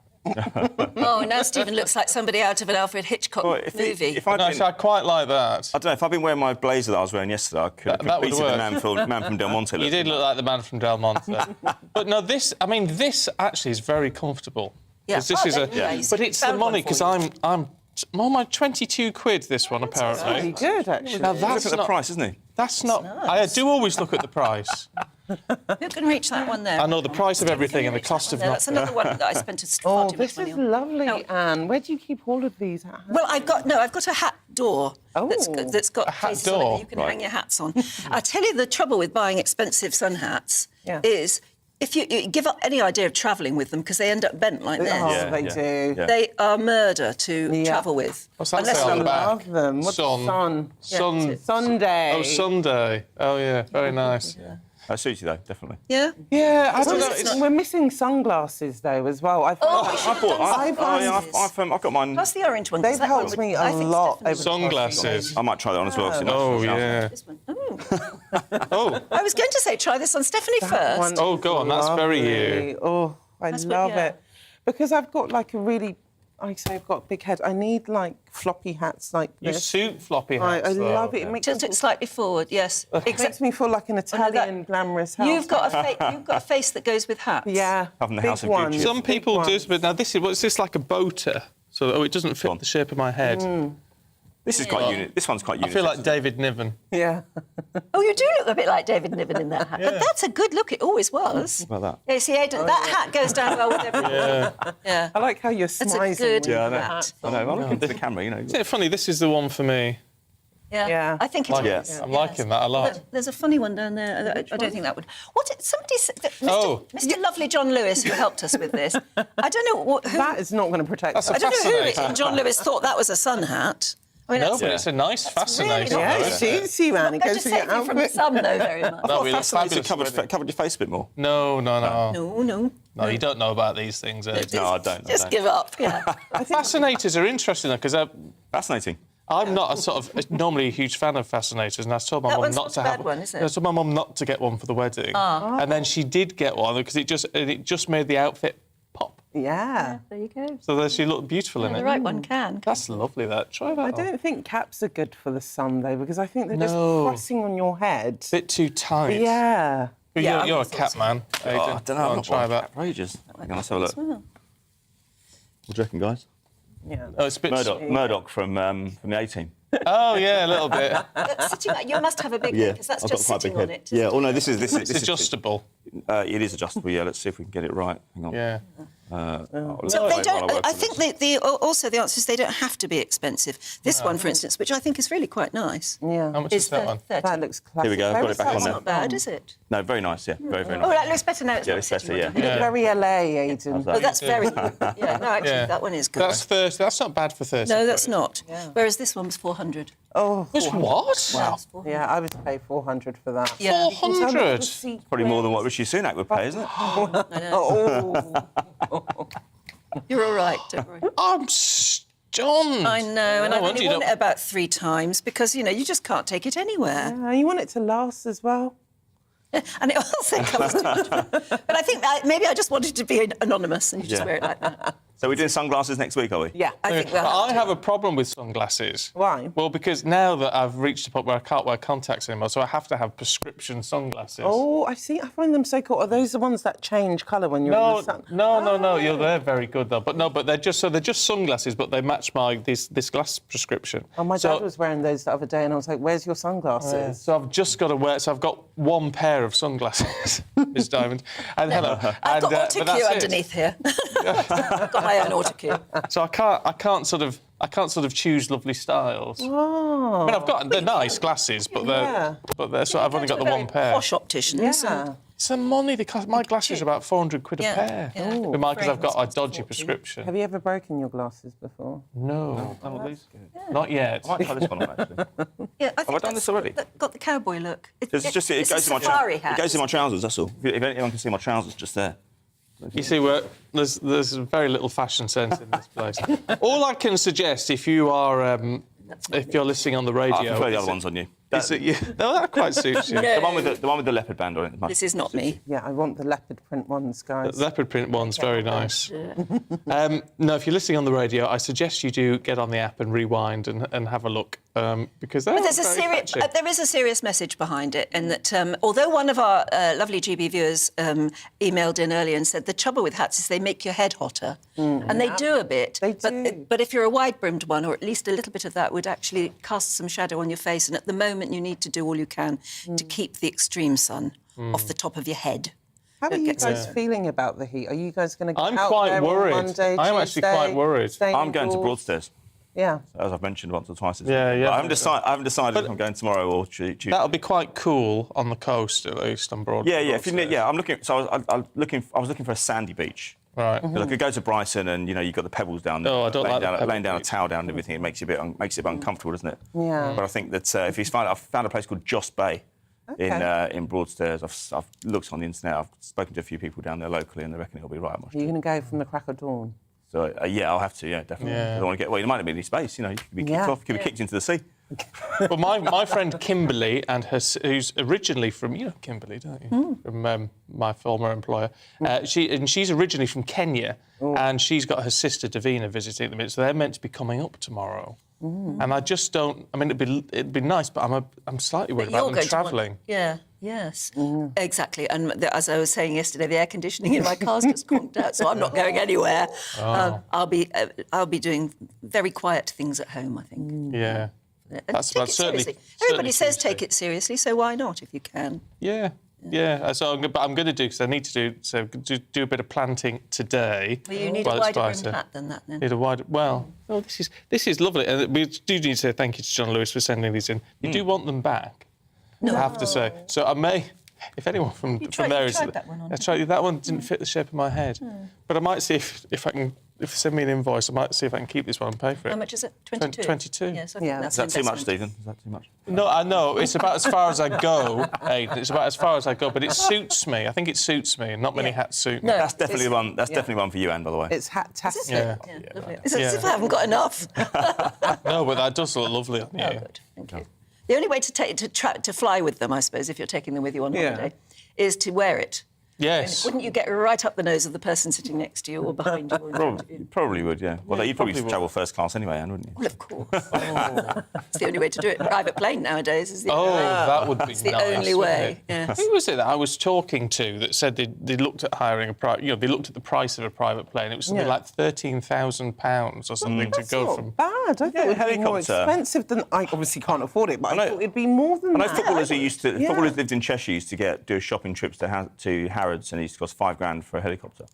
Oh, now Stephen looks like somebody out of an Alfred Hitchcock movie. I quite like that. I don't know, if I'd been wearing my blazer that I was wearing yesterday, I could have beaten the man from Del Monte. You did look like the man from Del Monte. But no, this actually is very comfortable. Yeah. But it's the money, because I'm on my 22 quid, this one, apparently. Really good, actually. Now, that's the price, isn't he? That's not... I do always look at the price. Who can reach that one there? I know the price of everything and the cost of nothing. That's another one that I spent Oh, this is lovely, Anne. Where do you keep all of these hats? Well, I've got a hat door that's got faces on it that you can hang your hats on. I tell you, the trouble with buying expensive sun hats is if you give up any idea of travelling with them, because they end up bent like this. Oh, they do. Yeah. They are murder to travel with. What's that say on the back? I love them. What's Sunday. Oh, Sunday. Oh, yeah, very nice. Yeah. That suits you, though, definitely. Yeah? Yeah, I don't know. We're missing sunglasses, though, as well. I've got mine. That's the orange one. They've helped me a lot. Sunglasses. I might try that on as well. Oh, yeah. This one. Oh. I was going to say try this on Stephanie first. Oh, go on. That's very you. Oh, I love it. Because I've got, like, a really... I've got a big head. I need, like, floppy hats like this. You suit floppy hats, I love it. It makes Tilt it slightly forward, yes. It makes me feel like an Italian glamorous house. You've got a face that goes with hats. Yeah. Having the house of beauty. Some people do, but now what's this like a boater? So it doesn't fit the shape of my head. This is quite unique. This one's quite unique. I feel like David Niven. Yeah. Oh, you do look a bit like David Niven in that hat. But that's a good look. It always was. What about that? Yeah, see, Aidan, that hat goes down well with everything. Yeah. I like how you're smiling. That's a good hat. I know. I'm looking to the camera, you know. Isn't it funny? This is the one for me. Yeah. I think it is. I'm liking that a lot. There's a funny one down there. I don't think that would... Somebody said... Mr. Lovely John Lewis, who helped us with this. I don't know who... That is not going to protect us. I don't know who in John Lewis thought that was a sun hat. I mean, no, but it's a nice, fascinating. Yeah, see, man, it goes to your outfit. From the sun, though, very much. No, we look fabulous. Covered your face a bit more. No. No, you don't know about these things. No, I don't. Just give up. Yeah. Fascinators are interesting though, because fascinating. I'm not normally a huge fan of fascinators, and I told my mum not to have one. Is it? I told my mum not to get one for the wedding, and then she did get one because it just made the outfit pop. Yeah. There you go. So she looked beautiful in it. The right one can. That's lovely. Try that. I don't think caps are good for the sun though, because I think they're just pressing on your head. Bit too tight. Yeah. You're a cat man. I don't know. I'm try that. For ages. Let's have a look. What do you reckon, guys? Yeah. Oh, it's a bit Murdoch from the A-Team. Oh yeah, a little bit. You must have a big one because that's I've just got quite sitting a on big it. head. Yeah. Oh no, this is adjustable. It is adjustable. Yeah. Let's see if we can get it right. Hang on. Yeah. So they don't. I think also the answer is they don't have to be expensive. This one, for instance, which I think is really quite nice. Yeah. How much is that one? That looks classic. Here we go. I've got it back on That's there. not bad, is it? No, very nice. Yeah, very nice. Oh, that looks better now. It's Yeah, not it's better. sitting Yeah. on You look very LA, Aidan. Oh, that's very. Yeah, no, actually, that one is good. That's 30. That's not bad for 30. No, that's not. Whereas this one was 400. Oh, was what? Wow. Yeah, I would pay 400 for that. Yeah. 400. Probably more than what Rishi Sunak would pay, isn't it? You're all right, don't worry. I'm stunned. I know, and No I've wonder only you worn don't- it about 3 times because, you just can't take it anywhere. Yeah, you want it to last as well. And it also comes too much. But I think maybe I just wanted to be anonymous and you just wear it like that. So we're doing sunglasses next week, are we? Yeah, I think we'll I have a problem with sunglasses. Why? Well, because now that I've reached a point where I can't wear contacts anymore, so I have to have prescription sunglasses. Oh, I see. I find them so cool. Are those the ones that change colour when you're in the sun? No. They're very good though. But they're just sunglasses, but they match my this glass prescription. Oh, my dad was wearing those the other day, and I was like, "Where's your sunglasses?" So I've just got to wear. So I've got one pair of sunglasses, Miss Diamond. And hello. I've got but that's autocue it. underneath here. I've got my own autocue. So I can't sort of choose lovely styles. Oh. I mean, they're nice glasses, but they're so I've only got the one pair. Posh opticians. Yeah. It's the money. My glasses are about 400 quid a pair. Yeah. Because I've got a dodgy prescription. Have you ever broken your glasses before? No. Not yet. I might try this one on, actually. Yeah, I Have I done this already? Got the cowboy look. It goes in my safari hat. It goes in my trousers, that's all. If anyone can see my trousers, just there. You see, there's very little fashion sense in this place. All I can suggest, if you're listening on the radio, I prefer the other ones on you. No, that quite suits you. The one with the leopard band on it. This is not me. Yeah, I want the leopard print ones, guys. The leopard print one's very nice. No, if you're listening on the radio, I suggest you do get on the app and rewind and have a look because But there is a serious message behind it, in that although one of our lovely GB viewers emailed in earlier and said the trouble with hats is they make your head hotter, and they do a bit. They do. But if you're a wide-brimmed one, or at least a little bit of that would actually cast some shadow on your face, and at the moment you need to do all you can to keep the extreme sun off the top of your head. How are you guys feeling about the heat? Are you guys going to get I'm out quite there worried. on Monday, I am actually quite worried. I'm going to Broadstairs. Yeah. As I've mentioned once or twice. Yeah. I haven't decided if I'm going tomorrow or Tuesday. That'll be quite cool on the coast, at least, on Broadstairs. I'm looking. So I was looking for a sandy beach. Right. I could go to Brighton and you've got the pebbles down there. Oh, I don't like the laying down a towel down and everything. It makes you a bit uncomfortable, doesn't it? Yeah. But I think that if you I've found a place called Joss Bay in Broadstairs. I've looked on the internet. I've spoken to a few people down there locally, and they reckon it'll be right. Are you going to go from the crack of dawn? So I'll have to. Yeah, definitely. Yeah. I don't want to get. Well, you might not be any space. You could be kicked off. You could be kicked into the sea. Well, my friend Kimberly, who's originally from, Kimberly, don't you? From my former employer. She's originally from Kenya, and she's got her sister Davina visiting at the minute, so they're meant to be coming up tomorrow. And I just don't. I mean, it'd be nice, but I'm slightly worried about them travelling. Yes, exactly. And as I was saying yesterday, the air conditioning in my car's just conked out, so I'm not going anywhere. I'll be doing very quiet things at home, I think. Yeah. That's take it seriously. Everybody says take it seriously, so why not if you can? Yeah. So I'm going to do, because I need to do a bit of planting today. Well, you need a wider brimmed hat than that, then. Need a wider. Well, this is lovely, and we do need to say thank you to John Lewis for sending these in. You do want them back, I have to say. So I may, if anyone from there is, that one on. that one didn't fit the shape of my head, but I might see if I can. If you send me an invoice, I might see if I can keep this one and pay for it. How much is it? 22? 22. Yes, I think that's Is that too much, Stephen? Is that too much? No, I know. It's about as far as I go, Aidan. It's about as far as I go, but it suits me. I think it suits me, and not many hats suit me. No, that's definitely one. That's definitely one for you, Anne, by the way. It's hat-tastic. Lovely. It's as if I haven't got enough. No, but that does look lovely on you. Oh, good. Thank you. The only way to fly with them, I suppose, if you're taking them with you on holiday, is to wear it. Yes. Wouldn't you get right up the nose of the person sitting next to you or behind you? Or in front of you? Probably would, yeah. Well, you'd probably travel first class anyway, Anne, wouldn't you? Well, of course. It's the only way to do it. Private plane nowadays is the only way. That would be It's the only way. Yes. Who was it that I was talking to that said they looked at hiring a private? They looked at the price of a private plane. It was something like £13,000 or something to go from. Bad. I thought it would be more expensive than. I obviously can't afford it, but I thought it'd be more than that. I know footballers footballers lived in Cheshire used to do shopping trips to Harrods, and it used to cost £5,000 for a helicopter.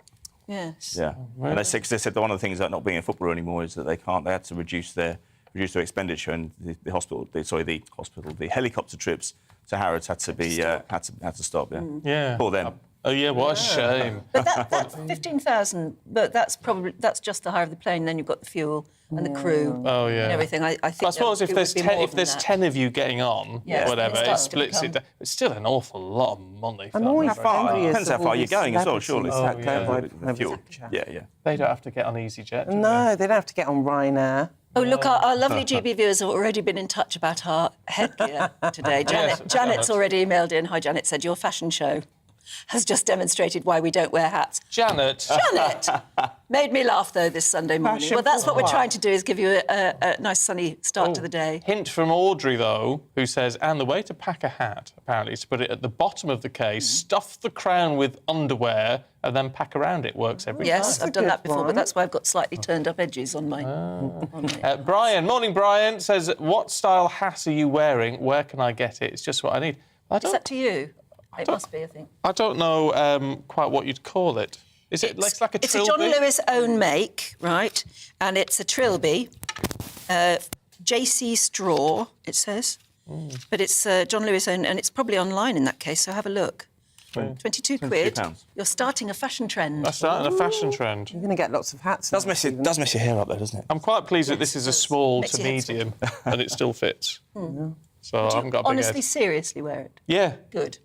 Yes. Yeah. Really? And they said that one of the things about not being a footballer anymore is that they had to reduce their expenditure, and the helicopter trips to Harrods had to stop. Yeah. Yeah. For them. Oh yeah, what a shame. But that 15,000, but that's just the hire of the plane. Then you've got the fuel and the crew and everything. I think. I suppose if there's 10 10 of you getting on, whatever, it splits it down. It's still an awful lot of money. I'm always envious Depends how of far all you're these going as well, surely. celebrities that go by The fuel. Yeah. They don't have to get on EasyJet. do No, they don't have to get on Ryanair. Oh, look, our lovely GB viewers have already been in touch about our headgear today. Janet's already emailed in. Hi, Janet said, your fashion show has just demonstrated why we don't wear hats. Janet! Made me laugh, though, this Sunday morning. Fashion Well, that's what we're what? trying to do, is give you a nice sunny start to the day. Hint from Audrey, though, who says, and the way to pack a hat, apparently, is to put it at the bottom of the case, stuff the crown with underwear, and then pack around it. Works every time. Yes, I've done that before, but that's why I've got slightly turned up edges on my... Brian, morning, Brian, says, what style hat are you wearing? Where can I get it? It's just what I need. Is that to you? It must be, I think. I don't know quite what you'd call it. Is it like a trilby? It's a John Lewis own make, right? And it's a trilby. JC straw, it says. But it's John Lewis own, and it's probably online in that case, so have a look. 22 quid. £22. You're starting a fashion trend. That's starting a fashion trend. You're going to get lots of hats. Does mess your hair up, though, doesn't it? I'm quite pleased that this is a small Makes to your head medium, and it still fits. So I Would haven't you got a big honestly, head. seriously wear it? Yeah. Good.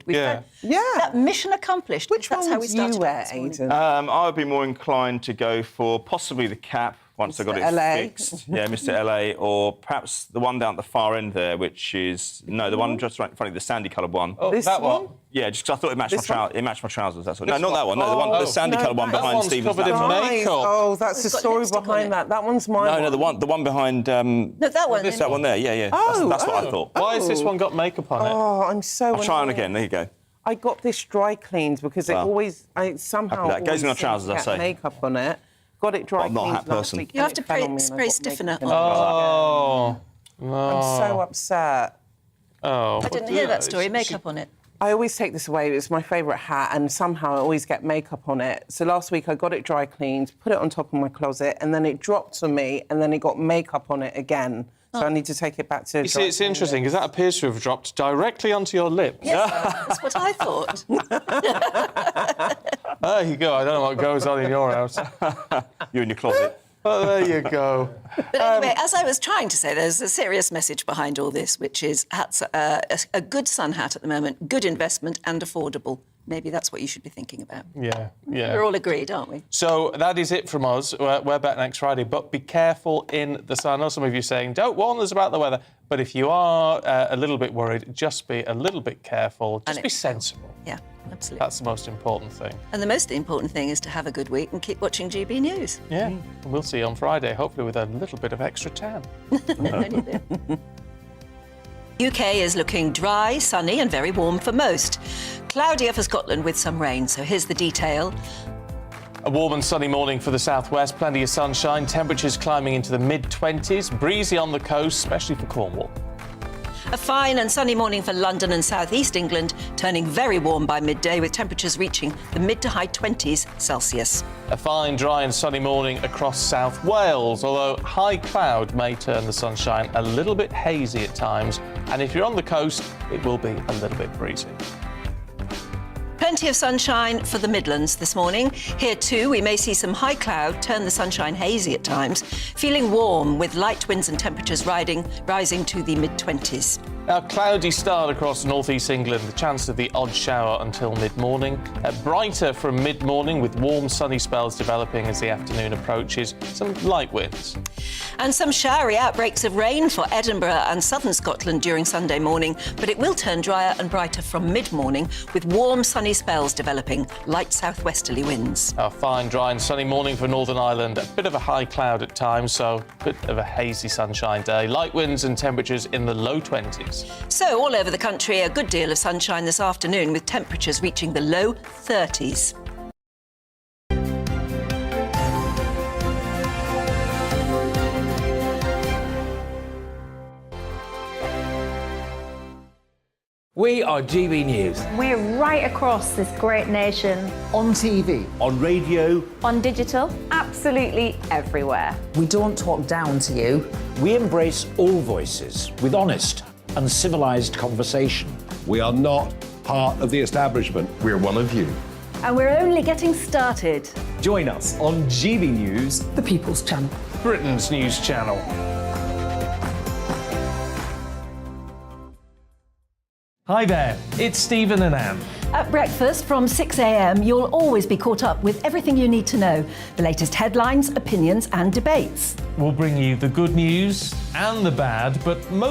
Yeah. That mission accomplished. Which that's how we started. you wear, Aidan? I would be more inclined to go for possibly the cap once I got it LA. fixed. Yeah, Mr. LA, or perhaps the one down at the far end there, which is the one just right in front of the sandy coloured one. Oh, This that one? one? Yeah, just 'cause I thought it matched my trousers. That's all. No, This not that one. No, the sandy coloured one that behind one's Stephen's. covered in laptop. makeup. Oh, that's the It's got story lipstick on behind it. that. That one's mine. No, the one behind. No, that one. That one there. Yeah. Oh, that's what I thought. Why has this one got makeup on it? Oh, I'm so. I'll try on annoyed. again. There you go. I got this dry cleaned because it Well, always, somehow happy with that. Goes in always our trousers, seems to I get say. makeup on it. Got it dry I'm not a cleaned hat last person. week You and have it to fell on me and I spray got stiffener makeup on it. No. I'm so upset. Oh. I didn't hear that story. Makeup on it. I always take this away. It's my favourite hat, and somehow I always get makeup on it. So last week I got it dry cleaned, put it on top of my closet, and then it dropped on me, and then it got makeup on it again. So I need to take it back to. You see, it's interesting because that appears to have dropped directly onto your lips. Yes, that's what I thought. There you go. I don't know what goes on in your house. You're in your closet. Oh, there you go. But anyway, as I was trying to say, there's a serious message behind all this, which is hats are a good sun hat at the moment, good investment and affordable. Maybe that's what you should be thinking about. Yeah. We're all agreed, aren't we? So that is it from us. We're back next Friday, but be careful in the sun. I know some of you are saying, don't warn us about the weather. But if you are a little bit worried, just be a little bit careful. Just be sensible. Yeah, absolutely. That's the most important thing. And the most important thing is to have a good week and keep watching GB News. Yeah. And we'll see you on Friday, hopefully with a little bit of extra tan. UK is looking dry, sunny and very warm for most. Cloudier for Scotland with some rain, so here's the detail. A warm and sunny morning for the southwest, plenty of sunshine, temperatures climbing into the mid-20s, breezy on the coast, especially for Cornwall. A fine and sunny morning for London and South East England, turning very warm by midday with temperatures reaching the mid to high 20s Celsius. A fine, dry and sunny morning across South Wales, although high cloud may turn the sunshine a little bit hazy at times, and if you're on the coast, it will be a little bit breezy. Plenty of sunshine for the Midlands this morning. Here too, we may see some high cloud turn the sunshine hazy at times. Feeling warm with light winds and temperatures rising to the mid-20s. Now, cloudy start across northeast England, the chance of the odd shower until mid-morning. Brighter from mid-morning with warm sunny spells developing as the afternoon approaches. Some light winds. And some showery outbreaks of rain for Edinburgh and southern Scotland during Sunday morning, but it will turn drier and brighter from mid-morning with warm sunny spells developing, light southwesterly winds. A fine, dry and sunny morning for Northern Ireland. A bit of a high cloud at times, so a bit of a hazy sunshine day. Light winds and temperatures in the low 20s. So all over the country, a good deal of sunshine this afternoon with temperatures reaching the low 30s. We are GB News. We're right across this great nation. On TV. On radio. On digital, absolutely everywhere. We don't talk down to you. We embrace all voices with honest and civilised conversation. We are not part of the establishment. We're one of you. And we're only getting started. Join us on GB News, The People's Channel. Britain's news channel. Hi there, it's Stephen and Anne. At breakfast from 6 a.m, you'll always be caught up with everything you need to know, the latest headlines, opinions, and debates. We'll bring you the good news and the bad, but most